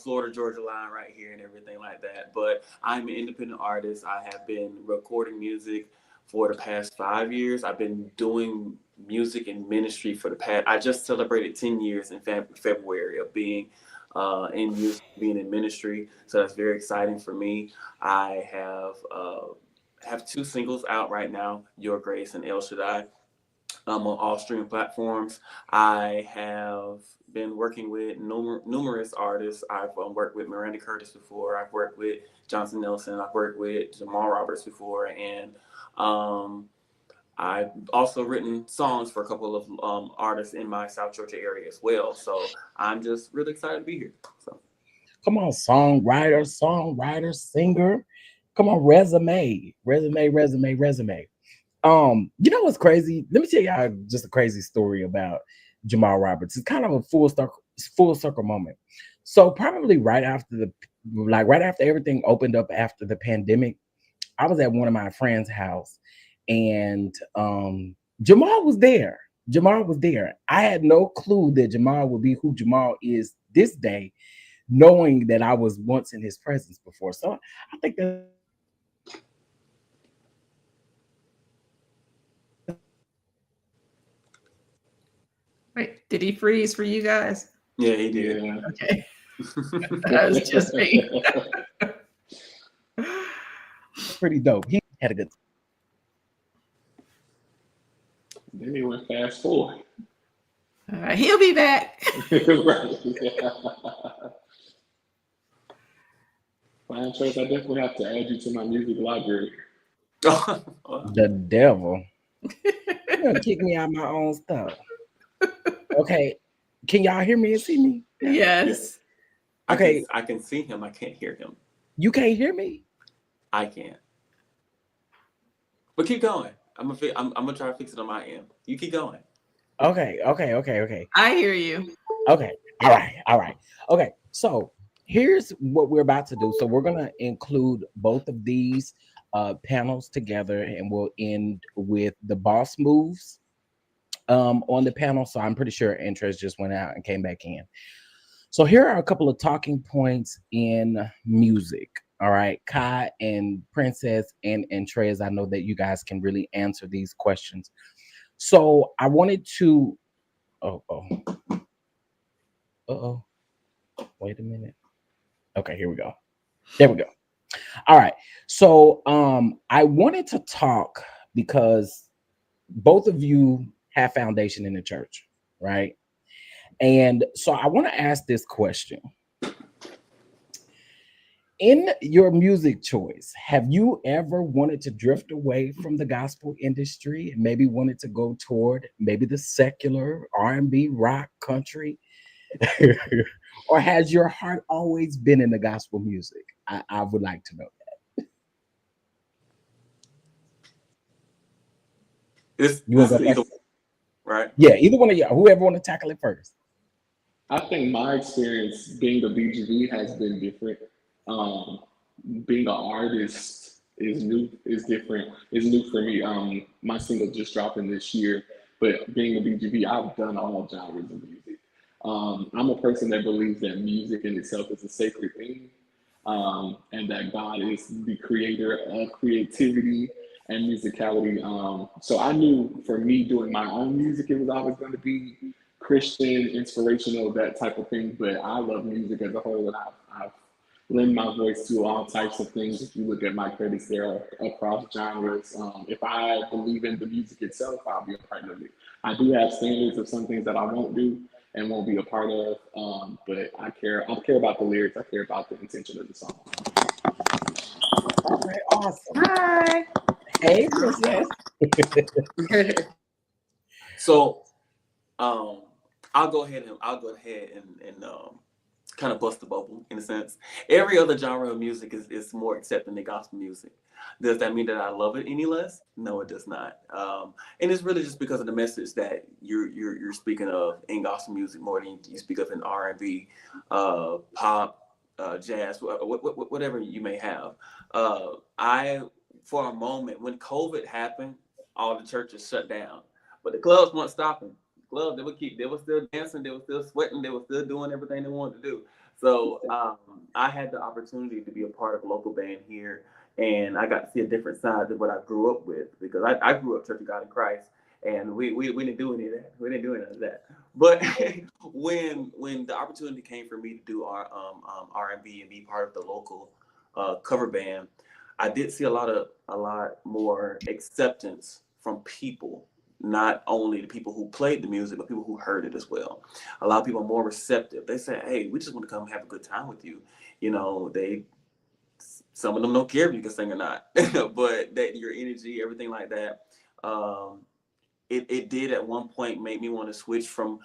Florida Georgia line right here and everything like that. But I'm an independent artist. I have been recording music for the past 5 years. I've been doing music and ministry for the past. I just celebrated 10 years in February of being in music, being in ministry. So that's very exciting for me. I have two singles out right now, Your Grace and El Shaddai. On all streaming platforms. I have been working with numerous artists. I've worked with Miranda Curtis before. I've worked with Johnson Nelson. I've worked with Jamal Roberts before. And I've also written songs for a couple of artists in my South Georgia area as well. So I'm just really excited to be here. So. Come on, songwriter, singer. Come on, resume. You know what's crazy? Let me tell y'all just a crazy story about Jamal Roberts. It's kind of a full circle moment. So probably right after everything opened up after the pandemic, I was at one of my friends' house, and Jamal was there. Jamal was there. I had no clue that Jamal would be who Jamal is this day, knowing that I was once in his presence before. So I think that's Wait, did he freeze for you guys? Yeah, he did. Yeah. Okay. That was just me. pretty dope. He had a good Then he went fast forward. All right, he'll be back. Right. Fine choice. I definitely have to add you to my music library. the devil. You're gonna kick me out of my own stuff. Okay. Can y'all hear me and see me? Yes. Okay. I can see him. I can't hear him. You can't hear me? I can. But keep going. I'm gonna try to fix it on my end. You keep going. Okay. I hear you. Okay. All right. Okay. So here's what we're about to do. So we're gonna include both of these panels together, and we'll end with the boss moves on the panel. So I'm pretty sure interest just went out and came back in. So here are a couple of talking points in music. All right, Kai and Princess and Trez, I know that you guys can really answer these questions. So I wanted to wait a minute. Okay, here we go. There we go. All right. So I wanted to talk because both of you have foundation in the church, right? And so I want to ask this question. In your music choice, have you ever wanted to drift away from the gospel industry and maybe wanted to go toward maybe the secular R&B, rock, country? Or has your heart always been in the gospel music? I would like to know that. This You want is to go either first? right. Yeah, either one of you, whoever want to tackle it first. I think my experience being a BGV has been different. Um, Being an artist is different, is new for me. My single just dropping this year, but being a BGV, I've done all genres of music. I'm a person that believes that music in itself is a sacred thing, and that God is the creator of creativity and musicality. So I knew for me doing my own music, it was always going to be Christian, inspirational, that type of thing. But I love music as a whole, and I've lend my voice to all types of things. If you look at my credits, there across genres. If I believe in the music itself, I'll be a part of it. I do have standards of some things that I won't do and won't be a part of, but I care about the lyrics. I care about the intention of the song. All right, awesome. Hi. Hey, Princess. So I'll go ahead and kind of bust the bubble in a sense. Every other genre of music is more accepting than gospel music. Does that mean that I love it any less? No, it does not. And it's really just because of the message that you're speaking of in gospel music more than you speak of in R&B, pop, jazz, whatever you may have. I for a moment when COVID happened, all the churches shut down, but the clubs weren't stopping. Clubs, they were still dancing, they were still sweating, they were still doing everything they wanted to do. So I had the opportunity to be a part of a local band here, and I got to see a different side than what I grew up with, because I grew up Church of God in Christ, and we didn't do any of that. We didn't do any of that. But when the opportunity came for me to do our R&B and be part of the local cover band, I did see a lot more acceptance from people, not only the people who played the music, but people who heard it as well. A lot of people are more receptive. They say, hey, we just want to come have a good time with you. You know, some of them don't care if you can sing or not, but that your energy, everything like that, it did at one point make me want to switch from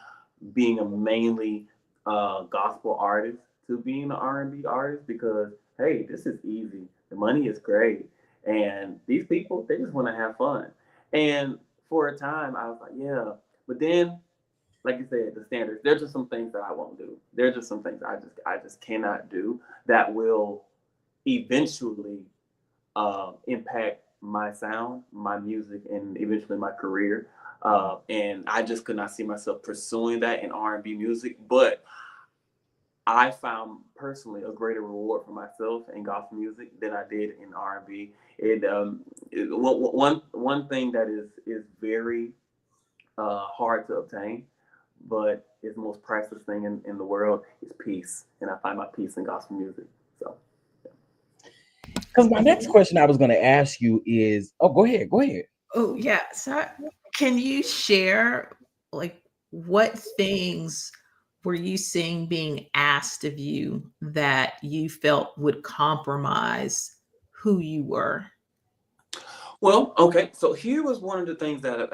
being a mainly gospel artist to being an R&B artist because, hey, this is easy. The money is great. And these people, they just want to have fun. And for a time, I was like, yeah. But then, like you said, the standards, there's just some things that I won't do. There's just some things I just cannot do that will eventually impact my sound, my music, and eventually my career. And I just could not see myself pursuing that in R&B music. But I found personally a greater reward for myself in gospel music than I did in R&B. One thing that is very hard to obtain, but is the most priceless thing in the world is peace, and I find my peace in gospel music. So. Because my next question I was going to ask you is, oh, go ahead. Oh, yeah. So can you share like what things were you seeing being asked of you that you felt would compromise who you were? Well, okay. So here was one of the things that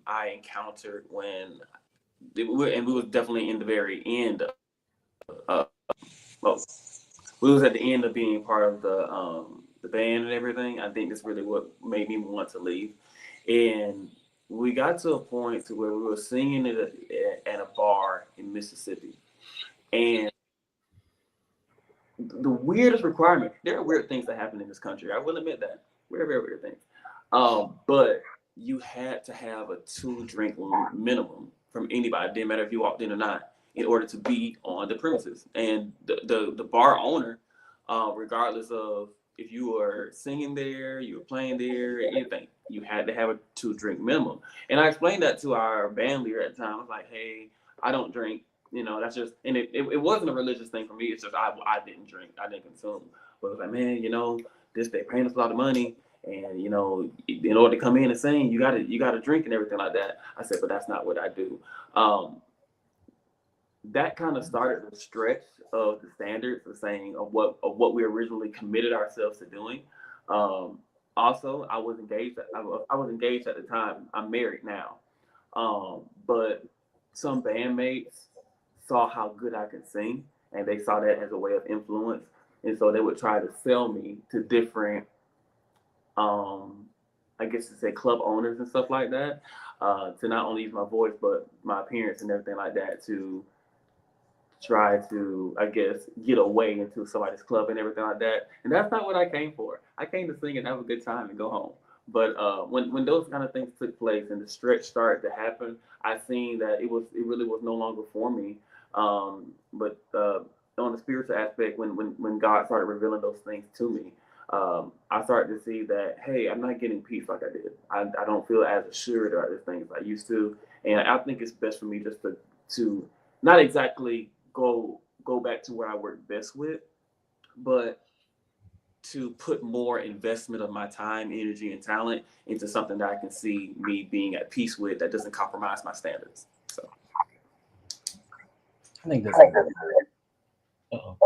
I encountered and we was definitely in the very end. Well, we was at the end of being part of the band and everything. I think that's really what made me want to leave. And we got to a point to where we were singing at a bar in Mississippi, and the weirdest requirement. There are weird things that happen in this country. I will admit that. Very, very weird things. But you had to have a 2-drink minimum from anybody. It didn't matter if you walked in or not, in order to be on the premises. And the bar owner, regardless of if you were singing there, you were playing there, anything, you had to have a 2-drink minimum. And I explained that to our band leader at the time. I was like, hey, I don't drink. That's just, and it wasn't a religious thing for me. It's just I didn't drink, I didn't consume. But it was like, man, they paying us a lot of money, and in order to come in and sing, you gotta drink and everything like that. I said, but that's not what I do. That kind of started the stretch of the standards of saying of what we originally committed ourselves to doing. Also, I was engaged. I was engaged at the time. I'm married now, but some bandmates saw how good I could sing, and they saw that as a way of influence, and so they would try to sell me to different, I guess to say club owners and stuff like that, to not only use my voice but my appearance and everything like that to try to, I guess, get away into somebody's club and everything like that. And that's not what I came for. I came to sing and have a good time and go home. But when those kind of things took place and the stretch started to happen, I seen that it really was no longer for me. But on the spiritual aspect, when God started revealing those things to me, I started to see that, hey, I'm not getting peace like I did. I don't feel as assured about these things as I used to. And I think it's best for me just to not exactly go back to where I work best with, but to put more investment of my time, energy, and talent into something that I can see me being at peace with that doesn't compromise my standards. So I think that's. Uh-oh.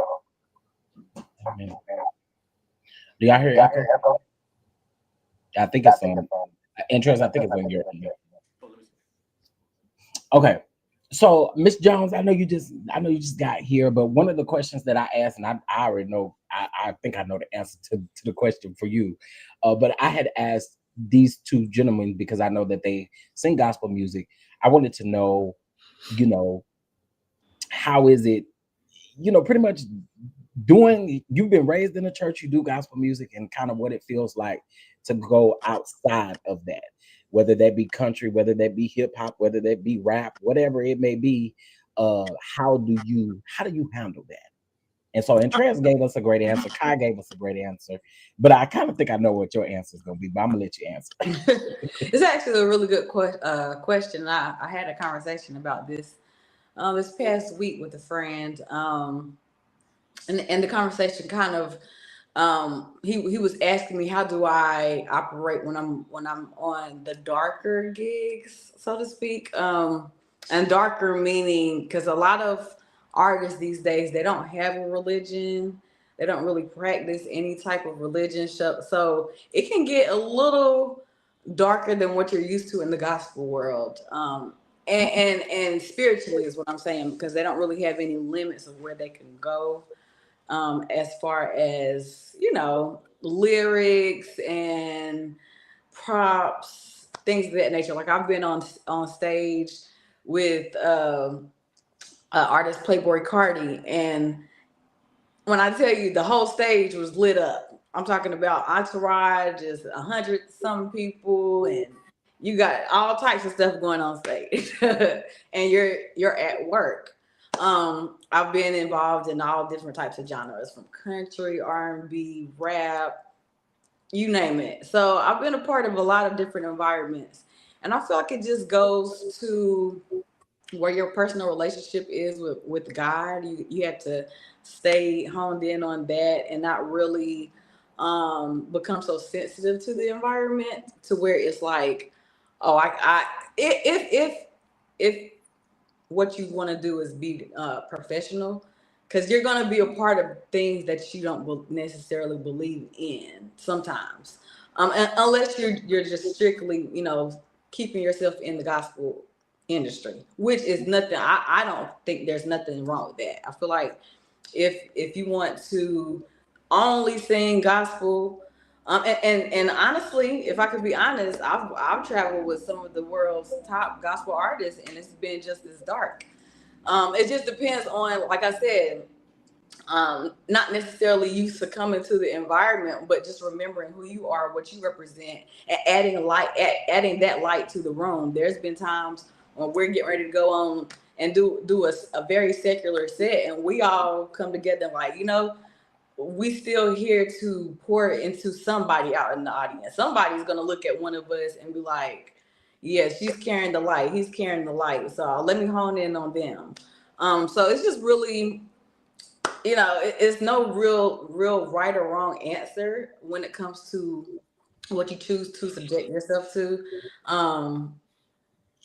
Do y'all hear echo? I think it's on. Interest. I think it's on your. Okay. So, Miss Jones, I know you just got here, but one of the questions that I asked, and I already know, I think I know the answer to the question for you, but I had asked these two gentlemen because I know that they sing gospel music. I wanted to know, how is it, pretty much you've been raised in a church, you do gospel music, and kind of what it feels like to go outside of that. Whether that be country, whether that be hip hop, whether that be rap, whatever it may be, how do you handle that? And so Andreas gave us a great answer, Kai gave us a great answer, but I kind of think I know what your answer is going to be, but I'm gonna let you answer. It's actually a really good question. I had a conversation about this this past week with a friend, and the conversation kind of. He was asking me, how do I operate when I'm on the darker gigs, so to speak, and darker meaning because a lot of artists these days, they don't have a religion, they don't really practice any type of religion, so it can get a little darker than what you're used to in the gospel world, and spiritually is what I'm saying, because they don't really have any limits of where they can go, as far as, lyrics and props, things of that nature. Like I've been on stage with artist Playboy Cardi, and when I tell you the whole stage was lit up, I'm talking about entourage, just 100 some people, and you got all types of stuff going on stage, and you're at work. I've been involved in all different types of genres, from country, R&B, rap, you name it. So I've been a part of a lot of different environments, and I feel like it just goes to where your personal relationship is with God. You have to stay honed in on that and not really become so sensitive to the environment to where it's like, oh, if what you want to do is be professional, because you're going to be a part of things that you don't necessarily believe in sometimes, unless you're just strictly, keeping yourself in the gospel industry, which is nothing. I don't think there's nothing wrong with that. I feel like if you want to only sing gospel, and honestly, if I could be honest, I've traveled with some of the world's top gospel artists, and it's been just as dark. It just depends on, like I said, not necessarily you succumbing to the environment, but just remembering who you are, what you represent, and adding that light to the room. There's been times when we're getting ready to go on and do a very secular set, and we all come together like, we still here to pour into somebody out in the audience. Somebody's gonna look at one of us and be like, yeah, she's carrying the light, he's carrying the light, so let me hone in on them. So it's just really, it's no real right or wrong answer when it comes to what you choose to subject yourself to.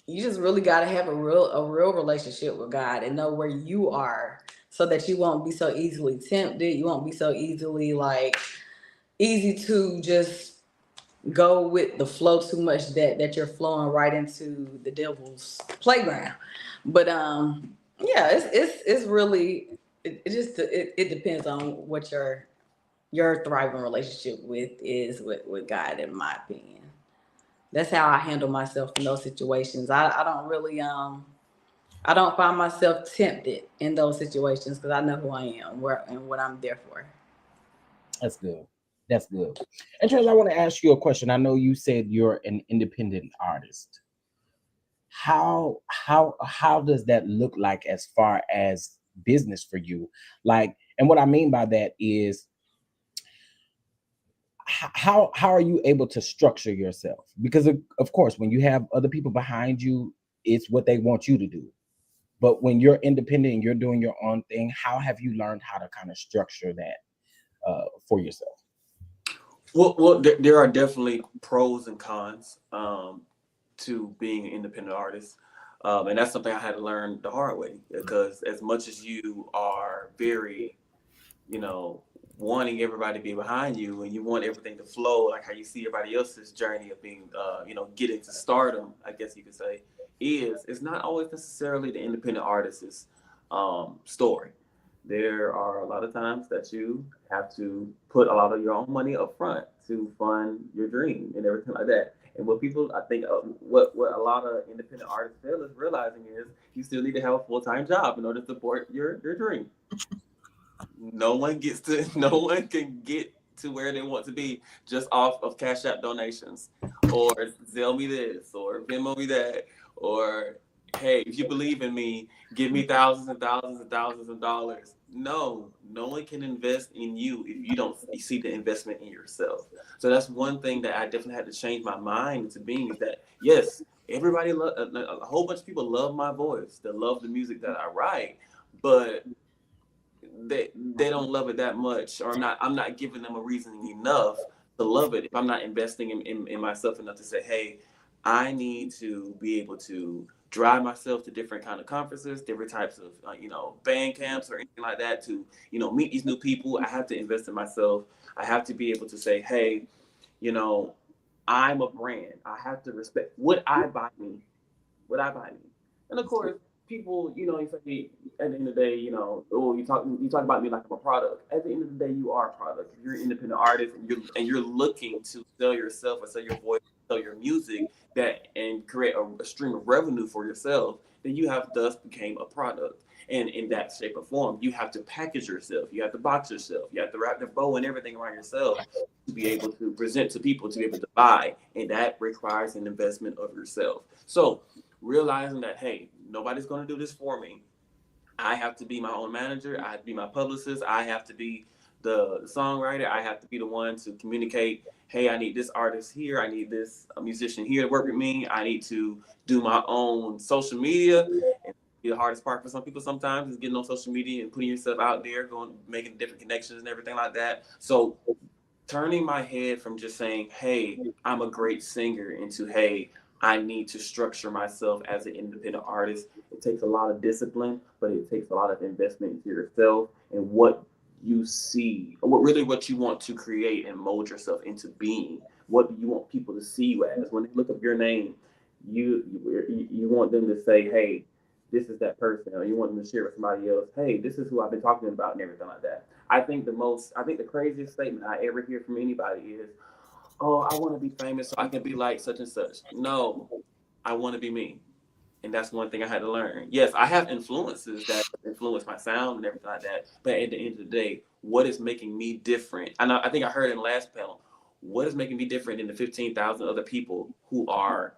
You just really got to have a real relationship with God and know where you are, so that you won't be so easily tempted. You won't be so easily easy to just go with the flow too much that you're flowing right into the devil's playground. But yeah, it's really, it depends on what your thriving relationship with God, in my opinion. That's how I handle myself in those situations. I don't really I don't find myself tempted in those situations, because I know who I am, and what I'm there for. That's good. That's good. And Trez, I want to ask you a question. I know you said you're an independent artist. How does that look like as far as business for you? Like, and what I mean by that is, how are you able to structure yourself? Because of course, when you have other people behind you, it's what they want you to do. But when you're independent and you're doing your own thing, how have you learned how to kind of structure that for yourself? Well, there are definitely pros and cons to being an independent artist. And that's something I had to learn the hard way, because as much as you are very, wanting everybody to be behind you, and you want everything to flow like how you see everybody else's journey of being, getting to stardom, I guess you could say, it's not always necessarily the independent artist's story. There are a lot of times that you have to put a lot of your own money up front to fund your dream and everything like that. And what people, I think, what a lot of independent artists fail is realizing is you still need to have a full-time job in order to support your dream. No one can get to where they want to be just off of Cash App donations, or Zelle me this, or Venmo me that, or hey, if you believe in me, give me thousands and thousands and thousands of dollars. No one can invest in you if you don't see the investment in yourself. So that's one thing that I definitely had to change my mind into being, is that yes, everybody, a whole bunch of people love my voice, they love the music that I write, but they don't love it that much, or I'm not giving them a reason enough to love it if I'm not investing in myself enough to say, hey, I need to be able to drive myself to different kind of conferences, different types of band camps or anything like that, to meet these new people. I have to invest in myself. I have to be able to say, hey, I'm a brand. I have to respect, would I buy me? And of course, people, you say at the end of the day, oh, you talk about me like I'm a product. At the end of the day, you are a product. If you're an independent artist and you're looking to sell yourself or sell your voice, sell your music, that and create a stream of revenue for yourself, then you have thus became a product. And in that shape or form, you have to package yourself. You have to box yourself. You have to wrap the bow and everything around yourself to be able to present to people, to be able to buy. And that requires an investment of yourself. So realizing that, hey, nobody's going to do this for me. I have to be my own manager. I have to be my publicist. I have to be the songwriter. I have to be the one to communicate, hey, I need this artist here. I need this musician here to work with me. I need to do my own social media. And the hardest part for some people sometimes is getting on social media and putting yourself out there, making different connections and everything like that. So turning my head from just saying, hey, I'm a great singer, into, hey, I need to structure myself as an independent artist. It takes a lot of discipline, but it takes a lot of investment into yourself and what you see, or what you want to create and mold yourself into being. What do you want people to see you as? When they look up your name, you want them to say, hey, this is that person, or you want them to share with somebody else, hey, this is who I've been talking about, and everything like that. I think the craziest statement I ever hear from anybody is, oh, I want to be famous so I can be like such and such. No, I want to be me. And that's one thing I had to learn. Yes, I have influences that influence my sound and everything like that. But at the end of the day, what is making me different? I think I heard in the last panel, what is making me different than the 15,000 other people who are,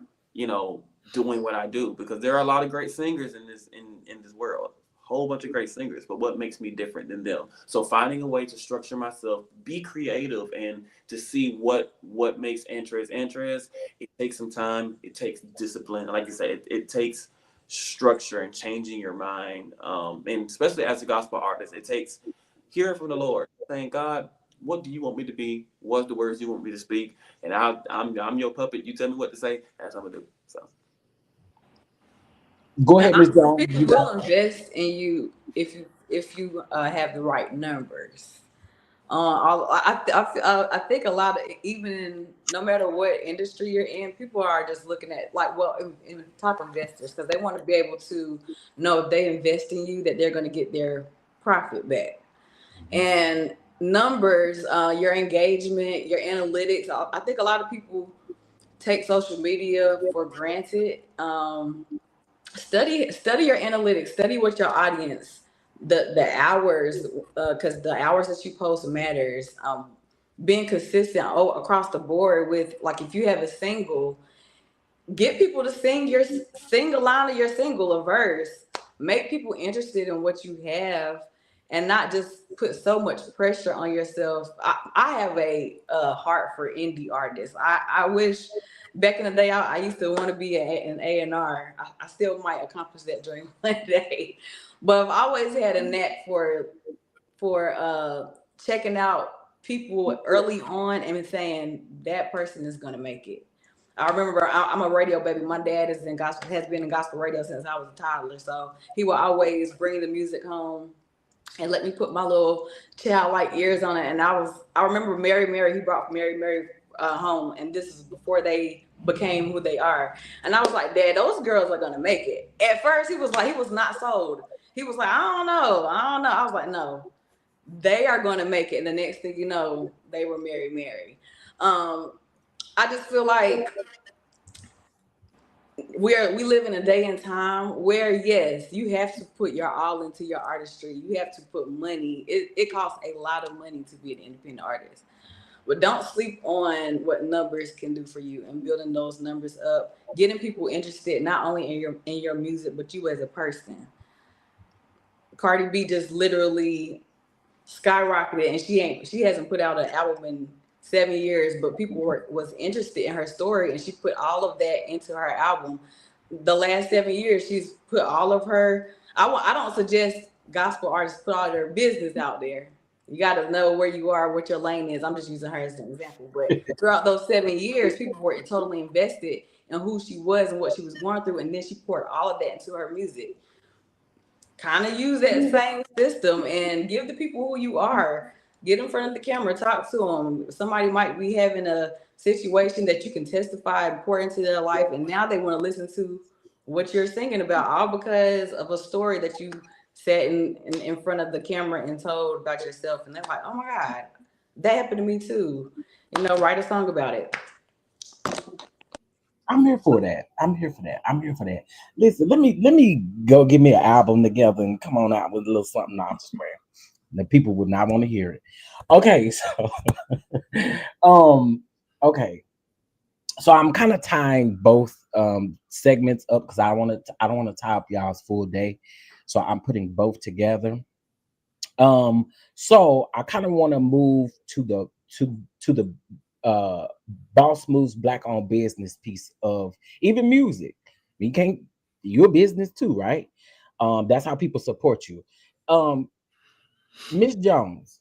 doing what I do? Because there are a lot of great singers in this world. Whole bunch of great singers, but what makes me different than them? So finding a way to structure myself, be creative, and to see what makes interest. It takes some time. It takes discipline. Like you said, it takes structure and changing your mind. And especially as a gospel artist, it takes hearing from the Lord, saying, God, what do you want me to be? What's the words you want me to speak? And I'm your puppet. You tell me what to say. That's what I'm gonna do. So. Go And ahead, Ms. honestly, Jones. people will invest in you if you have the right numbers. I think a lot of, even no matter what industry you're in, people are just looking at, like, well, in top investors, because they want to be able to know if they invest in you that they're going to get their profit back. And numbers, your engagement, your analytics. I think a lot of people take social media for granted. Study your analytics. Study what your audience, the hours, because the hours that you post matters. Being consistent across the board with, like, if you have a single, get people to sing a line of your single, a verse. Make people interested in what you have, and not just put so much pressure on yourself. I have a heart for indie artists. I wish back in the day I used to want to be an A&R. I still might accomplish that dream one day, but I've always had a knack for checking out people early on and saying that person is going to make it. I remember I'm a radio baby. My dad has been in gospel radio since I was a toddler. So he would always bring the music home and let me put my little childlike ears on it. And I remember Mary Mary. He brought Mary Mary home, and this is before they became who they are. And I was like, Dad, those girls are gonna make it. At first, he was not sold. He was like, I don't know. I was like, no, they are gonna make it. And the next thing you know, they were Mary Mary. I just feel like we live in a day and time where, yes, you have to put your all into your artistry. You have to put money. It costs a lot of money to be an independent artist. But don't sleep on what numbers can do for you, and building those numbers up, getting people interested not only in your music, but you as a person. Cardi B just literally skyrocketed, and she hasn't put out an album in 7 years, but people was interested in her story, and she put all of that into her album. The last 7 years, she's put all of her. I don't suggest gospel artists put all their business out there. You got to know where you are, what your lane is. I'm just using her as an example. But throughout those 7 years, people were totally invested in who she was and what she was going through, and then she poured all of that into her music. Kind of use that same system and give the people who you are. Get in front of the camera, talk to them. Somebody might be having a situation that you can testify and pour into their life, and now they want to listen to what you're singing about, all because of a story that you sat in front of the camera and told about yourself. And they're like, oh my God, that happened to me too. Write a song about it. I'm here for that. I'm here for that. I'm here for that. Listen, let me go get me an album together and come on out with a little something. No, I'm just playing. The people would not want to hear it. Okay, so okay. So I'm kind of tying both segments up because I don't want to tie up y'all's full day. So I'm putting both together. So I kind of want to move to the Boss Moves Black owned business piece of even music. You can't you're a business too, right? That's how people support you. Um, Miss Jones,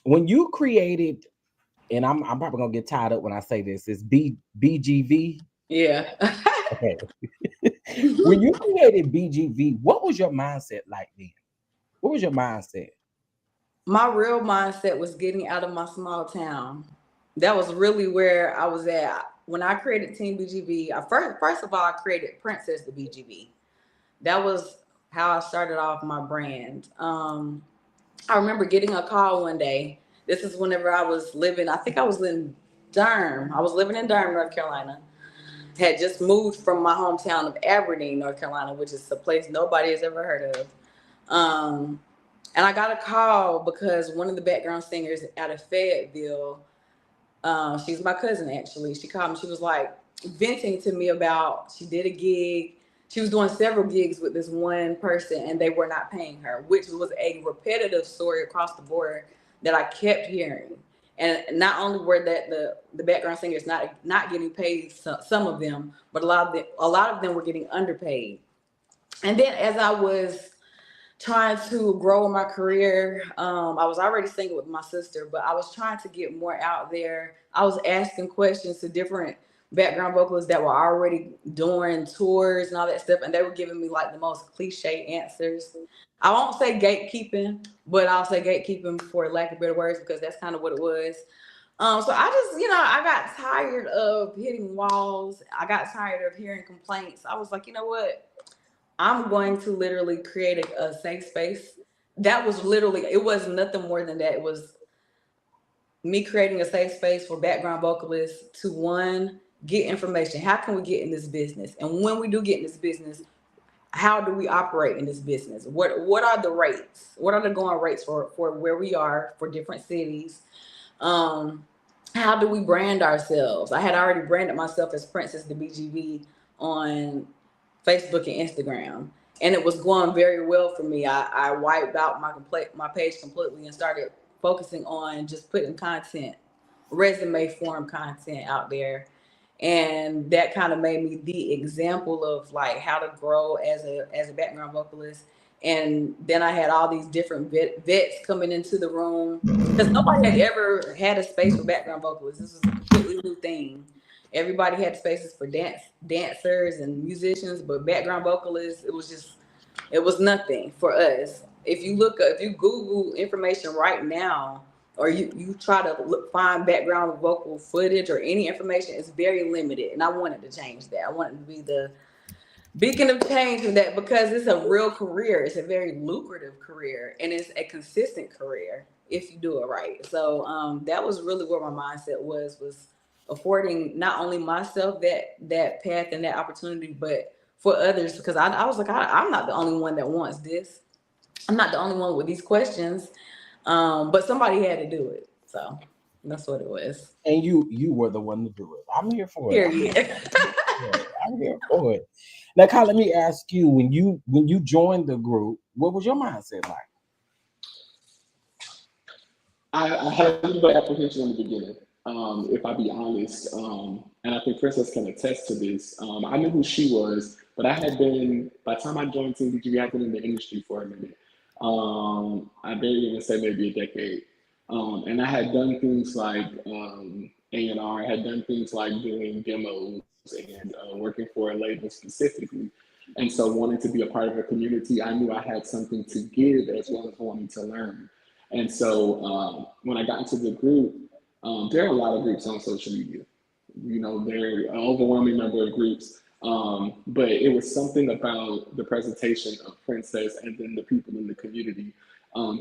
when you created, and I'm probably gonna get tied up when I say this, it's BGV. Yeah. Okay. When you created BGV, what was your mindset like then? What was your mindset? My real mindset was getting out of my small town. That was really where I was at when I created Team BGV. First of all, I created Princess the BGV. That was how I started off my brand. I remember getting a call one day. This is whenever I was living. I think I was in Durham. I was living in Durham, North Carolina. Had just moved from my hometown of Aberdeen, North Carolina, which is a place nobody has ever heard of. Um, and I got a call because one of the background singers out of Fayetteville, she's my cousin actually. She called me. She was like venting to me about she did a gig. She was doing several gigs with this one person and they were not paying her, which was a repetitive story across the board that I kept hearing. And not only were that the background singers not getting paid, some of them, but a lot of them were getting underpaid. And then as I was trying to grow in my career. I was already singing with my sister, but I was trying to get more out there. I was asking questions to different background vocalists that were already doing tours and all that stuff, and they were giving me like the most cliche answers. I won't say gatekeeping, but I'll say gatekeeping for lack of better words because that's kind of what it was. So I just, I got tired of hitting walls. I got tired of hearing complaints. I was like, you know what? I'm going to literally create a safe space. That was literally, it was nothing more than that. It was me creating a safe space for background vocalists to one, get information. How can we get in this business? And when we do get in this business, how do we operate in this business? What are the rates? What are the going rates for where we are for different cities? How do we brand ourselves? I had already branded myself as Princess the BGV on Facebook and Instagram, and it was going very well for me. I wiped out my page completely and started focusing on just putting content, resume form content out there, and that kind of made me the example of like how to grow as a background vocalist. And then I had all these different vets coming into the room because nobody had ever had a space for background vocalists. This was a completely new thing. Everybody had spaces for dancers and musicians, but background vocalists, it was nothing for us. If you Google information right now, or you try to find background vocal footage or any information, it's very limited. And I wanted to change that. I wanted to be the beacon of change in that because it's a real career. It's a very lucrative career, and it's a consistent career if you do it right. So that was really where my mindset was affording not only myself that path and that opportunity, but for others, because I was like, I'm not the only one that wants this. I'm not the only one with these questions. But somebody had to do it. So that's what it was. And you were the one to do it. I'm here for it. Period. I'm here for it. Now, Kyle, let me ask you: when you joined the group, what was your mindset like? I had a little bit of apprehension in the beginning, if I be honest. And I think Princess can attest to this. I knew who she was, but by the time I joined Team BGB, I've been in the industry for a minute. I dare even say maybe a decade. And I had done things like A&R, I had done things like doing demos and working for a label specifically. And so wanting to be a part of a community, I knew I had something to give as well as wanting to learn. And so when I got into the group, there are a lot of groups on social media. There are an overwhelming number of groups. But it was something about the presentation of Princess and then the people in the community.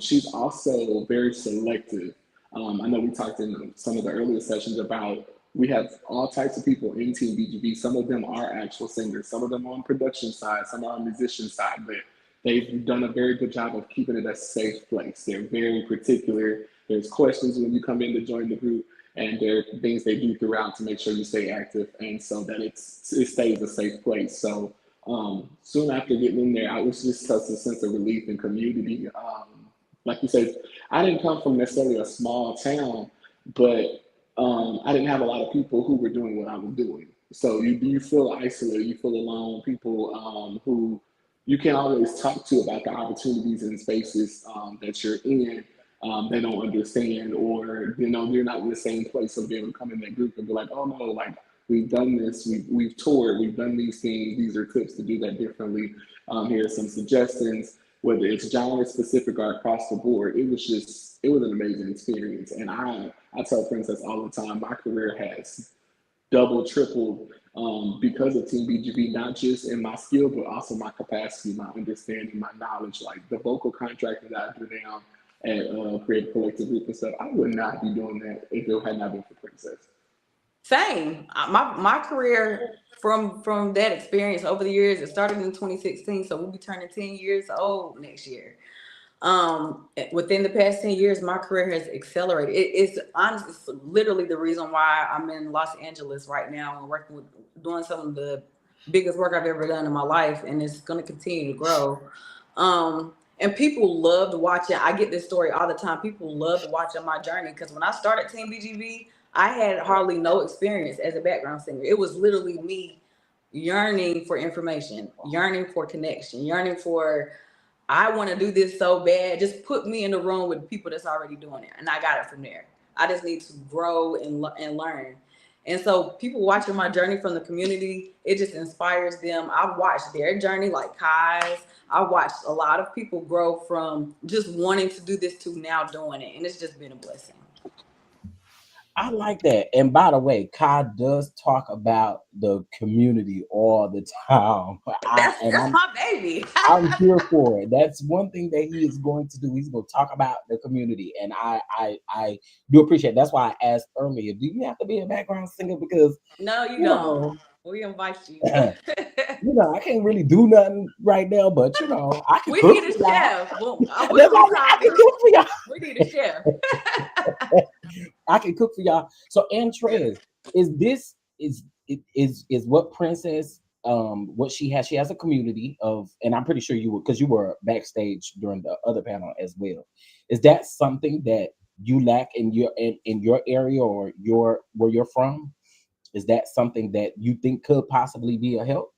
She's also very selective. I know we talked in some of the earlier sessions about we have all types of people in Team BGB. Some of them are actual singers, some of them on production side, some are on musician side, but they've done a very good job of keeping it a safe place. They're very particular. There's questions when you come in to join the group, and there are things they do throughout to make sure you stay active and so that it stays a safe place. So soon after getting in there, I was just such a sense of relief and community. Like you said, I didn't come from necessarily a small town, but I didn't have a lot of people who were doing what I was doing. So you feel isolated, you feel alone, people who you can't always talk to about the opportunities and spaces that you're in. They don't understand, or you know, you're not in the same place. So be able to come in that group and be like, oh no, like we've done this, we've toured, we've done these things, these are tips to do that differently. Here are some suggestions, whether it's genre specific or across the board. It was an amazing experience. And I tell Princess all the time, my career has double, tripled because of Team BGB, not just in my skill, but also my capacity, my understanding, my knowledge. Like the vocal contracting that I do now at Creative Collective Group and stuff, I would not be doing that if it had not been for Princess. Same. My career from that experience over the years, it started in 2016, so we'll be turning 10 years old next year. Within the past 10 years, my career has accelerated. It's honestly, it's literally the reason why I'm in Los Angeles right now and working with, doing some of the biggest work I've ever done in my life, and it's going to continue to grow. And people loved watching. I get this story all the time. People loved watching my journey because when I started Team BGB, I had hardly no experience as a background singer. It was literally me yearning for information, yearning for connection, yearning for, I want to do this so bad. Just put me in the room with people that's already doing it. And I got it from there. I just need to grow and learn. And so people watching my journey from the community, it just inspires them. I've watched their journey, like Kai's. I've watched a lot of people grow from just wanting to do this to now doing it. And it's just been a blessing. I like that. And by the way, Kai does talk about the community all the time. That's my baby. I'm here for it. That's one thing that he is going to do. He's going to talk about the community. And I do appreciate it. That's why I asked earlier, do you have to be a background singer? Because no, you don't. We invite you. You know, I can't really do nothing right now, but you know, I can cook. We need a chef. I can cook for y'all. We need a chef. I can cook for y'all. So Andres, is what Princess what she has a community of, and I'm pretty sure you would, because you were backstage during the other panel as well. Is that something that you lack in your area or where you're from? Is that something that you think could possibly be a help?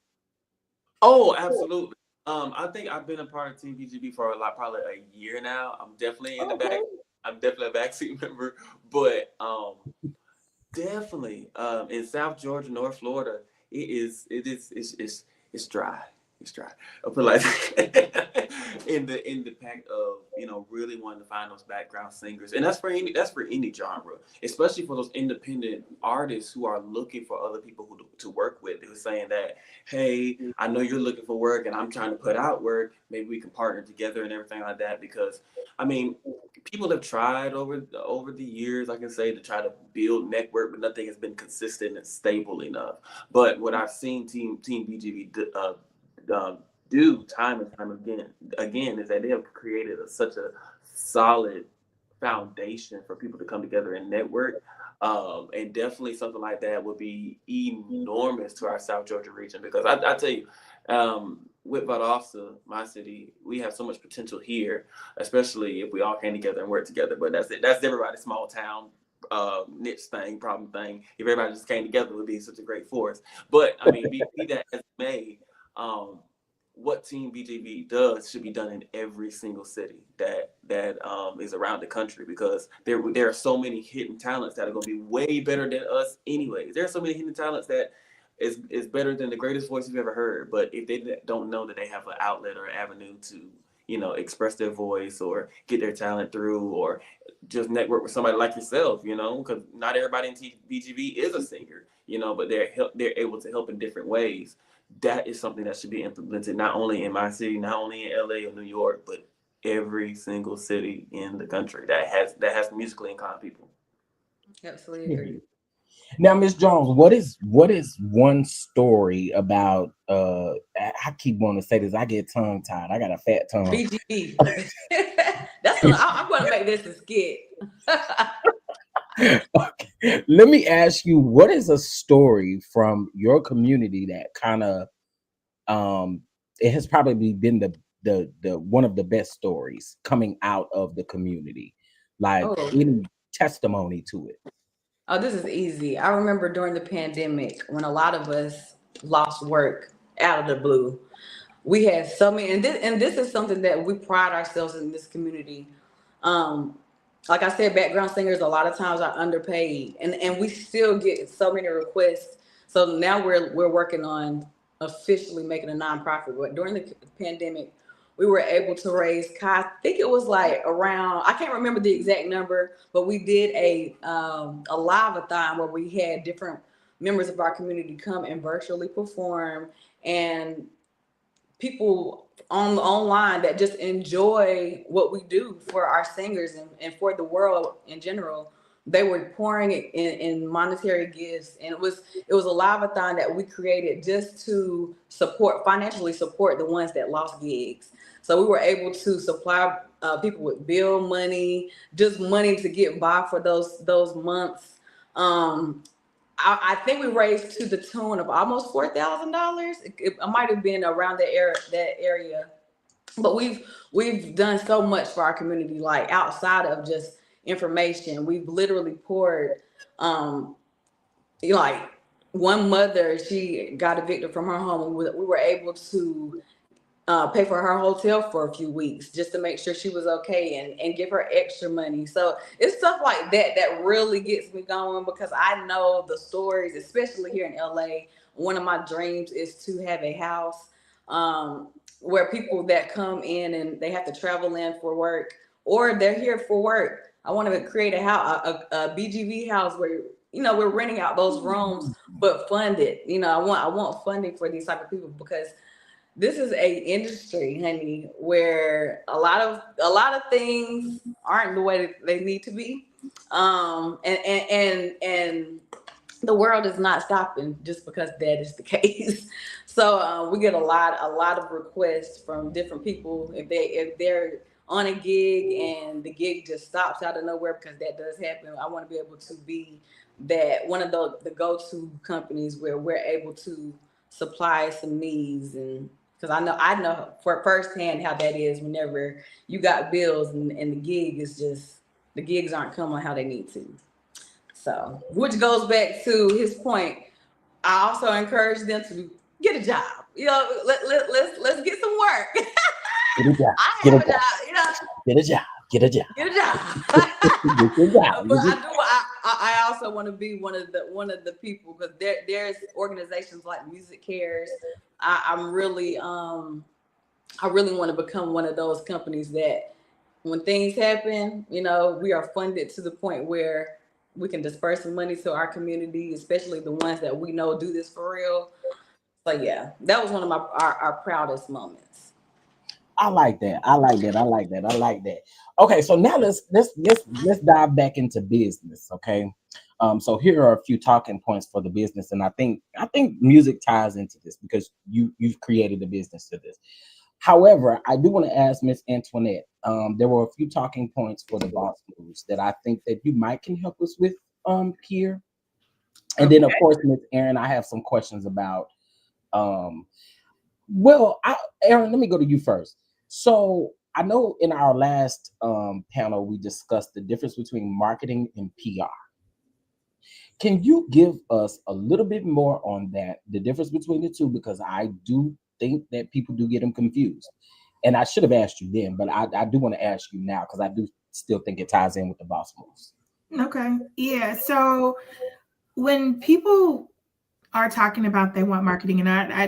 Oh, absolutely. I think I've been a part of Team BGB for probably a year now. I'm definitely in the back. I'm definitely a backseat member, but definitely in South Georgia, North Florida, it's dry. It's dry. I'll put it like that. in the pack of, you know, really wanting to find those background singers, and that's for any genre, especially for those independent artists who are looking for other people to work with. Who's saying that, hey, I know you're looking for work, and I'm trying to put out work. Maybe we can partner together and everything like that. Because I mean, people have tried over the years, I can say, to try to build network, but nothing has been consistent and stable enough. But what I've seen Team BGB do time and time again is that they have created such a solid foundation for people to come together and network, and definitely something like that would be enormous to our South Georgia region, because I tell you, with Valdosta, my city, we have so much potential here, especially if we all came together and worked together. But that's everybody's small town niche thing, problem thing. If everybody just came together, it would be such a great force. But I mean, be that as it may, what Team BGB does should be done in every single city that is around the country, because there are so many hidden talents that are going to be way better than us anyways. There are so many hidden talents that is better than the greatest voice you've ever heard. But if they don't know that they have an outlet or an avenue to, you know, express their voice or get their talent through, or just network with somebody like yourself, you know, because not everybody in BGB is a singer, you know, but they're able to help in different ways. that is something that should be implemented not only in my city, not only in LA or New York, but every single city in the country that has musically inclined people. Absolutely agree. Now, Miss Jones, what is one story about? I keep wanting to say this. I get tongue tied. I got a fat tongue. BGB. I'm going to make this a skit. Okay. Let me ask you, what is a story from your community that kind of it has probably been the one of the best stories coming out of the community, like any testimony to it? Oh, this is easy. I remember during the pandemic when a lot of us lost work out of the blue. We had so many, and this is something that we pride ourselves in this community. Like I said, background singers a lot of times are underpaid, and we still get so many requests. So now we're working on officially making a nonprofit. But during the pandemic, we were able to raise, I think it was like around, I can't remember the exact number, but we did a live-a-thon where we had different members of our community come and virtually perform, and people online that just enjoy what we do for our singers and for the world in general. They were pouring it in monetary gifts, and it was a live-a-thon that we created just to financially support the ones that lost gigs. So we were able to supply people with bill money, just money to get by for those months. I think we raised to the tune of almost $4,000. It might have been around that area, but we've done so much for our community, like outside of just information. We've literally poured, like one mother, she got evicted from her home. We were able to pay for her hotel for a few weeks just to make sure she was okay and give her extra money. So it's stuff like that really gets me going, because I know the stories, especially here in LA. One of my dreams is to have a house where people that come in and they have to travel in for work, or they're here for work. I want to create a house, a BGV house where, we're renting out those rooms, but funded. I want funding for these type of people, because this is a industry, honey, where a lot of things aren't the way that they need to be, and the world is not stopping just because that is the case. So we get a lot of requests from different people if they're on a gig and the gig just stops out of nowhere, because that does happen. I want to be able to be that one of the go-to companies where we're able to supply some needs, and because I know for firsthand how that is whenever you got bills and the gigs aren't coming how they need to. So, which goes back to his point. I also encourage them to get a job. Let's get some work. Get a job. I Get have a a job. Get a job. Get a job. Get a job. Get a job. But I also want to be one of the people, because there's organizations like Music Cares. I really want to become one of those companies that when things happen, we are funded to the point where we can disperse some money to our community, especially the ones that we know do this for real. So yeah, that was one of our proudest moments. I like that. Okay, so now let's dive back into business. Okay, so here are a few talking points for the business, and I think music ties into this because you've created a business to this. However, I do want to ask Miss Antoinette. There were a few talking points for the boss moves that I think that you might can help us with here, and then of course, Miss Erin, I have some questions about. Well, Erin, let me go to you first. So I know in our last panel, we discussed the difference between marketing and PR. Can you give us a little bit more on that, the difference between the two? Because I do think that people do get them confused. And I should have asked you then, but I do want to ask you now because I do still think it ties in with the boss moves. Okay. Yeah. So when people are talking about they want marketing, and I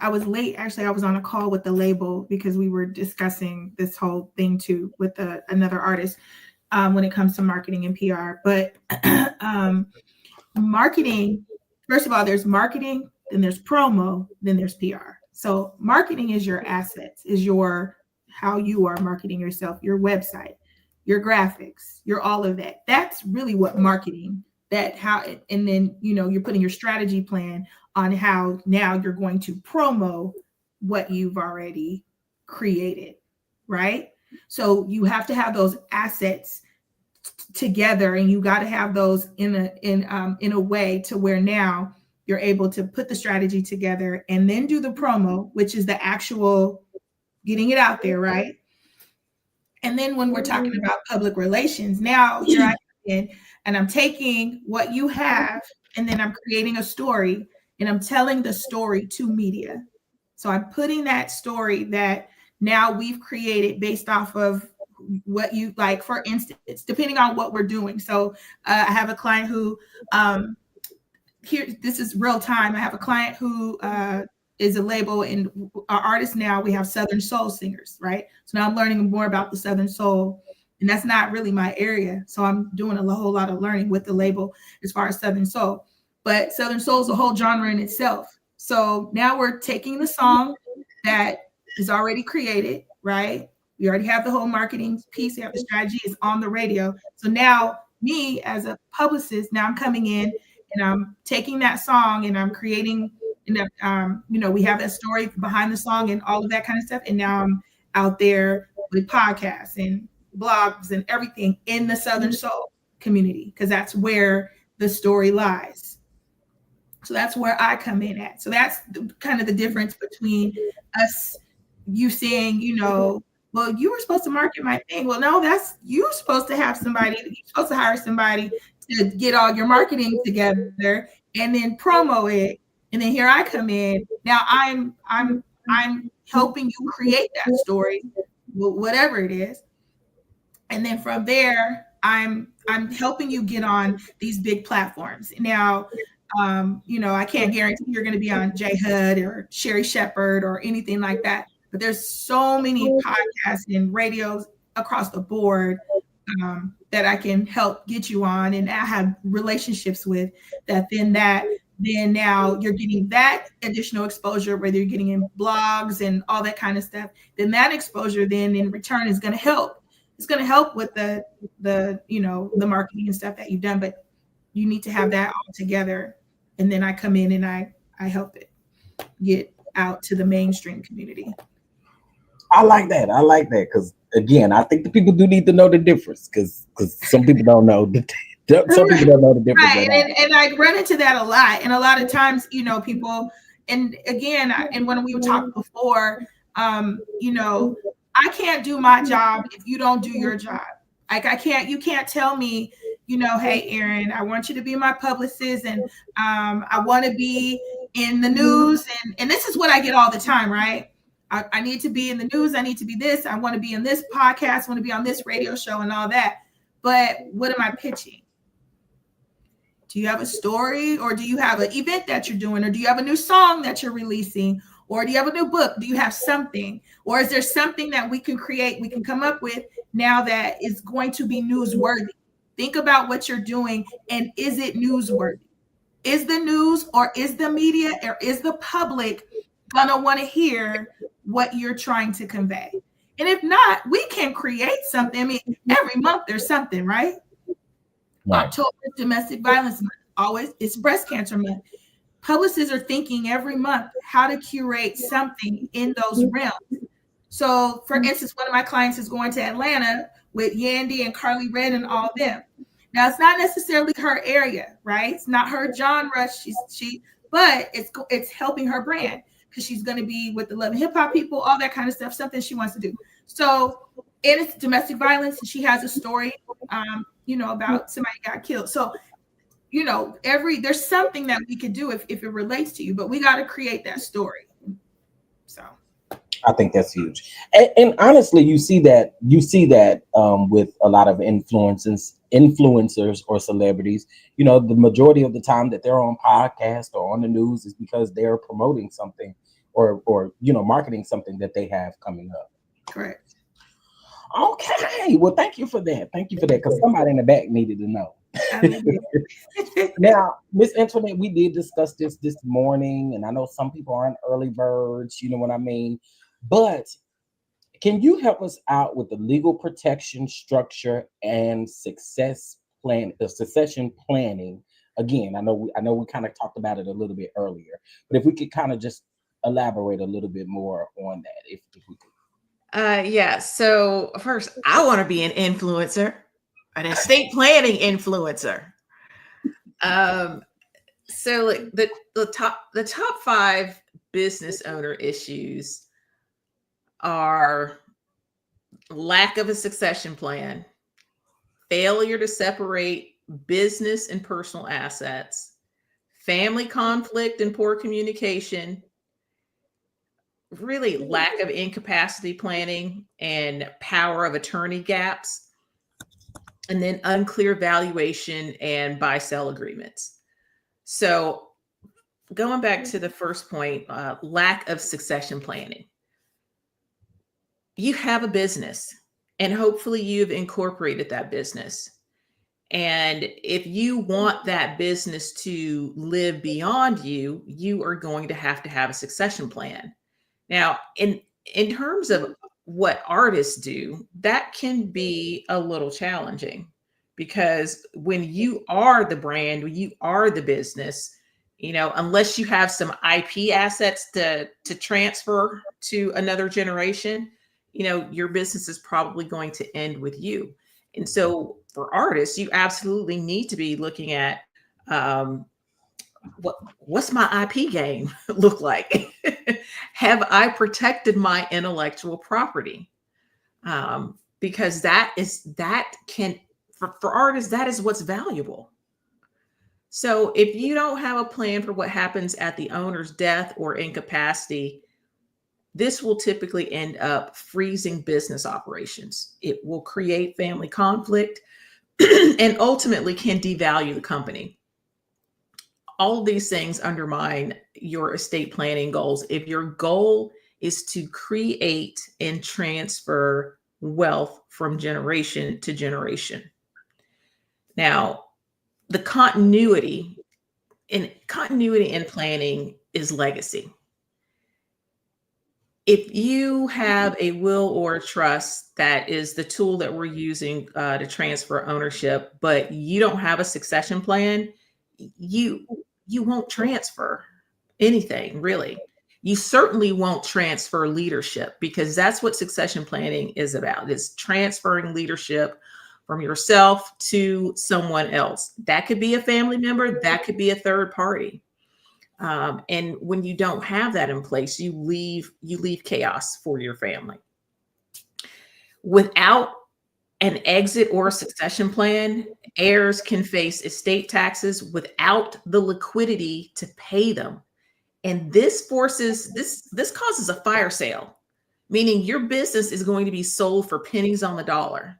was late. Actually, I was on a call with the label because we were discussing this whole thing too with another artist when it comes to marketing and PR. But marketing, first of all, there's marketing then there's promo, then there's PR. So marketing is your assets, is your how you are marketing yourself, your website, your graphics, your all of that. That's really what marketing, that how, and then, you know, you're putting your strategy plan on how now you're going to promo what you've already created, right? So you have to have those assets together, and you got to have those in a way to where now you're able to put the strategy together and then do the promo, which is the actual getting it out there, right? And then when we're talking about public relations, now here I am in, and I'm taking what you have, and then I'm creating a story, and I'm telling the story to media. So I'm putting that story that now we've created based off of what you like, for instance, depending on what we're doing. So I have a client who here, this is real time. I have a client who is a label, and our artists now, we have Southern soul singers, right? So now I'm learning more about the Southern soul, and that's not really my area. So I'm doing a whole lot of learning with the label as far as Southern soul. But Southern soul is a whole genre in itself. So now we're taking the song that is already created, right? We already have the whole marketing piece. We have the strategy is on the radio. So now me as a publicist, now I'm coming in and I'm taking that song and I'm creating, and you know, we have that story behind the song and all of that kind of stuff. And now I'm out there with podcasts and blogs and everything in the Southern Soul community, because that's where the story lies. So that's where I come in at. So that's kind of the difference between us, you saying, you know, well, you were supposed to market my thing. Well, no, that's, you're supposed to have somebody, you're supposed to hire somebody to get all your marketing together and then promo it. And then here I come in. Now I'm helping you create that story, whatever it is. And then from there, I'm helping you get on these big platforms. Now, you know, I can't guarantee you're going to be on J Hud or Sherry Shepherd or anything like that. But there's so many podcasts and radios across the board that I can help get you on, and I have relationships with that. Then now you're getting that additional exposure, whether you're getting in blogs and all that kind of stuff. Then that exposure then in return is going to help. It's going to help with the you know, the marketing and stuff that you've done, but you need to have that all together. And then I come in and I help it get out to the mainstream community. I like that. Because again, I think the people do need to know the difference, because some people don't know. Some people don't know the difference. Right. And I run into that a lot. And a lot of times, you know, people, and again, and when we were talking before, you know, I can't do my job if you don't do your job. Like you can't tell me, you know, hey, Aaron, I want you to be my publicist, and I want to be in the news. And this is what I get all the time, right? I need to be in the news. I need to be this. I want to be in this podcast. I want to be on this radio show and all that. But what am I pitching? Do you have a story, or do you have an event that you're doing, or do you have a new song that you're releasing, or do you have a new book? Do you have something, or is there something that we can create, we can come up with now that is going to be newsworthy? Think about what you're doing, and is it newsworthy? Is the news, or is the media, or is the public gonna want to hear what you're trying to convey? And if not, we can create something. I mean, every month there's something, right? October is Domestic Violence Month. Always, it's Breast Cancer Month. Publicists are thinking every month how to curate something in those realms. So, for instance, one of my clients is going to Atlanta with Yandy and Carly Red and all them. Now, it's not necessarily her area, right? It's not her genre. But it's helping her brand, because she's going to be with the Love and Hip Hop people, all that kind of stuff, something she wants to do. So, and it's domestic violence, and she has a story, you know, about somebody got killed. So, you know, there's something that we could do if it relates to you, but we got to create that story. So I think that's huge. And honestly, you see that with a lot of influencers or celebrities. You know, the majority of the time that they're on podcast or on the news is because they're promoting something or you know, marketing something that they have coming up. Correct. Okay. Well, thank you for that. Because somebody in the back needed to know. I love it. Now, Miss Antoinette, we did discuss this morning, and I know some people aren't early birds, you know what I mean? But can you help us out with the legal protection structure and succession planning? Again, I know we kind of talked about it a little bit earlier, but if we could kind of just elaborate a little bit more on that, if we could. Yeah. So first, I want to be an influencer, an estate planning influencer. So like the top 5 business owner issues are lack of a succession plan, failure to separate business and personal assets, family conflict and poor communication, really lack of incapacity planning and power of attorney gaps, and then unclear valuation and buy-sell agreements. So going back to the first point, lack of succession planning. You have a business and hopefully you've incorporated that business. And if you want that business to live beyond you, you are going to have a succession plan. Now, in terms of what artists do, that can be a little challenging because when you are the brand, when you are the business, you know, unless you have some IP assets to transfer to another generation, you know, your business is probably going to end with you. And so for artists, you absolutely need to be looking at what's my IP game look like? Have I protected my intellectual property? Because for artists, that is what's valuable. So if you don't have a plan for what happens at the owner's death or incapacity, this will typically end up freezing business operations. It will create family conflict and ultimately can devalue the company. All of these things undermine your estate planning goals. If your goal is to create and transfer wealth from generation to generation. Now, the continuity in planning is legacy. If you have a will or a trust, that is the tool that we're using to transfer ownership, but you don't have a succession plan, you won't transfer anything, really. You certainly won't transfer leadership because that's what succession planning is about. It's transferring leadership from yourself to someone else. That could be a family member, that could be a third party. And when you don't have that in place, you leave chaos for your family. Without an exit or a succession plan, heirs can face estate taxes without the liquidity to pay them. And this causes a fire sale, meaning your business is going to be sold for pennies on the dollar.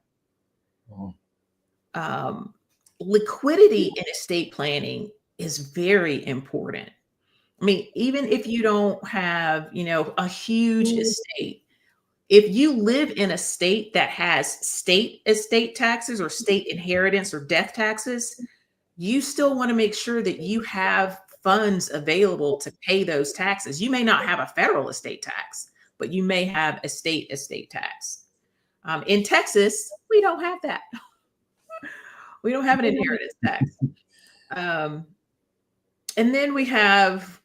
Liquidity in estate planning is very important. I mean, even if you don't have, a huge estate, if you live in a state that has state estate taxes or state inheritance or death taxes, you still want to make sure that you have funds available to pay those taxes. You may not have a federal estate tax, but you may have a state estate tax. In Texas, we don't have that. We don't have an inheritance tax. And then we have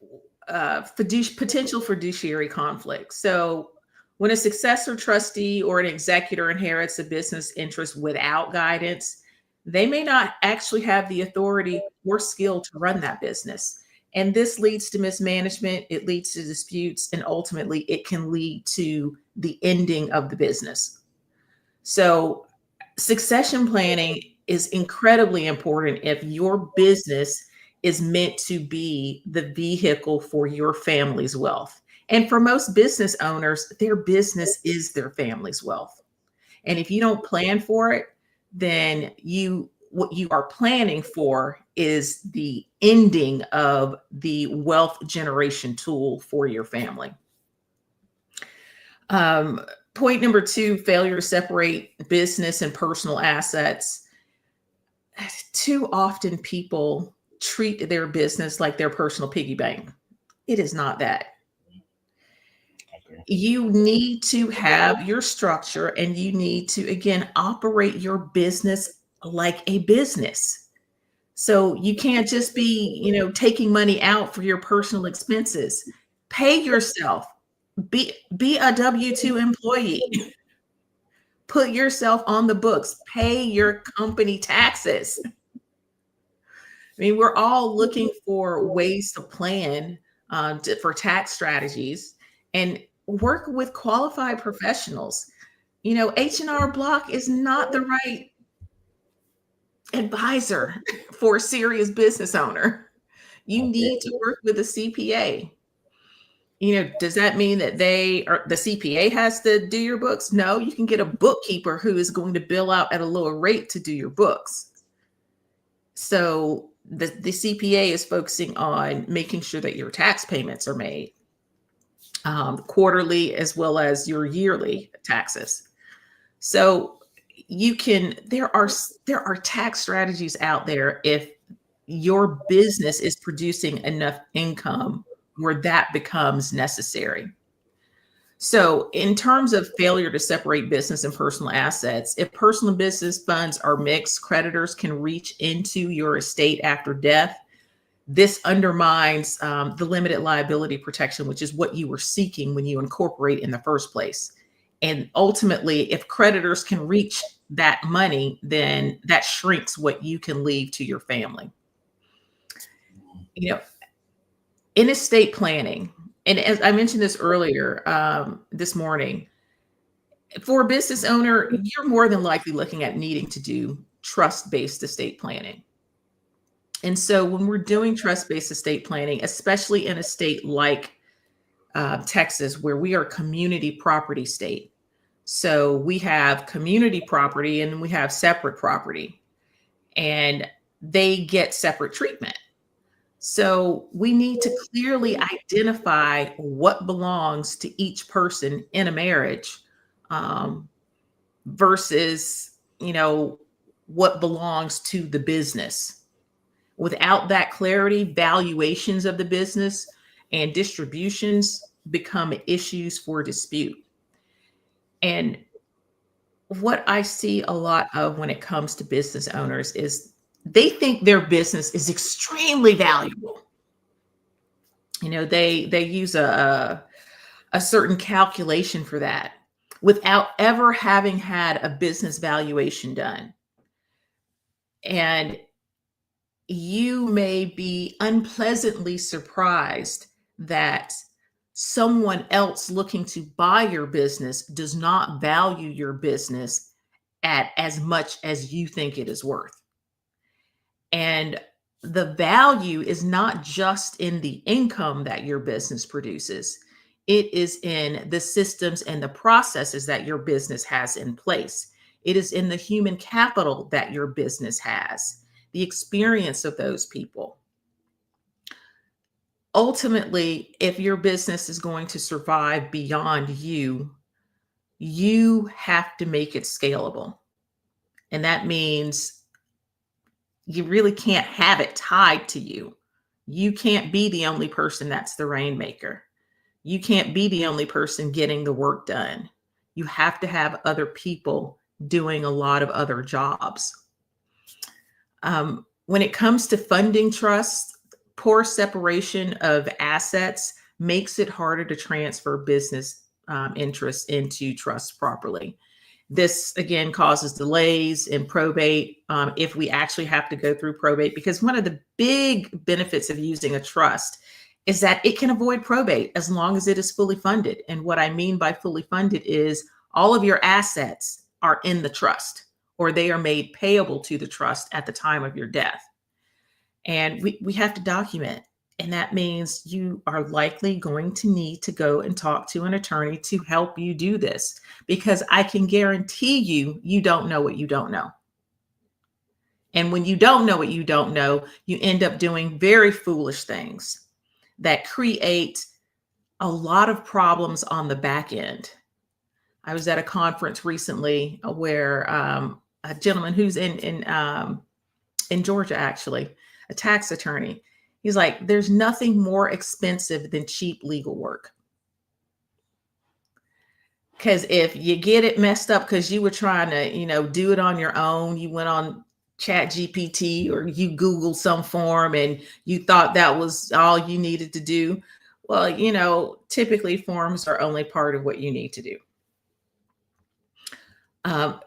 potential fiduciary conflict. So when a successor trustee or an executor inherits a business interest without guidance, they may not actually have the authority or skill to run that business. And this leads to mismanagement, it leads to disputes, and ultimately it can lead to the ending of the business. So succession planning is incredibly important if your business is meant to be the vehicle for your family's wealth. And for most business owners, their business is their family's wealth. And if you don't plan for it, then what you are planning for is the ending of the wealth generation tool for your family. Point number 2, failure to separate business and personal assets. too often people treat their business like their personal piggy bank. It is not that. You need to have your structure, and you need to, again, operate your business like a business. So you can't just be, taking money out for your personal expenses. Pay yourself. Be a W-2 employee. Put yourself on the books. Pay your company taxes. I mean, we're all looking for ways to plan for tax strategies, and work with qualified professionals. H&R Block is not the right advisor for a serious business owner. You need to work with a CPA. Does that mean that the CPA has to do your books? No, you can get a bookkeeper who is going to bill out at a lower rate to do your books. So the CPA is focusing on making sure that your tax payments are made quarterly as well as your yearly taxes. So there are tax strategies out there if your business is producing enough income where that becomes necessary. So in terms of failure to separate business and personal assets, if personal and business funds are mixed, creditors can reach into your estate after death. This undermines the limited liability protection, which is what you were seeking when you incorporate in the first place. And ultimately, if creditors can reach that money, then that shrinks what you can leave to your family. In estate planning, and as I mentioned this earlier this morning, for a business owner, you're more than likely looking at needing to do trust-based estate planning. And so when we're doing trust-based estate planning, especially in a state like Texas, where we are a community property state, so we have community property and we have separate property, and they get separate treatment. So we need to clearly identify what belongs to each person in a marriage versus, what belongs to the business. Without that clarity, valuations of the business and distributions become issues for dispute. And what I see a lot of when it comes to business owners is they think their business is extremely valuable. They use a certain calculation for that without ever having had a business valuation done. And you may be unpleasantly surprised that someone else looking to buy your business does not value your business at as much as you think it is worth. And the value is not just in the income that your business produces. It is in the systems and the processes that your business has in place. It is in the human capital that your business has, the experience of those people. Ultimately, if your business is going to survive beyond you, you have to make it scalable. And that means you really can't have it tied to you. You can't be the only person that's the rainmaker. You can't be the only person getting the work done. You have to have other people doing a lot of other jobs. When it comes to funding trusts, poor separation of assets makes it harder to transfer business interests into trusts properly. This, again, causes delays in probate if we actually have to go through probate, because one of the big benefits of using a trust is that it can avoid probate as long as it is fully funded. And what I mean by fully funded is all of your assets are in the trust, or they are made payable to the trust at the time of your death. And we have to document. And that means you are likely going to need to go and talk to an attorney to help you do this, because I can guarantee you don't know what you don't know. And when you don't know what you don't know, you end up doing very foolish things that create a lot of problems on the back end. I was at a conference recently where a gentleman who's in in Georgia, actually, a tax attorney. He's like, there's nothing more expensive than cheap legal work. Because if you get it messed up because you were trying to, do it on your own, you went on Chat GPT or you Googled some form and you thought that was all you needed to do. Well, typically forms are only part of what you need to do.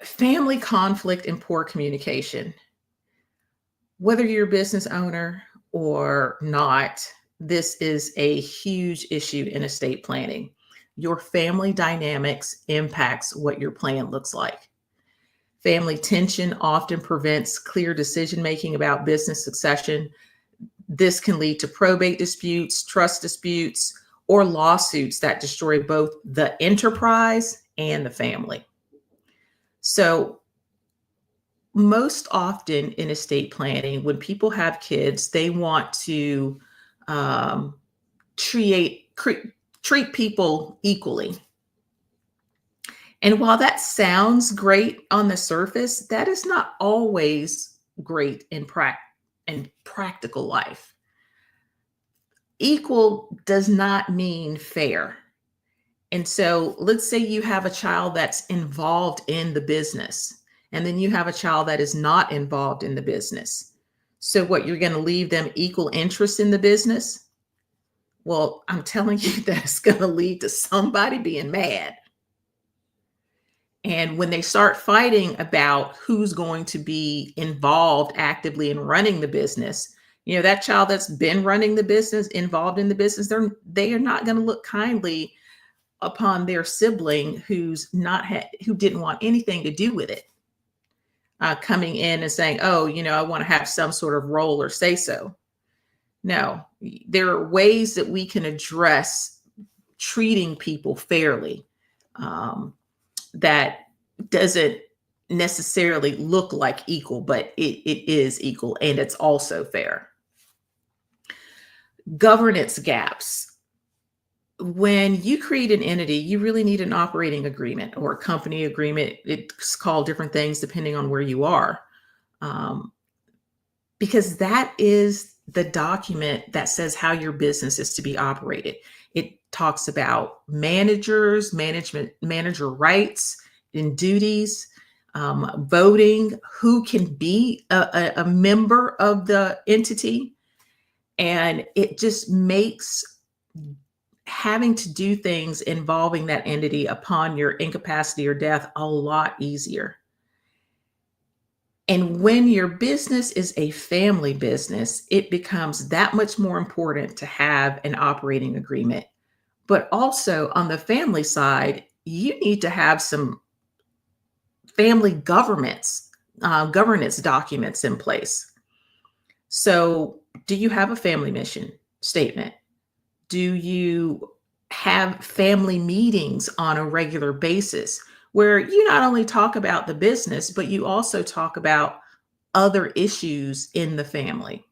Family conflict and poor communication. Whether you're a business owner or not, this is a huge issue in estate planning. Your family dynamics impacts what your plan looks like. Family tension often prevents clear decision-making about business succession. This can lead to probate disputes, trust disputes, or lawsuits that destroy both the enterprise and the family. So most often in estate planning, when people have kids, they want to treat people equally. And while that sounds great on the surface, that is not always great in practical life. Equal does not mean fair. And so let's say you have a child that's involved in the business, and then you have a child that is not involved in the business. So what, you're going to leave them equal interest in the business? Well, I'm telling you, that's going to lead to somebody being mad. And when they start fighting about who's going to be involved actively in running the business, that child that's been running the business, involved in the business, they are not going to look kindly upon their sibling who didn't want anything to do with it, coming in and saying, oh, I want to have some sort of role or say so. No, there are ways that we can address treating people fairly. That doesn't necessarily look like equal, but it is equal, and it's also fair. Governance gaps. When you create an entity, you really need an operating agreement or a company agreement. It's called different things depending on where you are, because that is the document that says how your business is to be operated. It talks about manager rights and duties, voting, who can be a member of the entity. And it just makes having to do things involving that entity upon your incapacity or death a lot easier. And when your business is a family business, it becomes that much more important to have an operating agreement. But also on the family side, you need to have some family governance documents in place. So do you have a family mission statement? Do you have family meetings on a regular basis where you not only talk about the business, but you also talk about other issues in the family?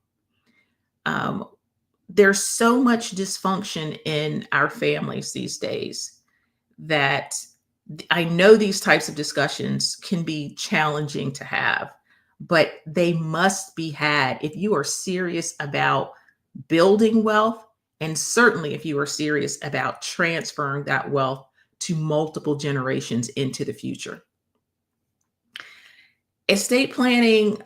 There's so much dysfunction in our families these days that I know these types of discussions can be challenging to have, but they must be had if you are serious about building wealth, and certainly if you are serious about transferring that wealth to multiple generations into the future. Estate planning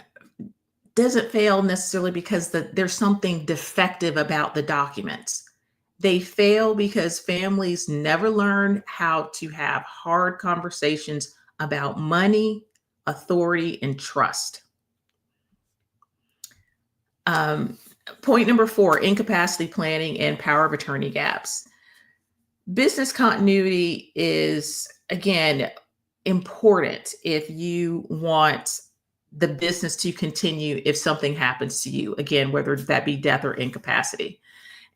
doesn't fail necessarily because there's something defective about the documents. They fail because families never learn how to have hard conversations about money, authority, and trust. Point number 4, incapacity planning and power of attorney gaps. Business continuity is, again, important if you want the business to continue if something happens to you, again, whether that be death or incapacity.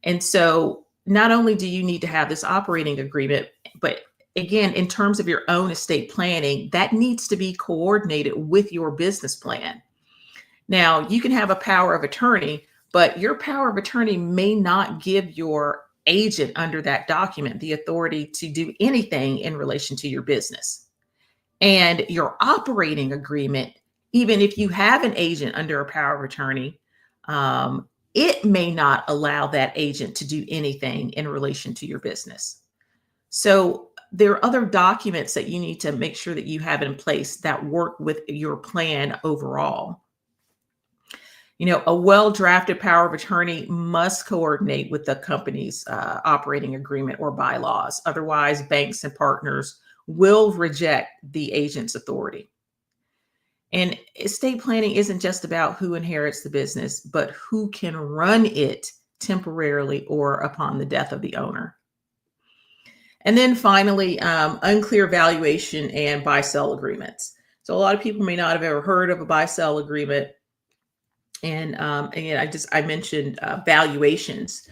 And so not only do you need to have this operating agreement, but again, in terms of your own estate planning, that needs to be coordinated with your business plan. Now, you can have a power of attorney, but your power of attorney may not give your agent under that document the authority to do anything in relation to your business. And your operating agreement Even if you have an agent under a power of attorney, it may not allow that agent to do anything in relation to your business. So there are other documents that you need to make sure that you have in place that work with your plan overall. You know, a well-drafted power of attorney must coordinate with the company's operating agreement or bylaws. Otherwise, banks and partners will reject the agent's authority. And estate planning isn't just about who inherits the business, but who can run it temporarily or upon the death of the owner. And then finally, unclear valuation and buy-sell agreements. So a lot of people may not have ever heard of a buy-sell agreement. And again, I mentioned valuations.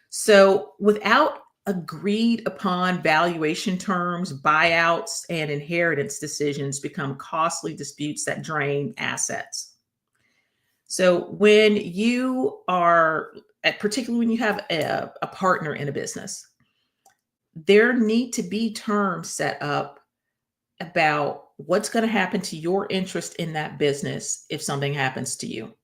So without agreed upon valuation terms, buyouts and inheritance decisions become costly disputes that drain assets. So when you are, particularly when you have a partner in a business, there need to be terms set up about what's going to happen to your interest in that business if something happens to you.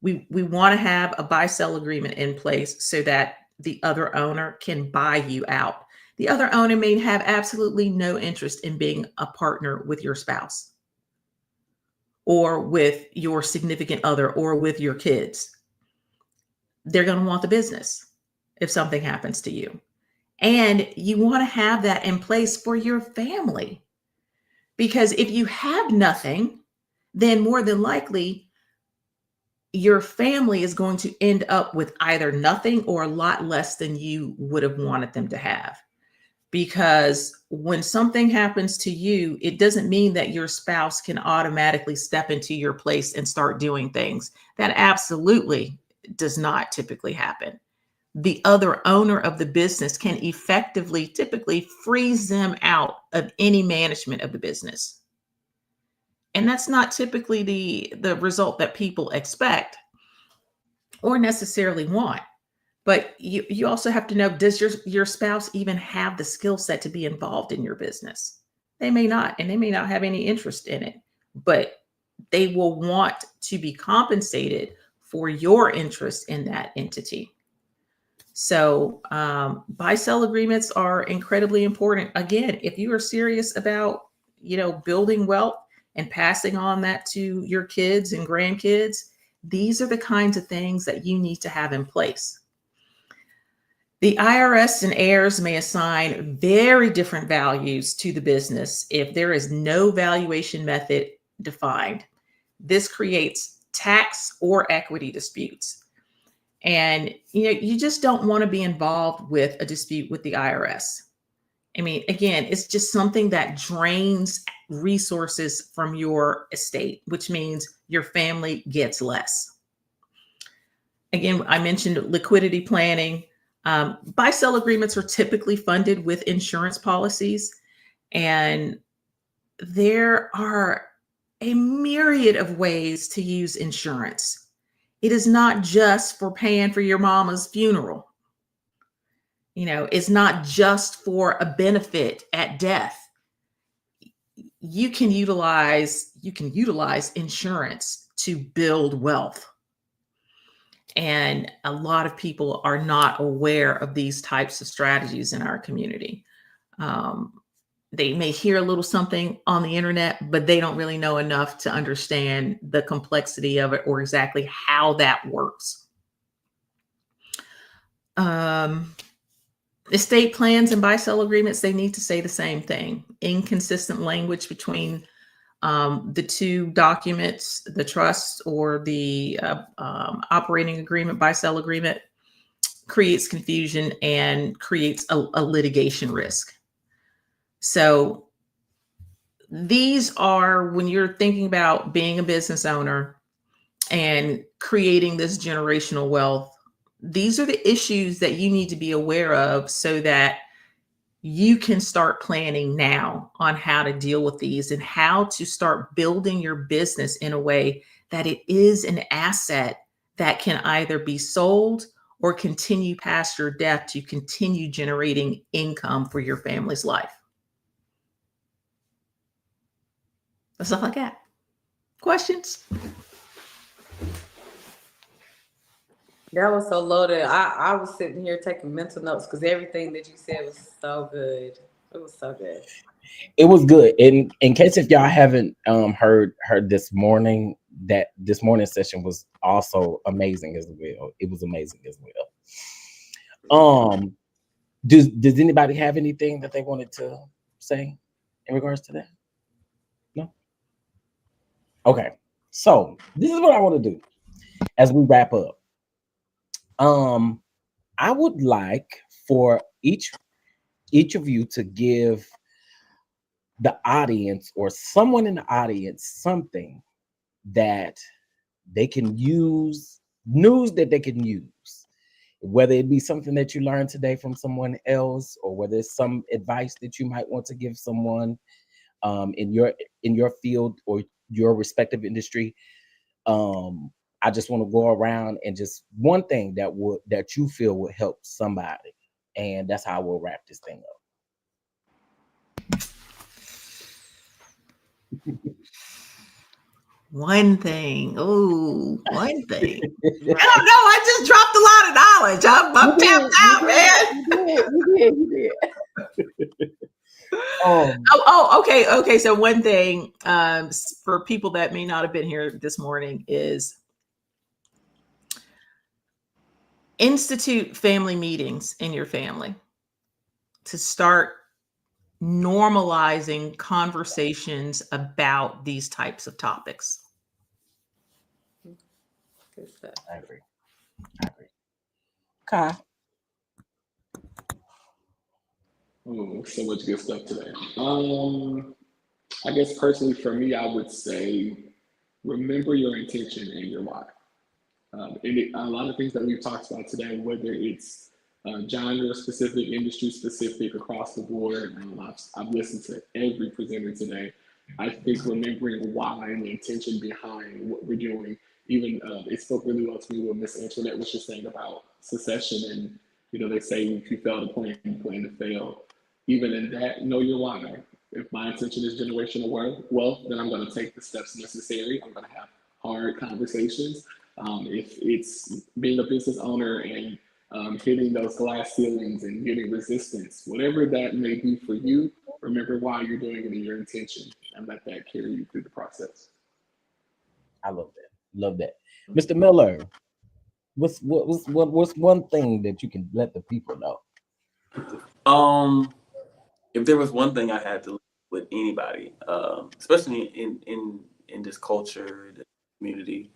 We want to have a buy-sell agreement in place so that the other owner can buy you out. The other owner may have absolutely no interest in being a partner with your spouse or with your significant other or with your kids. They're going to want the business if something happens to you. And you want to have that in place for your family. Because if you have nothing, then more than likely, your family is going to end up with either nothing or a lot less than you would have wanted them to have. Because when something happens to you, it doesn't mean that your spouse can automatically step into your place and start doing things. That absolutely does not typically happen. The other owner of the business can effectively, typically freeze them out of any management of the business. And that's not typically the result that people expect or necessarily want. But you also have to know, does your spouse even have the skill set to be involved in your business? They may not, and they may not have any interest in it, but they will want to be compensated for your interest in that entity. So buy-sell agreements are incredibly important. Again, if you are serious about, building wealth and passing on that to your kids and grandkids, these are the kinds of things that you need to have in place. The IRS and heirs may assign very different values to the business if there is no valuation method defined. This creates tax or equity disputes. And you just don't want to be involved with a dispute with the IRS. I mean, again, it's just something that drains resources from your estate, which means your family gets less. Again, I mentioned liquidity planning. Buy-sell agreements are typically funded with insurance policies, and there are a myriad of ways to use insurance. It is not just for paying for your mama's funeral. It's not just for a benefit at death. You can utilize insurance to build wealth. And a lot of people are not aware of these types of strategies in our community. They may hear a little something on the internet, but they don't really know enough to understand the complexity of it or exactly how that works. Estate plans and buy-sell agreements, they need to say the same thing. Inconsistent language between the two documents, the trust or the operating agreement, buy-sell agreement, creates confusion and creates a litigation risk. So these are, when you're thinking about being a business owner and creating this generational wealth, these are the issues that you need to be aware of so that you can start planning now on how to deal with these and how to start building your business in a way that it is an asset that can either be sold or continue past your death to continue generating income for your family's life. That's all I got. Questions? That was so loaded. I was sitting here taking mental notes because everything that you said was so good. It was so good. It was good. In case if y'all haven't heard this morning, that this morning session was also amazing as well. It was amazing as well. Does anybody have anything that they wanted to say in regards to that? No? Okay. So this is what I want to do as we wrap up. I would like for each of you to give the audience or someone in the audience something that they can use, news that they can use, whether it be something that you learned today from someone else, or whether it's some advice that you might want to give someone in your field or your respective industry. I just want to go around and just one thing that you feel would help somebody, and that's how we'll wrap this thing up. One thing. Oh, one thing. I don't know. I just dropped a lot of knowledge. I'm tapped out, man. You did. Okay. So one thing for people that may not have been here this morning is institute family meetings in your family to start normalizing conversations about these types of topics. I agree. Kai. Oh, so much good stuff today. I guess personally for me, I would say remember your intention and your why. A lot of things that we've talked about today, whether it's genre specific, industry specific, across the board, I've listened to every presenter today. I think remembering why and the intention behind what we're doing, even it spoke really well to me what Miss Antoinette was just saying about secession, and they say if you fail to plan, you plan to fail. Even in that, know your why. If my intention is generational wealth, then I'm going to take the steps necessary. I'm going to have hard conversations. If it's being a business owner and hitting those glass ceilings and getting resistance, whatever that may be for you, remember why you're doing it and your intention, and let that carry you through the process. I love that. Mr. Miller, what's one thing that you can let the people know? If there was one thing I had to leave with anybody, especially in this culture, the community,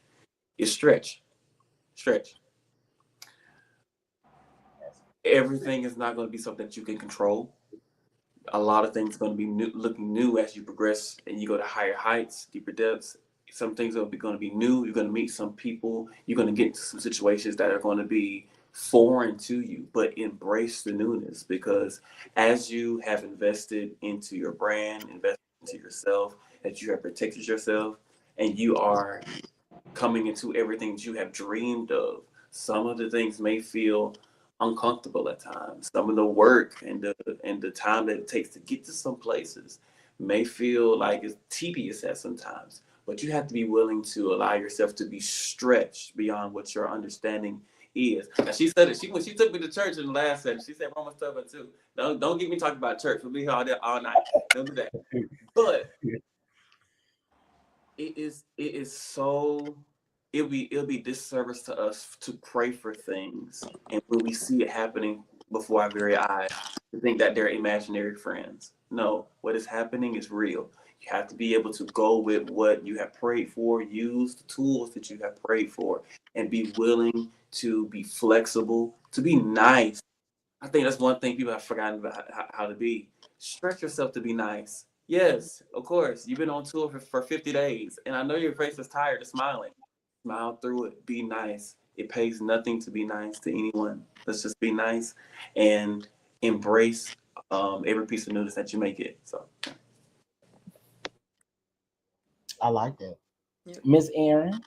is stretch. Everything is not going to be something that you can control. A lot of things are going to be looking new as you progress and you go to higher heights, deeper depths. Some things are going to be new. You're going to meet some people. You're going to get into some situations that are going to be foreign to you, but embrace the newness, because as you have invested into your brand, invested into yourself, that you have protected yourself, and you are coming into everything that you have dreamed of, some of the things may feel uncomfortable at times. Some of the work and the time that it takes to get to some places may feel like it's tedious at some times, but you have to be willing to allow yourself to be stretched beyond what your understanding is. Now she said it. When she took me to church in the last session, she said Romans 12:2. Don't get me talking about church. We'll be here all night. Don't do that. But it'll be disservice to us to pray for things, and when we see it happening before our very eyes, to think that they're imaginary friends. No, what is happening is real. You have to be able to go with what you have prayed for, use the tools that you have prayed for, and be willing to be flexible, to be nice. I think that's one thing people have forgotten about how to be. Stretch yourself to be nice. Yes, of course. You've been on tour for 50 days, and I know your face is tired of smiling. Smile through it. Be nice. It pays nothing to be nice to anyone. Let's just be nice and embrace every piece of newness that you may get. So, I like that. Miss Erin?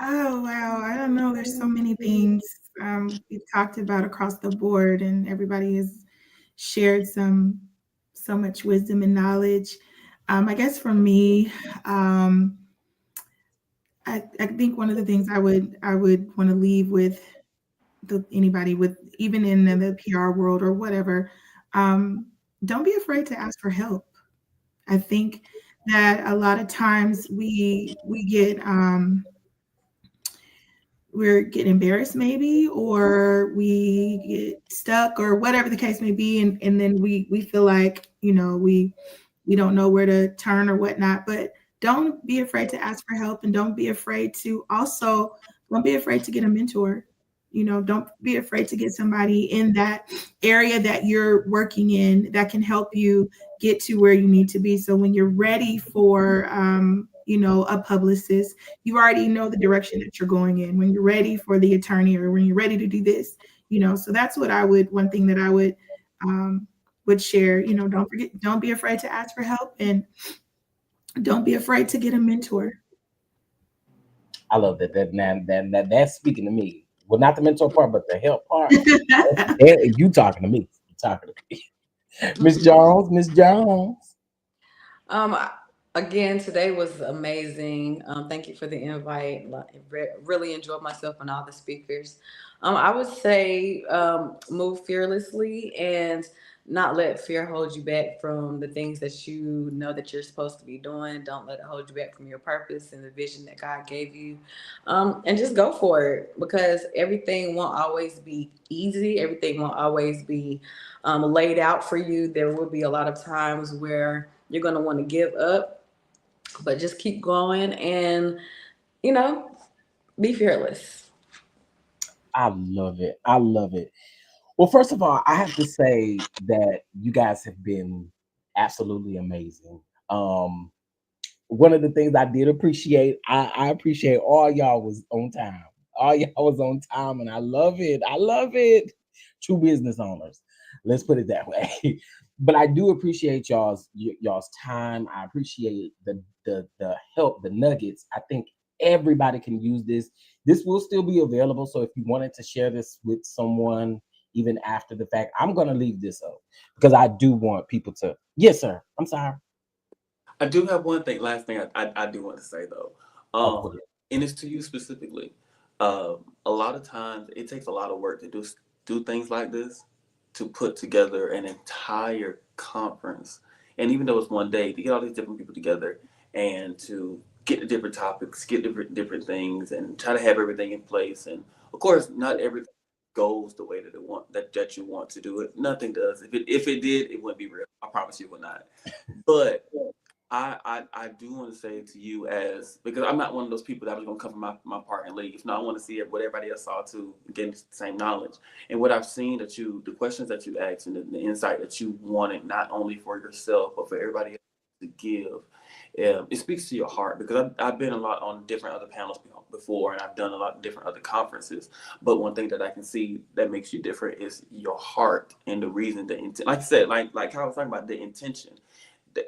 Oh wow, I don't know. There's so many things we've talked about across the board, and everybody has shared some so much wisdom and knowledge. I guess for me, I think one of the things I would want to leave with anybody with even in the PR world or whatever, um, don't be afraid to ask for help. I think that a lot of times we get we're getting embarrassed maybe, or we get stuck or whatever the case may be, and then we feel like, we don't know where to turn or whatnot. But don't be afraid to ask for help, and don't be afraid to get a mentor. Don't be afraid to get somebody in that area that you're working in that can help you get to where you need to be. So when you're ready for a publicist, you already know the direction that you're going in. When you're ready for the attorney, or when you're ready to do this, so that's what one thing that I would share. Don't be afraid to ask for help, and don't be afraid to get a mentor. I love that. That's speaking to me. Well, not the mentor part, but the help part. You talking to me? You talking to me, Miss Jones? Miss Jones. Um, I- Again, today was amazing. Thank you for the invite. Really enjoyed myself and all the speakers. I would say move fearlessly and not let fear hold you back from the things that you know that you're supposed to be doing. Don't let it hold you back from your purpose and the vision that God gave you. And just go for it, because everything won't always be easy. Everything won't always be laid out for you. There will be a lot of times where you're going to want to give up, but just keep going and, you know, be fearless. I love it. I love it. Well, first of all, I have to say that you guys have been absolutely amazing. Um, One of the things I did appreciate, I appreciate all y'all was on time. All y'all was on time, and I love it. I love it. True business owners. Let's put it that way. But I do appreciate y'all's time. I appreciate the help, the nuggets. I think everybody can use this. This will still be available. So if you wanted to share this with someone, even after the fact, I'm gonna leave this up because I do want people to. Yes, sir. I'm sorry. I do have one thing, last thing I do want to say though, Of course. and it's to you specifically. A lot of times it takes a lot of work to do things like this, to put together an entire conference, and even though it's one day, to get all these different people together and to get the different topics, get different things, and try to have everything in place. And of course, not everything goes the way that that you want to do it. Nothing does. If it did, it wouldn't be real. I promise you, it would not. But I do want to say to you, as because I'm not one of those people that was going to cover my part and leave. No, I want to see what everybody else saw too, getting the same knowledge. And what I've seen the questions that you asked, and the insight that you wanted, not only for yourself but for everybody else to give, it speaks to your heart. Because I've been a lot on different other panels before, and I've done a lot of different other conferences. But one thing that I can see that makes you different is your heart and the reason, the intent. Like I said, like how I was talking about the intention.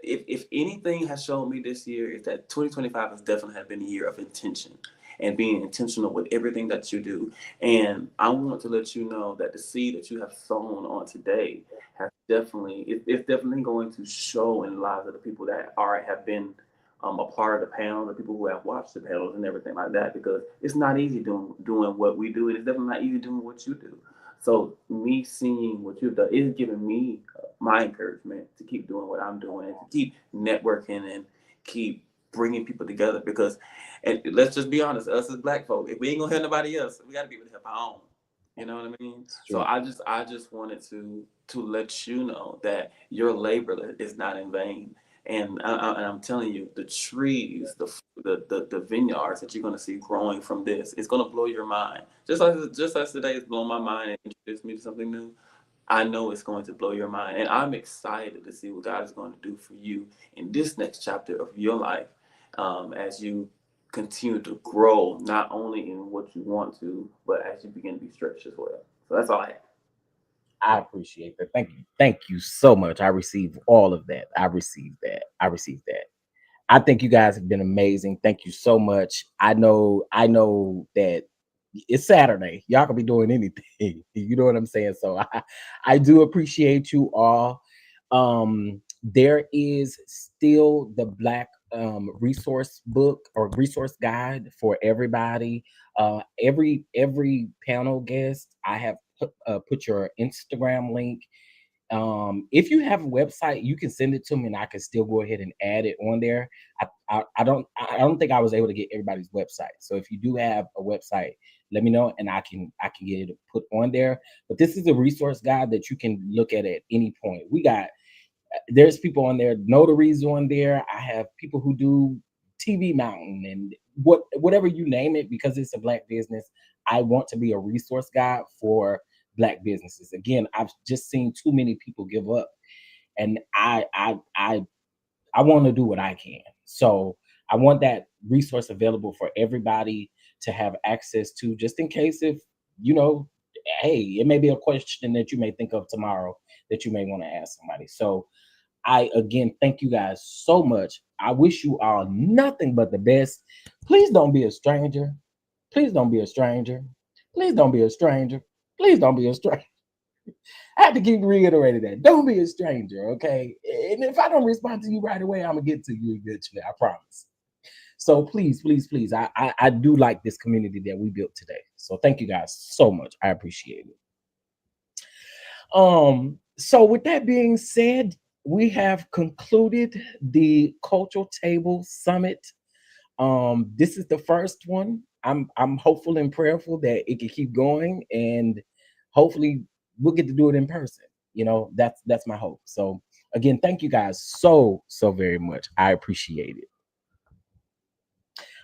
If anything has shown me this year, is that 2025 has definitely have been a year of intention and being intentional with everything that you do. And I want to let you know that the seed that you have sown on today has it's definitely going to show in the lives of the people that have been a part of the panel, the people who have watched the panels and everything like that, because it's not easy doing what we do. And it's definitely not easy doing what you do. So me seeing what you've done is giving me my encouragement to keep doing what I'm doing and to keep networking and keep bringing people together. Because, and let's just be honest, us as Black folk, if we ain't gonna help nobody else, we got to be able to help our own. You know what I mean? So I just wanted to let you know that your labor is not in vain. And I'm telling you, the trees, the vineyards that you're going to see growing from this, it's going to blow your mind. Just as today has blown my mind and introduced me to something new. I know it's going to blow your mind, and I'm excited to see what God is going to do for you in this next chapter of your life, as you continue to grow, not only in what you want to, but as you begin to be stretched as well. So that's all I have. I appreciate that. Thank you. Thank you so much. I receive all of that. I received that. I received that. I think you guys have been amazing. Thank you so much. I know that it's Saturday. Y'all can be doing anything. You know what I'm saying? So I do appreciate you all. There is still the Black resource book or resource guide for everybody. Every panel guest, I have put your Instagram link. If you have a website, you can send it to me, and I can still go ahead and add it on there. I don't think I was able to get everybody's website. So if you do have a website, let me know, and I can get it put on there. But this is a resource guide that you can look at any point. There's people on there, notaries on there. I have people who do TV mountain and whatever you name it, because it's a Black business. I want to be a resource guide for Black businesses. Again, I've just seen too many people give up, and I want to do what I can. So I want that resource available for everybody to have access to, just in case if, you know, hey, it may be a question that you may think of tomorrow that you may want to ask somebody. So I again thank you guys so much. I wish you all nothing but the best. Please don't be a stranger. Please don't be a stranger. Please don't be a stranger. Please don't be a stranger. I have to keep reiterating that. Don't be a stranger, okay? And if I don't respond to you right away, I'm gonna get to you eventually. I promise. So please, please, please. I do like this community that we built today. So thank you guys so much. I appreciate it. So with that being said, we have concluded the Cultural Table Summit. This is the first one. I'm hopeful and prayerful that it can keep going, and hopefully we'll get to do it in person. You know, that's my hope. So again, thank you guys so very much. I appreciate it.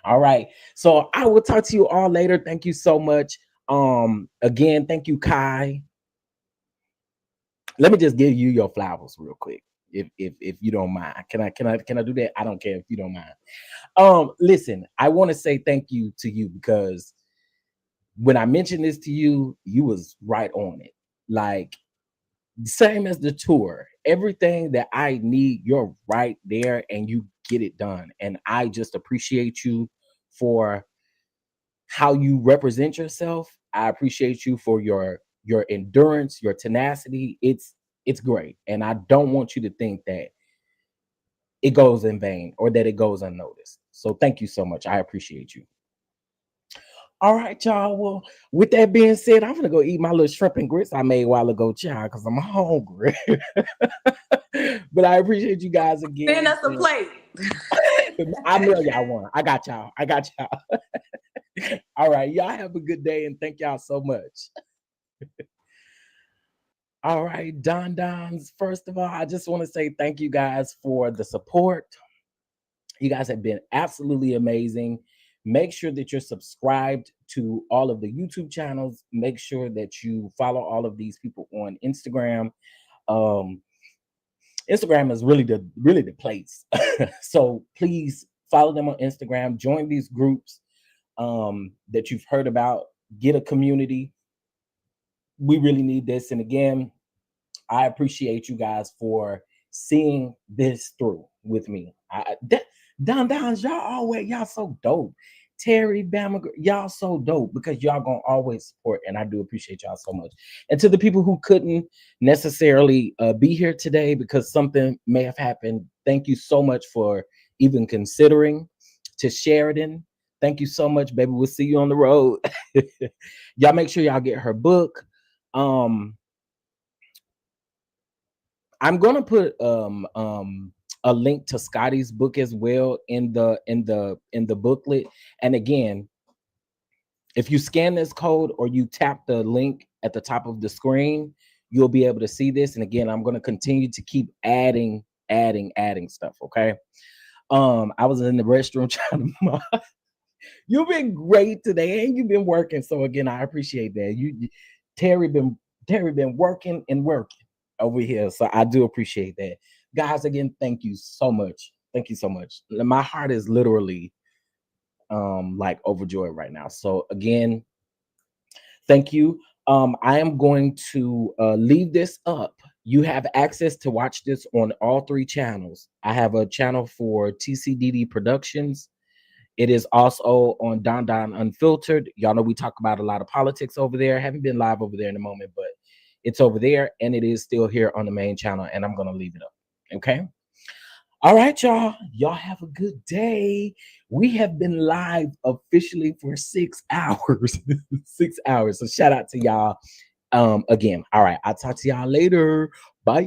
All right. So I will talk to you all later. Thank you so much. Again, thank you, Kai. Let me just give you your flowers real quick, if you don't mind. Can I do that? I don't care if you don't mind. Listen, I want to say thank you to you, because when I mentioned this to you, you was right on it. Like, same as the tour, everything that I need, you're right there and you get it done. And I just appreciate you for how you represent yourself. I appreciate you for your endurance, your tenacity. It's great. And I don't want you to think that it goes in vain or that it goes unnoticed. So thank you so much. I appreciate you. All right, y'all. Well, with that being said, I'm gonna go eat my little shrimp and grits I made a while ago, child, because I'm hungry. But I appreciate you guys again. Send us a plate. I know y'all want. I got y'all. All right, y'all have a good day, and thank y'all so much. All right, Dons. First of all, I just want to say thank you guys for the support. You guys have been absolutely amazing. Make sure that you're subscribed to all of the YouTube channels. Make sure that you follow all of these people on Instagram. Instagram is really the place. So please follow them on Instagram. Join these groups that you've heard about. Get a community. We really need this. And again, I appreciate you guys for seeing this through with me. Dons, y'all so dope. Terry, Bama, y'all so dope, because y'all gonna always support, and I do appreciate y'all so much. And to the people who couldn't necessarily be here today because something may have happened, thank you so much for even considering. To Sheridan, thank you so much, baby. We'll see you on the road. Y'all make sure y'all get her book. I'm gonna put a link to Scotty's book as well in the booklet. And again, if you scan this code or you tap the link at the top of the screen, you'll be able to see this. And again, I'm gonna continue to keep adding stuff. Okay. I was in the restroom trying to. You've been great today, and you've been working. So again, I appreciate that. Terry been working over here. So I do appreciate that. Guys, again, thank you so much. Thank you so much. My heart is literally like overjoyed right now. So again, thank you. I am going to leave this up. You have access to watch this on all 3 channels. I have a channel for TCDD Productionz. It is also on Don Unfiltered. Y'all know we talk about a lot of politics over there. Haven't been live over there in a moment, but it's over there, and it is still here on the main channel, and I'm going to leave it up. Okay. All right, y'all. Y'all have a good day. We have been live officially for 6 hours. 6 hours. So shout out to y'all again. All right. I'll talk to y'all later. Bye.